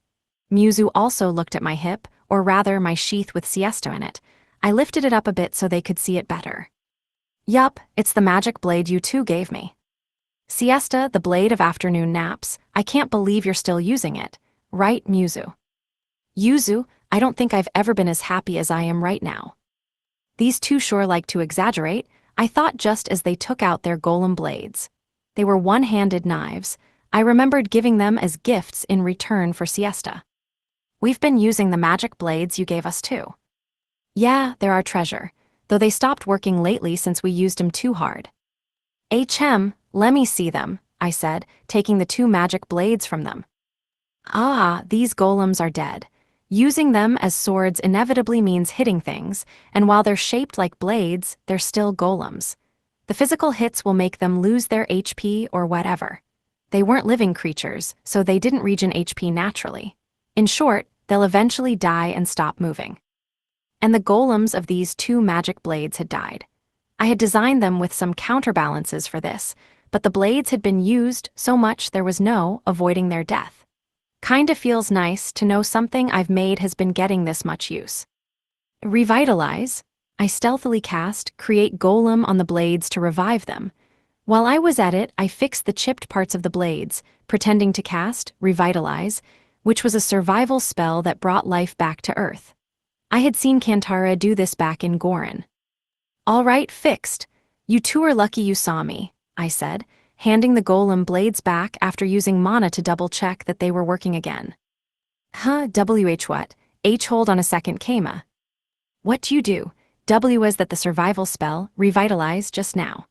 Muzu also looked at my hip, or rather my sheath with siesta in it. I lifted it up a bit so they could see it better. Yup, it's the magic blade you two gave me. Siesta, the blade of afternoon naps, I can't believe you're still using it. Right, Muzu? Yuzu, I don't think I've ever been as happy as I am right now. These two sure like to exaggerate, I thought just as they took out their golem blades. They were one-handed knives. I remembered giving them as gifts in return for siesta. We've been using the magic blades you gave us too. Yeah, they're our treasure, though they stopped working lately since we used them too hard. Let me see them, I said, taking the two magic blades from them. Ah, these golems are dead. Using them as swords inevitably means hitting things, and while they're shaped like blades, they're still golems. The physical hits will make them lose their HP or whatever. They weren't living creatures, so they didn't regen HP naturally. In short, they'll eventually die and stop moving. And the golems of these two magic blades had died. I had designed them with some counterbalances for this, but the blades had been used so much there was no avoiding their death. Kinda feels nice to know something I've made has been getting this much use. Revitalize. I stealthily cast Create Golem on the blades to revive them. While I was at it, I fixed the chipped parts of the blades, pretending to cast Revitalize, which was a survival spell that brought life back to Earth. I had seen Kantara do this back in Goron. All right, fixed. You two are lucky you saw me, I said, handing the golem blades back after using mana to double-check that they were working again. What? H hold on a second, Kama. What do you do? W is that the survival spell, revitalize, just now.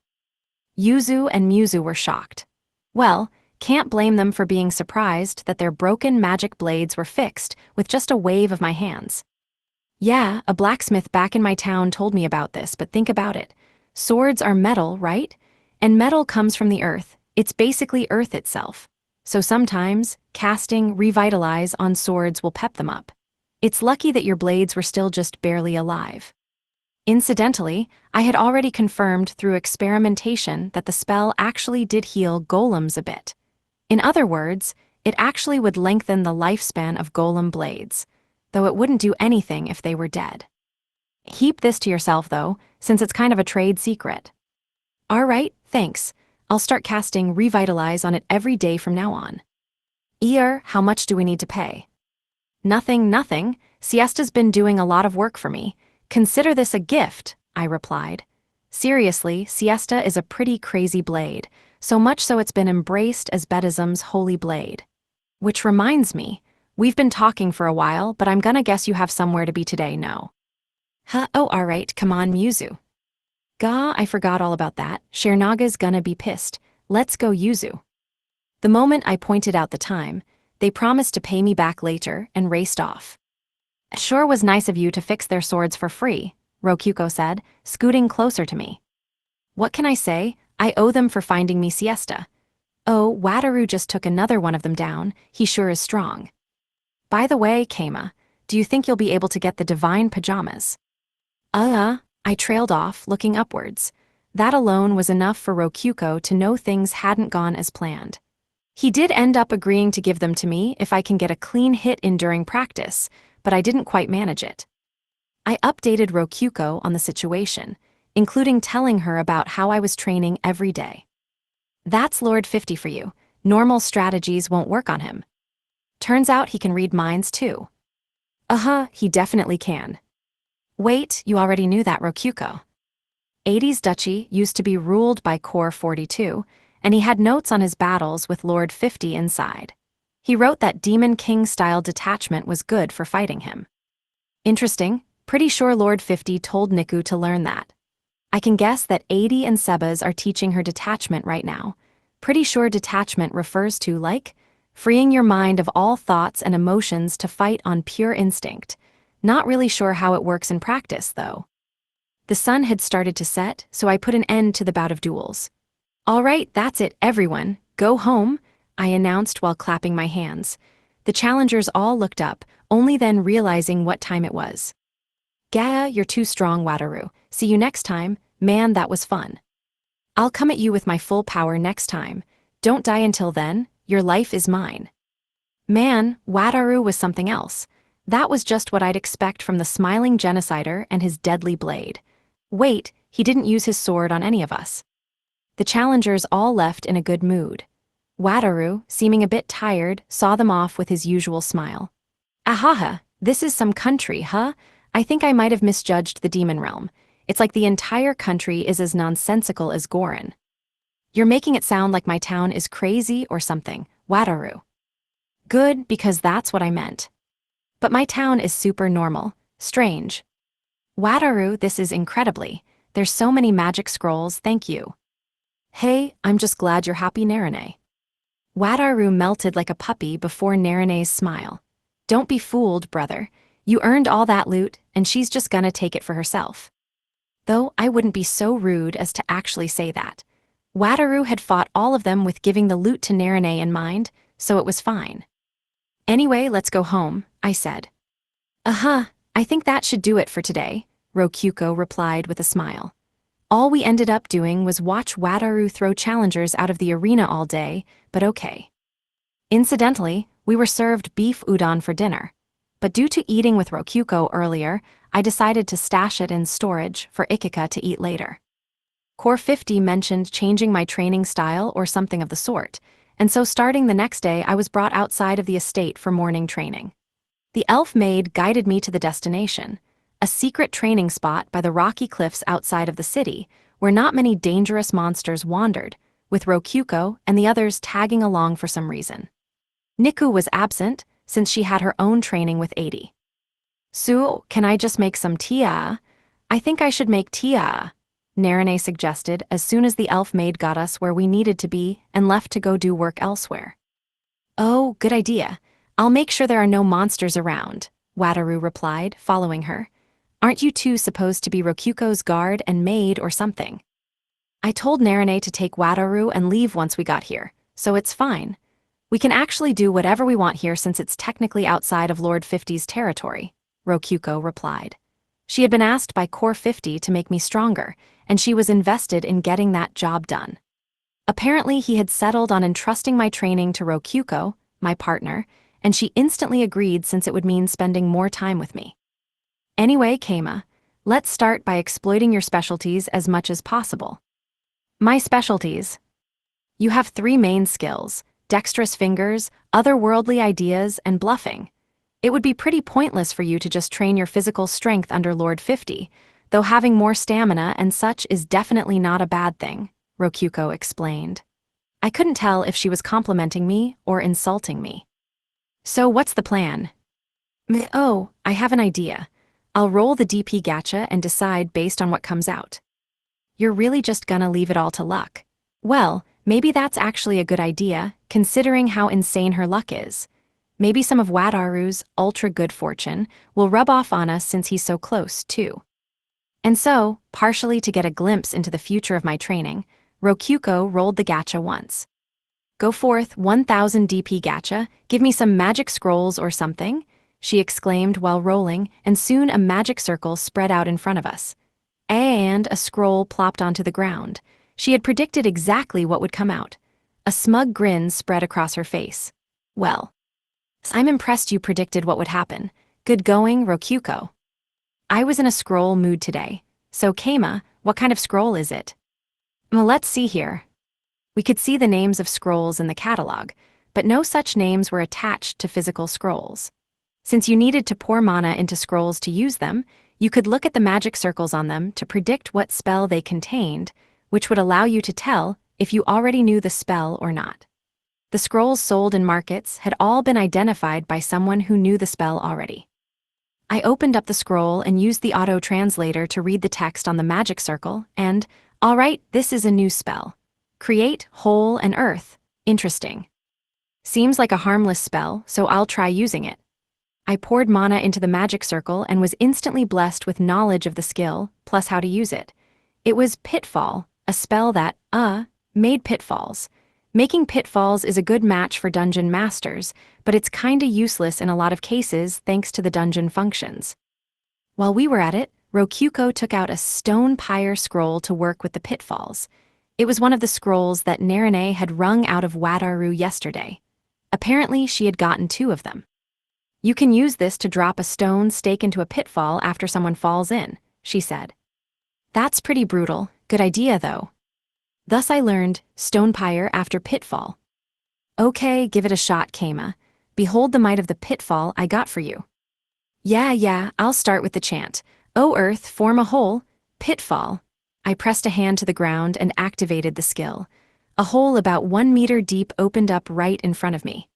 Yuzu and Muzu were shocked. Well, can't blame them for being surprised that their broken magic blades were fixed with just a wave of my hands. Yeah, a blacksmith back in my town told me about this, but think about it. Swords are metal, right? And metal comes from the earth. It's basically earth itself. So sometimes, casting revitalize on swords will pep them up. It's lucky that your blades were still just barely alive. Incidentally, I had already confirmed through experimentation that the spell actually did heal golems a bit. In other words, it actually would lengthen the lifespan of golem blades, though it wouldn't do anything if they were dead. Keep this to yourself though, since it's kind of a trade secret. Alright, thanks. I'll start casting Revitalize on it every day from now on. How much do we need to pay? Nothing. Siesta's been doing a lot of work for me. Consider this a gift, I replied. Seriously, Siesta is a pretty crazy blade, so much so it's been embraced as Bedism's holy blade. Which reminds me, we've been talking for a while, but I'm gonna guess you have somewhere to be today, no? Alright, come on, Muzu. I forgot all about that. Shernaga's gonna be pissed. Let's go, Yuzu. The moment I pointed out the time, they promised to pay me back later and raced off. Sure was nice of you to fix their swords for free, Rokuko said, scooting closer to me. What can I say? I owe them for finding me Siesta. Oh, Wataru just took another one of them down. He sure is strong. By the way, Kama, do you think you'll be able to get the divine pajamas? I trailed off, looking upwards. That alone was enough for Rokuko to know things hadn't gone as planned. He did end up agreeing to give them to me if I can get a clean hit in during practice, but I didn't quite manage it. I updated Rokuko on the situation, including telling her about how I was training every day. That's Lord 50 for you. Normal strategies won't work on him. Turns out he can read minds too. He definitely can. Wait, you already knew that, Rokuko. 80's duchy used to be ruled by Core 42, and he had notes on his battles with Lord 50 inside. He wrote that Demon King-style detachment was good for fighting him. Interesting, pretty sure Lord 50 told Niku to learn that. I can guess that 80 and Sebas are teaching her detachment right now. Pretty sure detachment refers to, like, freeing your mind of all thoughts and emotions to fight on pure instinct. Not really sure how it works in practice, though. The sun had started to set, so I put an end to the bout of duels. Alright, that's it, everyone. Go home, I announced while clapping my hands. The challengers all looked up, only then realizing what time it was. You're too strong, Wataru. See you next time. Man, that was fun. I'll come at you with my full power next time. Don't die until then. Your life is mine. Man, Wataru was something else. That was just what I'd expect from the smiling genocider and his deadly blade. Wait, he didn't use his sword on any of us. The challengers all left in a good mood. Wataru, seeming a bit tired, saw them off with his usual smile. Ahaha, this is some country, huh? I think I might have misjudged the demon realm. It's like the entire country is as nonsensical as Gorin. You're making it sound like my town is crazy or something, Wataru. Good, because that's what I meant. But my town is super normal, strange. Wataru, this is incredibly. There's so many magic scrolls, thank you. Hey, I'm just glad you're happy, Narine. Wataru melted like a puppy before Narine's smile. Don't be fooled, brother. You earned all that loot, and she's just gonna take it for herself. Though I wouldn't be so rude as to actually say that. Wataru had fought all of them with giving the loot to Narine in mind, so it was fine. Anyway, let's go home, I said. I think that should do it for today, Rokuko replied with a smile. All we ended up doing was watch Wataru throw challengers out of the arena all day, but okay. Incidentally, we were served beef udon for dinner. But due to eating with Rokuko earlier, I decided to stash it in storage for Ikika to eat later. Core 50 mentioned changing my training style or something of the sort, and so starting the next day I was brought outside of the estate for morning training. The elf maid guided me to the destination, a secret training spot by the rocky cliffs outside of the city, where not many dangerous monsters wandered, with Rokyuko and the others tagging along for some reason. Niku was absent, since she had her own training with 80. "Su, can I just make some tia? I think I should make tia," Narine suggested as soon as the elf maid got us where we needed to be and left to go do work elsewhere. "Oh, good idea. I'll make sure there are no monsters around," Wataru replied, following her. "Aren't you two supposed to be Rokyuko's guard and maid or something?" I told Narine to take Wataru and leave once we got here, so it's fine. We can actually do whatever we want here since it's technically outside of Lord 50's territory, Rokyuko replied. She had been asked by Core 50 to make me stronger, and she was invested in getting that job done. Apparently, he had settled on entrusting my training to Rokyuko, my partner, and she instantly agreed since it would mean spending more time with me. "Anyway, Keima, let's start by exploiting your specialties as much as possible." "My specialties?" "You have 3 main skills: dexterous fingers, otherworldly ideas, and bluffing. It would be pretty pointless for you to just train your physical strength under Lord 50, though having more stamina and such is definitely not a bad thing," Rokyuko explained. I couldn't tell if she was complimenting me or insulting me. "So what's the plan?" "Oh, I have an idea. I'll roll the DP gacha and decide based on what comes out." "You're really just gonna leave it all to luck?" "Well, maybe that's actually a good idea, considering how insane her luck is. Maybe some of Wataru's ultra good fortune will rub off on us since he's so close, too." And so, partially to get a glimpse into the future of my training, Rokyuko rolled the gacha once. "Go forth, 1000 DP gacha, give me some magic scrolls or something," she exclaimed while rolling, and soon a magic circle spread out in front of us. And a scroll plopped onto the ground. She had predicted exactly what would come out. A smug grin spread across her face. "Well, I'm impressed you predicted what would happen. Good going, Rokyuko." I was in a scroll mood today. "So Keima, what kind of scroll is it?" "Well, let's see here." We could see the names of scrolls in the catalog, but no such names were attached to physical scrolls. Since you needed to pour mana into scrolls to use them, you could look at the magic circles on them to predict what spell they contained, which would allow you to tell if you already knew the spell or not. The scrolls sold in markets had all been identified by someone who knew the spell already. I opened up the scroll and used the auto-translator to read the text on the magic circle, and, all right, this is a new spell. Create, Whole, and Earth. Interesting. Seems like a harmless spell, so I'll try using it. I poured mana into the magic circle and was instantly blessed with knowledge of the skill, plus how to use it. It was Pitfall, a spell that, made pitfalls. Making pitfalls is a good match for dungeon masters, but it's kinda useless in a lot of cases thanks to the dungeon functions. While we were at it, Rokyuko took out a stone pyre scroll to work with the pitfalls. It was one of the scrolls that Narine had wrung out of Wataru yesterday. Apparently, she had gotten 2 of them. "You can use this to drop a stone stake into a pitfall after someone falls in," she said. "That's pretty brutal. Good idea, though." Thus I learned stone pyre after pitfall. "Okay, give it a shot, Keima. Behold the might of the pitfall I got for you." Yeah, I'll start with the chant. "O Earth, form a hole, pitfall." I pressed a hand to the ground and activated the skill. A hole about 1 meter deep opened up right in front of me.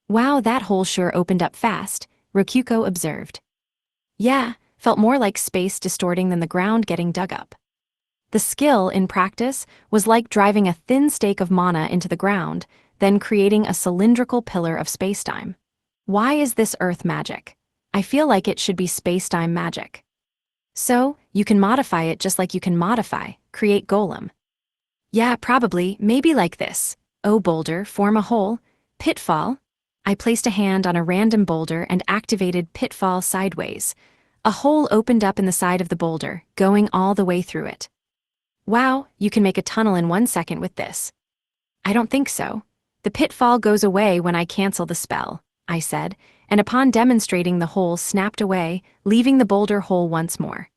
"Wow, that hole sure opened up fast," Rokyuko observed. "Yeah, felt more like space distorting than the ground getting dug up." The skill, in practice, was like driving a thin stake of mana into the ground, then creating a cylindrical pillar of spacetime. Why is this Earth magic? I feel like it should be spacetime magic. So, you can modify it just like you can modify, create golem. Yeah, probably, maybe like this. "O boulder, form a hole, pitfall." I placed a hand on a random boulder and activated pitfall sideways. A hole opened up in the side of the boulder, going all the way through it. "Wow, you can make a tunnel in 1 second with this." "I don't think so. The pitfall goes away when I cancel the spell," I said, and upon demonstrating the hole snapped away, leaving the boulder whole once more.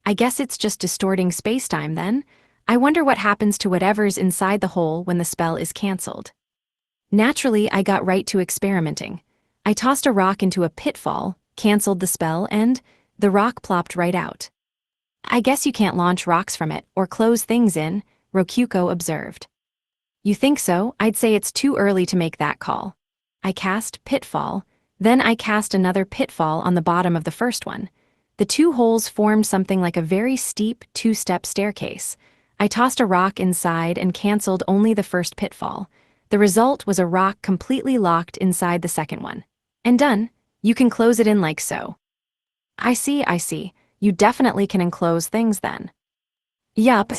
I guess it's just distorting spacetime then. I wonder what happens to whatever's inside the hole when the spell is cancelled. Naturally, I got right to experimenting. I tossed a rock into a pitfall, cancelled the spell, and the rock plopped right out. I guess you can't launch rocks from it or close things in, Rokyuko observed. You think so? I'd say it's too early to make that call. I cast Pitfall, then I cast another Pitfall on the bottom of the first one. The two holes formed something like a very steep two-step staircase. I tossed a rock inside and cancelled only the first pitfall. The result was a rock completely locked inside the second one. And done. You can close it in like so. I see. You definitely can enclose things then. Yup.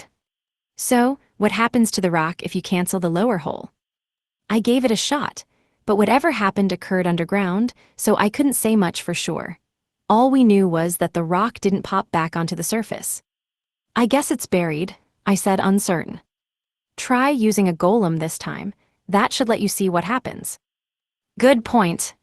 So, what happens to the rock if you cancel the lower hole? I gave it a shot, but whatever happened occurred underground, so I couldn't say much for sure. All we knew was that the rock didn't pop back onto the surface. I guess it's buried, I said uncertain. Try using a golem this time. That should let you see what happens. Good point.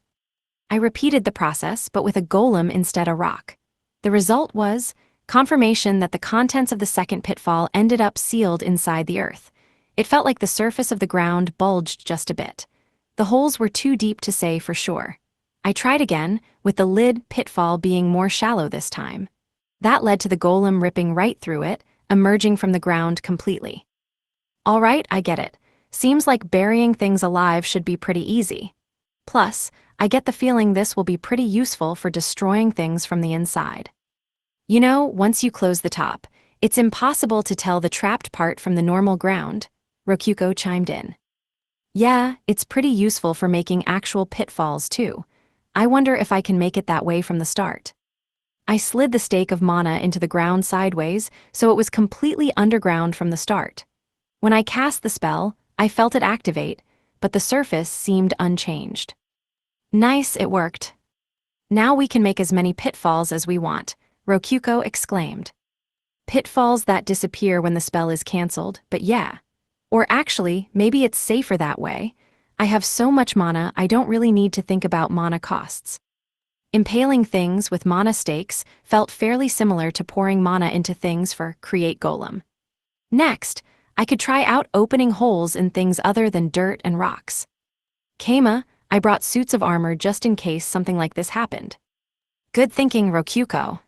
I repeated the process, but with a golem instead of rock. The result was confirmation that the contents of the second pitfall ended up sealed inside the earth. It felt like the surface of the ground bulged just a bit. The holes were too deep to say for sure. I tried again, with the lid pitfall being more shallow this time. That led to the golem ripping right through it, emerging from the ground completely. All right, I get it. Seems like burying things alive should be pretty easy. Plus, I get the feeling this will be pretty useful for destroying things from the inside. You know, once you close the top, it's impossible to tell the trapped part from the normal ground, Rokyuko chimed in. Yeah, it's pretty useful for making actual pitfalls too. I wonder if I can make it that way from the start. I slid the stake of mana into the ground sideways, so it was completely underground from the start. When I cast the spell, I felt it activate, but the surface seemed unchanged. Nice, it worked. Now we can make as many pitfalls as we want, Rokyuko exclaimed. Pitfalls that disappear when the spell is cancelled, but yeah. Or actually, maybe it's safer that way. I have so much mana I don't really need to think about mana costs. Impaling things with mana stakes felt fairly similar to pouring mana into things for Create Golem. Next, I could try out opening holes in things other than dirt and rocks. Keima, I brought suits of armor just in case something like this happened. Good thinking, Rokyuko.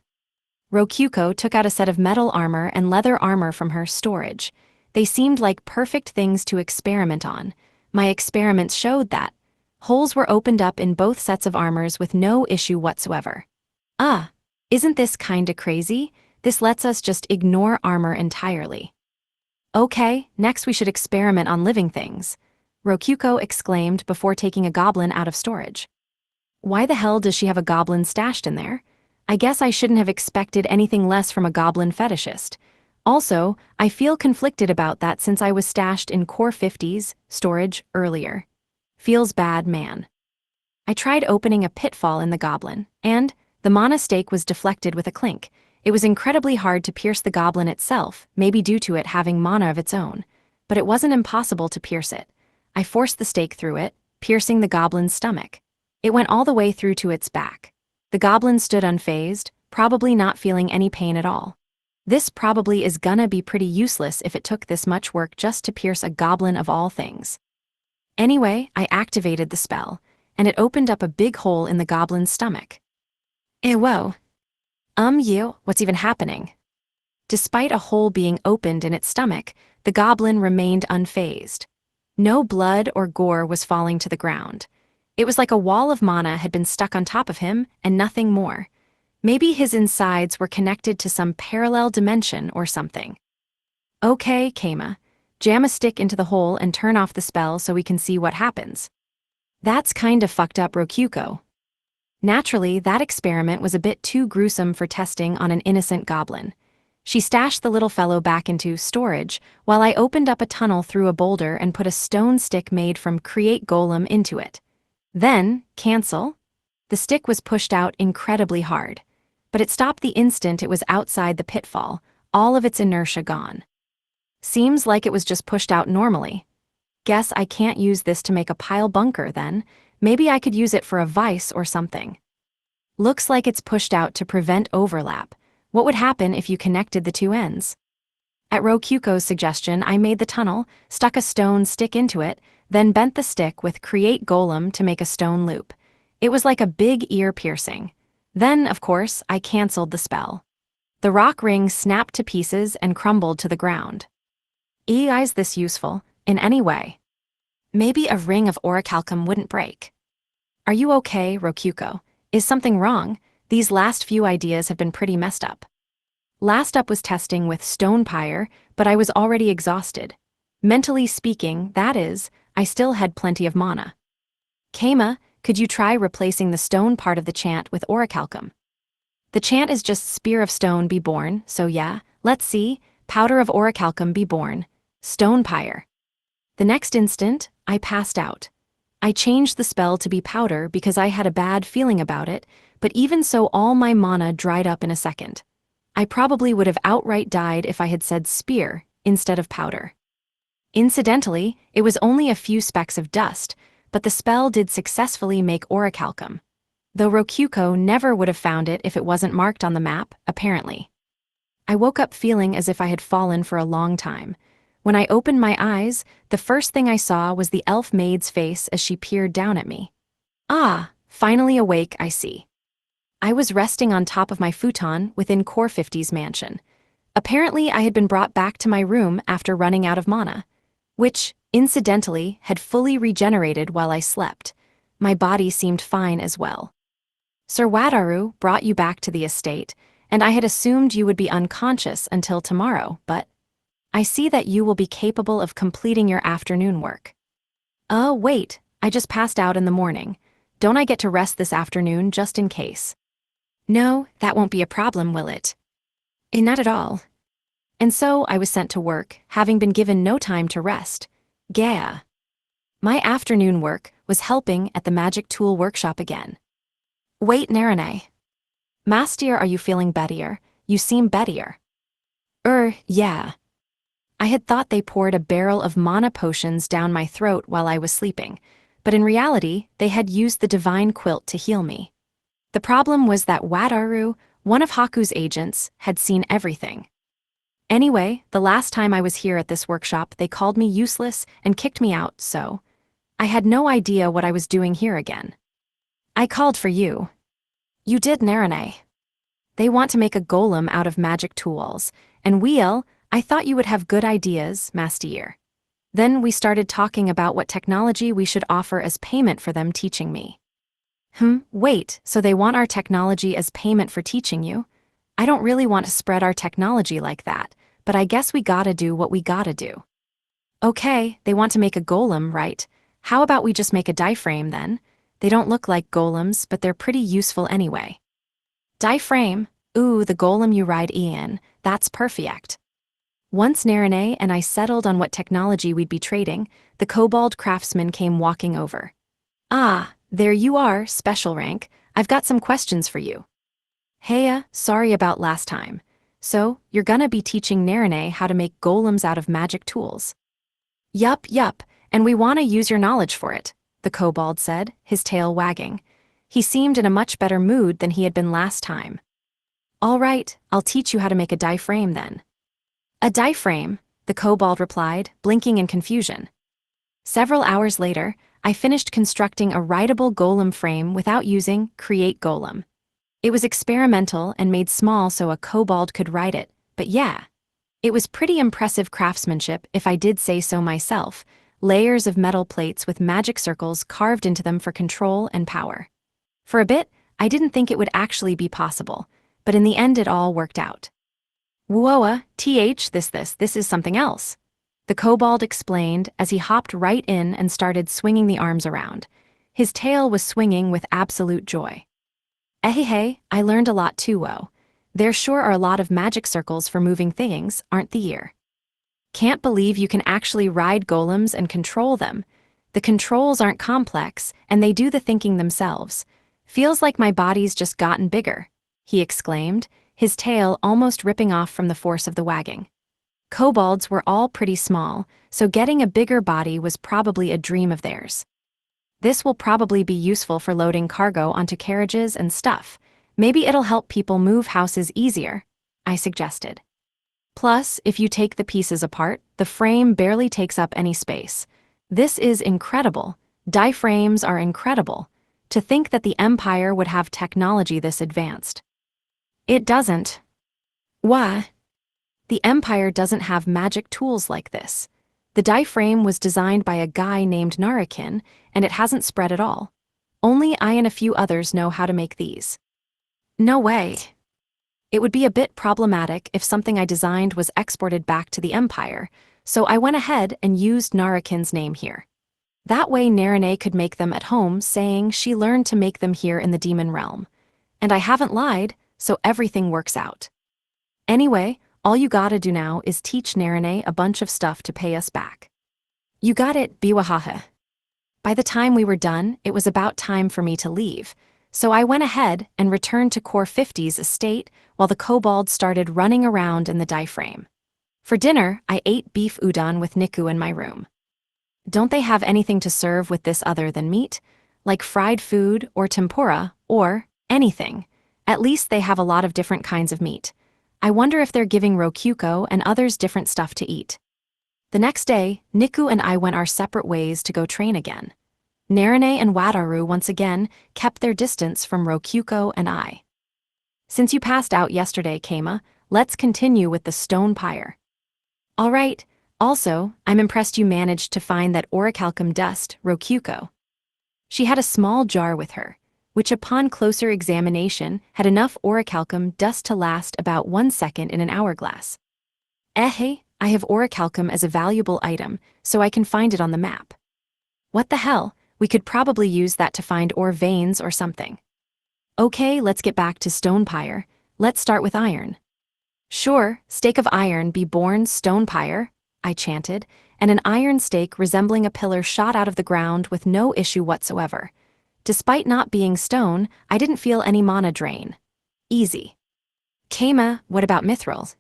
Rokyuko took out a set of metal armor and leather armor from her storage. They seemed like perfect things to experiment on. My experiments showed that. Holes were opened up in both sets of armors with no issue whatsoever. Isn't this kinda crazy? This lets us just ignore armor entirely. Okay, next we should experiment on living things, Rokyuko exclaimed before taking a goblin out of storage. Why the hell does she have a goblin stashed in there? I guess I shouldn't have expected anything less from a goblin fetishist. Also, I feel conflicted about that since I was stashed in Core 50's storage earlier. Feels bad, man. I tried opening a pitfall in the goblin, and the mana stake was deflected with a clink. It was incredibly hard to pierce the goblin itself, maybe due to it having mana of its own. But it wasn't impossible to pierce it. I forced the stake through it, piercing the goblin's stomach. It went all the way through to its back. The goblin stood unfazed, probably not feeling any pain at all. This probably is gonna be pretty useless if it took this much work just to pierce a goblin of all things. Anyway, I activated the spell, and it opened up a big hole in the goblin's stomach. Whoa. What's even happening? Despite a hole being opened in its stomach, the goblin remained unfazed. No blood or gore was falling to the ground. It was like a wall of mana had been stuck on top of him and nothing more. Maybe his insides were connected to some parallel dimension or something. Okay, Keima. Jam a stick into the hole and turn off the spell so we can see what happens. That's kinda fucked up, Rokyuko. Naturally, that experiment was a bit too gruesome for testing on an innocent goblin. She stashed the little fellow back into storage while I opened up a tunnel through a boulder and put a stone stick made from Create Golem into it. Then, cancel. The stick was pushed out incredibly hard, but it stopped the instant it was outside the pitfall, all of its inertia gone. Seems like it was just pushed out normally. Guess I can't use this to make a pile bunker then. Maybe I could use it for a vice or something. Looks like it's pushed out to prevent overlap. What would happen if you connected the two ends? At Rokyuko's suggestion, I made the tunnel, stuck a stone stick into it, then bent the stick with Create Golem to make a stone loop. It was like a big ear piercing. Then, of course, I cancelled the spell. The rock ring snapped to pieces and crumbled to the ground. Is this useful, in any way? Maybe a ring of orichalcum wouldn't break. Are you okay, Rokyuko? Is something wrong? These last few ideas have been pretty messed up. Last up was testing with stone pyre, but I was already exhausted. Mentally speaking, that is, I still had plenty of mana. Keima, could you try replacing the stone part of the chant with orichalcum? The chant is just Spear of Stone be born, so yeah, let's see, Powder of orichalcum be born, stone pyre. The next instant, I passed out. I changed the spell to be powder because I had a bad feeling about it, but even so all my mana dried up in a second. I probably would have outright died if I had said spear instead of powder. Incidentally, it was only a few specks of dust, but the spell did successfully make orichalcum. Though Rokyuko never would have found it if it wasn't marked on the map, apparently. I woke up feeling as if I had fallen for a long time. When I opened my eyes, the first thing I saw was the elf maid's face as she peered down at me. Ah, finally awake, I see. I was resting on top of my futon within Core 50's mansion. Apparently, I had been brought back to my room after running out of mana, which, incidentally, had fully regenerated while I slept. My body seemed fine as well. Sir Wataru brought you back to the estate, and I had assumed you would be unconscious until tomorrow, but I see that you will be capable of completing your afternoon work. Oh, wait, I just passed out in the morning. Don't I get to rest this afternoon just in case? No, that won't be a problem, will it? Not at all. And so I was sent to work, having been given no time to rest. Gah. My afternoon work was helping at the magic tool workshop again. Wait, Narane. Master, are you feeling better? You seem better. Yeah. I had thought they poured a barrel of mana potions down my throat while I was sleeping, but in reality, they had used the divine quilt to heal me. The problem was that Wataru, one of Haku's agents, had seen everything. Anyway, the last time I was here at this workshop, they called me useless and kicked me out, so I had no idea what I was doing here again. I called for you. You did, Narane. They want to make a golem out of magic tools, and I thought you would have good ideas, Master. Then we started talking about what technology we should offer as payment for them teaching me. Wait, so they want our technology as payment for teaching you? I don't really want to spread our technology like that, but I guess we gotta do what we gotta do. Okay, they want to make a golem, right? How about we just make a diaphragm then? They don't look like golems, but they're pretty useful anyway. Diaphragm? Ooh, the golem you ride in, that's perfect. Once Narane and I settled on what technology we'd be trading, the kobold craftsman came walking over. Ah, there you are, special rank. I've got some questions for you. Heya, sorry about last time. So, you're gonna be teaching Narane how to make golems out of magic tools. Yup, and we wanna use your knowledge for it, the kobold said, his tail wagging. He seemed in a much better mood than he had been last time. All right, I'll teach you how to make a diaphragm then. A diaphragm, the kobold replied, blinking in confusion. Several hours later, I finished constructing a writable golem frame without using Create Golem. It was experimental and made small so a kobold could write it, but yeah. It was pretty impressive craftsmanship if I did say so myself, layers of metal plates with magic circles carved into them for control and power. For a bit, I didn't think it would actually be possible, but in the end it all worked out. Whoa, this is something else. The kobold explained as he hopped right in and started swinging the arms around. His tail was swinging with absolute joy. Hey, I learned a lot too, whoa. There sure are a lot of magic circles for moving things, aren't there? Can't believe you can actually ride golems and control them. The controls aren't complex, and they do the thinking themselves. Feels like my body's just gotten bigger, he exclaimed, his tail almost ripping off from the force of the wagging. Kobolds were all pretty small, so getting a bigger body was probably a dream of theirs. This will probably be useful for loading cargo onto carriages and stuff. Maybe it'll help people move houses easier, I suggested. Plus, if you take the pieces apart, the frame barely takes up any space. This is incredible. Diaphragms are incredible. To think that the Empire would have technology this advanced. It doesn't. Why? The Empire doesn't have magic tools like this. The die frame was designed by a guy named Narakin, and it hasn't spread at all. Only I and a few others know how to make these. No way. It would be a bit problematic if something I designed was exported back to the Empire, so I went ahead and used Narakin's name here. That way Narine could make them at home, saying she learned to make them here in the demon realm. And I haven't lied, so everything works out. Anyway, all you gotta do now is teach Narine a bunch of stuff to pay us back. You got it, Biwahaha. By the time we were done, it was about time for me to leave, so I went ahead and returned to Core 50's estate while the kobold started running around in the die frame. For dinner, I ate beef udon with Niku in my room. Don't they have anything to serve with this other than meat? Like fried food or tempura or anything. At least they have a lot of different kinds of meat. I wonder if they're giving Rokyuko and others different stuff to eat. The next day, Niku and I went our separate ways to go train again. Narine and Wataru once again kept their distance from Rokyuko and I. Since you passed out yesterday, Keima, let's continue with the stone pyre. All right. Also, I'm impressed you managed to find that orichalcum dust, Rokyuko. She had a small jar with her, which upon closer examination had enough orichalcum dust to last about 1 second in an hourglass. I have orichalcum as a valuable item, so I can find it on the map. What the hell, we could probably use that to find ore veins or something. Okay, let's get back to stone pyre. Let's start with iron. Sure, stake of iron be born stone pyre, I chanted, and an iron stake resembling a pillar shot out of the ground with no issue whatsoever. Despite not being stone, I didn't feel any mana drain. Easy. Keima, what about mithril?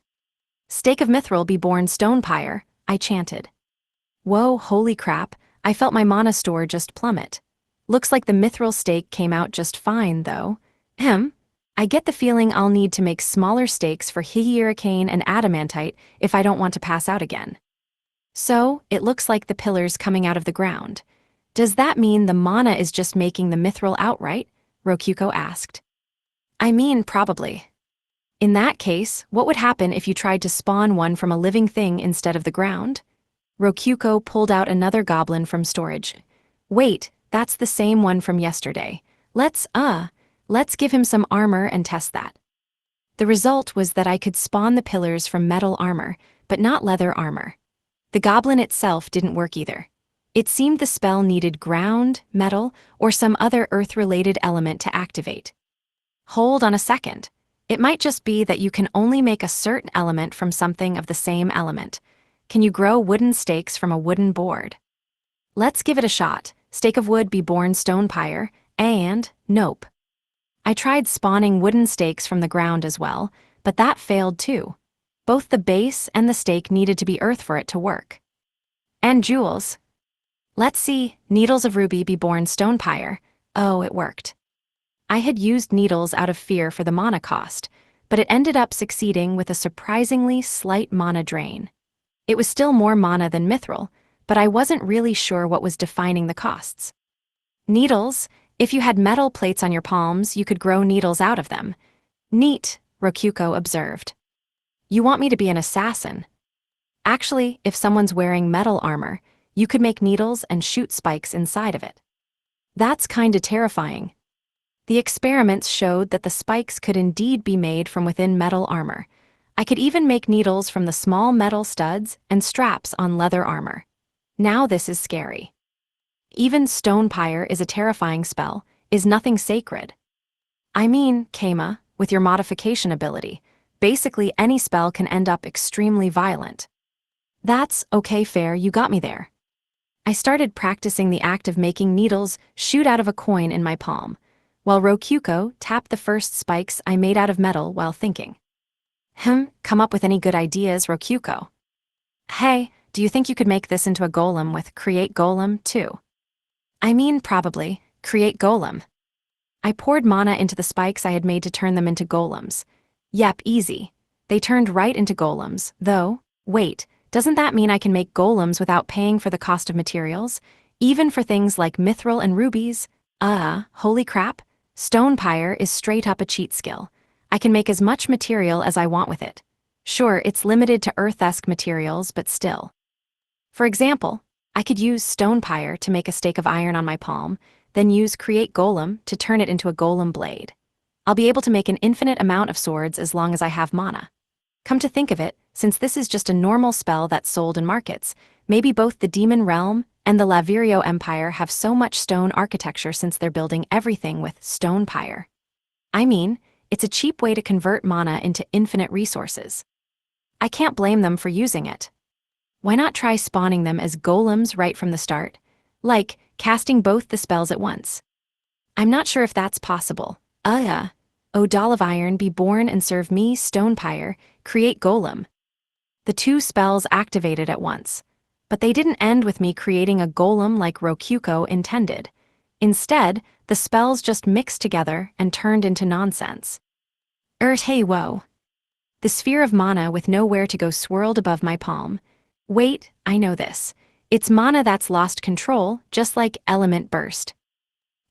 Stake of mithril be born stone pyre, I chanted. Whoa, holy crap, I felt my mana store just plummet. Looks like the mithril stake came out just fine, though. I get the feeling I'll need to make smaller stakes for hierarchane and adamantite if I don't want to pass out again. So, it looks like the pillars coming out of the ground. Does that mean the mana is just making the mithril outright? Rokyuko asked. I mean, probably. In that case, what would happen if you tried to spawn one from a living thing instead of the ground? Rokyuko pulled out another goblin from storage. Wait, that's the same one from yesterday. Let's give him some armor and test that. The result was that I could spawn the pillars from metal armor, but not leather armor. The goblin itself didn't work either. It seemed the spell needed ground, metal, or some other earth-related element to activate. Hold on a second. It might just be that you can only make a certain element from something of the same element. Can you grow wooden stakes from a wooden board? Let's give it a shot. Stake of wood be born stone pyre, and nope. I tried spawning wooden stakes from the ground as well, but that failed too. Both the base and the stake needed to be earth for it to work. And jewels. Let's see, needles of ruby be born stone pyre. Oh, it worked. I had used needles out of fear for the mana cost, but it ended up succeeding with a surprisingly slight mana drain. It was still more mana than mithril, but I wasn't really sure what was defining the costs. Needles, if you had metal plates on your palms, you could grow needles out of them. Neat, Rokyuko observed. You want me to be an assassin? Actually, if someone's wearing metal armor, you could make needles and shoot spikes inside of it. That's kinda terrifying. The experiments showed that the spikes could indeed be made from within metal armor. I could even make needles from the small metal studs and straps on leather armor. Now this is scary. Even stone pyre is a terrifying spell, is nothing sacred. I mean, Keima, with your modification ability, basically any spell can end up extremely violent. That's okay, fair, you got me there. I started practicing the act of making needles shoot out of a coin in my palm, while Rokyuko tapped the first spikes I made out of metal while thinking. Come up with any good ideas, Rokyuko? Hey, do you think you could make this into a golem with create golem, too? I mean, probably, create golem. I poured mana into the spikes I had made to turn them into golems. Yep, easy. They turned right into golems, though, wait, doesn't that mean I can make golems without paying for the cost of materials? Even for things like mithril and rubies? Holy crap, stone pyre is straight up a cheat skill. I can make as much material as I want with it. Sure, it's limited to earth-esque materials, but still. For example, I could use stone pyre to make a stake of iron on my palm, then use create golem to turn it into a golem blade. I'll be able to make an infinite amount of swords as long as I have mana. Come to think of it, since this is just a normal spell that's sold in markets, maybe both the Demon Realm and the Lavirio Empire have so much stone architecture since they're building everything with stone pyre. I mean, it's a cheap way to convert mana into infinite resources. I can't blame them for using it. Why not try spawning them as golems right from the start? Like, casting both the spells at once. I'm not sure if that's possible. O doll of iron, be born and serve me, stone pyre, create golem. The two spells activated at once. But they didn't end with me creating a golem like Rokuko intended. Instead, the spells just mixed together and turned into nonsense. Hey whoa. The sphere of mana with nowhere to go swirled above my palm. Wait, I know this. It's mana that's lost control, just like element burst.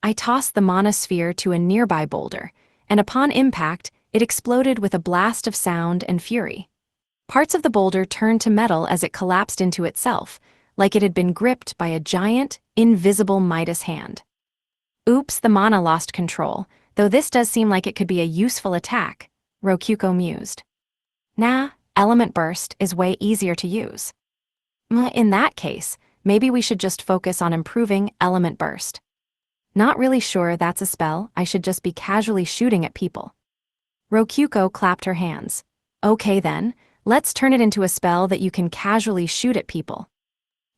I tossed the mana sphere to a nearby boulder, and upon impact, it exploded with a blast of sound and fury. Parts of the boulder turned to metal as it collapsed into itself, like it had been gripped by a giant, invisible Midas hand. Oops, the mana lost control, though this does seem like it could be a useful attack, Rokuko mused. Nah, element burst is way easier to use. In that case, maybe we should just focus on improving element burst. Not really sure that's a spell, I should just be casually shooting at people. Rokuko clapped her hands. Okay then, let's turn it into a spell that you can casually shoot at people.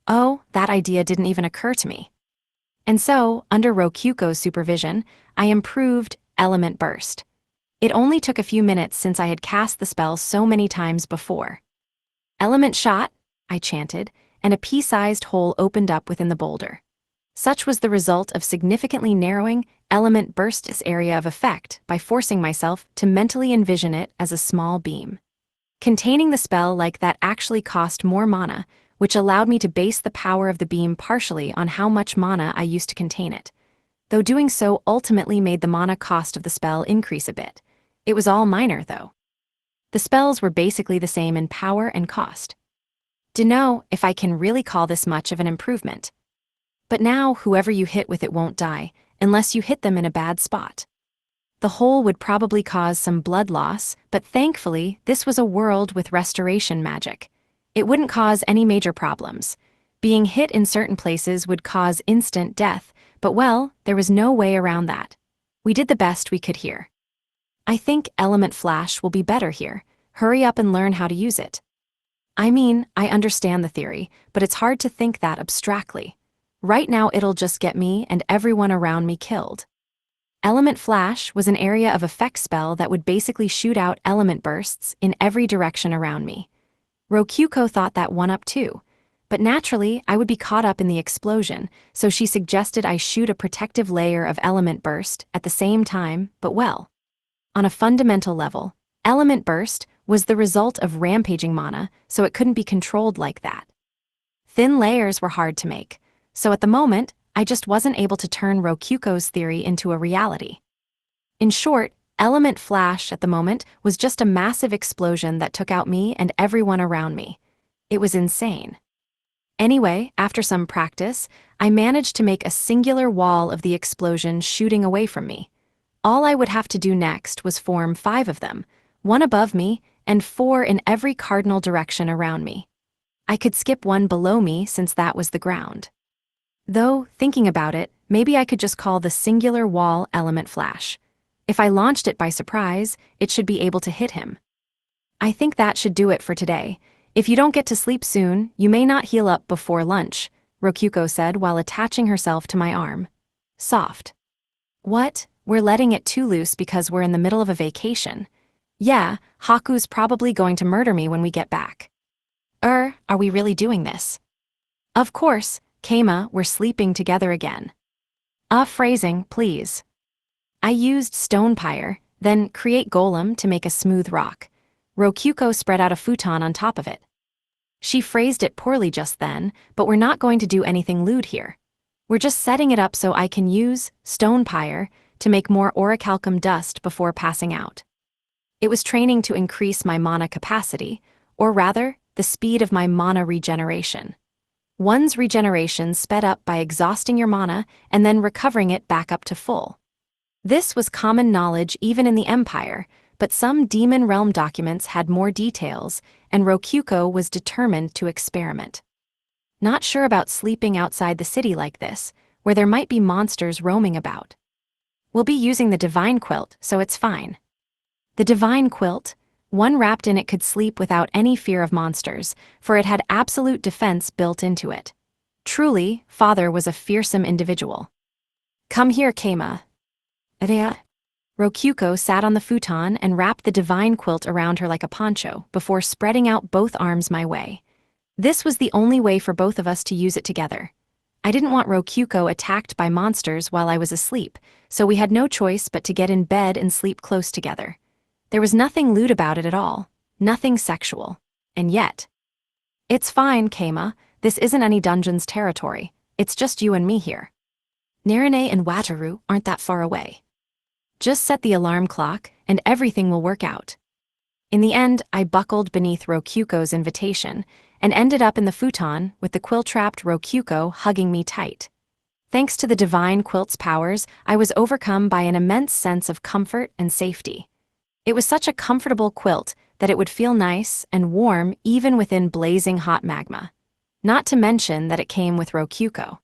Oh, that idea didn't even occur to me. And so, under Rokuko's supervision, I improved element burst. It only took a few minutes since I had cast the spell so many times before. Element shot, I chanted, and a pea-sized hole opened up within the boulder. Such was the result of significantly narrowing element burst's area of effect by forcing myself to mentally envision it as a small beam. Containing the spell like that actually cost more mana, which allowed me to base the power of the beam partially on how much mana I used to contain it. Though doing so ultimately made the mana cost of the spell increase a bit. It was all minor, though. The spells were basically the same in power and cost. Dunno if I can really call this much of an improvement. But now whoever you hit with it won't die, unless you hit them in a bad spot. The hole would probably cause some blood loss, but thankfully, this was a world with restoration magic. It wouldn't cause any major problems. Being hit in certain places would cause instant death, but well, there was no way around that. We did the best we could here. I think Element Flash will be better here. Hurry up and learn how to use it. I mean, I understand the theory, but it's hard to think that abstractly. Right now it'll just get me and everyone around me killed. Element Flash was an area of effect spell that would basically shoot out element bursts in every direction around me. Rokuko thought that one up too, but naturally I would be caught up in the explosion, so she suggested I shoot a protective layer of element burst at the same time, but well. On a fundamental level, element burst was the result of rampaging mana, so it couldn't be controlled like that. Thin layers were hard to make, so at the moment, I just wasn't able to turn Rokuko's theory into a reality. In short, Element Flash at the moment was just a massive explosion that took out me and everyone around me. It was insane. Anyway, after some practice, I managed to make a singular wall of the explosion shooting away from me. All I would have to do next was form 5 of them, 1 above me and 4 in every cardinal direction around me. I could skip 1 below me since that was the ground. Though, thinking about it, maybe I could just call the singular wall Element Flash. If I launched it by surprise, it should be able to hit him. I think that should do it for today. If you don't get to sleep soon, you may not heal up before lunch, Rokuko said while attaching herself to my arm. Soft. What? We're letting it too loose because we're in the middle of a vacation. Yeah, Haku's probably going to murder me when we get back. Are we really doing this? Of course, Keima, we're sleeping together again. Phrasing, please. I used stone pyre, then create golem to make a smooth rock. Rokuko spread out a futon on top of it. She phrased it poorly just then, but we're not going to do anything lewd here. We're just setting it up so I can use stone pyre to make more orichalcum dust before passing out. It was training to increase my mana capacity, or rather, the speed of my mana regeneration. One's regeneration sped up by exhausting your mana and then recovering it back up to full. This was common knowledge even in the Empire, but some Demon Realm documents had more details, and Rokuko was determined to experiment. Not sure about sleeping outside the city like this, where there might be monsters roaming about. We'll be using the Divine Quilt, so it's fine. The Divine Quilt, one wrapped in it could sleep without any fear of monsters, for it had absolute defense built into it. Truly, father was a fearsome individual. Come here, Keima. Rokuko sat on the futon and wrapped the Divine Quilt around her like a poncho before spreading out both arms my way. This was the only way for both of us to use it together. I didn't want Rokuko attacked by monsters while I was asleep, so we had no choice but to get in bed and sleep close together. There was nothing lewd about it at all, nothing sexual. And yet, it's fine, Keima, this isn't any dungeon's territory, it's just you and me here. Narine and Wataru aren't that far away. Just set the alarm clock, and everything will work out. In the end, I buckled beneath Rokuko's invitation, and ended up in the futon with the quill-trapped Rokuko hugging me tight. Thanks to the Divine Quilt's powers, I was overcome by an immense sense of comfort and safety. It was such a comfortable quilt that it would feel nice and warm even within blazing hot magma. Not to mention that it came with Rokuko.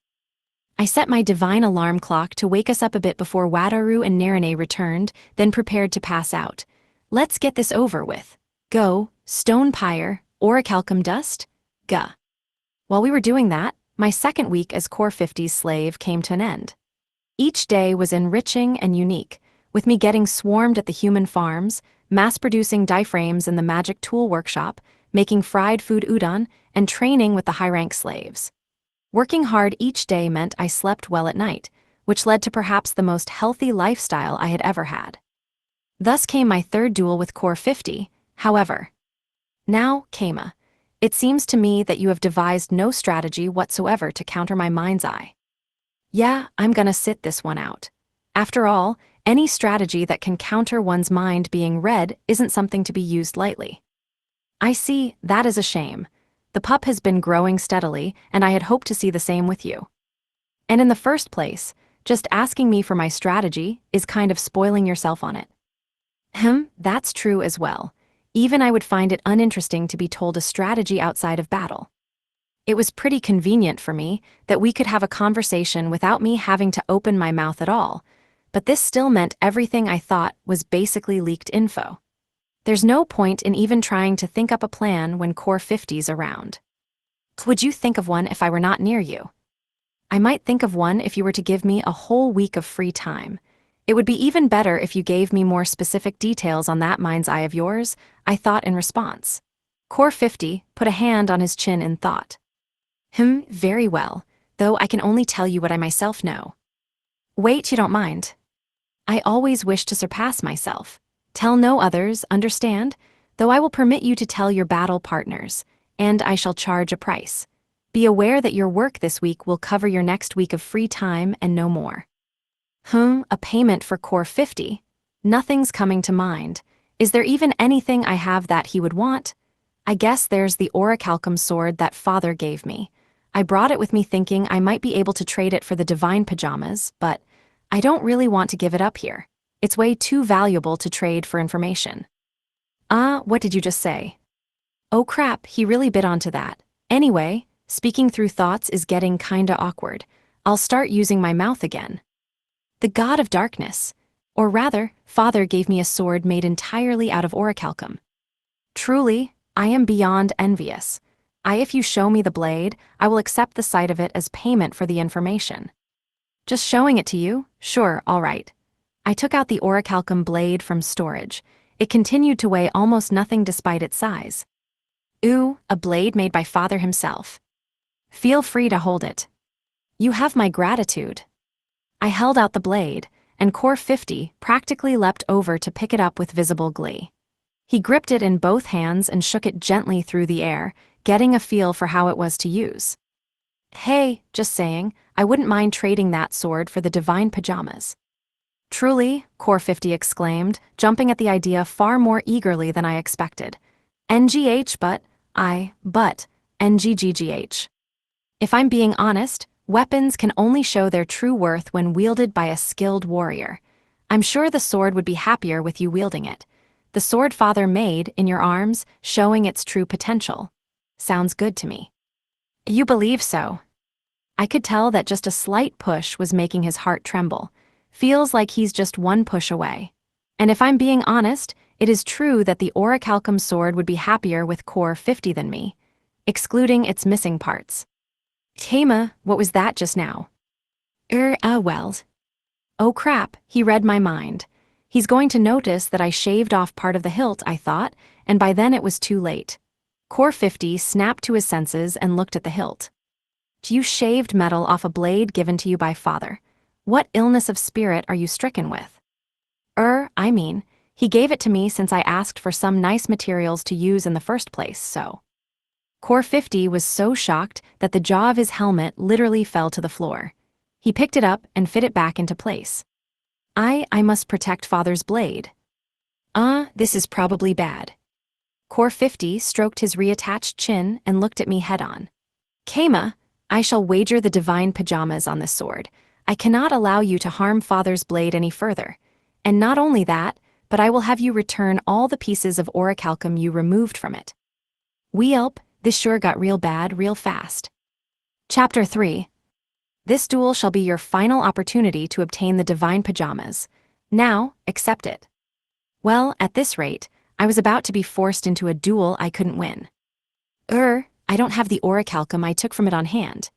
I set my divine alarm clock to wake us up a bit before Wataru and Narine returned, then prepared to pass out. Let's get this over with. Go, Stone Pyre, Orichalcum Dust, Gah. While we were doing that, my second week as Core 50's slave came to an end. Each day was enriching and unique, with me getting swarmed at the human farms, mass-producing diaphragms in the magic tool workshop, making fried food udon, and training with the high-rank slaves. Working hard each day meant I slept well at night, which led to perhaps the most healthy lifestyle I had ever had. Thus came my third duel with Core 50, however. Now, Keima, it seems to me that you have devised no strategy whatsoever to counter my mind's eye. Yeah, I'm gonna sit this one out. After all, any strategy that can counter one's mind being read isn't something to be used lightly. I see, that is a shame. The pup has been growing steadily, and I had hoped to see the same with you. And in the first place, just asking me for my strategy is kind of spoiling yourself on it. That's true as well. Even I would find it uninteresting to be told a strategy outside of battle. It was pretty convenient for me that we could have a conversation without me having to open my mouth at all, but this still meant everything I thought was basically leaked info. There's no point in even trying to think up a plan when Core 50's around. Would you think of one if I were not near you? I might think of one if you were to give me a whole week of free time. It would be even better if you gave me more specific details on that mind's eye of yours, I thought in response. Core 50 put a hand on his chin in thought. Very well, though I can only tell you what I myself know. Wait, you don't mind? I always wish to surpass myself. Tell no others, understand? Though I will permit you to tell your battle partners, and I shall charge a price. Be aware that your work this week will cover your next week of free time and no more. A payment for Core 50? Nothing's coming to mind. Is there even anything I have that he would want? I guess there's the Orichalcum sword that father gave me. I brought it with me thinking I might be able to trade it for the divine pajamas, but I don't really want to give it up here. It's way too valuable to trade for information. What did you just say? Oh crap, he really bit onto that. Anyway, speaking through thoughts is getting kinda awkward. I'll start using my mouth again. The god of darkness. Or rather, father gave me a sword made entirely out of orichalcum. Truly, I am beyond envious. If you show me the blade, I will accept the sight of it as payment for the information. Just showing it to you? Sure, all right. I took out the orichalcum blade from storage. It continued to weigh almost nothing despite its size. Ooh, a blade made by father himself. Feel free to hold it. You have my gratitude. I held out the blade, and Core 50 practically leapt over to pick it up with visible glee. He gripped it in both hands and shook it gently through the air, getting a feel for how it was to use. Hey, just saying, I wouldn't mind trading that sword for the divine pajamas. Truly, Core 50 exclaimed, jumping at the idea far more eagerly than I expected. NGH but NGGGH. If I'm being honest, weapons can only show their true worth when wielded by a skilled warrior. I'm sure the sword would be happier with you wielding it. The sword father made, in your arms, showing its true potential. Sounds good to me. You believe so? I could tell that just a slight push was making his heart tremble. Feels like he's just one push away. And if I'm being honest, it is true that the Orichalcum sword would be happier with Core 50 than me, excluding its missing parts. Kama, what was that just now? Well. Oh crap, he read my mind. He's going to notice that I shaved off part of the hilt, I thought, and by then it was too late. Core 50 snapped to his senses and looked at the hilt. You shaved metal off a blade given to you by father. What illness of spirit are you stricken with? He gave it to me since I asked for some nice materials to use in the first place, so. Core 50 was so shocked that the jaw of his helmet literally fell to the floor. He picked it up and fit it back into place. I must protect father's blade. This is probably bad. Core 50 stroked his reattached chin and looked at me head-on. Kama, I shall wager the divine pajamas on this sword. I cannot allow you to harm father's blade any further. And not only that, but I will have you return all the pieces of orichalcum you removed from it. Weelp, this sure got real bad real fast. Chapter 3. This duel shall be your final opportunity to obtain the divine pajamas. Now, accept it. Well, at this rate, I was about to be forced into a duel I couldn't win. I don't have the orichalcum I took from it on hand.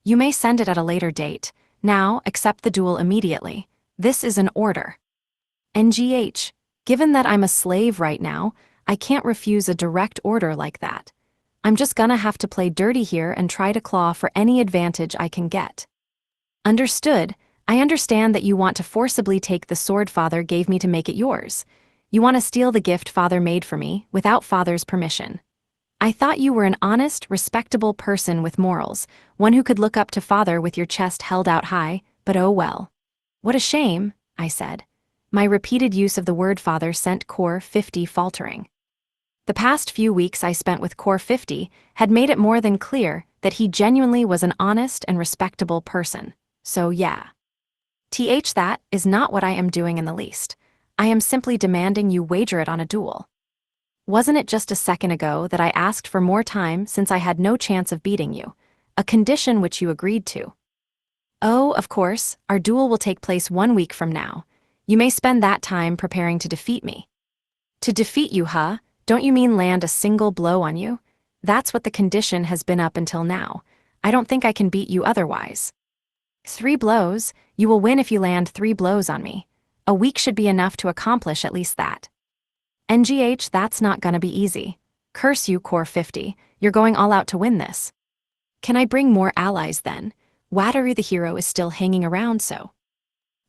You may send it at a later date. Now, accept the duel immediately. This is an order. NGH, given that I'm a slave right now, I can't refuse a direct order like that. I'm just gonna have to play dirty here and try to claw for any advantage I can get. Understood. I understand that you want to forcibly take the sword father gave me to make it yours. You want to steal the gift father made for me, without father's permission. I thought you were an honest, respectable person with morals, one who could look up to father with your chest held out high, but oh well. What a shame, I said. My repeated use of the word father sent Core 50 faltering. The past few weeks I spent with Core 50 had made it more than clear that he genuinely was an honest and respectable person. So yeah. That is not what I am doing in the least. I am simply demanding you wager it on a duel. Wasn't it just a second ago that I asked for more time since I had no chance of beating you, a condition which you agreed to? Oh, of course, our duel will take place 1 week from now. You may spend that time preparing to defeat me. To defeat you, huh? Don't you mean land a single blow on you? That's what the condition has been up until now. I don't think I can beat you otherwise. 3 blows? You will win if you land 3 blows on me. A week should be enough to accomplish at least that. NGH, that's not gonna be easy. Curse you, Core 50, you're going all out to win this. Can I bring more allies then? Wataru the hero is still hanging around, so.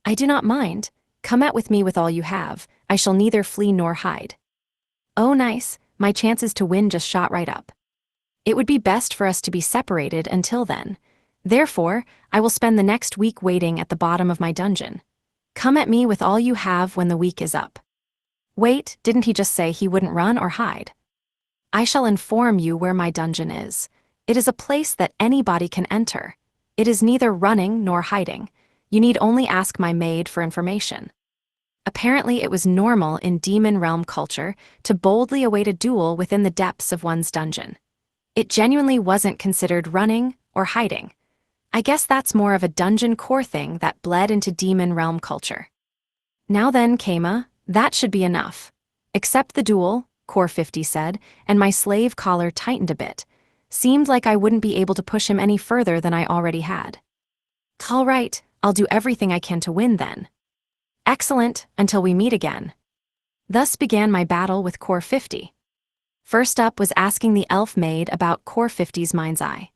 I do not mind. Come out with me with all you have. I shall neither flee nor hide. Oh nice, my chances to win just shot right up. It would be best for us to be separated until then. Therefore, I will spend the next week waiting at the bottom of my dungeon. Come at me with all you have when the week is up. Wait, didn't he just say he wouldn't run or hide? I shall inform you where my dungeon is. It is a place that anybody can enter. It is neither running nor hiding. You need only ask my maid for information. Apparently it was normal in demon realm culture to boldly await a duel within the depths of one's dungeon. It genuinely wasn't considered running or hiding. I guess that's more of a dungeon core thing that bled into demon realm culture. Now then, Kama, that should be enough. Accept the duel, Core 50 said, and my slave collar tightened a bit. Seemed like I wouldn't be able to push him any further than I already had. All right, I'll do everything I can to win then. Excellent, until we meet again. Thus began my battle with Core 50. First up was asking the elf maid about Core 50's mind's eye.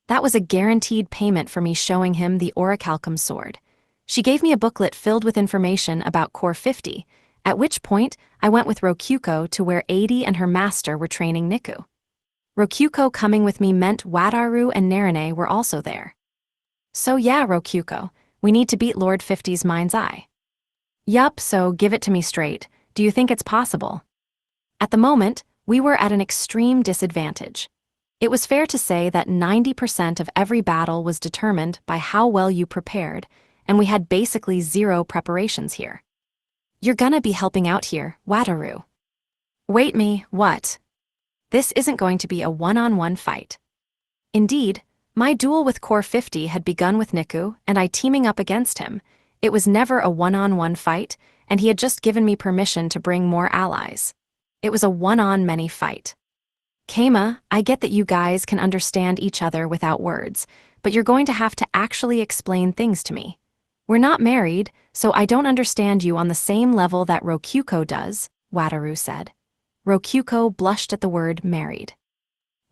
That was a guaranteed payment for me showing him the orichalcum sword. She gave me a booklet filled with information about Core 50, at which point I went with Rokuko to where Adi and her master were training Niku. Rokuko coming with me meant Wataru and Narine were also there. So yeah, Rokuko, we need to beat Lord 50's mind's eye. Yup, so give it to me straight. Do you think it's possible? At the moment, we were at an extreme disadvantage. It was fair to say that 90% of every battle was determined by how well you prepared, and we had basically zero preparations here. You're gonna be helping out here, Wataru. Wait me, what? This isn't going to be a one-on-one fight. Indeed, my duel with Core 50 had begun with Niku and I teaming up against him. It was never a one-on-one fight, and he had just given me permission to bring more allies. It was a one-on-many fight. Keima, I get that you guys can understand each other without words, but you're going to have to actually explain things to me. We're not married, so I don't understand you on the same level that Rokyuko does, Wataru said. Rokyuko blushed at the word married.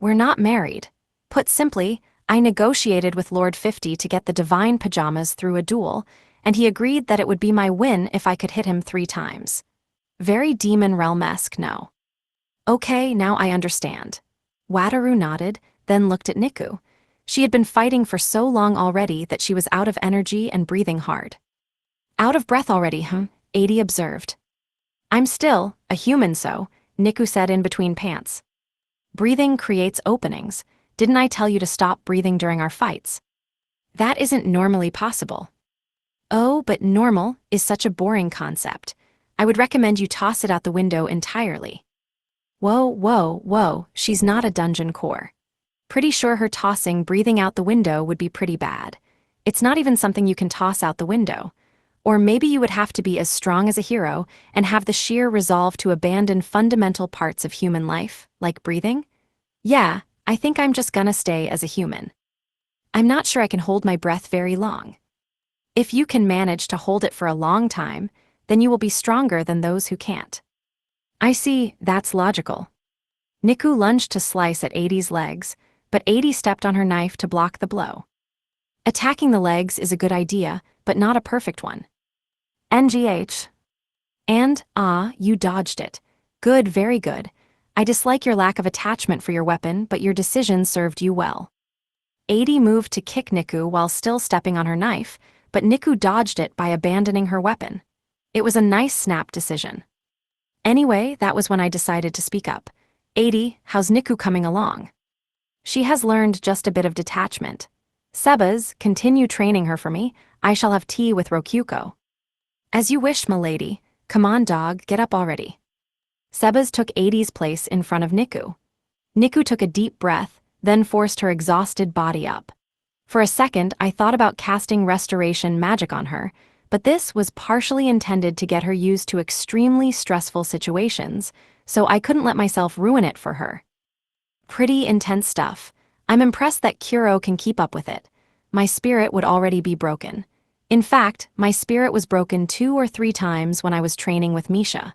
We're not married. Put simply, I negotiated with Lord 50 to get the divine pajamas through a duel, and he agreed that it would be my win if I could hit him 3 times. Very demon realm-esque, no? Okay, now I understand. Wataru nodded, then looked at Niku. She had been fighting for so long already that she was out of energy and breathing hard. Out of breath already, huh? 80 observed. I'm still a human, so, Niku said in between pants. Breathing creates openings. Didn't I tell you to stop breathing during our fights? That isn't normally possible. Oh, but normal is such a boring concept. I would recommend you toss it out the window entirely. Whoa, whoa, whoa, she's not a dungeon core. Pretty sure her tossing breathing out the window would be pretty bad. It's not even something you can toss out the window. Or maybe you would have to be as strong as a hero and have the sheer resolve to abandon fundamental parts of human life, like breathing? Yeah, I think I'm just gonna stay as a human. I'm not sure I can hold my breath very long. If you can manage to hold it for a long time, then you will be stronger than those who can't. I see, that's logical. Niku lunged to slice at 80's legs, but 80 stepped on her knife to block the blow. Attacking the legs is a good idea, but not a perfect one. NGH. And, you dodged it. Good, very good. I dislike your lack of attachment for your weapon, but your decision served you well. 80 moved to kick Niku while still stepping on her knife, but Niku dodged it by abandoning her weapon. It was a nice snap decision. Anyway, that was when I decided to speak up. 80, how's Niku coming along? She has learned just a bit of detachment. Sebas, continue training her for me. I shall have tea with Rokyuko. As you wish, m'lady. Come on, dog, get up already. Sebas took 80's place in front of Niku. Niku took a deep breath, then forced her exhausted body up. For a second, I thought about casting restoration magic on her, but this was partially intended to get her used to extremely stressful situations, so I couldn't let myself ruin it for her. Pretty intense stuff. I'm impressed that Kuro can keep up with it. My spirit would already be broken. In fact, my spirit was broken 2 or 3 times when I was training with Misha.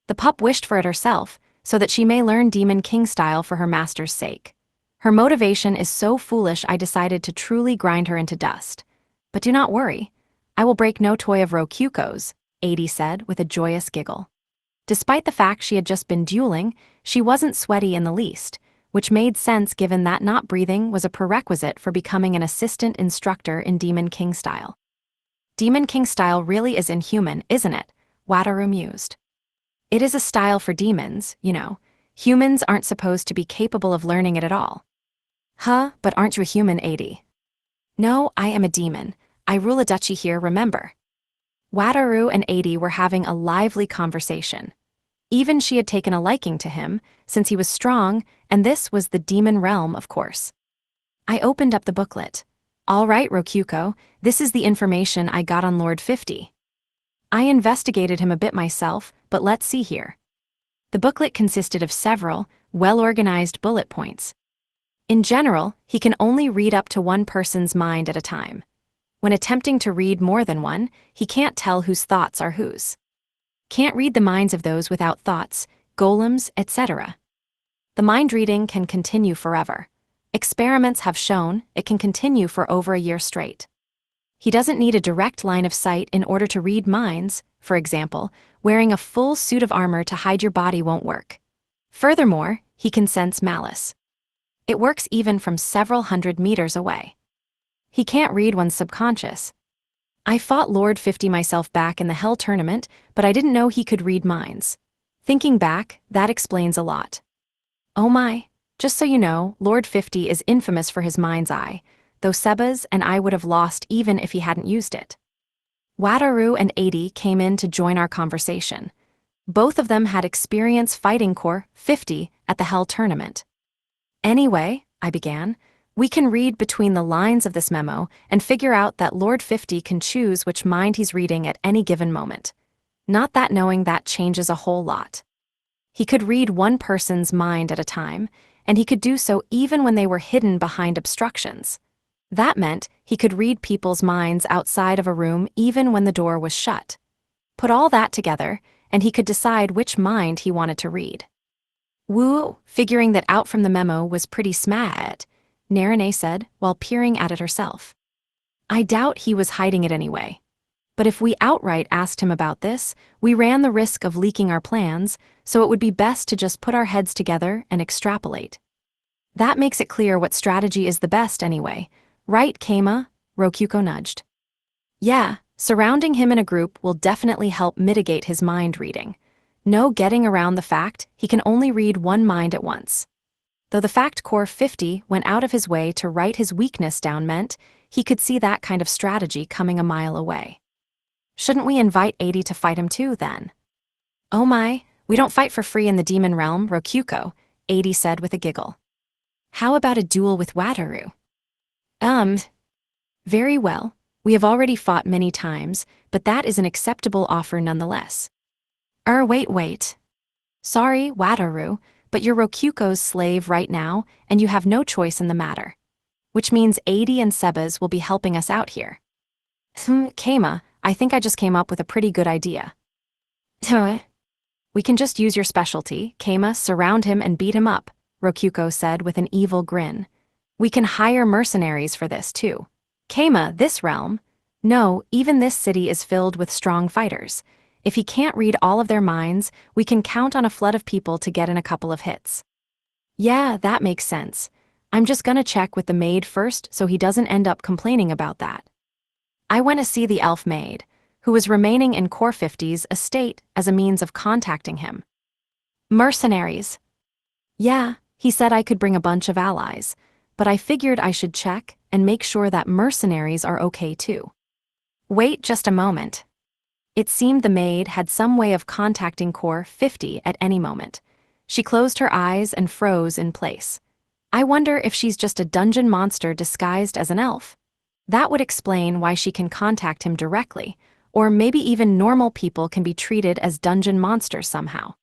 The pup wished for it herself, so that she may learn Demon King style for her master's sake. Her motivation is so foolish I decided to truly grind her into dust. But do not worry. I will break no toy of Rokyuko's, 80 said with a joyous giggle. Despite the fact she had just been dueling, she wasn't sweaty in the least, which made sense given that not breathing was a prerequisite for becoming an assistant instructor in Demon King style. Demon King style really is inhuman, isn't it? Wataru mused. It is a style for demons, you know. Humans aren't supposed to be capable of learning it at all. Huh, but aren't you a human, 80? No, I am a demon. I rule a duchy here, remember. Wataru and 80 were having a lively conversation. Even she had taken a liking to him, since he was strong, and this was the demon realm, of course. I opened up the booklet. All right, Rokyuko, this is the information I got on Lord 50. I investigated him a bit myself, but let's see here. The booklet consisted of several, well-organized bullet points. In general, he can only read up to one person's mind at a time. When attempting to read more than one, he can't tell whose thoughts are whose. Can't read the minds of those without thoughts, golems, etc. The mind reading can continue forever. Experiments have shown it can continue for over a year straight. He doesn't need a direct line of sight in order to read minds. For example, wearing a full suit of armor to hide your body won't work. Furthermore, he can sense malice. It works even from several hundred meters away. He can't read one's subconscious. I fought Lord 50 myself back in the Hell tournament, but I didn't know he could read minds. Thinking back, that explains a lot. Oh my, just so you know, Lord 50 is infamous for his mind's eye, though Sebas and I would have lost even if he hadn't used it. Wataru and 80 came in to join our conversation. Both of them had experience fighting Core 50 at the Hell tournament. Anyway, I began, we can read between the lines of this memo and figure out that Lord 50 can choose which mind he's reading at any given moment. Not that knowing that changes a whole lot. He could read one person's mind at a time, and he could do so even when they were hidden behind obstructions. That meant he could read people's minds outside of a room even when the door was shut. Put all that together, and he could decide which mind he wanted to read. Woo, figuring that out from the memo was pretty smart, Narine said while peering at it herself. I doubt he was hiding it anyway. But if we outright asked him about this, we ran the risk of leaking our plans, so it would be best to just put our heads together and extrapolate. That makes it clear what strategy is the best anyway. Right, Keima? Rokyuko nudged. Yeah, surrounding him in a group will definitely help mitigate his mind reading. No getting around the fact he can only read one mind at once. Though the fact Core 50 went out of his way to write his weakness down meant he could see that kind of strategy coming a mile away. Shouldn't we invite 80 to fight him too, then? Oh my, we don't fight for free in the demon realm, Rokyuko, 80 said with a giggle. How about a duel with Wataru? Very well. We have already fought many times, but that is an acceptable offer nonetheless. Wait. Sorry, Wataru, but you're Rokyuko's slave right now, and you have no choice in the matter. Which means 80 and Sebas will be helping us out here. Keima, I think I just came up with a pretty good idea. We can just use your specialty, Keima, surround him and beat him up, Rokyuko said with an evil grin. We can hire mercenaries for this, too. Keima, this realm? No, even this city is filled with strong fighters. If he can't read all of their minds, we can count on a flood of people to get in a couple of hits. Yeah, that makes sense. I'm just gonna check with the maid first so he doesn't end up complaining about that. I went to see the elf maid, who was remaining in Core 50's estate as a means of contacting him. Mercenaries. Yeah, he said I could bring a bunch of allies, but I figured I should check and make sure that mercenaries are okay too. Wait just a moment. It seemed the maid had some way of contacting Core 50 at any moment. She closed her eyes and froze in place. I wonder if she's just a dungeon monster disguised as an elf. That would explain why she can contact him directly, or maybe even normal people can be treated as dungeon monsters somehow.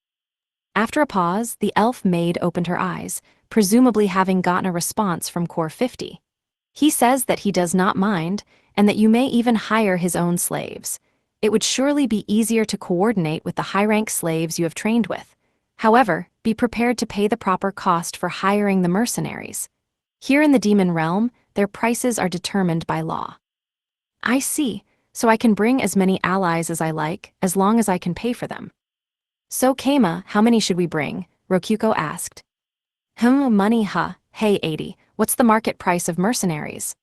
After a pause, the elf maid opened her eyes, presumably having gotten a response from Core 50. He says that he does not mind, and that you may even hire his own slaves. It would surely be easier to coordinate with the high-rank slaves you have trained with. However, be prepared to pay the proper cost for hiring the mercenaries. Here in the demon realm, their prices are determined by law. I see, so I can bring as many allies as I like, as long as I can pay for them. So Keima, how many should we bring? Rokyuko asked. Money, huh? Hey 80, what's the market price of mercenaries?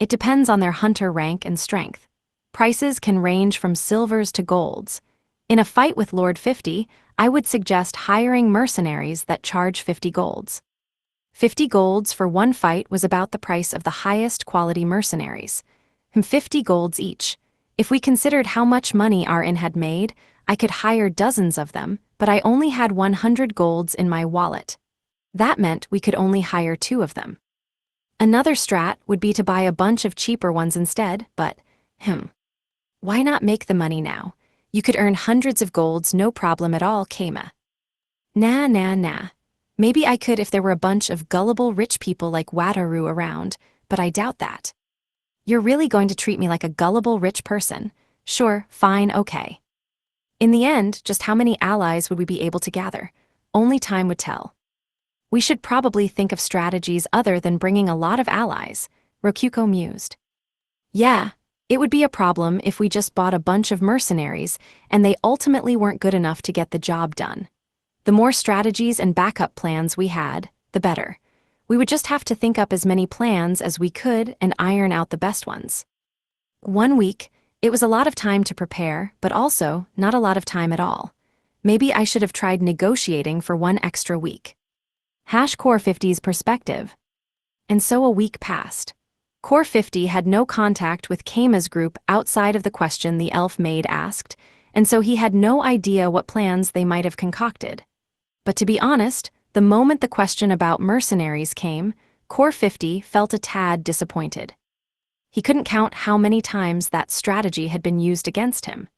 It depends on their hunter rank and strength. Prices can range from silvers to golds. In a fight with Lord 50, I would suggest hiring mercenaries that charge 50 golds. 50 golds for one fight was about the price of the highest quality mercenaries. 50 golds each. If we considered how much money our inn had made, I could hire dozens of them, but I only had 100 golds in my wallet. That meant we could only hire 2 of them. Another strat would be to buy a bunch of cheaper ones instead, but, why not make the money now? You could earn hundreds of golds no problem at all, Keima. Nah. Maybe I could if there were a bunch of gullible rich people like Wataru around, but I doubt that. You're really going to treat me like a gullible rich person? Sure, fine, okay. In the end, just how many allies would we be able to gather? Only time would tell. We should probably think of strategies other than bringing a lot of allies, Rokyuko mused. Yeah, it would be a problem if we just bought a bunch of mercenaries and they ultimately weren't good enough to get the job done. The more strategies and backup plans we had, the better. We would just have to think up as many plans as we could and iron out the best ones. One week, It was a lot of time to prepare, but also not a lot of time at all. Maybe I should have tried negotiating for 1 extra week. Core 50's perspective. And so a week passed. Core 50 had no contact with Keima's group outside of the question the elf maid asked, and so he had no idea what plans they might have concocted. But to be honest, the moment the question about mercenaries came, Core 50 felt a tad disappointed. He couldn't count how many times that strategy had been used against him.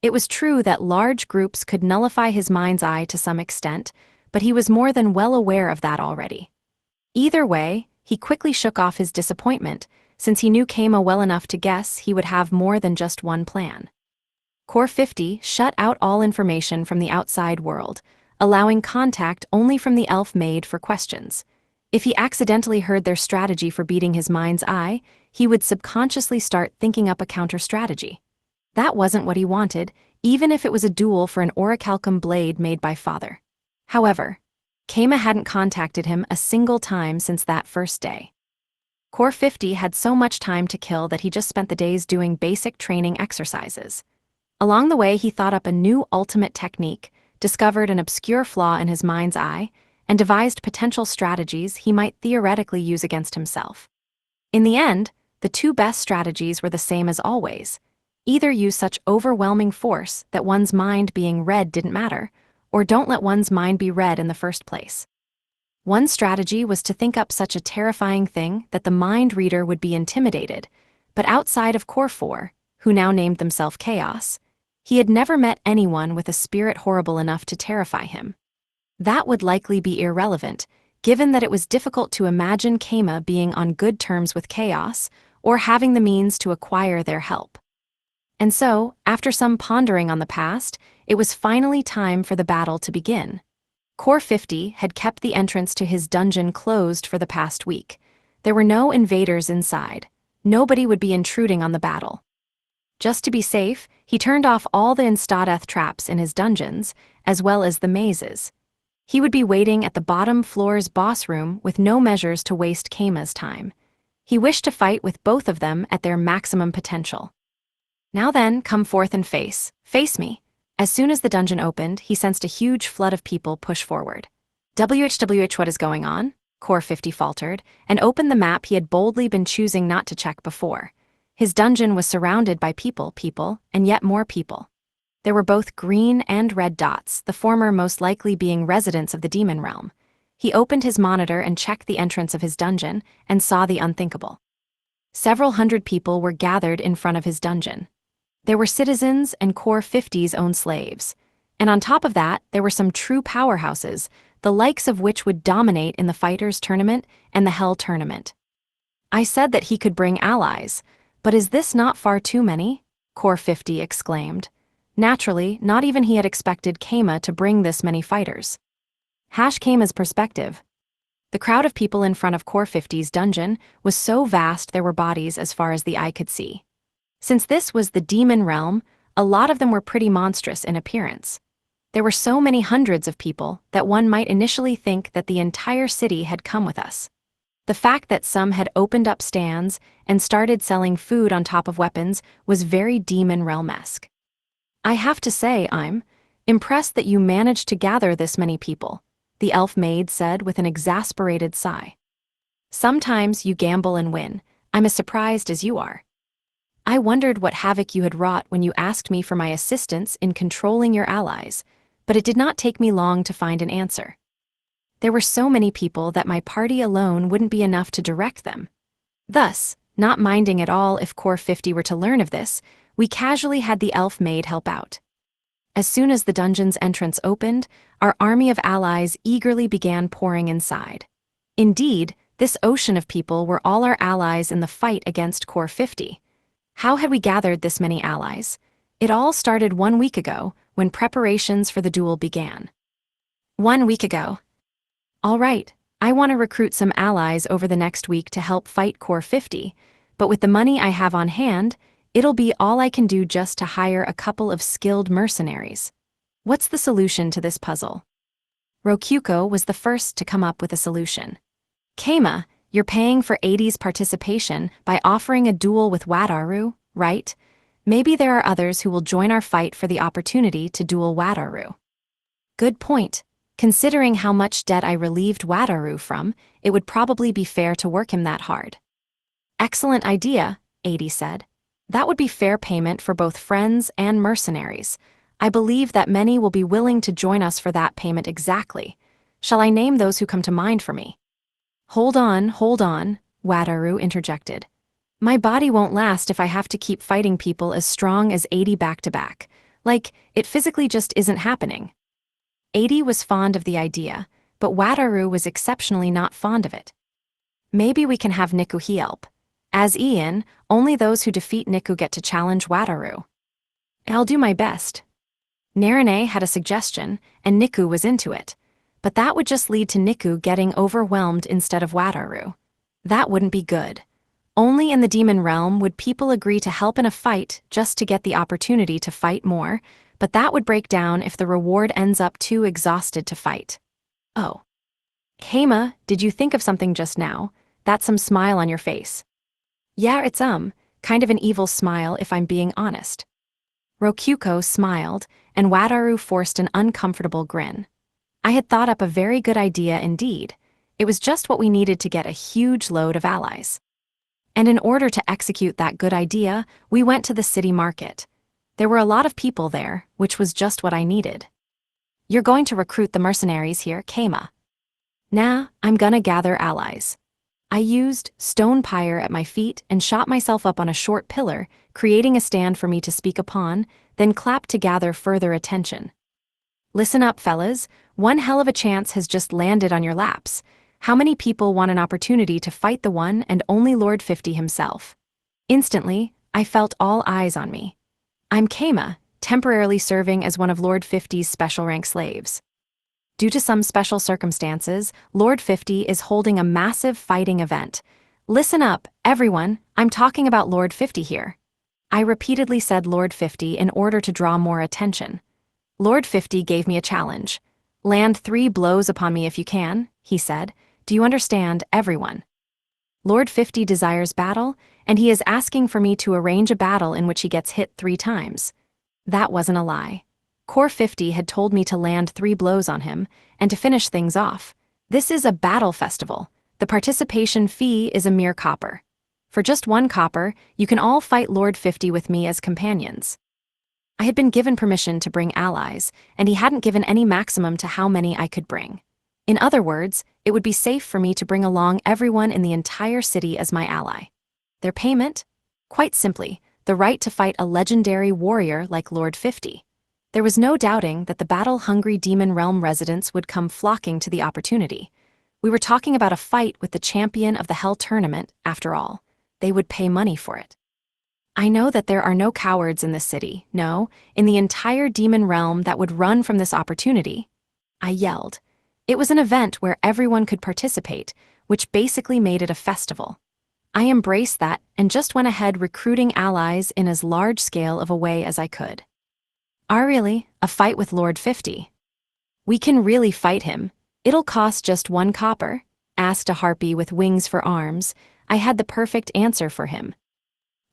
It was true that large groups could nullify his mind's eye to some extent, but he was more than well aware of that already. Either way, he quickly shook off his disappointment, since he knew Keima well enough to guess he would have more than just one plan. Core 50 shut out all information from the outside world, allowing contact only from the elf maid for questions. If he accidentally heard their strategy for beating his mind's eye, he would subconsciously start thinking up a counter-strategy. That wasn't what he wanted, even if it was a duel for an orichalcum blade made by father. However, Keima hadn't contacted him a single time since that first day. Core 50 had so much time to kill that he just spent the days doing basic training exercises. Along the way, he thought up a new ultimate technique, discovered an obscure flaw in his mind's eye, and devised potential strategies he might theoretically use against himself. In the end, the two best strategies were the same as always. Either use such overwhelming force that one's mind being read didn't matter, or don't let one's mind be read in the first place. One strategy was to think up such a terrifying thing that the mind reader would be intimidated, but outside of Core 4, who now named themselves Chaos, he had never met anyone with a spirit horrible enough to terrify him. That would likely be irrelevant, given that it was difficult to imagine Keima being on good terms with Chaos or having the means to acquire their help. And so, after some pondering on the past, it was finally time for the battle to begin. Core 50 had kept the entrance to his dungeon closed for the past week. There were no invaders inside. Nobody would be intruding on the battle. Just to be safe, he turned off all the instadeth traps in his dungeons, as well as the mazes. He would be waiting at the bottom floor's boss room with no measures to waste Keima's time. He wished to fight with both of them at their maximum potential. Now then, come forth and face me. As soon as the dungeon opened, he sensed a huge flood of people push forward. WHWH, what is going on? Core 50 faltered, and opened the map he had boldly been choosing not to check before. His dungeon was surrounded by people, and yet more people. There were both green and red dots, the former most likely being residents of the demon realm. He opened his monitor and checked the entrance of his dungeon, and saw the unthinkable. Several hundred people were gathered in front of his dungeon. There were citizens and Core 50's own slaves. And on top of that, there were some true powerhouses, the likes of which would dominate in the Fighters Tournament and the Hell Tournament. I said that he could bring allies, but is this not far too many? Core 50 exclaimed. Naturally, not even he had expected Keima to bring this many fighters. Keima's perspective. The crowd of people in front of Core 50's dungeon was so vast there were bodies as far as the eye could see. Since this was the demon realm, a lot of them were pretty monstrous in appearance. There were so many hundreds of people that one might initially think that the entire city had come with us. The fact that some had opened up stands and started selling food on top of weapons was very demon realm-esque. I have to say, I'm impressed that you managed to gather this many people, the elf maid said with an exasperated sigh. Sometimes you gamble and win. I'm as surprised as you are. I wondered what havoc you had wrought when you asked me for my assistance in controlling your allies, but it did not take me long to find an answer. There were so many people that my party alone wouldn't be enough to direct them. Thus, not minding at all if Core 50 were to learn of this, we casually had the elf maid help out. As soon as the dungeon's entrance opened, our army of allies eagerly began pouring inside. Indeed, this ocean of people were all our allies in the fight against Core 50. How had we gathered this many allies? It all started 1 week ago, when preparations for the duel began. 1 week ago. All right, I want to recruit some allies over the next week to help fight Core 50, but with the money I have on hand, it'll be all I can do just to hire a couple of skilled mercenaries. What's the solution to this puzzle? Rokyuko was the first to come up with a solution. Keima, you're paying for 80's participation by offering a duel with Wataru, right? Maybe there are others who will join our fight for the opportunity to duel Wataru. Good point. Considering how much debt I relieved Wataru from, it would probably be fair to work him that hard. Excellent idea, 80 said. That would be fair payment for both friends and mercenaries. I believe that many will be willing to join us for that payment exactly. Shall I name those who come to mind for me? Hold on, Wataru interjected. My body won't last if I have to keep fighting people as strong as 80 back-to-back. Like, it physically just isn't happening. 80 was fond of the idea, but Wataru was exceptionally not fond of it. Maybe we can have Niku help. As Ian, only those who defeat Niku get to challenge Wataru. I'll do my best. Narine had a suggestion, and Niku was into it. But that would just lead to Niku getting overwhelmed instead of Wataru. That wouldn't be good. Only in the demon realm would people agree to help in a fight just to get the opportunity to fight more, but that would break down if the reward ends up too exhausted to fight. Oh. Heima, did you think of something just now? That's some smile on your face. Yeah, it's kind of an evil smile if I'm being honest. Rokyuko smiled, and Wataru forced an uncomfortable grin. I had thought up a very good idea indeed. It was just what we needed to get a huge load of allies. And in order to execute that good idea, we went to the city market. There were a lot of people there, which was just what I needed. You're going to recruit the mercenaries here, Keima. Nah, I'm gonna gather allies. I used stone pyre at my feet and shot myself up on a short pillar, creating a stand for me to speak upon, then clapped to gather further attention. Listen up, fellas. One hell of a chance has just landed on your laps. How many people want an opportunity to fight the one and only Lord 50 himself? Instantly, I felt all eyes on me. I'm Keima, temporarily serving as one of Lord 50's special rank slaves. Due to some special circumstances, Lord 50 is holding a massive fighting event. Listen up, everyone, I'm talking about Lord 50 here. I repeatedly said Lord 50 in order to draw more attention. Lord 50 gave me a challenge. Land 3 blows upon me if you can, he said. Do you understand, everyone? Lord 50 desires battle, and he is asking for me to arrange a battle in which he gets hit 3 times. That wasn't a lie. Core 50 had told me to land 3 blows on him, and to finish things off. This is a battle festival. The participation fee is a mere copper. For just 1 copper, you can all fight Lord 50 with me as companions. I had been given permission to bring allies, and he hadn't given any maximum to how many I could bring. In other words, it would be safe for me to bring along everyone in the entire city as my ally. Their payment? Quite simply, the right to fight a legendary warrior like Lord 50. There was no doubting that the battle-hungry demon realm residents would come flocking to the opportunity. We were talking about a fight with the champion of the Hell Tournament, after all. They would pay money for it. I know that there are no cowards in this city, no, in the entire demon realm that would run from this opportunity. I yelled. It was an event where everyone could participate, which basically made it a festival. I embraced that and just went ahead recruiting allies in as large scale of a way as I could. Really? A fight with Lord 50? We can really fight him. It'll cost just 1 copper? Asked a harpy with wings for arms. I had the perfect answer for him.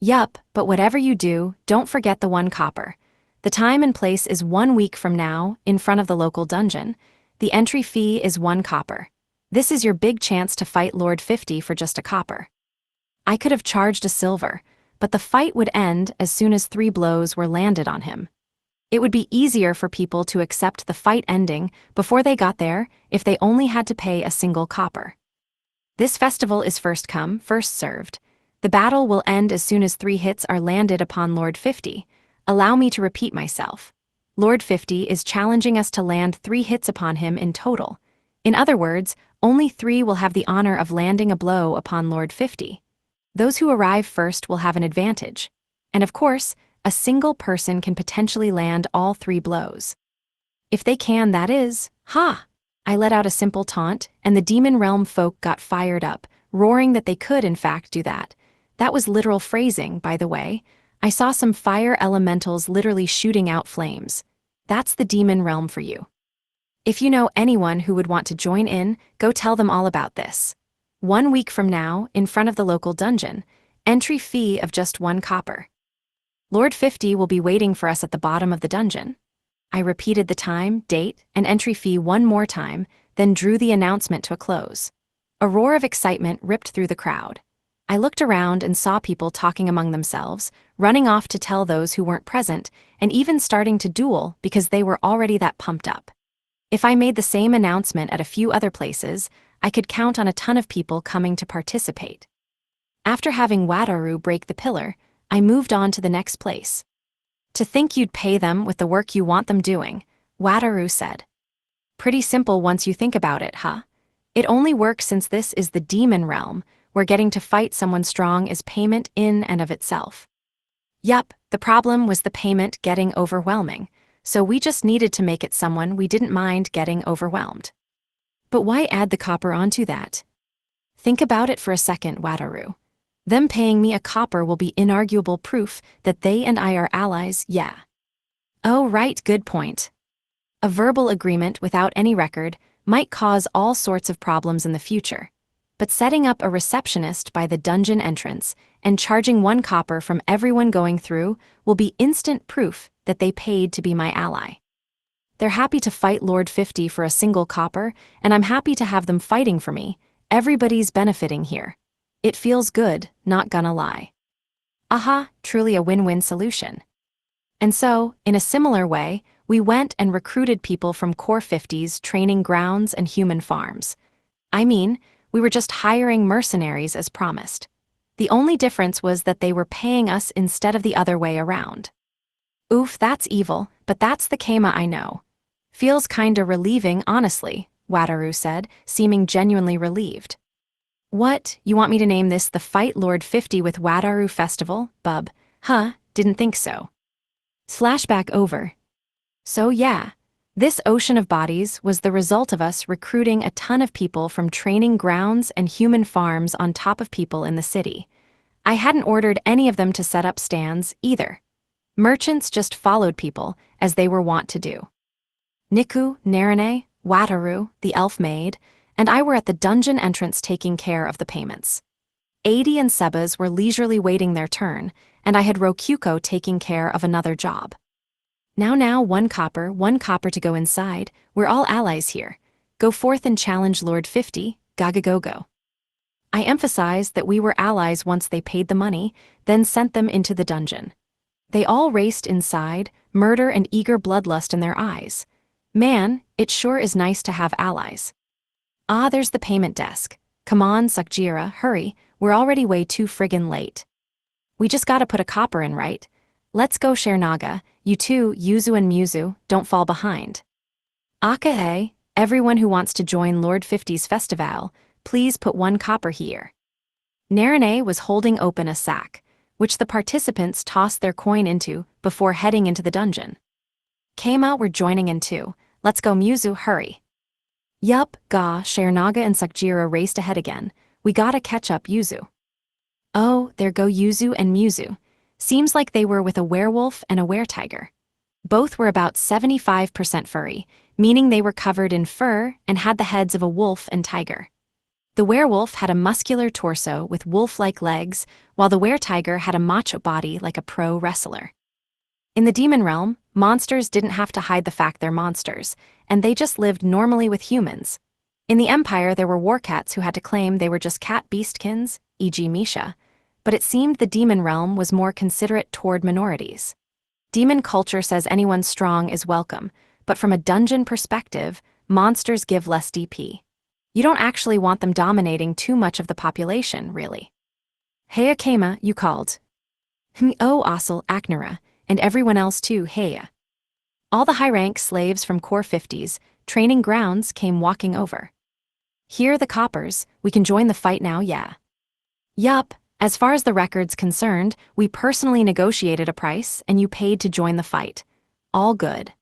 Yup, but whatever you do, don't forget the 1 copper. The time and place is 1 week from now, in front of the local dungeon. The entry fee is 1 copper. This is your big chance to fight Lord 50 for just a copper. I could have charged a silver, but the fight would end as soon as 3 blows were landed on him. It would be easier for people to accept the fight ending before they got there if they only had to pay a single copper. This festival is first come, first served. The battle will end as soon as 3 hits are landed upon Lord 50. Allow me to repeat myself. Lord 50 is challenging us to land 3 hits upon him in total. In other words, only 3 will have the honor of landing a blow upon Lord 50. Those who arrive first will have an advantage. And of course, a single person can potentially land all 3 blows. If they can, that is, ha! I let out a simple taunt, and the demon realm folk got fired up, roaring that they could in fact do that. That was literal phrasing, by the way. I saw some fire elementals literally shooting out flames. That's the demon realm for you. If you know anyone who would want to join in, go tell them all about this. 1 week from now, in front of the local dungeon, entry fee of just 1 copper. Lord 50 will be waiting for us at the bottom of the dungeon. I repeated the time, date, and entry fee one more time, then drew the announcement to a close. A roar of excitement ripped through the crowd. I looked around and saw people talking among themselves, running off to tell those who weren't present, and even starting to duel because they were already that pumped up. If I made the same announcement at a few other places, I could count on a ton of people coming to participate. After having Wataru break the pillar, I moved on to the next place. To think you'd pay them with the work you want them doing, Wataru said. Pretty simple once you think about it, huh? It only works since this is the demon realm, where getting to fight someone strong is payment in and of itself. Yup, the problem was the payment getting overwhelming, so we just needed to make it someone we didn't mind getting overwhelmed. But why add the copper onto that? Think about it for a second, Wataru. Them paying me a copper will be inarguable proof that they and I are allies, yeah. Oh right, good point. A verbal agreement without any record might cause all sorts of problems in the future, but setting up a receptionist by the dungeon entrance and charging 1 copper from everyone going through will be instant proof that they paid to be my ally. They're happy to fight Lord 50 for a single copper, and I'm happy to have them fighting for me. Everybody's benefiting here. It feels good, not gonna lie. Aha, truly a win-win solution. And so, in a similar way, we went and recruited people from Core 50's training grounds and human farms. I mean, we were just hiring mercenaries as promised. The only difference was that they were paying us instead of the other way around. Oof, that's evil, but that's the Kama I know. Feels kinda relieving, honestly, Wataru said, seeming genuinely relieved. What, you want me to name this the Fight Lord 50 with Wataru Festival, bub? Huh, didn't think so. Flashback over. So yeah, this ocean of bodies was the result of us recruiting a ton of people from training grounds and human farms on top of people in the city. I hadn't ordered any of them to set up stands, either. Merchants just followed people, as they were wont to do. Niku, Narine, Wataru, the elf maid, and I were at the dungeon entrance taking care of the payments. Adi and Sebas were leisurely waiting their turn, and I had Rokyuko taking care of another job. Now, 1 copper to go inside, we're all allies here. Go forth and challenge Lord 50, go. I emphasized that we were allies once they paid the money, then sent them into the dungeon. They all raced inside, murder and eager bloodlust in their eyes. Man, it sure is nice to have allies. Ah, there's the payment desk. Come on, Sakjira, hurry, we're already way too friggin' late. We just gotta put a copper in, right? Let's go, Naga. You two, Yuzu and Muzu, don't fall behind. Akahe, everyone who wants to join Lord 50's festival, please put 1 copper here. Narine was holding open a sack, which the participants tossed their coin into before heading into the dungeon. Kama were joining in too. Let's go, Muzu, hurry. Yup, Naga and Sakjira raced ahead again. We gotta catch up Yuzu. Oh, there go Yuzu and Muzu. Seems like they were with a werewolf and a weretiger. Both were about 75% furry, meaning they were covered in fur and had the heads of a wolf and tiger. The werewolf had a muscular torso with wolf-like legs, while the weretiger had a macho body like a pro wrestler. In the demon realm, monsters didn't have to hide the fact they're monsters, and they just lived normally with humans. In the Empire, there were warcats who had to claim they were just cat beastkins, e.g. Misha, but it seemed the demon realm was more considerate toward minorities. Demon culture says anyone strong is welcome, but from a dungeon perspective, monsters give less DP. You don't actually want them dominating too much of the population, really. Heya Kama, you called. Oh, Asal, Aknara, and everyone else too, heya. All the high-rank slaves from Core 50's training grounds came walking over. Here are the coppers, we can join the fight now, yeah. Yup, as far as the record's concerned, we personally negotiated a price and you paid to join the fight. All good.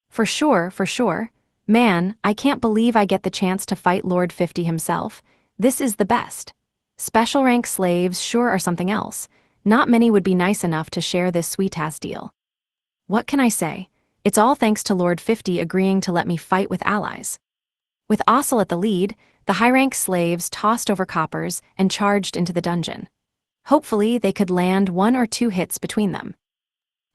For sure. Man, I can't believe I get the chance to fight Lord 50 himself. This is the best. Special rank slaves sure are something else. Not many would be nice enough to share this sweet-ass deal. What can I say? It's all thanks to Lord 50 agreeing to let me fight with allies. With Asal at the lead, the high-rank slaves tossed over coppers and charged into the dungeon. Hopefully, they could land 1 or 2 hits between them.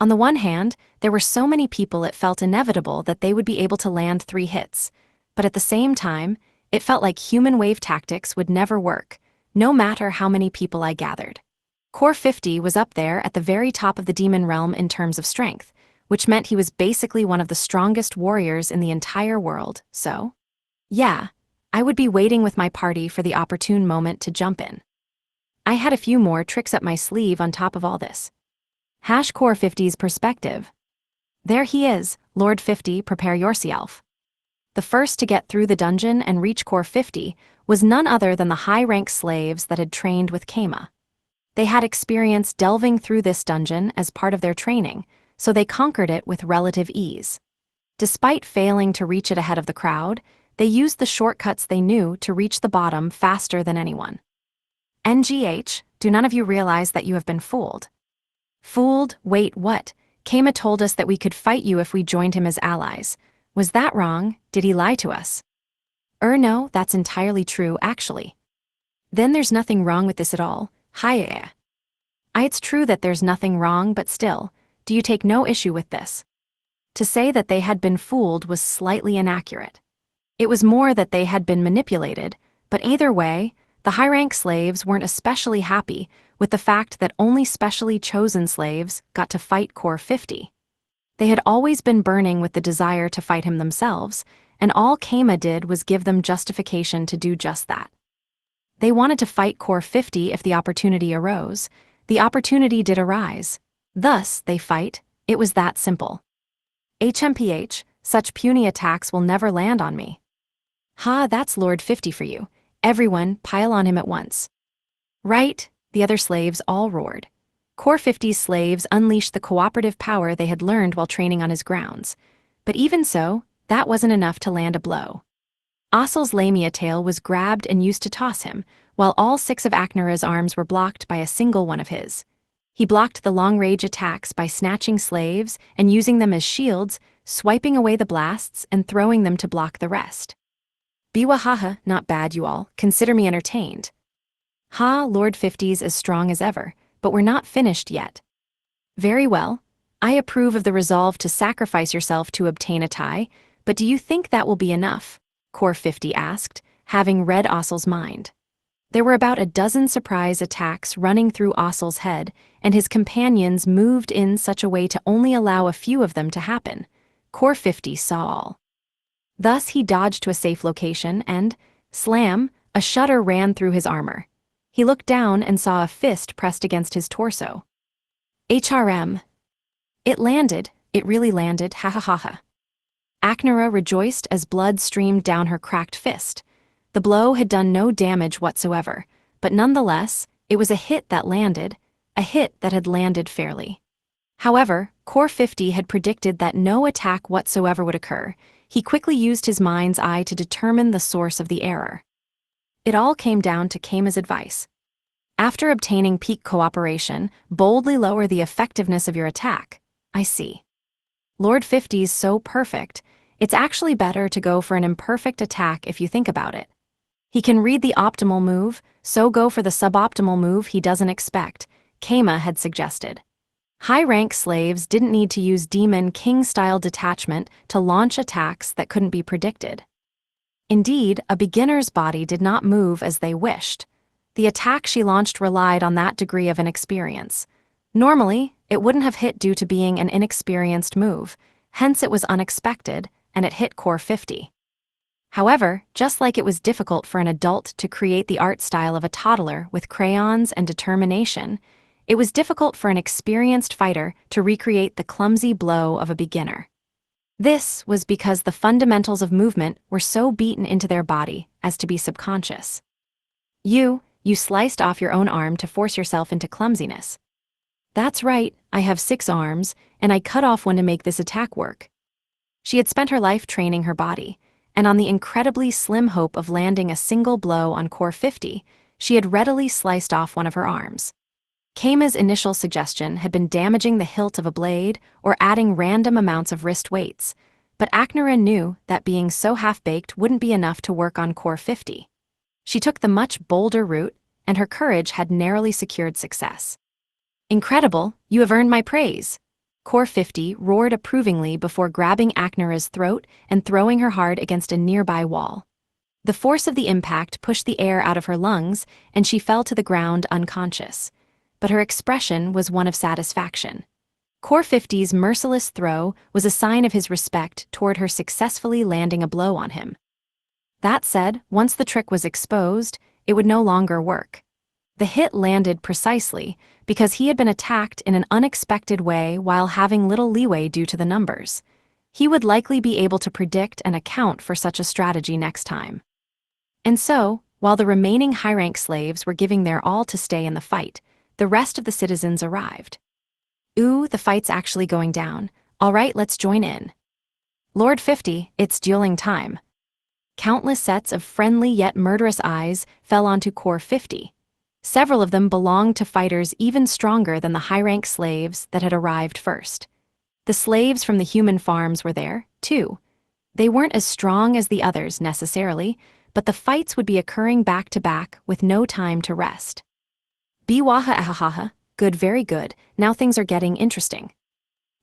On the one hand, there were so many people it felt inevitable that they would be able to land 3 hits, but at the same time, it felt like human wave tactics would never work, no matter how many people I gathered. Core 50 was up there at the very top of the demon realm in terms of strength, which meant he was basically one of the strongest warriors in the entire world, so? Yeah, I would be waiting with my party for the opportune moment to jump in. I had a few more tricks up my sleeve on top of all this. Core 50's perspective. There he is, Lord 50, prepare yourself. The first to get through the dungeon and reach Core 50 was none other than the high-rank slaves that had trained with Kama. They had experience delving through this dungeon as part of their training, so they conquered it with relative ease. Despite failing to reach it ahead of the crowd, they used the shortcuts they knew to reach the bottom faster than anyone. NGH, do none of you realize that you have been fooled? Fooled? Wait, what? Kama told us that we could fight you if we joined him as allies. Was that wrong? Did he lie to us? No, that's entirely true, actually. Then there's nothing wrong with this at all. Hiya. It's true that there's nothing wrong, but still, do you take no issue with this? To say that they had been fooled was slightly inaccurate. It was more that they had been manipulated, but either way, the high-rank slaves weren't especially happy with the fact that only specially chosen slaves got to fight Core 50. They had always been burning with the desire to fight him themselves, and all Kama did was give them justification to do just that. They wanted to fight Core 50 if the opportunity arose. The opportunity did arise. Thus, they fight. It was that simple. HMPH, such puny attacks will never land on me. That's Lord 50 for you. Everyone, pile on him at once. Right, the other slaves all roared. Core 50's slaves unleashed the cooperative power they had learned while training on his grounds. But even so, that wasn't enough to land a blow. Asal's lamia tail was grabbed and used to toss him, while all 6 of Aknara's arms were blocked by a single one of his. He blocked the long-range attacks by snatching slaves and using them as shields, swiping away the blasts and throwing them to block the rest. Biwahaha, not bad you all, consider me entertained. Lord 50's as strong as ever, but we're not finished yet. Very well, I approve of the resolve to sacrifice yourself to obtain a tie, but do you think that will be enough? Core 50 asked, having read Asal's mind. There were about a dozen surprise attacks running through Asal's head, and his companions moved in such a way to only allow a few of them to happen. Core 50 saw all. Thus he dodged to a safe location and, slam, a shudder ran through his armor. He looked down and saw a fist pressed against his torso. HRM. It landed, it really landed, ha ha ha ha. Aknara rejoiced as blood streamed down her cracked fist. The blow had done no damage whatsoever, but nonetheless, it was a hit that landed, a hit that had landed fairly. However, Core 50 had predicted that no attack whatsoever would occur. He quickly used his mind's eye to determine the source of the error. It all came down to Kama's advice. After obtaining peak cooperation, boldly lower the effectiveness of your attack. I see. Lord 50's so perfect, it's actually better to go for an imperfect attack if you think about it. He can read the optimal move, so go for the suboptimal move he doesn't expect, Kama had suggested. High-rank slaves didn't need to use Demon King-style detachment to launch attacks that couldn't be predicted. Indeed, a beginner's body did not move as they wished. The attack she launched relied on that degree of inexperience. Normally, it wouldn't have hit due to being an inexperienced move, hence it was unexpected, and it hit Core 50. However, just like it was difficult for an adult to create the art style of a toddler with crayons and determination, it was difficult for an experienced fighter to recreate the clumsy blow of a beginner. This was because the fundamentals of movement were so beaten into their body as to be subconscious. You sliced off your own arm to force yourself into clumsiness. That's right, I have 6 arms, and I cut off one to make this attack work. She had spent her life training her body, and on the incredibly slim hope of landing a single blow on Core 50, she had readily sliced off one of her arms. Kama's initial suggestion had been damaging the hilt of a blade or adding random amounts of wrist weights, but Aknara knew that being so half-baked wouldn't be enough to work on Core 50. She took the much bolder route, and her courage had narrowly secured success. Incredible, you have earned my praise. Core 50 roared approvingly before grabbing Aknara's throat and throwing her hard against a nearby wall. The force of the impact pushed the air out of her lungs, and she fell to the ground unconscious. But her expression was one of satisfaction. Core 50's merciless throw was a sign of his respect toward her successfully landing a blow on him. That said, once the trick was exposed, it would no longer work. The hit landed precisely because he had been attacked in an unexpected way while having little leeway due to the numbers. He would likely be able to predict and account for such a strategy next time. And so, while the remaining high-rank slaves were giving their all to stay in the fight, the rest of the citizens arrived. Ooh, the fight's actually going down. All right, let's join in. Lord 50, it's dueling time. Countless sets of friendly yet murderous eyes fell onto Core 50. Several of them belonged to fighters even stronger than the high-rank slaves that had arrived first. The slaves from the human farms were there, too. They weren't as strong as the others, necessarily, but the fights would be occurring back-to-back with no time to rest. Biwaha ahahaha, good, very good, now things are getting interesting.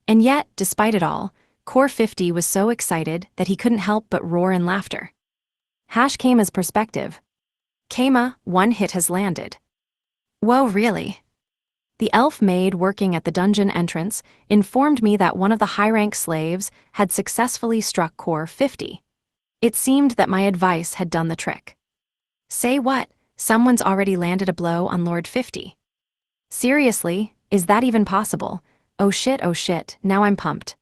And yet, despite it all, Core 50 was so excited that he couldn't help but roar in laughter. Kama's perspective. Kama, one hit has landed. Whoa, really? The elf maid working at the dungeon entrance informed me that one of the high-rank slaves had successfully struck Core 50. It seemed that my advice had done the trick. Say what? Someone's already landed a blow on Lord 50. Seriously, is that even possible? Oh shit, now I'm pumped.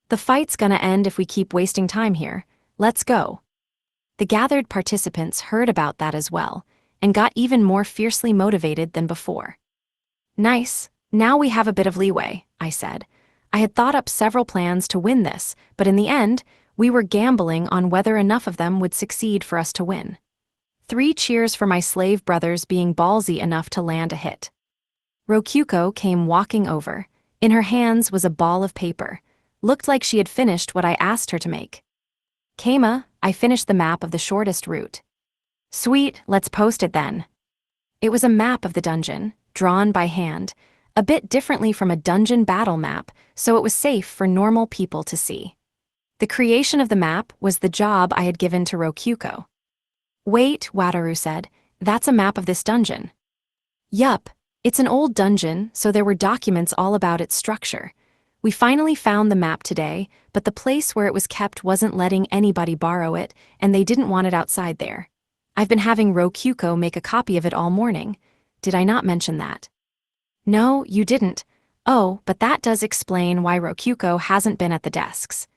The fight's gonna end if we keep wasting time here. Let's go. The gathered participants heard about that as well, and got even more fiercely motivated than before. Nice, now we have a bit of leeway, I said. I had thought up several plans to win this, but in the end, we were gambling on whether enough of them would succeed for us to win. 3 cheers for my slave brothers being ballsy enough to land a hit. Rokyuko came walking over. In her hands was a ball of paper. Looked like she had finished what I asked her to make. Kama, I finished the map of the shortest route. Sweet, let's post it then. It was a map of the dungeon, drawn by hand, a bit differently from a dungeon battle map, so it was safe for normal people to see. The creation of the map was the job I had given to Rokyuko. Wait, Wataru said, that's a map of this dungeon. Yup, it's an old dungeon, so there were documents all about its structure. We finally found the map today, but the place where it was kept wasn't letting anybody borrow it, and they didn't want it outside there. I've been having Rokyuko make a copy of it all morning. Did I not mention that? No, you didn't. Oh, but that does explain why Rokyuko hasn't been at the desks.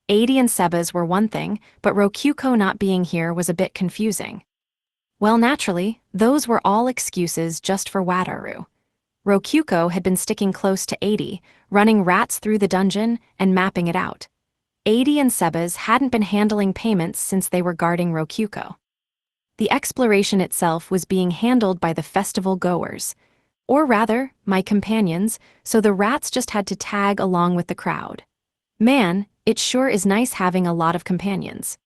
80 and Seba's were one thing, but Rokyuko not being here was a bit confusing. Well, naturally, those were all excuses just for Wataru. Rokyuko had been sticking close to 80, running rats through the dungeon and mapping it out. 80 and Seba's hadn't been handling payments since they were guarding Rokyuko. The exploration itself was being handled by the festival goers, or rather, my companions, so the rats just had to tag along with the crowd. Man, it sure is nice having a lot of companions.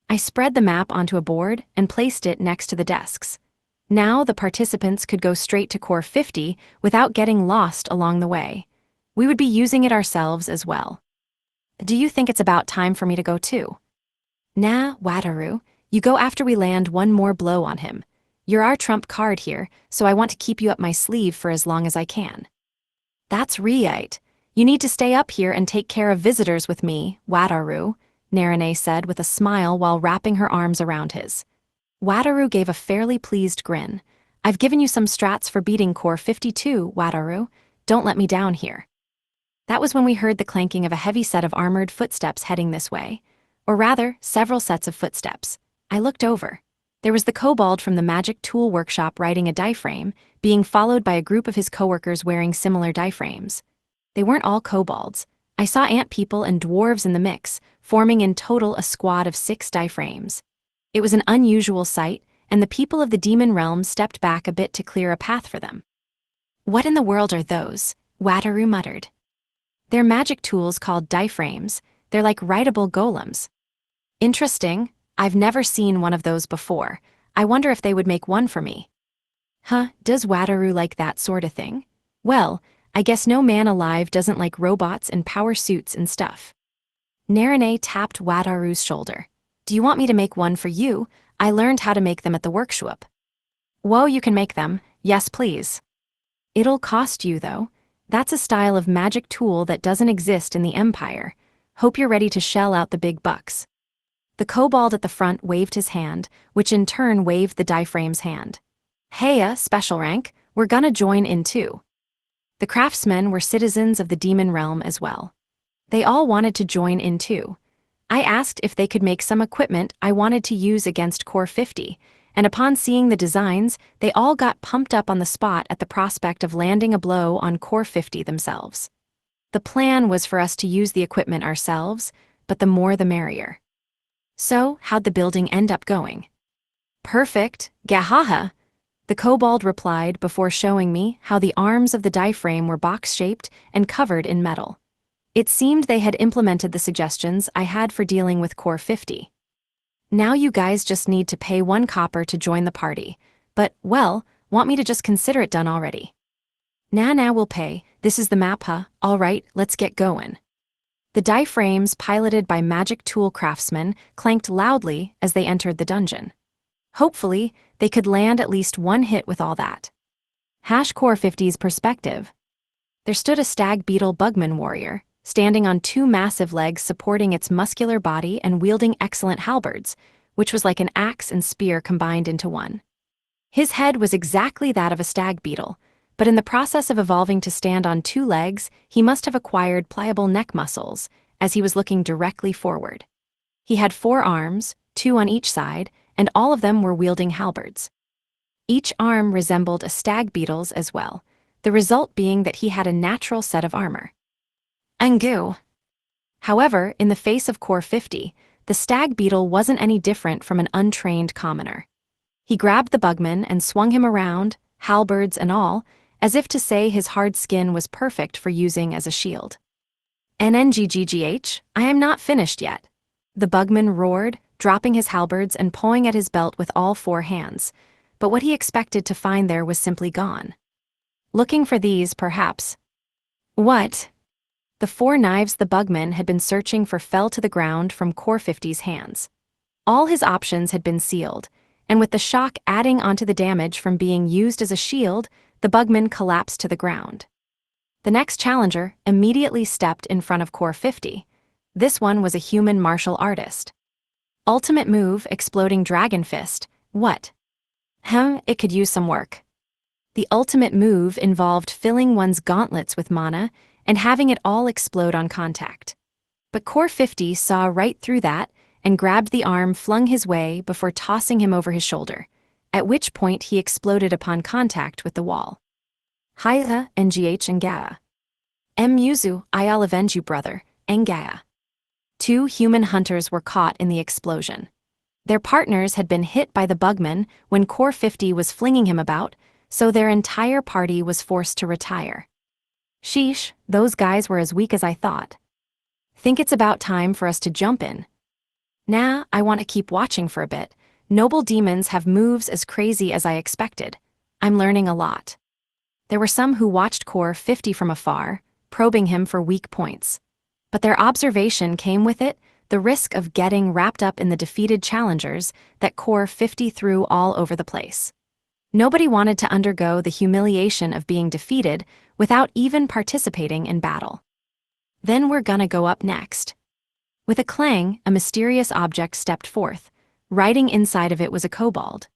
I spread the map onto a board and placed it next to the desks. Now the participants could go straight to Core 50 without getting lost along the way. We would be using it ourselves as well. Do you think it's about time for me to go too? Nah, Wataru, you go after we land one more blow on him. You're our trump card here, so I want to keep you up my sleeve for as long as I can. That's right. You need to stay up here and take care of visitors with me, Wataru, Narine said with a smile while wrapping her arms around his. Wataru gave a fairly pleased grin. I've given you some strats for beating Core 52, Wataru. Don't let me down here. That was when we heard the clanking of a heavy set of armored footsteps heading this way. Or rather, several sets of footsteps. I looked over. There was the kobold from the magic tool workshop riding a diaphragm, being followed by a group of his coworkers wearing similar diaphragms. They weren't all kobolds. I saw ant people and dwarves in the mix, forming in total a squad of 6 diaphragms. It was an unusual sight, and the people of the demon realm stepped back a bit to clear a path for them. What in the world are those? Wataru muttered. They're magic tools called diaphragms. They're like writable golems. Interesting. I've never seen one of those before. I wonder if they would make one for me. Huh, does Wataru like that sort of thing? Well, I guess no man alive doesn't like robots and power suits and stuff. Narine tapped Wataru's shoulder. Do you want me to make one for you? I learned how to make them at the workshop. Whoa, you can make them. Yes, please. It'll cost you, though. That's a style of magic tool that doesn't exist in the Empire. Hope you're ready to shell out the big bucks. The kobold at the front waved his hand, which in turn waved the diaphrame's hand. Heya, special rank, we're gonna join in too. The craftsmen were citizens of the demon realm as well. They all wanted to join in too. I asked if they could make some equipment I wanted to use against Core 50, and upon seeing the designs, they all got pumped up on the spot at the prospect of landing a blow on Core 50 themselves. The plan was for us to use the equipment ourselves, but the more the merrier. So, how'd the building end up going? Perfect, gahaha, the kobold replied before showing me how the arms of the diaphragm were box-shaped and covered in metal. It seemed they had implemented the suggestions I had for dealing with Core 50. Now you guys just need to pay 1 copper to join the party, but, well, want me to just consider it done already? Nah, we'll pay. This is the map, huh? Alright, let's get going. The diaphragms, piloted by magic tool craftsmen, clanked loudly as they entered the dungeon. Hopefully, they could land at least 1 hit with all that. Core 50's perspective. There stood a stag beetle bugman warrior, standing on 2 massive legs supporting its muscular body and wielding excellent halberds, which was like an axe and spear combined into one. His head was exactly that of a stag beetle, but in the process of evolving to stand on 2 legs, he must have acquired pliable neck muscles, as he was looking directly forward. He had 4 arms, 2 on each side, and all of them were wielding halberds. Each arm resembled a stag beetle's as well, the result being that he had a natural set of armor. Angu. However, in the face of Core 50, the stag beetle wasn't any different from an untrained commoner. He grabbed the bugman and swung him around, halberds and all, as if to say his hard skin was perfect for using as a shield. NNGGGH, I am not finished yet. The bugman roared, dropping his halberds and pawing at his belt with all 4 hands, but what he expected to find there was simply gone. Looking for these, perhaps. What? The 4 knives the bugman had been searching for fell to the ground from Core 50's hands. All his options had been sealed, and with the shock adding onto the damage from being used as a shield, the bugman collapsed to the ground. The next challenger immediately stepped in front of Core 50. This one was a human martial artist. Ultimate move, Exploding Dragon Fist. What? It could use some work. The ultimate move involved filling one's gauntlets with mana and having it all explode on contact. But Core 50 saw right through that and grabbed the arm flung his way before tossing him over his shoulder, at which point he exploded upon contact with the wall. Haila, NGH and Gaa. Yuzu, I'll avenge you, brother, and Gaa. 2 human hunters were caught in the explosion. Their partners had been hit by the bugman when Core 50 was flinging him about, so their entire party was forced to retire. Sheesh, those guys were as weak as I thought. Think it's about time for us to jump in. Nah, I want to keep watching for a bit. Noble demons have moves as crazy as I expected. I'm learning a lot. There were some who watched Core 50 from afar, probing him for weak points. But their observation came with it the risk of getting wrapped up in the defeated challengers that Core 50 threw all over the place. Nobody wanted to undergo the humiliation of being defeated without even participating in battle. Then we're gonna go up next. With a clang, a mysterious object stepped forth. Riding inside of it was a kobold.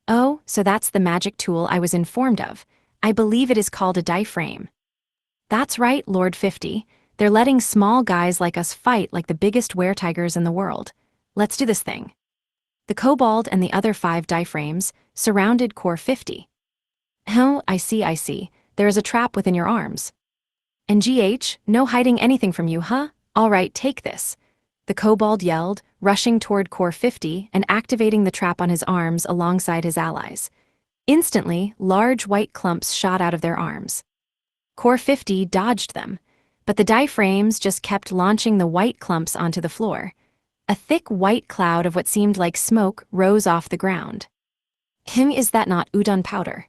Oh, so that's the magic tool I was informed of. I believe it is called a diaphragm. That's right, Lord 50. They're letting small guys like us fight like the biggest were-tigers in the world. Let's do this thing. The kobold and the other 5 diaphragms surrounded Core 50. Oh, I see. There is a trap within your arms. And GH, no hiding anything from you, huh? Alright, take this. The kobold yelled, rushing toward Core 50 and activating the trap on his arms alongside his allies. Instantly, large white clumps shot out of their arms. Core 50 dodged them, but the diaphragms just kept launching the white clumps onto the floor. A thick white cloud of what seemed like smoke rose off the ground. Is that not udon powder?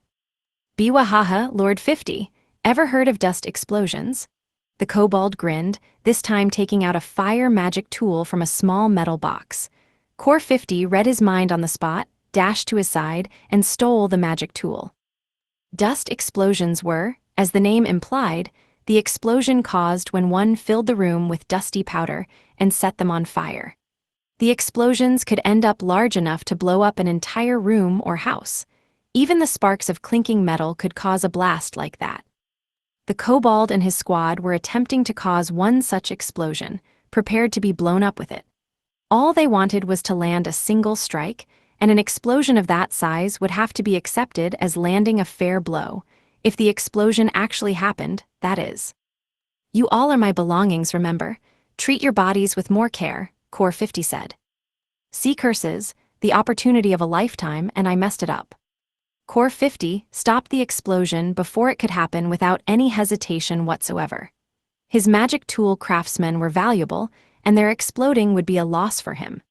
Biwahaha, Lord 50. Ever heard of dust explosions? The kobold grinned, this time taking out a fire magic tool from a small metal box. Core 50 read his mind on the spot, dashed to his side, and stole the magic tool. Dust explosions were, as the name implied, the explosion caused when one filled the room with dusty powder and set them on fire. The explosions could end up large enough to blow up an entire room or house. Even the sparks of clinking metal could cause a blast like that. The kobold and his squad were attempting to cause one such explosion, prepared to be blown up with it. All they wanted was to land a single strike, and an explosion of that size would have to be accepted as landing a fair blow, if the explosion actually happened, that is. You all are my belongings, remember? Treat your bodies with more care, Core 50 said. See curses, the opportunity of a lifetime, and I messed it up. Core 50 stopped the explosion before it could happen without any hesitation whatsoever. His magic tool craftsmen were valuable, and their exploding would be a loss for him.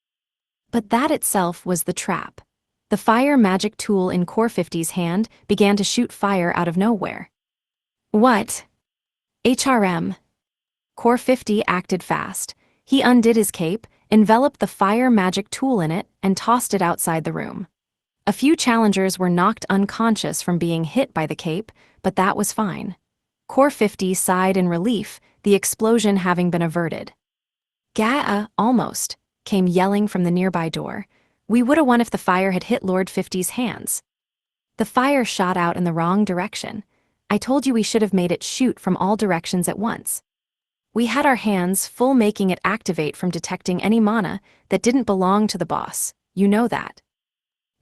But that itself was the trap. The fire magic tool in Core 50's hand began to shoot fire out of nowhere. What? HRM. Core 50 acted fast. He undid his cape, enveloped the fire magic tool in it, and tossed it outside the room. A few challengers were knocked unconscious from being hit by the cape, but that was fine. Core 50 sighed in relief, the explosion having been averted. Almost, came yelling from the nearby door. We woulda won if the fire had hit Lord 50's hands. The fire shot out in the wrong direction. I told you we should have made it shoot from all directions at once. We had our hands full making it activate from detecting any mana that didn't belong to the boss, you know that.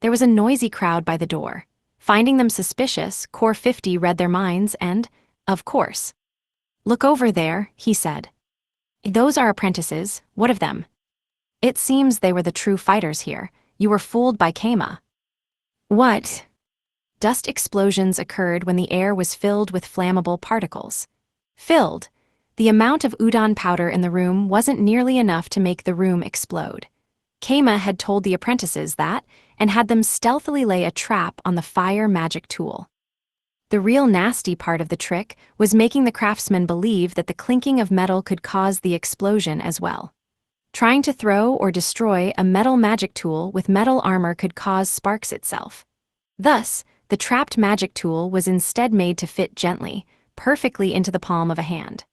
There was a noisy crowd by the door. Finding them suspicious, Core 50 read their minds and, of course. Look over there, he said. Those are apprentices, what of them? It seems they were the true fighters here. You were fooled by Kama. What? Dust explosions occurred when the air was filled with flammable particles. Filled. The amount of udon powder in the room wasn't nearly enough to make the room explode. Kama had told the apprentices that, and had them stealthily lay a trap on the fire magic tool. The real nasty part of the trick was making the craftsmen believe that the clinking of metal could cause the explosion as well. Trying to throw or destroy a metal magic tool with metal armor could cause sparks itself. Thus, the trapped magic tool was instead made to fit gently, perfectly into the palm of a hand.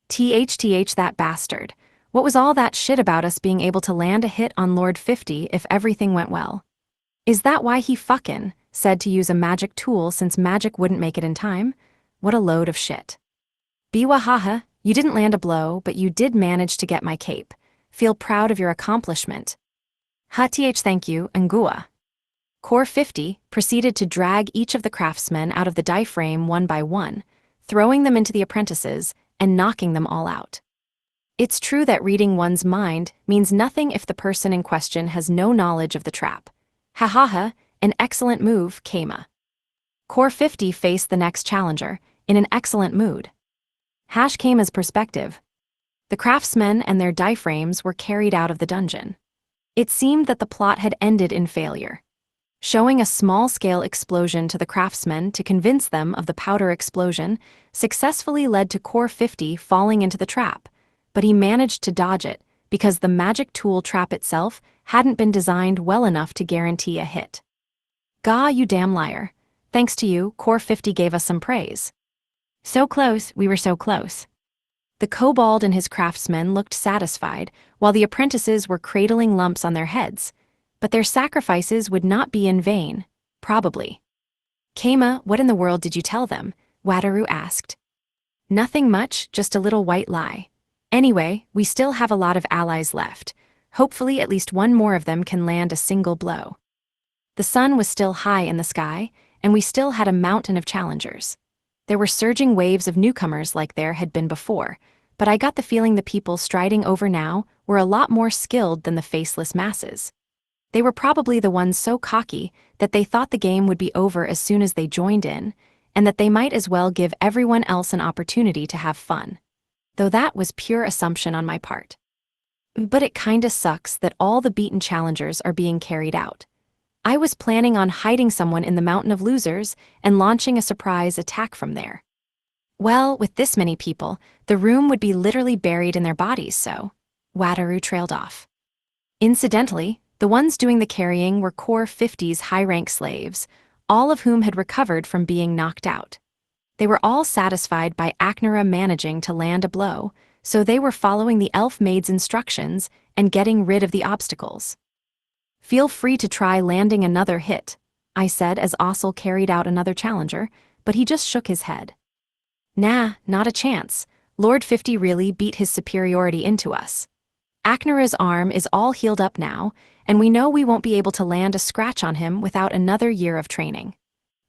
THTH that bastard. What was all that shit about us being able to land a hit on Lord 50 if everything went well? Is that why he fucking said to use a magic tool since magic wouldn't make it in time? What a load of shit. Biwahaha, you didn't land a blow, but you did manage to get my cape. Feel proud of your accomplishment. HTH thank you, Ngua. Core 50 proceeded to drag each of the craftsmen out of the die frame one by one, throwing them into the apprentices and knocking them all out. It's true that reading one's mind means nothing if the person in question has no knowledge of the trap. Ha, an excellent move, Kama. Core 50 faced the next challenger, in an excellent mood. Kama's perspective. The craftsmen and their die frames were carried out of the dungeon. It seemed that the plot had ended in failure. Showing a small-scale explosion to the craftsmen to convince them of the powder explosion successfully led to Core 50 falling into the trap, but he managed to dodge it because the magic tool trap itself hadn't been designed well enough to guarantee a hit. You damn liar. Thanks to you, Core 50 gave us some praise. So close, we were so close. The kobold and his craftsmen looked satisfied, while the apprentices were cradling lumps on their heads. But their sacrifices would not be in vain, probably. Kama, what in the world did you tell them? Wataru asked. Nothing much, just a little white lie. Anyway, we still have a lot of allies left. Hopefully at least one more of them can land a single blow. The sun was still high in the sky, and we still had a mountain of challengers. There were surging waves of newcomers like there had been before, but I got the feeling the people striding over now were a lot more skilled than the faceless masses. They were probably the ones so cocky that they thought the game would be over as soon as they joined in, and that they might as well give everyone else an opportunity to have fun. Though that was pure assumption on my part. But it kinda sucks that all the beaten challengers are being carried out. I was planning on hiding someone in the Mountain of Losers and launching a surprise attack from there. Well, with this many people, the room would be literally buried in their bodies, so Wataru trailed off. Incidentally, the ones doing the carrying were Core 50's high-rank slaves, all of whom had recovered from being knocked out. They were all satisfied by Aknura managing to land a blow, so they were following the elf maid's instructions and getting rid of the obstacles. "Feel free to try landing another hit," I said as Ossel carried out another challenger, but he just shook his head. "Nah, not a chance. Lord 50 really beat his superiority into us. Aknura's arm is all healed up now, and we know we won't be able to land a scratch on him without another year of training.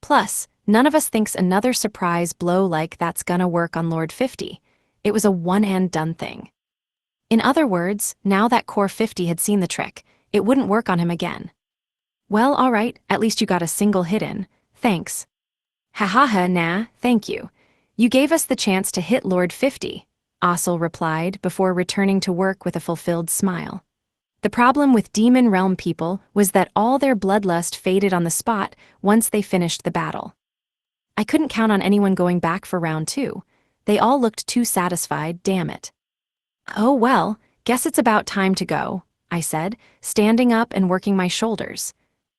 Plus, none of us thinks another surprise blow like that's gonna work on Lord 50. It was a one-and-done thing." In other words, now that Core 50 had seen the trick, it wouldn't work on him again. "Well, alright, at least you got a single hit in. Thanks." "Ha, nah, thank you. You gave us the chance to hit Lord 50, Ossel replied before returning to work with a fulfilled smile. The problem with Demon Realm people was that all their bloodlust faded on the spot once they finished the battle. I couldn't count on anyone going back for round 2. They all looked too satisfied, damn it. "Oh well, guess it's about time to go," I said, standing up and working my shoulders.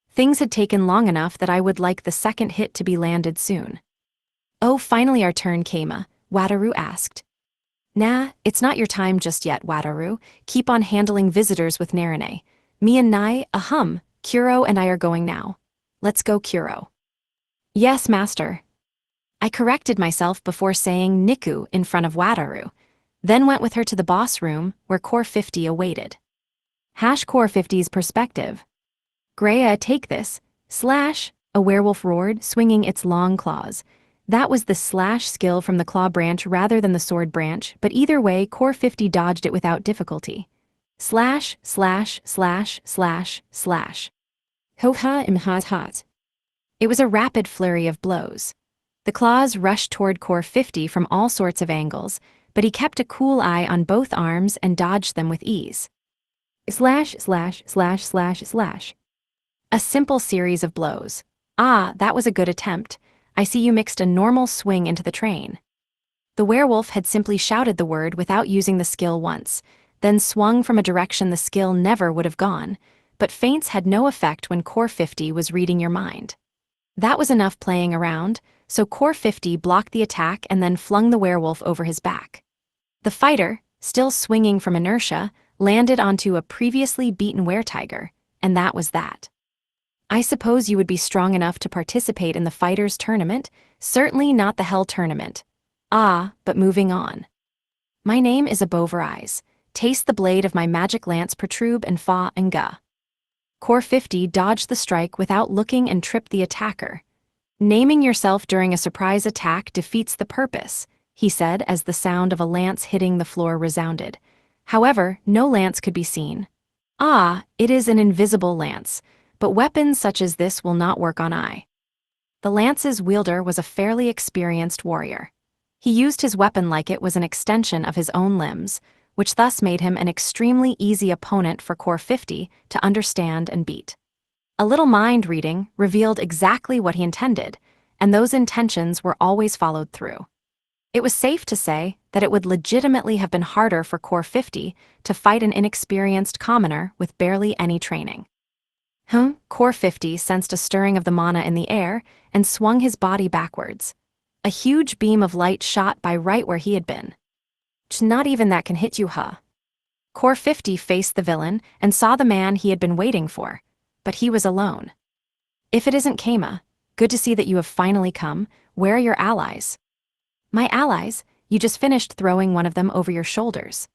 Things had taken long enough that I would like the second hit to be landed soon. "Oh, finally our turn, Keima," Wataru asked. "Nah, it's not your time just yet, Wataru. Keep on handling visitors with Narine. Me and Nai, Kuro and I are going now. Let's go, Kuro." "Yes, master." I corrected myself before saying Niku in front of Wataru, then went with her to the boss room where Core 50 awaited. Core 50's perspective. "Greya, take this. Slash," a werewolf roared, swinging its long claws. That was the slash skill from the claw branch rather than the sword branch, but either way, Core 50 dodged it without difficulty. Slash, slash, slash, slash, slash. Ho-ha hot. It was a rapid flurry of blows. The claws rushed toward Core 50 from all sorts of angles, but he kept a cool eye on both arms and dodged them with ease. Slash, slash, slash, slash, slash. A simple series of blows. Ah, that was a good attempt. I see you mixed a normal swing into the train. The werewolf had simply shouted the word without using the skill once, then swung from a direction the skill never would have gone, but feints had no effect when Core 50 was reading your mind. That was enough playing around, so Core 50 blocked the attack and then flung the werewolf over his back. The fighter, still swinging from inertia, landed onto a previously beaten weretiger, and that was that. I suppose you would be strong enough to participate in the fighters' tournament, certainly not the Hell tournament. Ah, but moving on. My name is Above Eyes. Taste the blade of my magic lance protrude and fa and ga. Core 50 dodged the strike without looking and tripped the attacker. Naming yourself during a surprise attack defeats the purpose, he said as the sound of a lance hitting the floor resounded. However, no lance could be seen. Ah, it is an invisible lance, but weapons such as this will not work on eye. The lance's wielder was a fairly experienced warrior. He used his weapon like it was an extension of his own limbs, which thus made him an extremely easy opponent for Core 50 to understand and beat. A little mind reading revealed exactly what he intended, and those intentions were always followed through. It was safe to say that it would legitimately have been harder for Core 50 to fight an inexperienced commoner with barely any training. Core 50 sensed a stirring of the mana in the air and swung his body backwards. A huge beam of light shot by right where he had been. Not even that can hit you, huh? Core 50 faced the villain and saw the man he had been waiting for, but he was alone. "If it isn't Keima, good to see that you have finally come. Where are your allies?" "My allies? You just finished throwing one of them over your shoulders."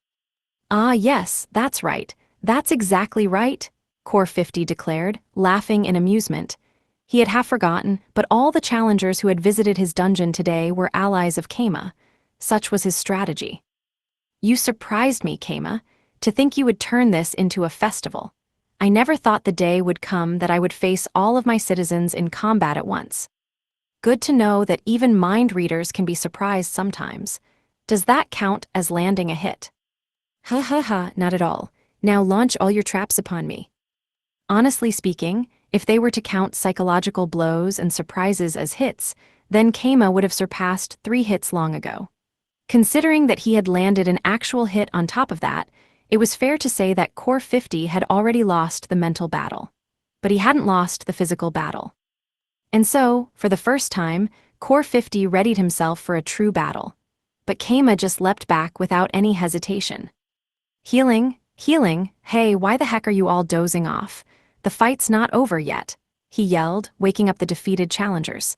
"Ah yes, that's right. That's exactly right," Core 50 declared, laughing in amusement. He had half forgotten, but all the challengers who had visited his dungeon today were allies of Keima. Such was his strategy. "You surprised me, Keima. To think you would turn this into a festival. I never thought the day would come that I would face all of my citizens in combat at once. Good to know that even mind readers can be surprised sometimes. Does that count as landing a hit?" Ha, not at all. Now launch all your traps upon me." Honestly speaking, if they were to count psychological blows and surprises as hits, then Keima would have surpassed 3 hits long ago. Considering that he had landed an actual hit on top of that, it was fair to say that Core 50 had already lost the mental battle. But he hadn't lost the physical battle. And so, for the first time, Core 50 readied himself for a true battle. But Keima just leapt back without any hesitation. Healing, hey, why the heck are you all dozing off? The fight's not over yet, he yelled, waking up the defeated challengers.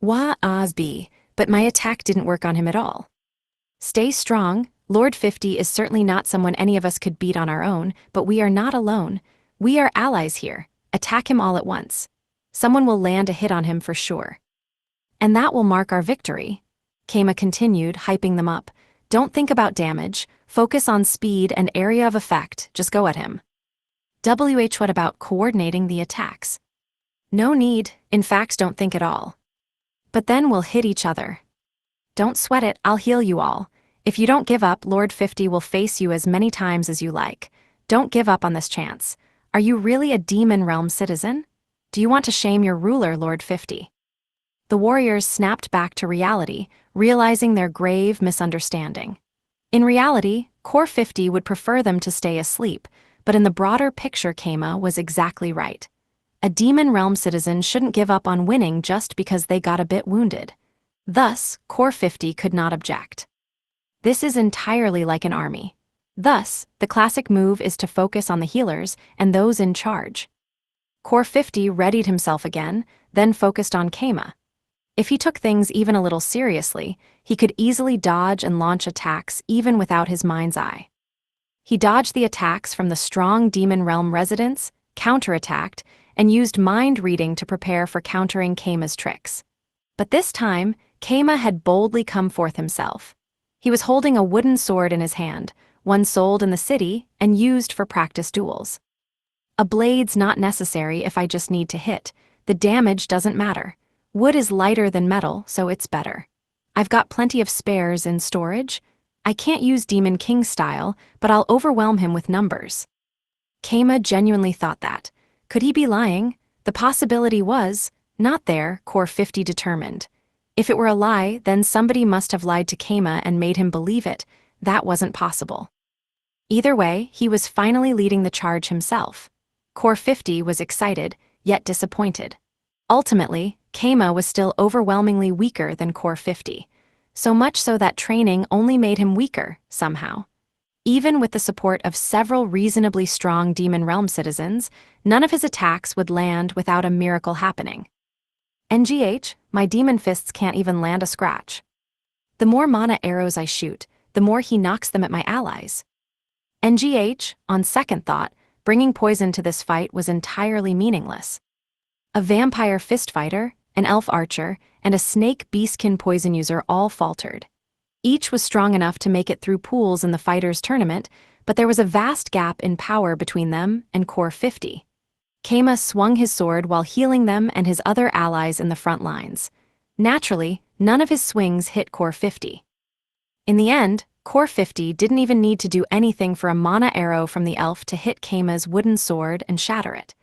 Wah Osby, but my attack didn't work on him at all. Stay strong, Lord 50 is certainly not someone any of us could beat on our own, but we are not alone. We are allies here. Attack him all at once. Someone will land a hit on him for sure. And that will mark our victory. Keima continued, hyping them up. Don't think about damage, focus on speed and area of effect, just go at him. What about coordinating the attacks? No need, in fact don't think at all. But then we'll hit each other. Don't sweat it, I'll heal you all. If you don't give up, Lord 50 will face you as many times as you like. Don't give up on this chance. Are you really a demon realm citizen? Do you want to shame your ruler, Lord 50? The warriors snapped back to reality, realizing their grave misunderstanding. In reality, Core 50 would prefer them to stay asleep, but in the broader picture Keima was exactly right. A demon realm citizen shouldn't give up on winning just because they got a bit wounded. Thus, Core 50 could not object. This is entirely like an army. Thus, the classic move is to focus on the healers and those in charge. Core 50 readied himself again, then focused on Keima. If he took things even a little seriously, he could easily dodge and launch attacks even without his mind's eye. He dodged the attacks from the strong demon realm residents, counterattacked, and used mind reading to prepare for countering Keima's tricks. But this time, Keima had boldly come forth himself. He was holding a wooden sword in his hand, one sold in the city and used for practice duels. A blade's not necessary if I just need to hit. The damage doesn't matter. Wood is lighter than metal, so it's better. I've got plenty of spares in storage. I can't use Demon King style, but I'll overwhelm him with numbers. Keima genuinely thought that. Could he be lying? The possibility was not there, Core 50 determined. If it were a lie, then somebody must have lied to Keima and made him believe it. That wasn't possible. Either way, he was finally leading the charge himself. Core 50 was excited, yet disappointed. Ultimately, Keima was still overwhelmingly weaker than Core 50. So much so that training only made him weaker, somehow. Even with the support of several reasonably strong Demon Realm citizens, none of his attacks would land without a miracle happening. NGH, my demon fists can't even land a scratch. The more mana arrows I shoot, the more he knocks them at my allies. NGH, on second thought, bringing poison to this fight was entirely meaningless. A vampire fist fighter, an elf archer, and a snake beastkin poison user all faltered. Each was strong enough to make it through pools in the fighters' tournament, but there was a vast gap in power between them and Core 50. Keima swung his sword while healing them and his other allies in the front lines. Naturally, none of his swings hit Core 50. In the end, Core 50 didn't even need to do anything for a mana arrow from the elf to hit Keima's wooden sword and shatter it.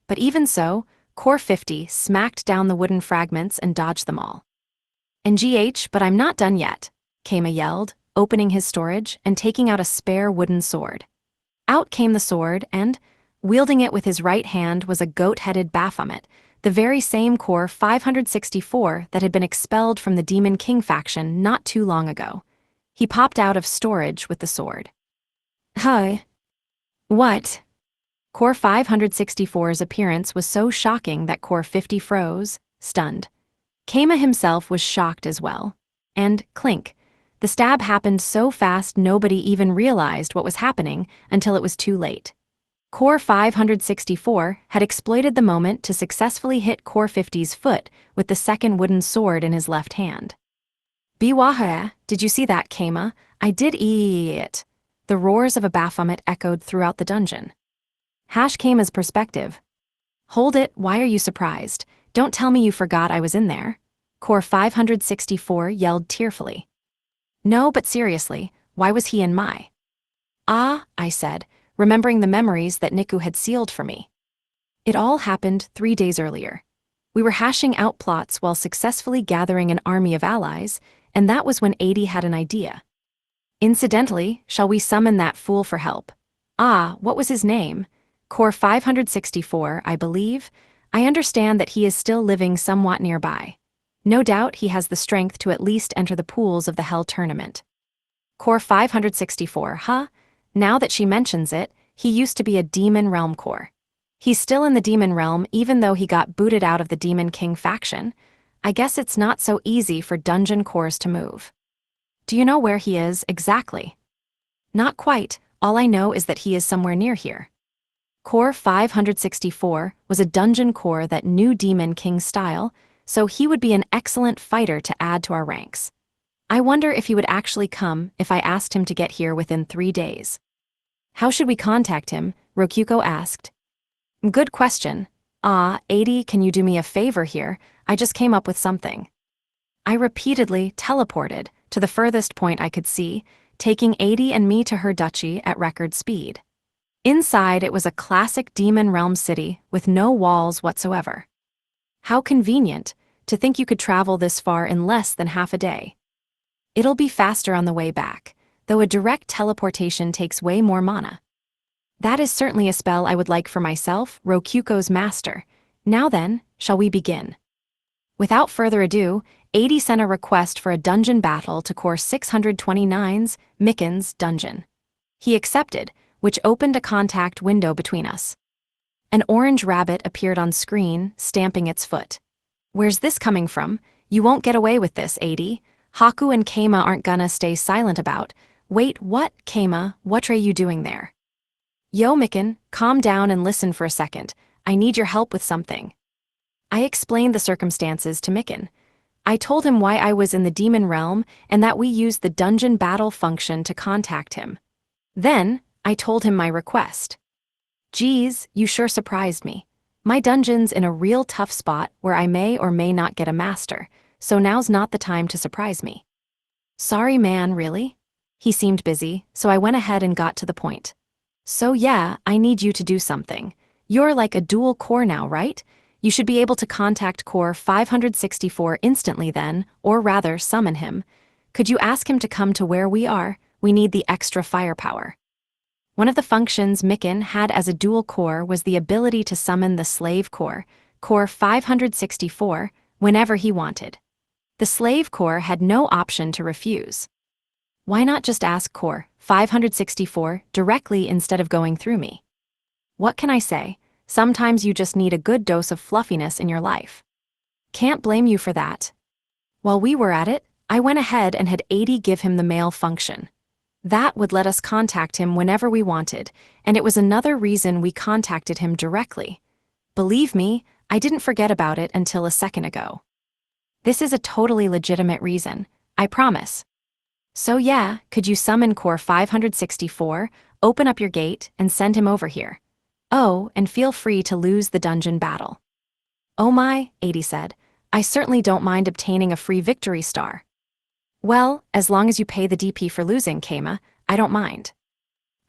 But even so, Core 50 smacked down the wooden fragments and dodged them all. NGH, but I'm not done yet, Keima yelled, opening his storage and taking out a spare wooden sword. Out came the sword and, wielding it with his right hand was a goat-headed Baphomet, the very same Core 564 that had been expelled from the Demon King faction not too long ago. He popped out of storage with the sword. Huh? What? Core 564's appearance was so shocking that Core 50 froze, stunned. Keima himself was shocked as well. And, clink, the stab happened so fast nobody even realized what was happening until it was too late. Core 564 had exploited the moment to successfully hit Core 50's foot with the second wooden sword in his left hand. Biwaha, did you see that, Keima? I did it. The roars of a Baphomet echoed throughout the dungeon. Keima's perspective. Hold it, why are you surprised? Don't tell me you forgot I was in there. Core 564 yelled tearfully. No, but seriously, why was he in my? Ah, I said, remembering the memories that Niku had sealed for me. It all happened 3 days earlier. We were hashing out plots while successfully gathering an army of allies, and that was when 80 had an idea. Incidentally, shall we summon that fool for help? Ah, what was his name? Core 564, I believe. I understand that he is still living somewhat nearby. No doubt he has the strength to at least enter the pools of the Hell tournament. Core 564, huh? Now that she mentions it, he used to be a Demon Realm core. He's still in the Demon Realm even though he got booted out of the Demon King faction. I guess it's not so easy for dungeon cores to move. Do you know where he is exactly? Not quite, all I know is that he is somewhere near here. Core 564 was a dungeon core that knew Demon King style, so he would be an excellent fighter to add to our ranks. I wonder if he would actually come if I asked him to get here within 3 days. How should we contact him? Rokuko asked. Good question. 80, can you do me a favor here? I just came up with something. I repeatedly teleported to the furthest point I could see, taking 80 and me to her duchy at record speed. Inside, it was a classic Demon Realm city with no walls whatsoever. How convenient to think you could travel this far in less than half a day. It'll be faster on the way back, though a direct teleportation takes way more mana. That is certainly a spell I would like for myself, Rokuko's master. Now then, shall we begin? Without further ado, 80 sent a request for a dungeon battle to Core 629's Mikken's dungeon. He accepted, which opened a contact window between us. An orange rabbit appeared on screen, stamping its foot. Where's this coming from? You won't get away with this, 80. Haku and Keima aren't gonna stay silent about. Wait, what, Keima, what are you doing there? Yo, Mikken, calm down and listen for a second. I need your help with something. I explained the circumstances to Mikken. I told him why I was in the Demon Realm and that we used the dungeon battle function to contact him. Then, I told him my request. Geez, you sure surprised me. My dungeon's in a real tough spot where I may or may not get a master, so now's not the time to surprise me. Sorry man, really? He seemed busy, so I went ahead and got to the point. So yeah, I need you to do something. You're like a dual core now, right? You should be able to contact Core 564 instantly then, or rather summon him. Could you ask him to come to where we are? We need the extra firepower. One of the functions Mikken had as a dual core was the ability to summon the slave core, Core 564, whenever he wanted. The slave core had no option to refuse. Why not just ask Core 564 directly instead of going through me? What can I say? Sometimes you just need a good dose of fluffiness in your life. Can't blame you for that. While we were at it, I went ahead and had 80 give him the mail function. That would let us contact him whenever we wanted, and it was another reason we contacted him directly. Believe me, I didn't forget about it until a second ago. This is a totally legitimate reason, I promise. So yeah, could you summon Core 564, open up your gate, and send him over here? Oh, and feel free to lose the dungeon battle. Oh my, 80 said, I certainly don't mind obtaining a free victory star. Well, as long as you pay the DP for losing, Keima, I don't mind.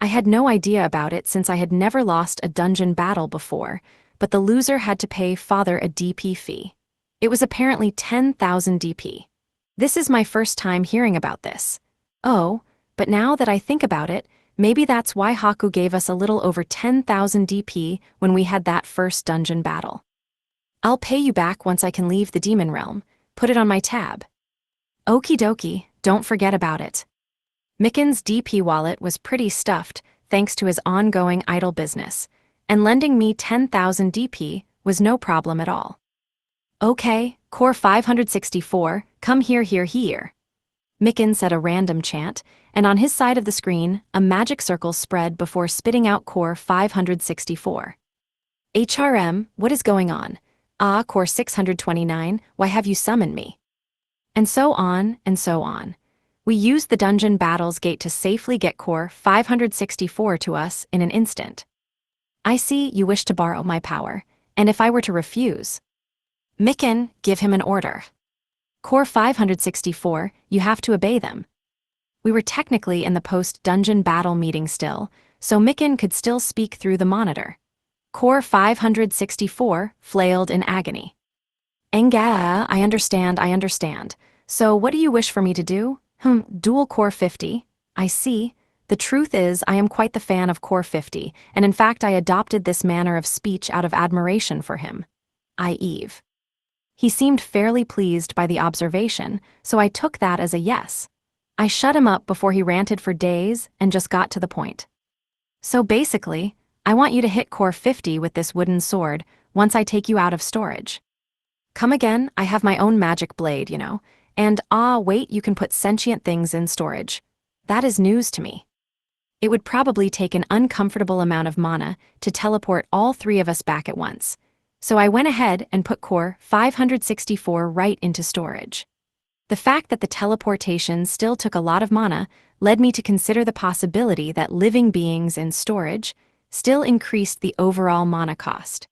I had no idea about it since I had never lost a dungeon battle before, but the loser had to pay father a DP fee. It was apparently 10,000 DP. This is my first time hearing about this. Oh, but now that I think about it, maybe that's why Haku gave us a little over 10,000 DP when we had that first dungeon battle. I'll pay you back once I can leave the Demon Realm. Put it on my tab. Okie dokie, don't forget about it. Mikken's DP wallet was pretty stuffed thanks to his ongoing idle business, and lending me 10,000 DP was no problem at all. Okay, Core 564, come here. Mikken said a random chant, and on his side of the screen, a magic circle spread before spitting out Core 564. HRM, what is going on? Ah, Core 629, why have you summoned me? And so on, and so on. We used the dungeon battles gate to safely get Core 564 to us in an instant. I see you wish to borrow my power, and if I were to refuse? Mikken, give him an order. Core 564, you have to obey them. We were technically in the post-dungeon battle meeting still, so Mikken could still speak through the monitor. Core 564 flailed in agony. Enga, I understand. So what do you wish for me to do? Dual Core 50. I see. The truth is, I am quite the fan of Core 50, and in fact I adopted this manner of speech out of admiration for him. Eve. He seemed fairly pleased by the observation, so I took that as a yes. I shut him up before he ranted for days and just got to the point. So basically, I want you to hit Core 50 with this wooden sword once I take you out of storage. Come again, I have my own magic blade, you know, and wait, you can put sentient things in storage. That is news to me. It would probably take an uncomfortable amount of mana to teleport all three of us back at once. So I went ahead and put Core 564 right into storage. The fact that the teleportation still took a lot of mana led me to consider the possibility that living beings in storage still increased the overall mana cost.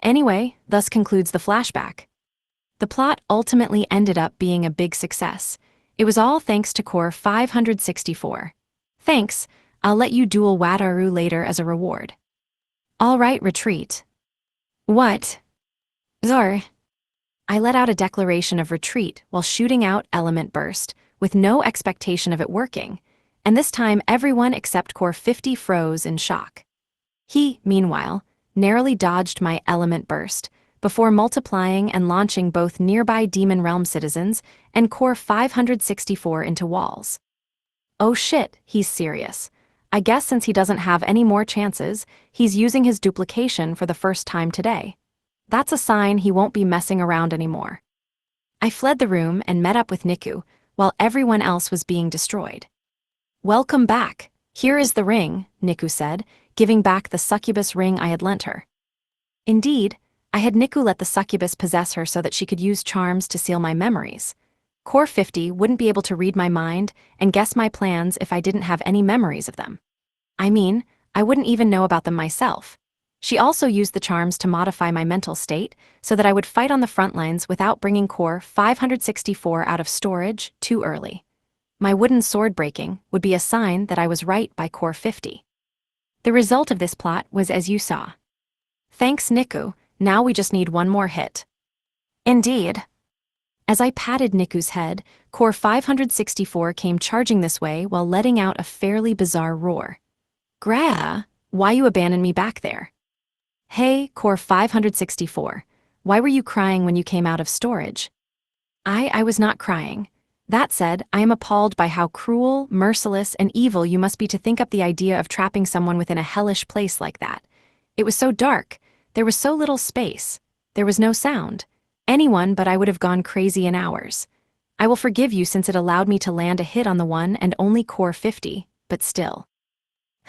Anyway, thus concludes the flashback. The plot ultimately ended up being a big success. It was all thanks to Core 564. Thanks, I'll let you duel Wataru later as a reward. All right, retreat. What? Zor. I let out a declaration of retreat while shooting out Element Burst, with no expectation of it working, and this time everyone except Core 50 froze in shock. He, meanwhile, narrowly dodged my Element Burst, before multiplying and launching both nearby Demon Realm citizens and Core 564 into walls. Oh shit, he's serious. I guess since he doesn't have any more chances, he's using his duplication for the first time today. That's a sign he won't be messing around anymore. I fled the room and met up with Niku, while everyone else was being destroyed. Welcome back. Here is the ring, Niku said, giving back the succubus ring I had lent her. Indeed, I had Niku let the succubus possess her so that she could use charms to seal my memories. Core 50 wouldn't be able to read my mind and guess my plans if I didn't have any memories of them. I mean, I wouldn't even know about them myself. She also used the charms to modify my mental state so that I would fight on the front lines without bringing Core 564 out of storage too early. My wooden sword breaking would be a sign that I was right by Core 50. The result of this plot was as you saw. Thanks, Niku, now we just need one more hit. Indeed. As I patted Niku's head, Core 564 came charging this way while letting out a fairly bizarre roar. Gra, why you abandoned me back there? Hey, Core 564, why were you crying when you came out of storage? I was not crying. That said, I am appalled by how cruel, merciless, and evil you must be to think up the idea of trapping someone within a hellish place like that. It was so dark, there was so little space, there was no sound. Anyone but I would have gone crazy in hours. I will forgive you since it allowed me to land a hit on the one and only Core 50, but still.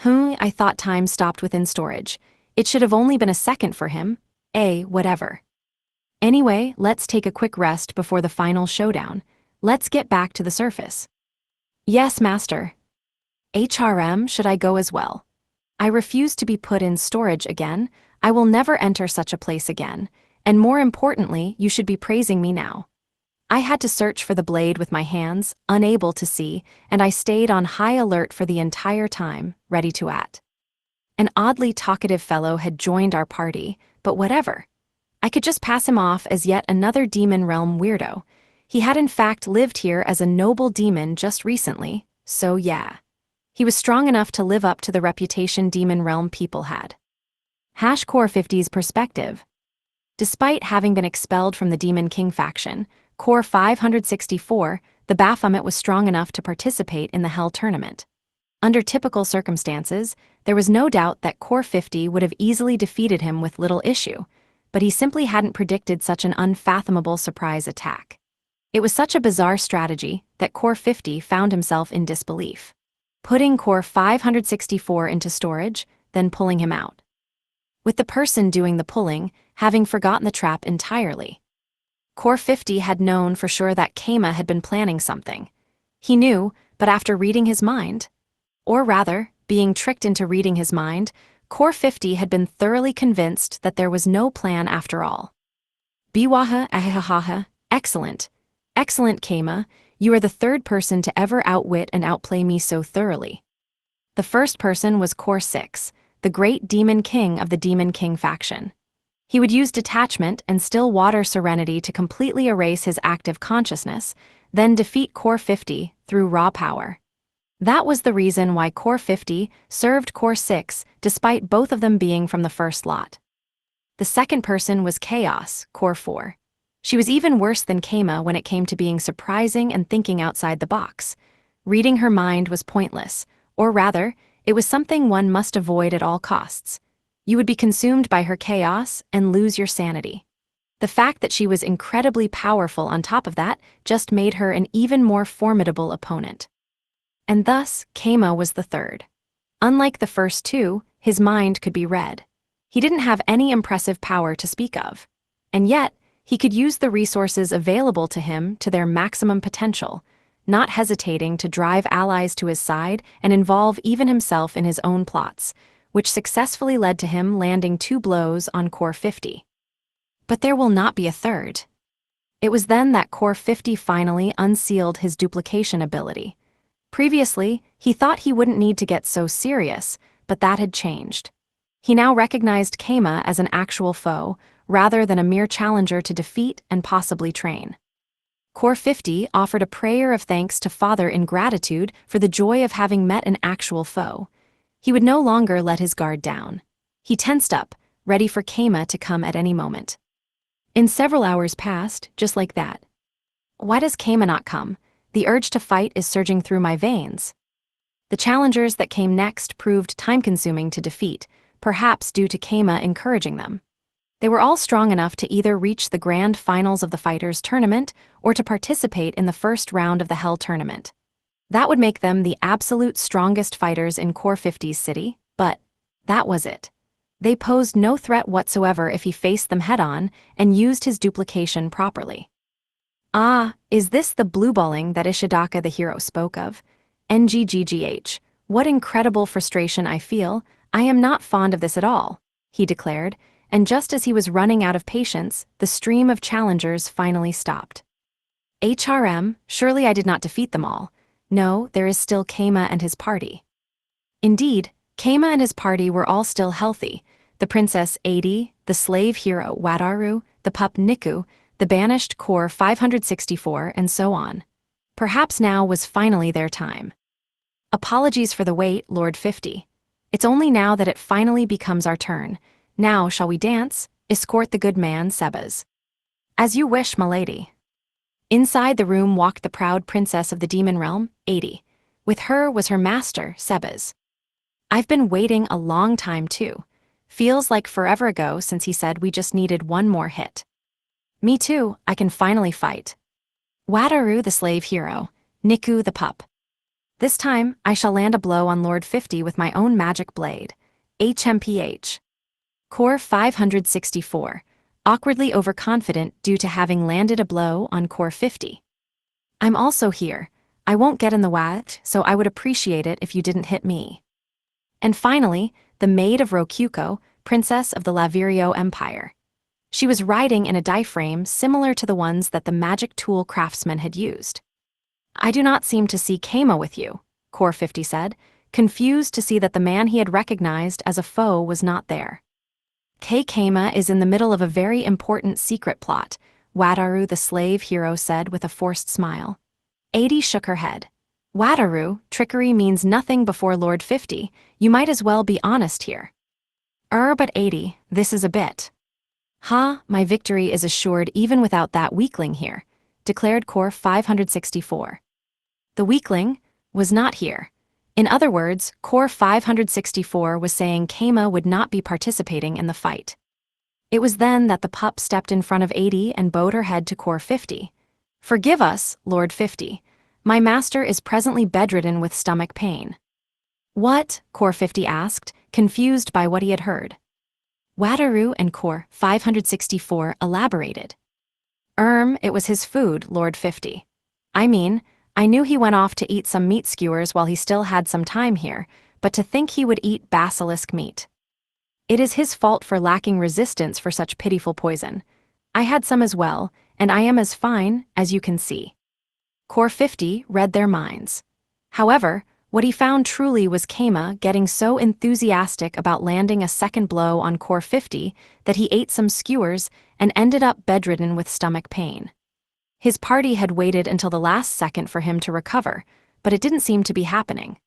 I thought time stopped within storage. It should have only been a second for him. Whatever. Anyway, let's take a quick rest before the final showdown. Let's get back to the surface. Yes, Master. HRM, should I go as well? I refuse to be put in storage again. I will never enter such a place again. And more importantly, you should be praising me now. I had to search for the blade with my hands, unable to see, and I stayed on high alert for the entire time, ready to act. An oddly talkative fellow had joined our party, but whatever. I could just pass him off as yet another Demon Realm weirdo. He had in fact lived here as a noble demon just recently, so yeah. He was strong enough to live up to the reputation Demon Realm people had. Core 50's perspective. Despite having been expelled from the Demon King faction, Core 564, the Baphomet was strong enough to participate in the Hell tournament. Under typical circumstances, there was no doubt that Core 50 would have easily defeated him with little issue, but he simply hadn't predicted such an unfathomable surprise attack. It was such a bizarre strategy that Core 50 found himself in disbelief. Putting Core 564 into storage, then pulling him out. With the person doing the pulling having forgotten the trap entirely. Core 50 had known for sure that Keima had been planning something. He knew, but after reading his mind, or rather, being tricked into reading his mind, Core 50 had been thoroughly convinced that there was no plan after all. Biwaha ahahaha, excellent. Excellent, Keima. You are the third person to ever outwit and outplay me so thoroughly. The first person was Core 6, the great Demon King of the Demon King faction. He would use detachment and still water serenity to completely erase his active consciousness, then defeat Core 50 through raw power. That was the reason why Core 50 served Core 6 despite both of them being from the first lot. The second person was Chaos, Core 4. She was even worse than Keima when it came to being surprising and thinking outside the box. Reading her mind was pointless, or rather, it was something one must avoid at all costs. You would be consumed by her chaos and lose your sanity. The fact that she was incredibly powerful on top of that just made her an even more formidable opponent. And thus, Keima was the third. Unlike the first two, his mind could be read. He didn't have any impressive power to speak of. And yet, he could use the resources available to him to their maximum potential, not hesitating to drive allies to his side and involve even himself in his own plots, which successfully led to him landing 2 blows on Core 50. But there will not be a third. It was then that Core 50 finally unsealed his duplication ability. Previously, he thought he wouldn't need to get so serious, but that had changed. He now recognized Keima as an actual foe, rather than a mere challenger to defeat and possibly train. Core 50 offered a prayer of thanks to Father in gratitude for the joy of having met an actual foe. He would no longer let his guard down. He tensed up, ready for Keima to come at any moment. In several hours passed, just like that. Why does Keima not come? The urge to fight is surging through my veins. The challengers that came next proved time-consuming to defeat, perhaps due to Keima encouraging them. They were all strong enough to either reach the grand finals of the Fighters Tournament or to participate in the first round of the Hell Tournament. That would make them the absolute strongest fighters in Core 50's city, but that was it. They posed no threat whatsoever if he faced them head-on and used his duplication properly. Ah, is this the blueballing that Ishidaka the hero spoke of? NGGGH, what incredible frustration I feel. I am not fond of this at all, he declared, and just as he was running out of patience, the stream of challengers finally stopped. HRM, surely I did not defeat them all. No, there is still Keima and his party. Indeed, Keima and his party were all still healthy. The Princess 80, the slave hero Wataru, the pup Niku, the banished Core 564, and so on. Perhaps now was finally their time. Apologies for the wait, Lord 50. It's only now that it finally becomes our turn. Now shall we dance? Escort the good man, Sebas. As you wish, m'lady. Inside the room walked the proud princess of the demon realm, 80. With her was her master, Sebas. I've been waiting a long time too. Feels like forever ago since he said we just needed one more hit. Me too, I can finally fight. Wataru the slave hero, Niku the pup. This time, I shall land a blow on Lord 50 with my own magic blade. HMPH. Core 564, awkwardly overconfident due to having landed a blow on Core 50. I'm also here. I won't get in the way, so I would appreciate it if you didn't hit me. And finally, the maid of Rokuko, princess of the Lavirio Empire. She was riding in a diaphragm similar to the ones that the magic tool craftsman had used. I do not seem to see Keima with you, Core 50 said, confused to see that the man he had recognized as a foe was not there. Keima is in the middle of a very important secret plot, Wataru the slave hero said with a forced smile. 80 shook her head. Wataru, trickery means nothing before Lord 50, you might as well be honest here. But 80, this is a bit. My victory is assured even without that weakling here, declared Core 564. The weakling was not here. In other words, Core 564 was saying Keima would not be participating in the fight. It was then that the pup stepped in front of 80 and bowed her head to Core 50. Forgive us, Lord 50. My master is presently bedridden with stomach pain. What? Core 50 asked, confused by what he had heard. Wataru and Core 564 elaborated. It was his food, Lord 50. I knew he went off to eat some meat skewers while he still had some time here, but to think he would eat basilisk meat. It is his fault for lacking resistance for such pitiful poison. I had some as well, and I am as fine as you can see. Core 50 read their minds. However, What he found truly was Keima getting so enthusiastic about landing a second blow on Core 50 that he ate some skewers and ended up bedridden with stomach pain. His party had waited until the last second for him to recover, but it didn't seem to be happening.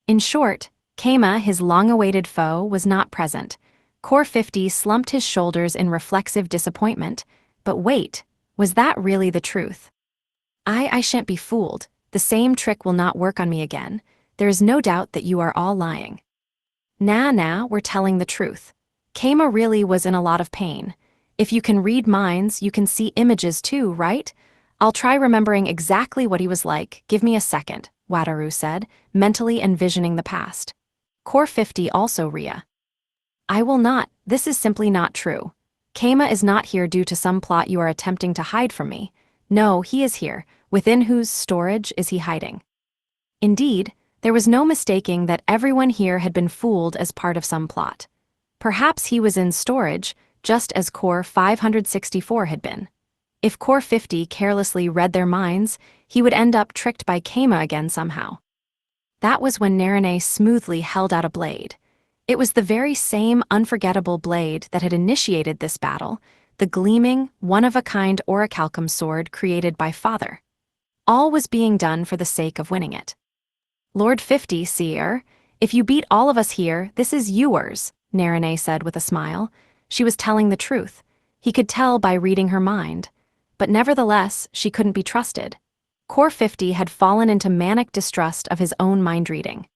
In short, Keima, his long-awaited foe, was not present. Core 50 slumped his shoulders in reflexive disappointment. But wait, was that really the truth? I shan't be fooled. The same trick will not work on me again. There is no doubt that you are all lying. Nah, we're telling the truth. Keima really was in a lot of pain. If you can read minds, you can see images too, right? I'll try remembering exactly what he was like. Give me a second, Wataru said, mentally envisioning the past. Core 50 also Ria. I will not. This is simply not true. Keima is not here due to some plot you are attempting to hide from me. No, he is here. Within whose storage is he hiding? Indeed, there was no mistaking that everyone here had been fooled as part of some plot. Perhaps he was in storage, just as Core 564 had been. If Core 50 carelessly read their minds, he would end up tricked by Keima again somehow. That was when Narine smoothly held out a blade. It was the very same unforgettable blade that had initiated this battle, the gleaming, one-of-a-kind orichalcum sword created by Father. All was being done for the sake of winning it. Lord 50, seer, if you beat all of us here, this is yours, Narine said with a smile. She was telling the truth. He could tell by reading her mind. But nevertheless, she couldn't be trusted. Core 50 had fallen into manic distrust of his own mind-reading.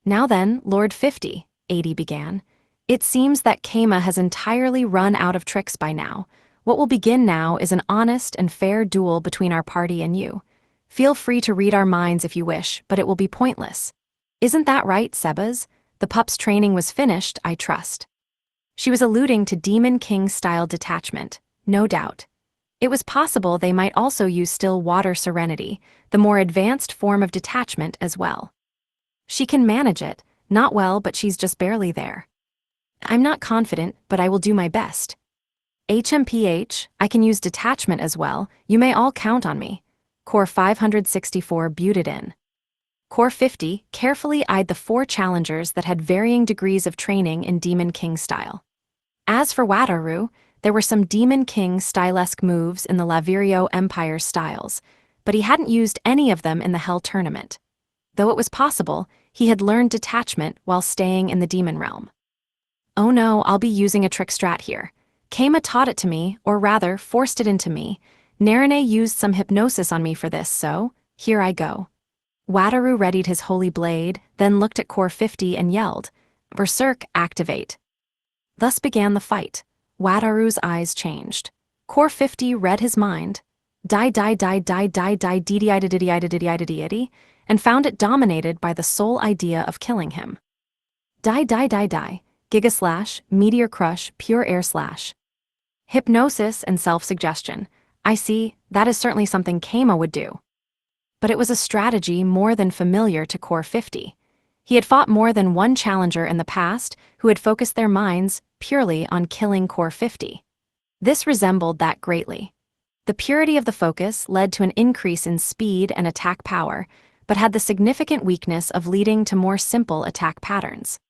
Now then, Lord 50, 80 began. It seems that Keima has entirely run out of tricks by now. What will begin now is an honest and fair duel between our party and you. Feel free to read our minds if you wish, but it will be pointless. Isn't that right, Sebas? The pup's training was finished, I trust. She was alluding to Demon King-style detachment, no doubt. It was possible they might also use still water serenity, the more advanced form of detachment as well. She can manage it, not well, but she's just barely there. I'm not confident, but I will do my best. HMPH, I can use detachment as well, you may all count on me. Core 564 buted in. Core 50 carefully eyed the 4 challengers that had varying degrees of training in Demon King style. As for Wataru, there were some Demon King stylesque moves in the Lavirio Empire styles, but he hadn't used any of them in the Hell tournament. Though it was possible, he had learned detachment while staying in the demon realm. Oh no, I'll be using a trick strat here. Keima taught it to me, or rather, forced it into me. Narine used some hypnosis on me for this, so here I go. Wataru readied his holy blade, then looked at Core 50 and yelled, Berserk, activate. Thus began the fight. Wataru's eyes changed. Core 50 read his mind. Die, and found it dominated by the sole idea of killing him. Die, Giga Slash, Meteor Crush, Pure Air Slash. Hypnosis and self-suggestion. I see, that is certainly something Keima would do. But it was a strategy more than familiar to Core 50. He had fought more than one challenger in the past who had focused their minds purely on killing Core 50. This resembled that greatly. The purity of the focus led to an increase in speed and attack power, but had the significant weakness of leading to more simple attack patterns.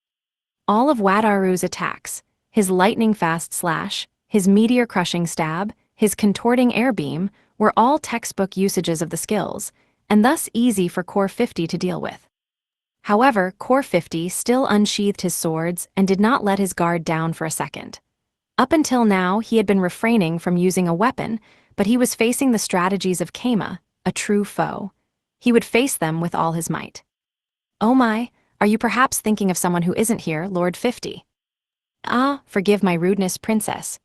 All of Wataru's attacks, his lightning-fast slash, his meteor-crushing stab, his contorting air beam, were all textbook usages of the skills, and thus easy for Core 50 to deal with. However, Core 50 still unsheathed his swords and did not let his guard down for a second. Up until now, he had been refraining from using a weapon, but he was facing the strategies of Keima, a true foe. He would face them with all his might. Oh my, are you perhaps thinking of someone who isn't here, Lord 50? Ah, forgive my rudeness, princess.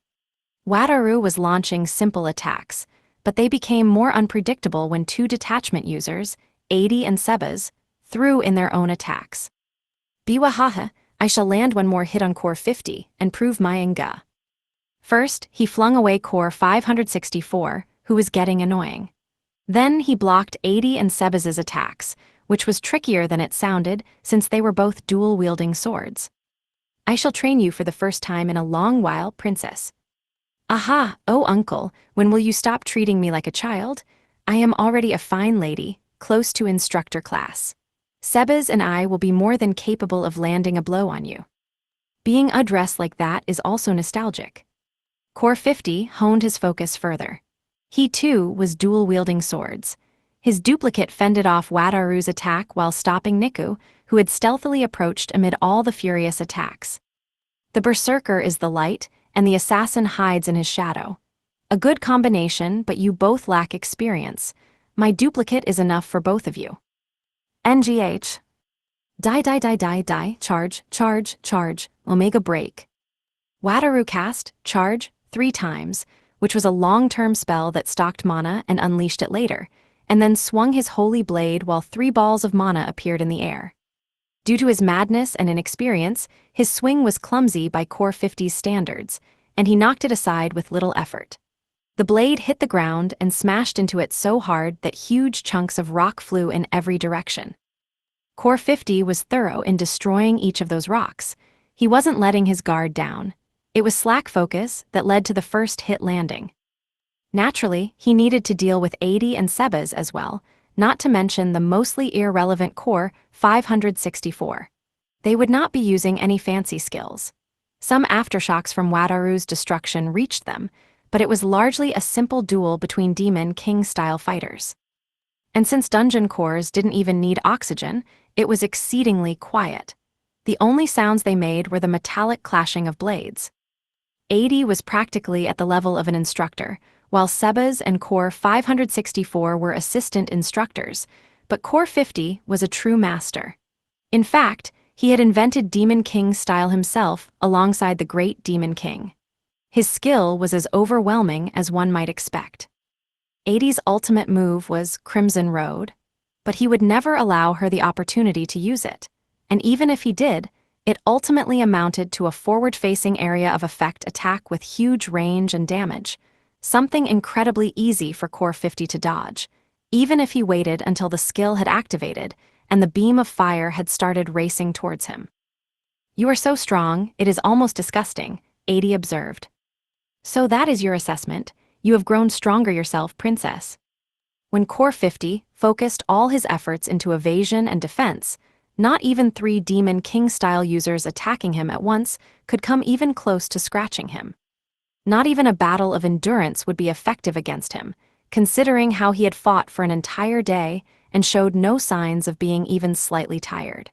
Wataru was launching simple attacks, but they became more unpredictable when 2 detachment users, 80 and Sebas, threw in their own attacks. Biwahaha, I shall land one more hit on Core 50 and prove my nga. First, he flung away Core 564, who was getting annoying. Then he blocked 80 and Sebas's attacks, which was trickier than it sounded since they were both dual-wielding swords. I shall train you for the first time in a long while, princess. Aha, oh uncle, when will you stop treating me like a child? I am already a fine lady, close to instructor class. Sebes and I will be more than capable of landing a blow on you. Being addressed like that is also nostalgic. Core 50 honed his focus further. He too was dual-wielding swords. His duplicate fended off Wataru's attack while stopping Niku, who had stealthily approached amid all the furious attacks. The berserker is the light, and the assassin hides in his shadow. A good combination, but you both lack experience. My duplicate is enough for both of you. NGH. Die, charge, charge, charge, Omega break. Wataru cast, charge, 3 times, which was a long-term spell that stocked mana and unleashed it later, and then swung his holy blade while 3 balls of mana appeared in the air. Due to his madness and inexperience, his swing was clumsy by Core 50's standards, and he knocked it aside with little effort. The blade hit the ground and smashed into it so hard that huge chunks of rock flew in every direction. Core 50 was thorough in destroying each of those rocks. He wasn't letting his guard down. It was slack focus that led to the first hit landing. Naturally, he needed to deal with 80 and Sebes as well, not to mention the mostly irrelevant Core 564. They would not be using any fancy skills. Some aftershocks from Wataru's destruction reached them, but it was largely a simple duel between Demon King-style fighters. And since dungeon cores didn't even need oxygen, it was exceedingly quiet. The only sounds they made were the metallic clashing of blades. 80 was practically at the level of an instructor, while Sebes and Core 564 were assistant instructors, but Core 50 was a true master. In fact, he had invented Demon King style himself alongside the great Demon King. His skill was as overwhelming as one might expect. 80's ultimate move was Crimson Road, but he would never allow her the opportunity to use it, and even if he did, it ultimately amounted to a forward-facing area of effect attack with huge range and damage, something incredibly easy for Core 50 to dodge, even if he waited until the skill had activated and the beam of fire had started racing towards him. "You are so strong, it is almost disgusting," 80 observed. "So that is your assessment. You have grown stronger yourself, princess." When Core 50 focused all his efforts into evasion and defense, not even 3 Demon King-style users attacking him at once could come even close to scratching him. Not even a battle of endurance would be effective against him, considering how he had fought for an entire day and showed no signs of being even slightly tired.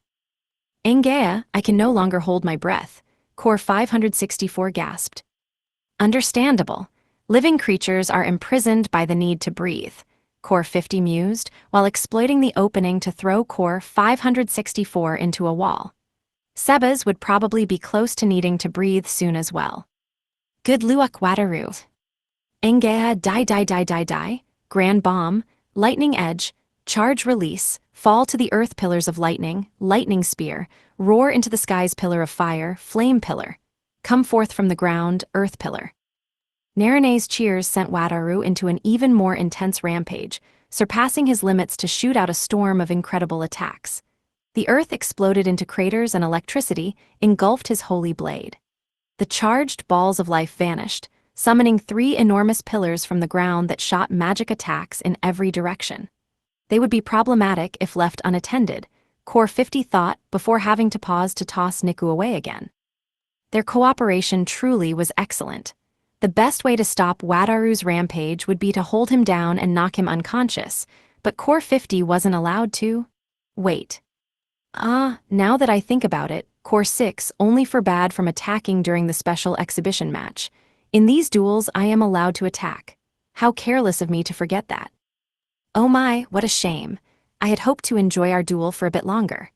"Engea, I can no longer hold my breath," Core 564 gasped. "Understandable. Living creatures are imprisoned by the need to breathe," Core 50 mused, while exploiting the opening to throw Core 564 into a wall. Sebes would probably be close to needing to breathe soon as well. "Good luck, Wataru." Engea die, Grand Bomb, Lightning Edge, Charge Release, Fall to the Earth Pillars of Lightning, Lightning Spear, Roar into the Skies Pillar of Fire, Flame Pillar, Come Forth from the Ground, Earth Pillar. Narane's cheers sent Wataru into an even more intense rampage, surpassing his limits to shoot out a storm of incredible attacks. The earth exploded into craters and electricity engulfed his holy blade. The charged balls of life vanished, summoning 3 enormous pillars from the ground that shot magic attacks in every direction. They would be problematic if left unattended, Core 50 thought before having to pause to toss Niku away again. Their cooperation truly was excellent. The best way to stop Wataru's rampage would be to hold him down and knock him unconscious, but Core 50 wasn't allowed to. Wait. Now that I think about it, Core 6 only forbade from attacking during the special exhibition match. In these duels, I am allowed to attack. How careless of me to forget that. Oh my, what a shame. I had hoped to enjoy our duel for a bit longer.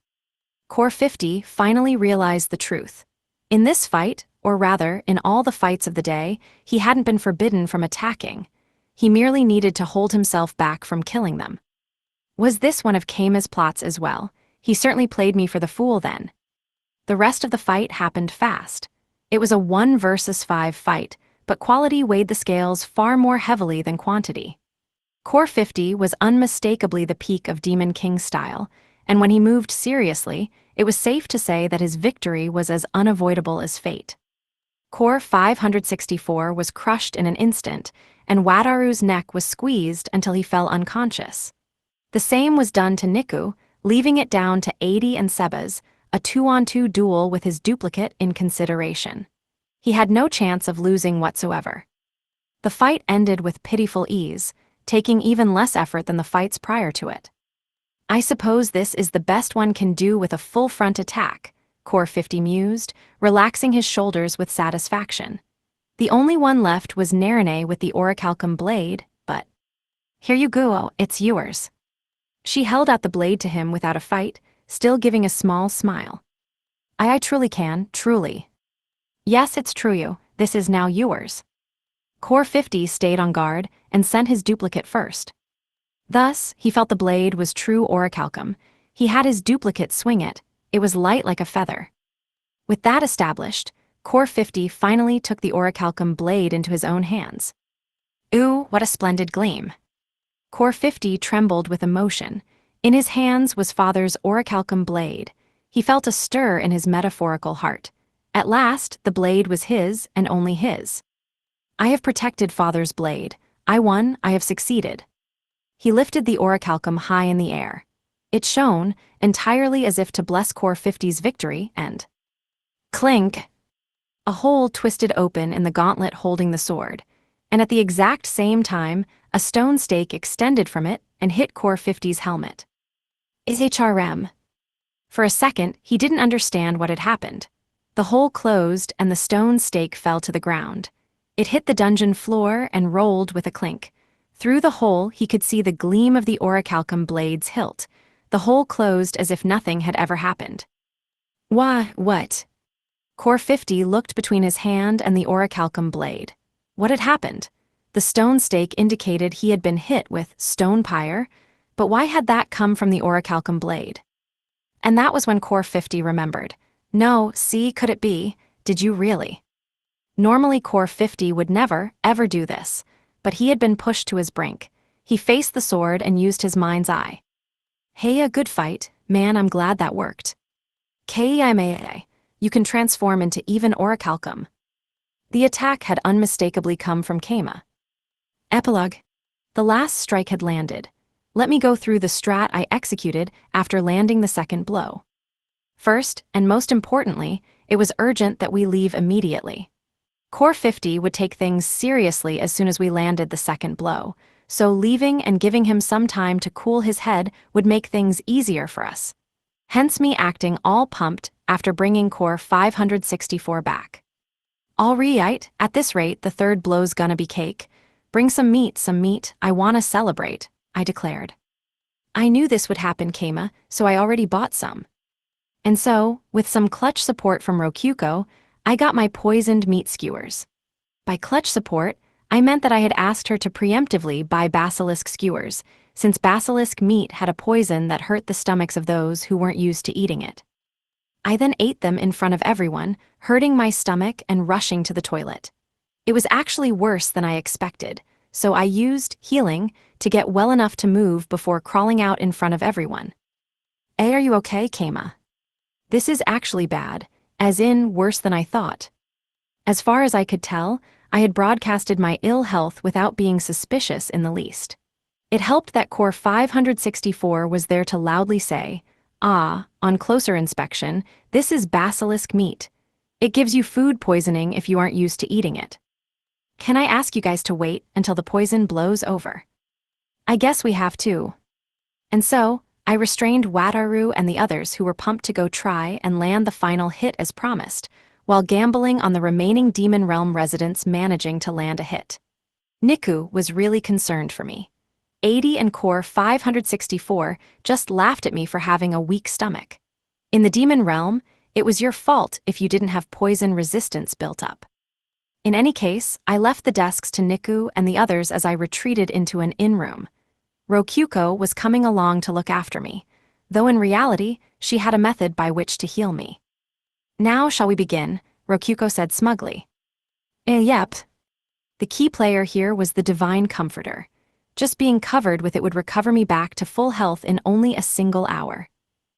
Core 50 finally realized the truth. In this fight, or rather, in all the fights of the day, he hadn't been forbidden from attacking. He merely needed to hold himself back from killing them. Was this one of Keima's plots as well? He certainly played me for the fool then. The rest of the fight happened fast. It was a 1 versus 5 fight, but quality weighed the scales far more heavily than quantity. Core 50 was unmistakably the peak of Demon King style, and when he moved seriously, it was safe to say that his victory was as unavoidable as fate. Core 564 was crushed in an instant, and Wataru's neck was squeezed until he fell unconscious. The same was done to Niku, leaving it down to 80 and Seba's, a 2-on-2 duel with his duplicate in consideration. He had no chance of losing whatsoever. The fight ended with pitiful ease, taking even less effort than the fights prior to it. I suppose this is the best one can do with a full front attack, Core 50 mused, relaxing his shoulders with satisfaction. The only one left was Narine with the orichalcum blade, but... Here you go, it's yours. She held out the blade to him without a fight, still giving a small smile. I truly can, truly. Yes, it's true, this is now yours. Core 50 stayed on guard and sent his duplicate first. Thus, he felt the blade was true orichalcum. He had his duplicate swing it. It was light like a feather. With that established, Core 50 finally took the orichalcum blade into his own hands. Ooh, what a splendid gleam. Core 50 trembled with emotion. In his hands was father's orichalcum blade. He felt a stir in his metaphorical heart. At last, the blade was his and only his. I have protected father's blade. I won, I have succeeded. He lifted the orichalcum high in the air. It shone, entirely as if to bless Core 50's victory, and... Clink! A hole twisted open in the gauntlet holding the sword, and at the exact same time, a stone stake extended from it and hit Core 50's helmet. HRM. For a second, he didn't understand what had happened. The hole closed and the stone stake fell to the ground. It hit the dungeon floor and rolled with a clink. Through the hole, he could see the gleam of the orichalcum blade's hilt. The hole closed as if nothing had ever happened. What? Core 50 looked between his hand and the orichalcum blade. What had happened? The stone stake indicated he had been hit with stone pyre, but why had that come from the orichalcum blade? And that was when Core 50 remembered. No, see, could it be? Did you really? Normally Core 50 would never, ever do this, but he had been pushed to his brink. He faced the sword and used his mind's eye. Hey, a good fight, man, I'm glad that worked. Kime, you can transform into even orichalcum. The attack had unmistakably come from Kama. Epilogue. The last strike had landed. Let me go through the strat I executed after landing the second blow. First, and most importantly, it was urgent that we leave immediately. Core 50 would take things seriously as soon as we landed the second blow, so leaving and giving him some time to cool his head would make things easier for us. Hence me acting all pumped after bringing Core 564 back. All right, at this rate the third blow's gonna be cake. Bring some meat, I wanna celebrate, I declared. I knew this would happen, Kama, so I already bought some. And so, with some clutch support from Rokyuko, I got my poisoned meat skewers. By clutch support, I meant that I had asked her to preemptively buy basilisk skewers, since basilisk meat had a poison that hurt the stomachs of those who weren't used to eating it. I then ate them in front of everyone, hurting my stomach and rushing to the toilet. It was actually worse than I expected, so I used healing to get well enough to move before crawling out in front of everyone. Are you okay, Kama? This is actually bad. As in, worse than I thought. As far as I could tell, I had broadcasted my ill health without being suspicious in the least. It helped that Core 564 was there to loudly say, on closer inspection, this is basilisk meat. It gives you food poisoning if you aren't used to eating it. Can I ask you guys to wait until the poison blows over? I guess we have to. And so, I restrained Wataru and the others who were pumped to go try and land the final hit as promised, while gambling on the remaining Demon Realm residents managing to land a hit. Niku was really concerned for me. 80 and Core 564 just laughed at me for having a weak stomach. In the Demon Realm, it was your fault if you didn't have poison resistance built up. In any case, I left the desks to Niku and the others as I retreated into an inn-room. Rokyuko was coming along to look after me, though in reality, she had a method by which to heal me. Now shall we begin, Rokyuko said smugly. Yep. The key player here was the Divine Comforter. Just being covered with it would recover me back to full health in only a single hour.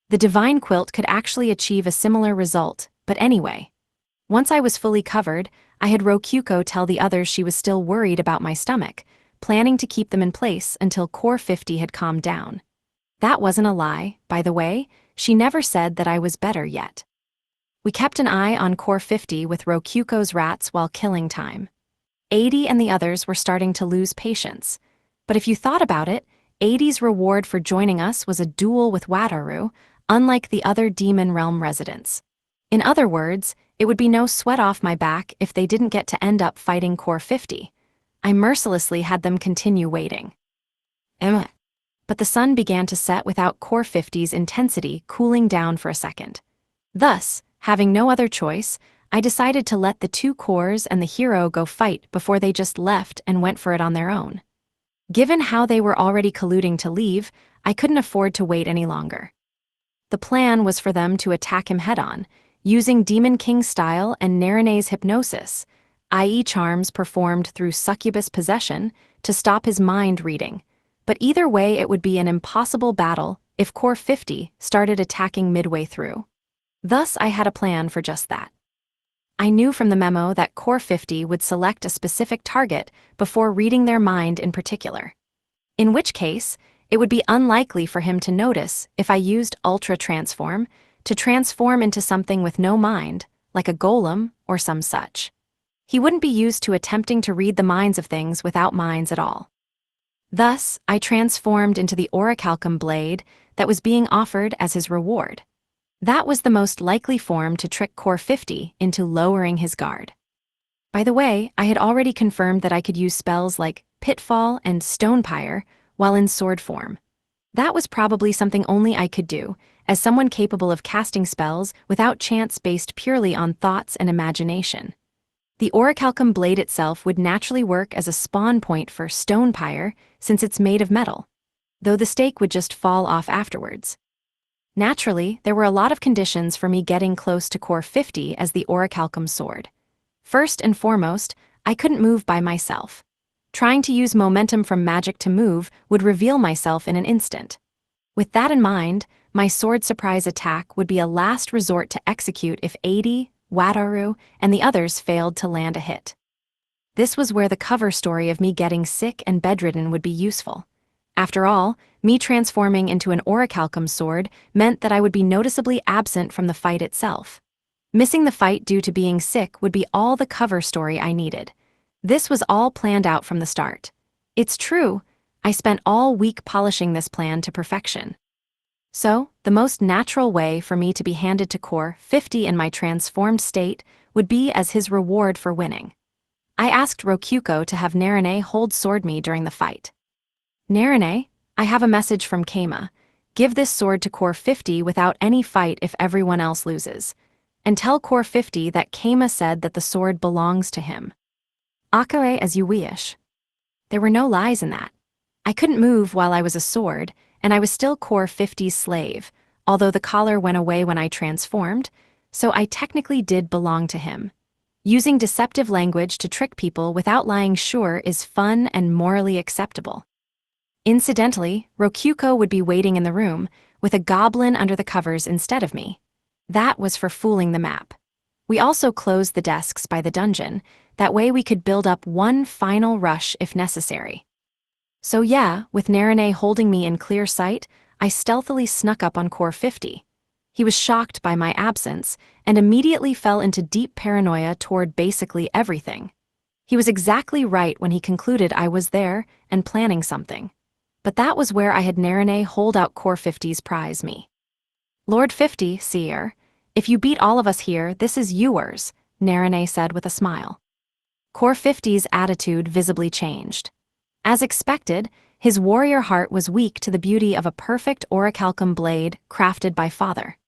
The Divine Quilt could actually achieve a similar result, but anyway. Once I was fully covered, I had Rokyuko tell the others she was still worried about my stomach, planning to keep them in place until Core 50 had calmed down. That wasn't a lie, by the way. She never said that I was better yet. We kept an eye on Core 50 with Rokyuko's rats while killing time. 80 and the others were starting to lose patience. But if you thought about it, 80's reward for joining us was a duel with Wataru, unlike the other Demon Realm residents. In other words, it would be no sweat off my back if they didn't get to end up fighting Core 50. I mercilessly had them continue waiting. But the sun began to set without Core 50's intensity cooling down for a second. Thus, having no other choice, I decided to let the two cores and the hero go fight before they just left and went for it on their own. Given how they were already colluding to leave, I couldn't afford to wait any longer. The plan was for them to attack him head-on, using Demon King style and Narane's hypnosis, i.e. charms performed through succubus possession, to stop his mind reading. But either way, it would be an impossible battle if Core 50 started attacking midway through. Thus, I had a plan for just that. I knew from the memo that Core 50 would select a specific target before reading their mind in particular. In which case, it would be unlikely for him to notice if I used Ultra Transform to transform into something with no mind, like a golem or some such. He wouldn't be used to attempting to read the minds of things without minds at all. Thus, I transformed into the Orichalcum blade that was being offered as his reward. That was the most likely form to trick Core 50 into lowering his guard. By the way, I had already confirmed that I could use spells like Pitfall and Stonepire while in sword form. That was probably something only I could do, as someone capable of casting spells without chance based purely on thoughts and imagination. The Orichalcum blade itself would naturally work as a spawn point for Stonepire since it's made of metal, though the stake would just fall off afterwards. Naturally, there were a lot of conditions for me getting close to Core 50 as the Orichalcum sword. First and foremost, I couldn't move by myself. Trying to use momentum from magic to move would reveal myself in an instant. With that in mind, my sword surprise attack would be a last resort to execute if 80, Wataru, and the others failed to land a hit. This was where the cover story of me getting sick and bedridden would be useful. After all, me transforming into an Orichalcum sword meant that I would be noticeably absent from the fight itself. Missing the fight due to being sick would be all the cover story I needed. This was all planned out from the start. It's true, I spent all week polishing this plan to perfection. So, the most natural way for me to be handed to Core 50 in my transformed state would be as his reward for winning. I asked Rokyuko to have Narane hold sword me during the fight. Narane, I have a message from Keima. Give this sword to Core 50 without any fight if everyone else loses. And tell Core 50 that Keima said that the sword belongs to him. Akae as you wish. There were no lies in that. I couldn't move while I was a sword, and I was still Core 50's slave, although the collar went away when I transformed, so I technically did belong to him. Using deceptive language to trick people without lying sure is fun and morally acceptable. Incidentally, Rokyuko would be waiting in the room, with a goblin under the covers instead of me. That was for fooling the map. We also closed the desks by the dungeon, that way we could build up one final rush if necessary. So yeah, with Narane holding me in clear sight, I stealthily snuck up on Core 50. He was shocked by my absence and immediately fell into deep paranoia toward basically everything. He was exactly right when he concluded I was there and planning something. But that was where I had Narane hold out Core 50's prize me. Lord 50, seer, if you beat all of us here, this is yours, Narane said with a smile. Core 50's attitude visibly changed. As expected, his warrior heart was weak to the beauty of a perfect Orichalcum blade crafted by Father.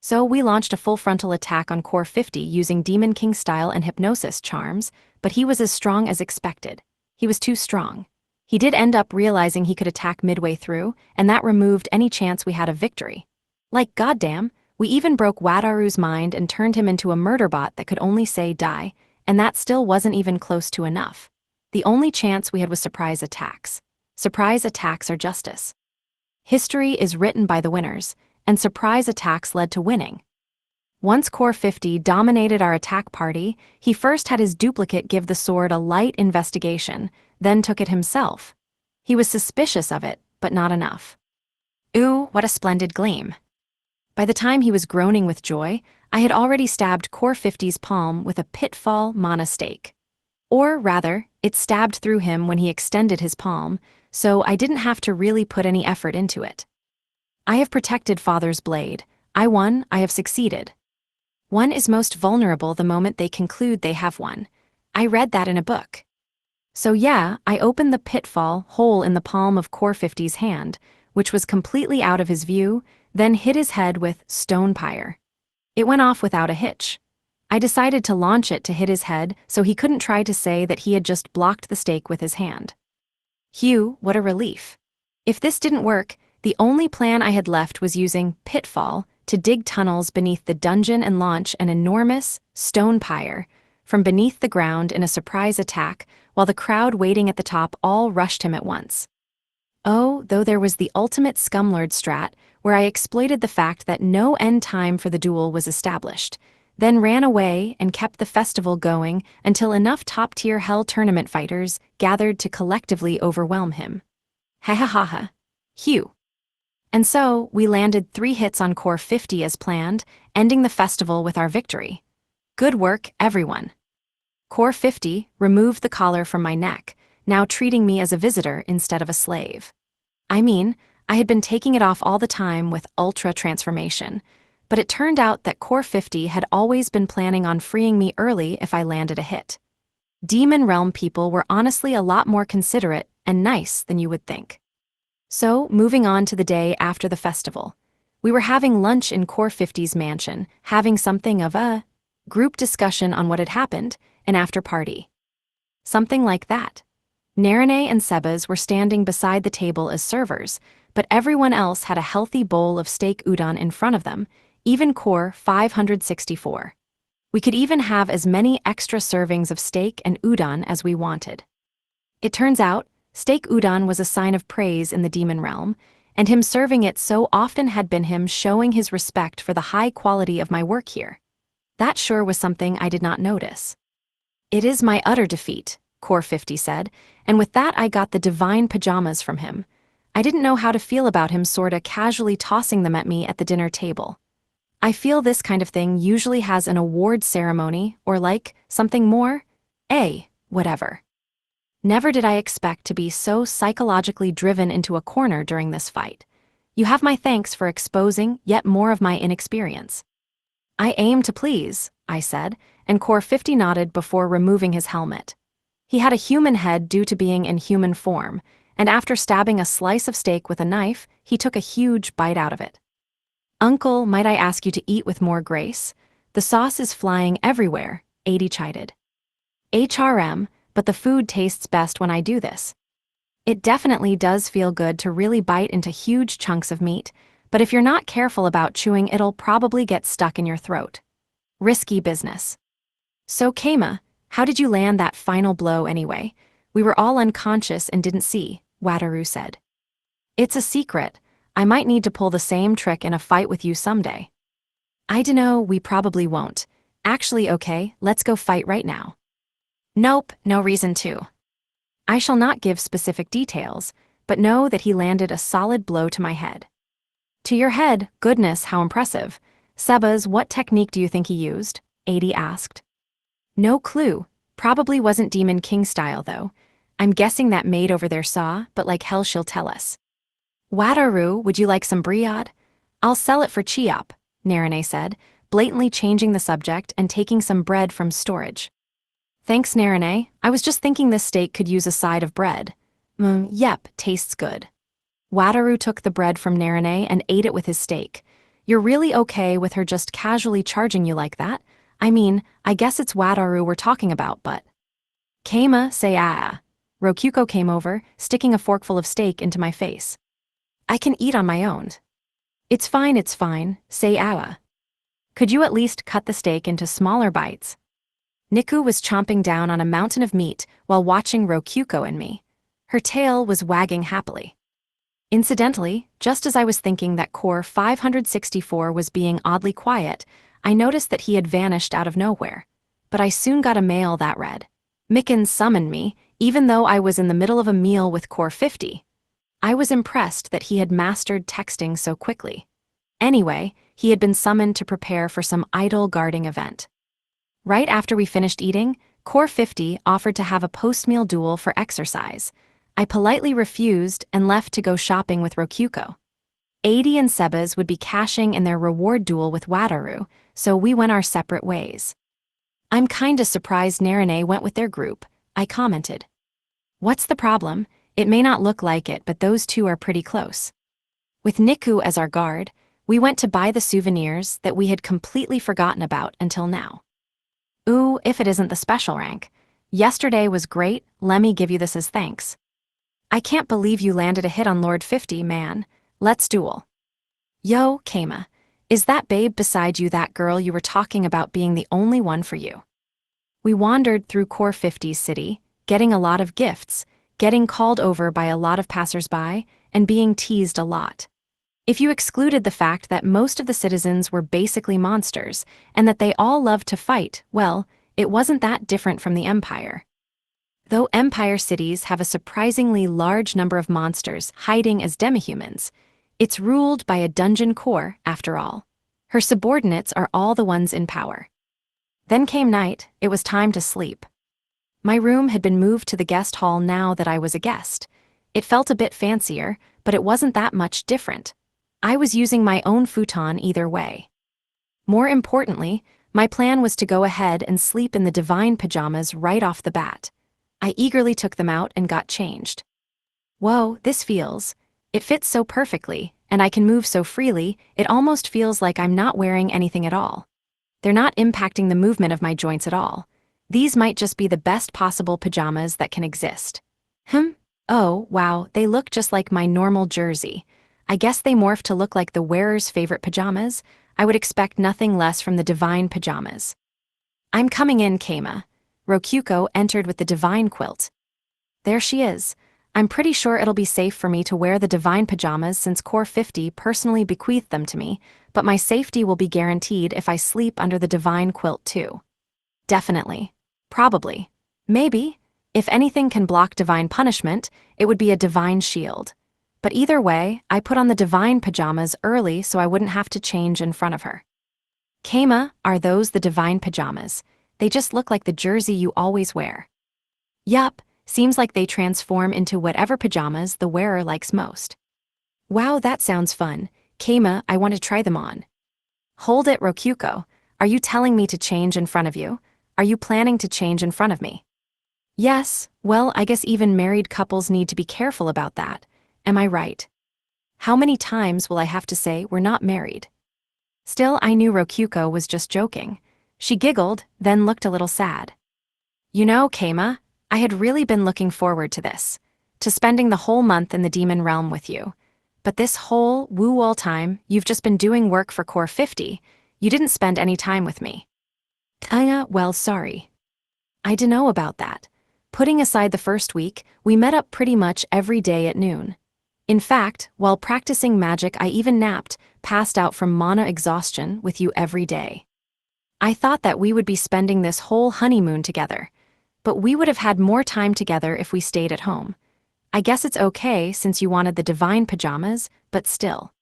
So we launched a full frontal attack on Core 50 using Demon King style and hypnosis charms, but he was as strong as expected. He was too strong. He did end up realizing he could attack midway through, and that removed any chance we had of victory. Like goddamn, we even broke Wataru's mind and turned him into a murder bot that could only say die, and that still wasn't even close to enough. The only chance we had was surprise attacks. Surprise attacks are justice. History is written by the winners, and surprise attacks led to winning. Once Core 50 dominated our attack party, he first had his duplicate give the sword a light investigation, then took it himself. He was suspicious of it, but not enough. Ooh, what a splendid gleam. By the time he was groaning with joy, I had already stabbed Core 50's palm with a pitfall mana stake. Or rather, it stabbed through him when he extended his palm, so I didn't have to really put any effort into it. I have protected Father's blade. I won, I have succeeded. One is most vulnerable the moment they conclude they have won. I read that in a book. So yeah, I opened the pitfall hole in the palm of Core 50's hand, which was completely out of his view, then hit his head with Stone Pyre. It went off without a hitch. I decided to launch it to hit his head so he couldn't try to say that he had just blocked the stake with his hand. Phew, what a relief. If this didn't work, the only plan I had left was using Pitfall to dig tunnels beneath the dungeon and launch an enormous Stone Pyre from beneath the ground in a surprise attack while the crowd waiting at the top all rushed him at once. Oh, though there was the ultimate Scumlord strat where I exploited the fact that no end time for the duel was established, then ran away and kept the festival going until enough top-tier Hell Tournament fighters gathered to collectively overwhelm him. Ha ha ha ha. Phew. And so, we landed 3 hits on Core 50 as planned, ending the festival with our victory. Good work, everyone. Core 50 removed the collar from my neck, now treating me as a visitor instead of a slave. I mean, I had been taking it off all the time with Ultra Transformation, but it turned out that Core 50 had always been planning on freeing me early if I landed a hit. Demon Realm people were honestly a lot more considerate and nice than you would think. So, moving on to the day after the festival. We were having lunch in Core 50's mansion, having something of a group discussion on what had happened, an after-party. Something like that. Narine and Sebas were standing beside the table as servers, but everyone else had a healthy bowl of steak udon in front of them, even Core 564. We could even have as many extra servings of steak and udon as we wanted. It turns out, steak udon was a sign of praise in the demon realm, and him serving it so often had been him showing his respect for the high quality of my work here. That sure was something I did not notice. It is my utter defeat, Core 50 said, and with that I got the divine pajamas from him. I didn't know how to feel about him sorta casually tossing them at me at the dinner table. I feel this kind of thing usually has an award ceremony or like something more, whatever. Never did I expect to be so psychologically driven into a corner during this fight. You have my thanks for exposing yet more of my inexperience. I aim to please, I said, and Core 50 nodded before removing his helmet. He had a human head due to being in human form, and after stabbing a slice of steak with a knife, he took a huge bite out of it. Uncle, might I ask you to eat with more grace? The sauce is flying everywhere, 80 chided. HRM, but the food tastes best when I do this. It definitely does feel good to really bite into huge chunks of meat, but if you're not careful about chewing, it'll probably get stuck in your throat. Risky business. So Keima, how did you land that final blow anyway? We were all unconscious and didn't see, Wataru said. It's a secret. I might need to pull the same trick in a fight with you someday. I dunno, we probably won't. Actually, okay, let's go fight right now. Nope, no reason to. I shall not give specific details, but know that he landed a solid blow to my head. To your head, goodness, how impressive. Sebas, what technique do you think he used? 80 asked. No clue. Probably wasn't Demon King style though. I'm guessing that maid over there saw, but like hell she'll tell us. Wataru, would you like some briad? I'll sell it for Chiop, Narine said, blatantly changing the subject and taking some bread from storage. Thanks, Narine. I was just thinking this steak could use a side of bread. Yep, tastes good. Wataru took the bread from Narine and ate it with his steak. You're really okay with her just casually charging you like that? I mean, I guess it's Wataru we're talking about, but... Keima, say ah. Rokuko came over, sticking a forkful of steak into my face. I can eat on my own. It's fine, say Awa. Could you at least cut the steak into smaller bites? Niku was chomping down on a mountain of meat while watching Rokuko and me. Her tail was wagging happily. Incidentally, just as I was thinking that Core 564 was being oddly quiet, I noticed that he had vanished out of nowhere. But I soon got a mail that read, Mikken summoned me, even though I was in the middle of a meal with Core 50. I was impressed that he had mastered texting so quickly. Anyway, he had been summoned to prepare for some idol guarding event. Right after we finished eating, Core 50 offered to have a post-meal duel for exercise. I politely refused and left to go shopping with Rokyuko. 80 and Sebas would be cashing in their reward duel with Wataru, so we went our separate ways. I'm kinda surprised Narine went with their group, I commented. What's the problem? It may not look like it, but those two are pretty close. With Niku as our guard, we went to buy the souvenirs that we had completely forgotten about until now. Ooh, if it isn't the special rank. Yesterday was great, let me give you this as thanks. I can't believe you landed a hit on Lord 50, man. Let's duel. Yo, Keima. Is that babe beside you that girl you were talking about being the only one for you? We wandered through Core 50's city, getting a lot of gifts, getting called over by a lot of passersby, and being teased a lot. If you excluded the fact that most of the citizens were basically monsters, and that they all loved to fight, well, it wasn't that different from the Empire. Though Empire cities have a surprisingly large number of monsters hiding as demihumans, it's ruled by a dungeon core, after all. Her subordinates are all the ones in power. Then came night, it was time to sleep. My room had been moved to the guest hall now that I was a guest. It felt a bit fancier, but it wasn't that much different. I was using my own futon either way. More importantly, my plan was to go ahead and sleep in the divine pajamas right off the bat. I eagerly took them out and got changed. Whoa, it fits so perfectly, and I can move so freely, it almost feels like I'm not wearing anything at all. They're not impacting the movement of my joints at all. These might just be the best possible pajamas that can exist. Oh, wow, they look just like my normal jersey. I guess they morphed to look like the wearer's favorite pajamas. I would expect nothing less from the divine pajamas. I'm coming in, Keima. Rokyuko entered with the divine quilt. There she is. I'm pretty sure it'll be safe for me to wear the divine pajamas since Core 50 personally bequeathed them to me, but my safety will be guaranteed if I sleep under the divine quilt too. Definitely. Probably. Maybe. If anything can block divine punishment, it would be a divine shield. But either way, I put on the divine pajamas early so I wouldn't have to change in front of her. Keima, are those the divine pajamas? They just look like the jersey you always wear. Yup, seems like they transform into whatever pajamas the wearer likes most. Wow, that sounds fun. Keima, I want to try them on. Hold it, Rokyuko. Are you telling me to change in front of you? Are you planning to change in front of me? Yes, well, I guess even married couples need to be careful about that. Am I right? How many times will I have to say we're not married? Still, I knew Rokyuko was just joking. She giggled, then looked a little sad. You know, Keima, I had really been looking forward to this, to spending the whole month in the demon realm with you. But this whole woo-all time, you've just been doing work for Core 50. You didn't spend any time with me. Well, sorry. I dunno about that. Putting aside the first week, we met up pretty much every day at noon. In fact, while practicing magic, I even napped, passed out from mana exhaustion with you every day. I thought that we would be spending this whole honeymoon together, but we would have had more time together if we stayed at home. I guess it's okay since you wanted the divine pajamas, but still.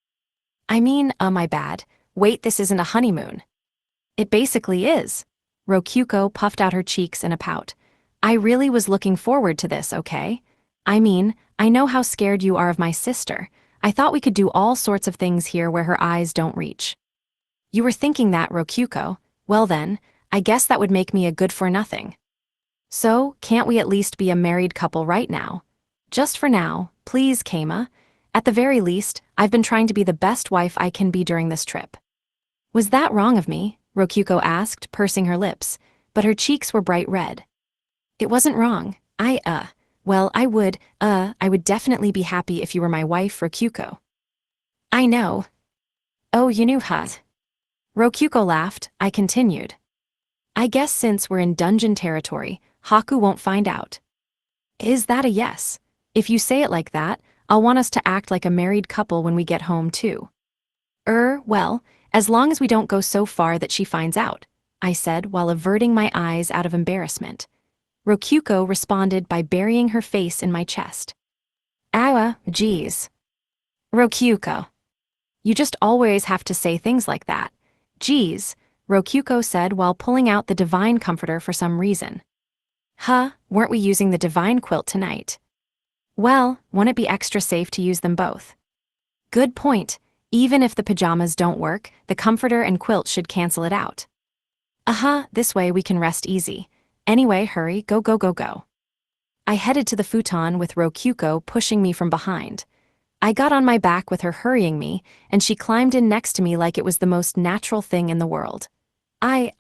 I mean, my bad. Wait, this isn't a honeymoon. It basically is. Rokyuko puffed out her cheeks in a pout. I really was looking forward to this, okay? I mean, I know how scared you are of my sister. I thought we could do all sorts of things here where her eyes don't reach. You were thinking that, Rokyuko. Well then, I guess that would make me a good-for-nothing. So, can't we at least be a married couple right now? Just for now, please, Keima. At the very least, I've been trying to be the best wife I can be during this trip. Was that wrong of me? Rokyuko asked, pursing her lips, but her cheeks were bright red. It wasn't wrong. Well, I would definitely be happy if you were my wife, Rokyuko. I know. Oh, you knew, huh? Rokyuko laughed. I continued. I guess since we're in dungeon territory, Haku won't find out. Is that a yes? If you say it like that, I'll want us to act like a married couple when we get home too. Well, as long as we don't go so far that she finds out, I said while averting my eyes out of embarrassment. Rokyuko responded by burying her face in my chest. Awa, geez. Rokyuko. You just always have to say things like that. Geez, Rokyuko said while pulling out the divine comforter for some reason. Huh, weren't we using the divine quilt tonight? Well, won't it be extra safe to use them both? Good point. Even if the pajamas don't work, the comforter and quilt should cancel it out. This way we can rest easy. Anyway, hurry, go go go go. I headed to the futon with Rokyuko pushing me from behind. I got on my back with her hurrying me, and she climbed in next to me like it was the most natural thing in the world. I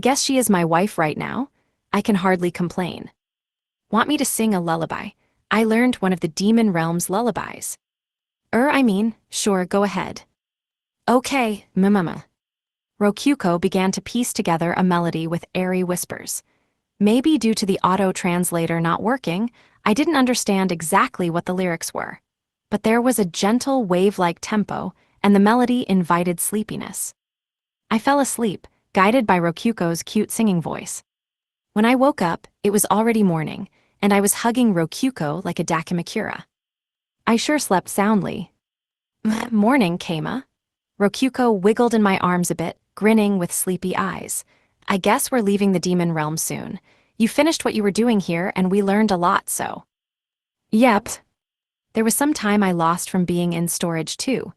guess she is my wife right now. I can hardly complain. Want me to sing a lullaby? I learned one of the demon realm's lullabies. Sure, go ahead. Okay, mama. Rokyuko began to piece together a melody with airy whispers. Maybe due to the auto-translator not working, I didn't understand exactly what the lyrics were. But there was a gentle wave-like tempo, and the melody invited sleepiness. I fell asleep, guided by Rokyuko's cute singing voice. When I woke up, it was already morning, and I was hugging Rokyuko like a dakimakura. I sure slept soundly. Morning, Keima. Rokyuko wiggled in my arms a bit, grinning with sleepy eyes. I guess we're leaving the demon realm soon. You finished what you were doing here, and we learned a lot, so. Yep. There was some time I lost from being in storage, too.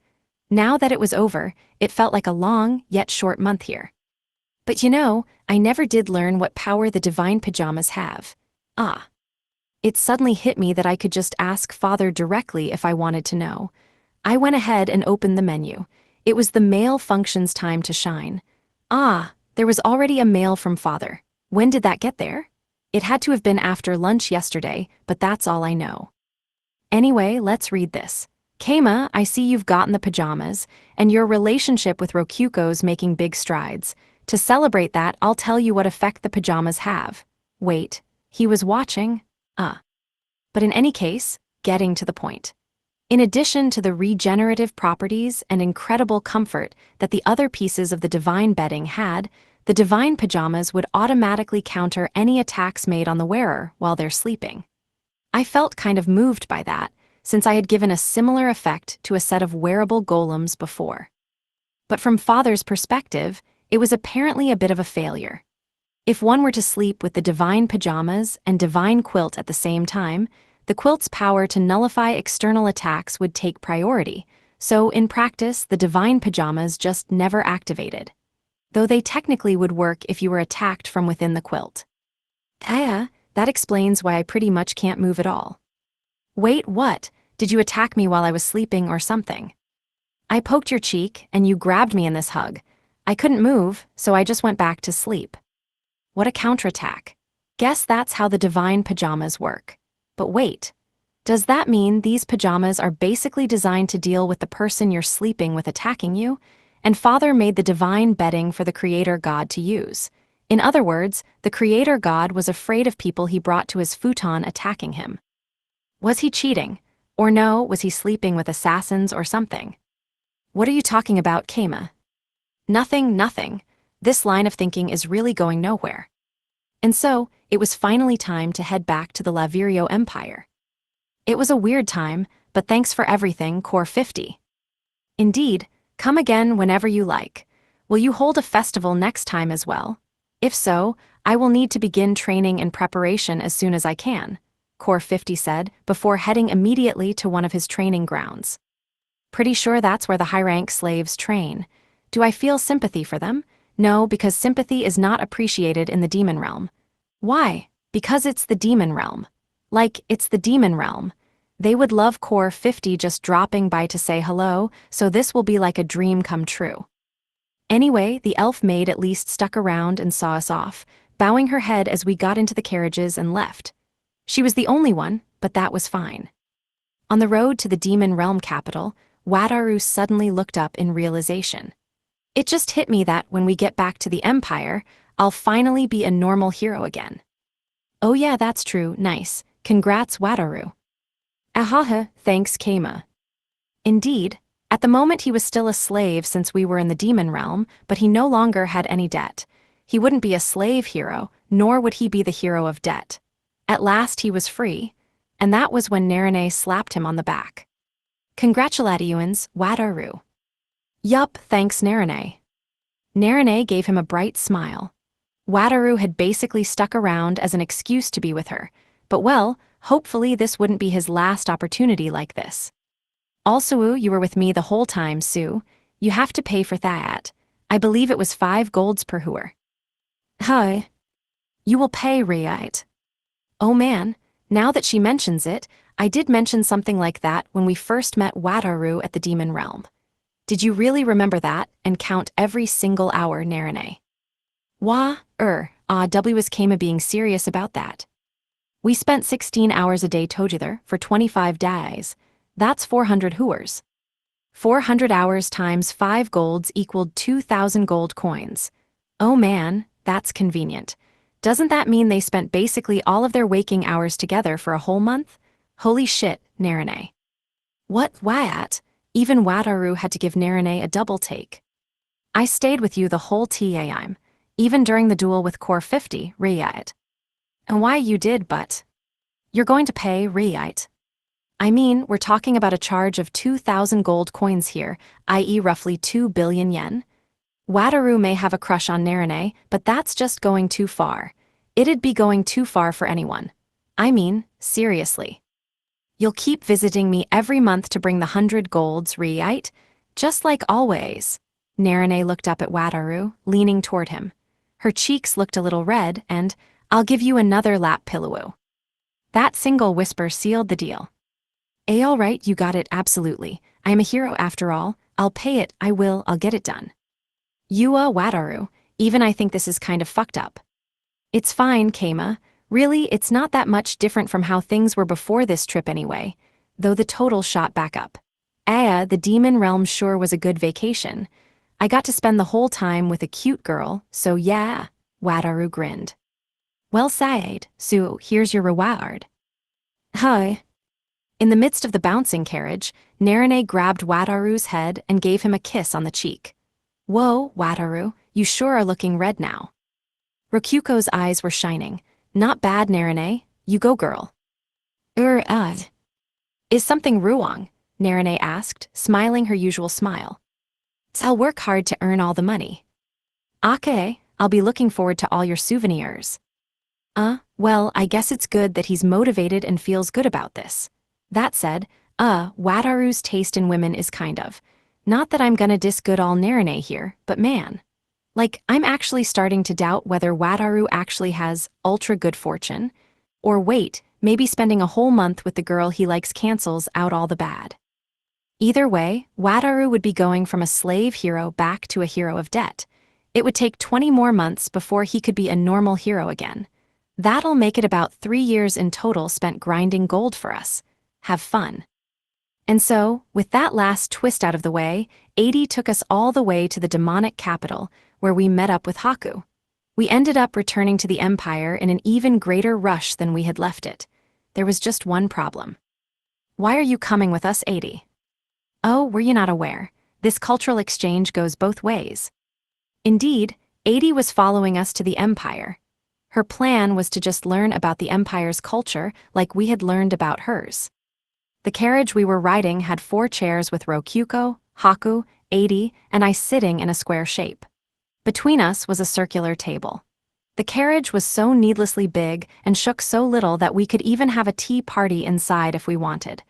Now that it was over, it felt like a long, yet short month here. But I never did learn what power the divine pajamas have. It suddenly hit me that I could just ask Father directly if I wanted to know. I went ahead and opened the menu. It was the mail function's time to shine. There was already a mail from Father. When did that get there? It had to have been after lunch yesterday, but that's all I know. Anyway, let's read this. Keima, I see you've gotten the pajamas, and your relationship with Rokyuko's making big strides. To celebrate that, I'll tell you what effect the pajamas have. Wait, he was watching? But in any case, getting to the point. In addition to the regenerative properties and incredible comfort that the other pieces of the divine bedding had, the divine pajamas would automatically counter any attacks made on the wearer while they're sleeping. I felt kind of moved by that, since I had given a similar effect to a set of wearable golems before. But from Father's perspective, it was apparently a bit of a failure. If one were to sleep with the divine pajamas and divine quilt at the same time, the quilt's power to nullify external attacks would take priority, so in practice the divine pajamas just never activated. Though they technically would work if you were attacked from within the quilt. That explains why I pretty much can't move at all. Wait, what? Did you attack me while I was sleeping or something? I poked your cheek, and you grabbed me in this hug. I couldn't move, so I just went back to sleep. What a counterattack. Guess that's how the divine pajamas work. But wait, does that mean these pajamas are basically designed to deal with the person you're sleeping with attacking you? And Father made the divine bedding for the Creator God to use. In other words, the Creator God was afraid of people he brought to his futon attacking him. Was he cheating? Or no, was he sleeping with assassins or something? What are you talking about, Keima? Nothing. This line of thinking is really going nowhere. And so, it was finally time to head back to the Lavirio Empire. It was a weird time, but thanks for everything, Core 50. Indeed, come again whenever you like. Will you hold a festival next time as well? If so, I will need to begin training and preparation as soon as I can, Core 50 said, before heading immediately to one of his training grounds. Pretty sure that's where the high-rank slaves train. Do I feel sympathy for them? No, because sympathy is not appreciated in the demon realm. Why? Because it's the demon realm. It's the demon realm. They would love Core 50 just dropping by to say hello, so this will be like a dream come true. Anyway, the elf maid at least stuck around and saw us off, bowing her head as we got into the carriages and left. She was the only one, but that was fine. On the road to the demon realm capital, Wataru suddenly looked up in realization. It just hit me that when we get back to the Empire, I'll finally be a normal hero again. Oh yeah, that's true, nice. Congrats, Wataru. Thanks, Keima. Indeed, at the moment he was still a slave since we were in the demon realm, but he no longer had any debt. He wouldn't be a slave hero, nor would he be the hero of debt. At last he was free. And that was when Narine slapped him on the back. Congratulations, Wataru. Yup, thanks Narine. Narine gave him a bright smile. Wataru had basically stuck around as an excuse to be with her, but well, hopefully this wouldn't be his last opportunity like this. Also, you were with me the whole time, Sue. You have to pay for that. I believe it was 5 golds per hour. Hi. You will pay, right? Oh man, now that she mentions it, I did mention something like that when we first met Wataru at the Demon Realm. Did you really remember that and count every single hour, Narine? W was Kama being serious about that. We spent 16 hours a day together for 25 days. That's 400 hours. 400 hours times 5 golds equaled 2,000 gold coins. Oh man, that's convenient. Doesn't that mean they spent basically all of their waking hours together for a whole month? Holy shit, Narine. What? Even Wataru had to give Narine a double take. I stayed with you the whole time, even during the duel with Core 50, right? And why you did, but you're going to pay, right? I mean, we're talking about a charge of 2,000 gold coins here, i.e. roughly 2 billion yen. Wataru may have a crush on Narine, but that's just going too far. It'd be going too far for anyone. I mean, seriously. You'll keep visiting me every month to bring the 100 golds, right? Just like always. Narine looked up at Wataru, leaning toward him. Her cheeks looked a little red, and I'll give you another lap pillow. That single whisper sealed the deal. All right, you got it, absolutely. I'm a hero after all. I'll pay it, I'll get it done. Wataru, even I think this is kind of fucked up. It's fine, Kama. Really, it's not that much different from how things were before this trip anyway, though the total shot back up. The Demon Realm sure was a good vacation. I got to spend the whole time with a cute girl, so yeah, Wataru grinned. Well said, so here's your reward. Hi. In the midst of the bouncing carriage, Narine grabbed Wataru's head and gave him a kiss on the cheek. Whoa, Wataru, you sure are looking red now. Rokyuko's eyes were shining. Not bad, Narine. You go, girl. Is something wrong? Narine asked, smiling her usual smile. I'll work hard to earn all the money. Okay, I'll be looking forward to all your souvenirs. Well, I guess it's good that he's motivated and feels good about this. That said, Wataru's taste in women is kind of. Not that I'm gonna diss good ol' Narine here, but man. Like, I'm actually starting to doubt whether Wataru actually has ultra good fortune. Or wait, maybe spending a whole month with the girl he likes cancels out all the bad. Either way, Wataru would be going from a slave hero back to a hero of debt. It would take 20 more months before he could be a normal hero again. That'll make it about 3 years in total spent grinding gold for us. Have fun. And so, with that last twist out of the way, 80 took us all the way to the demonic capital, where we met up with Haku. We ended up returning to the Empire in an even greater rush than we had left it. There was just one problem. Why are you coming with us, 80? Oh, were you not aware? This cultural exchange goes both ways. Indeed, 80 was following us to the Empire. Her plan was to just learn about the Empire's culture like we had learned about hers. The carriage we were riding had 4 chairs with Rokyuko, Haku, 80, and I sitting in a square shape. Between us was a circular table. The carriage was so needlessly big and shook so little that we could even have a tea party inside if we wanted.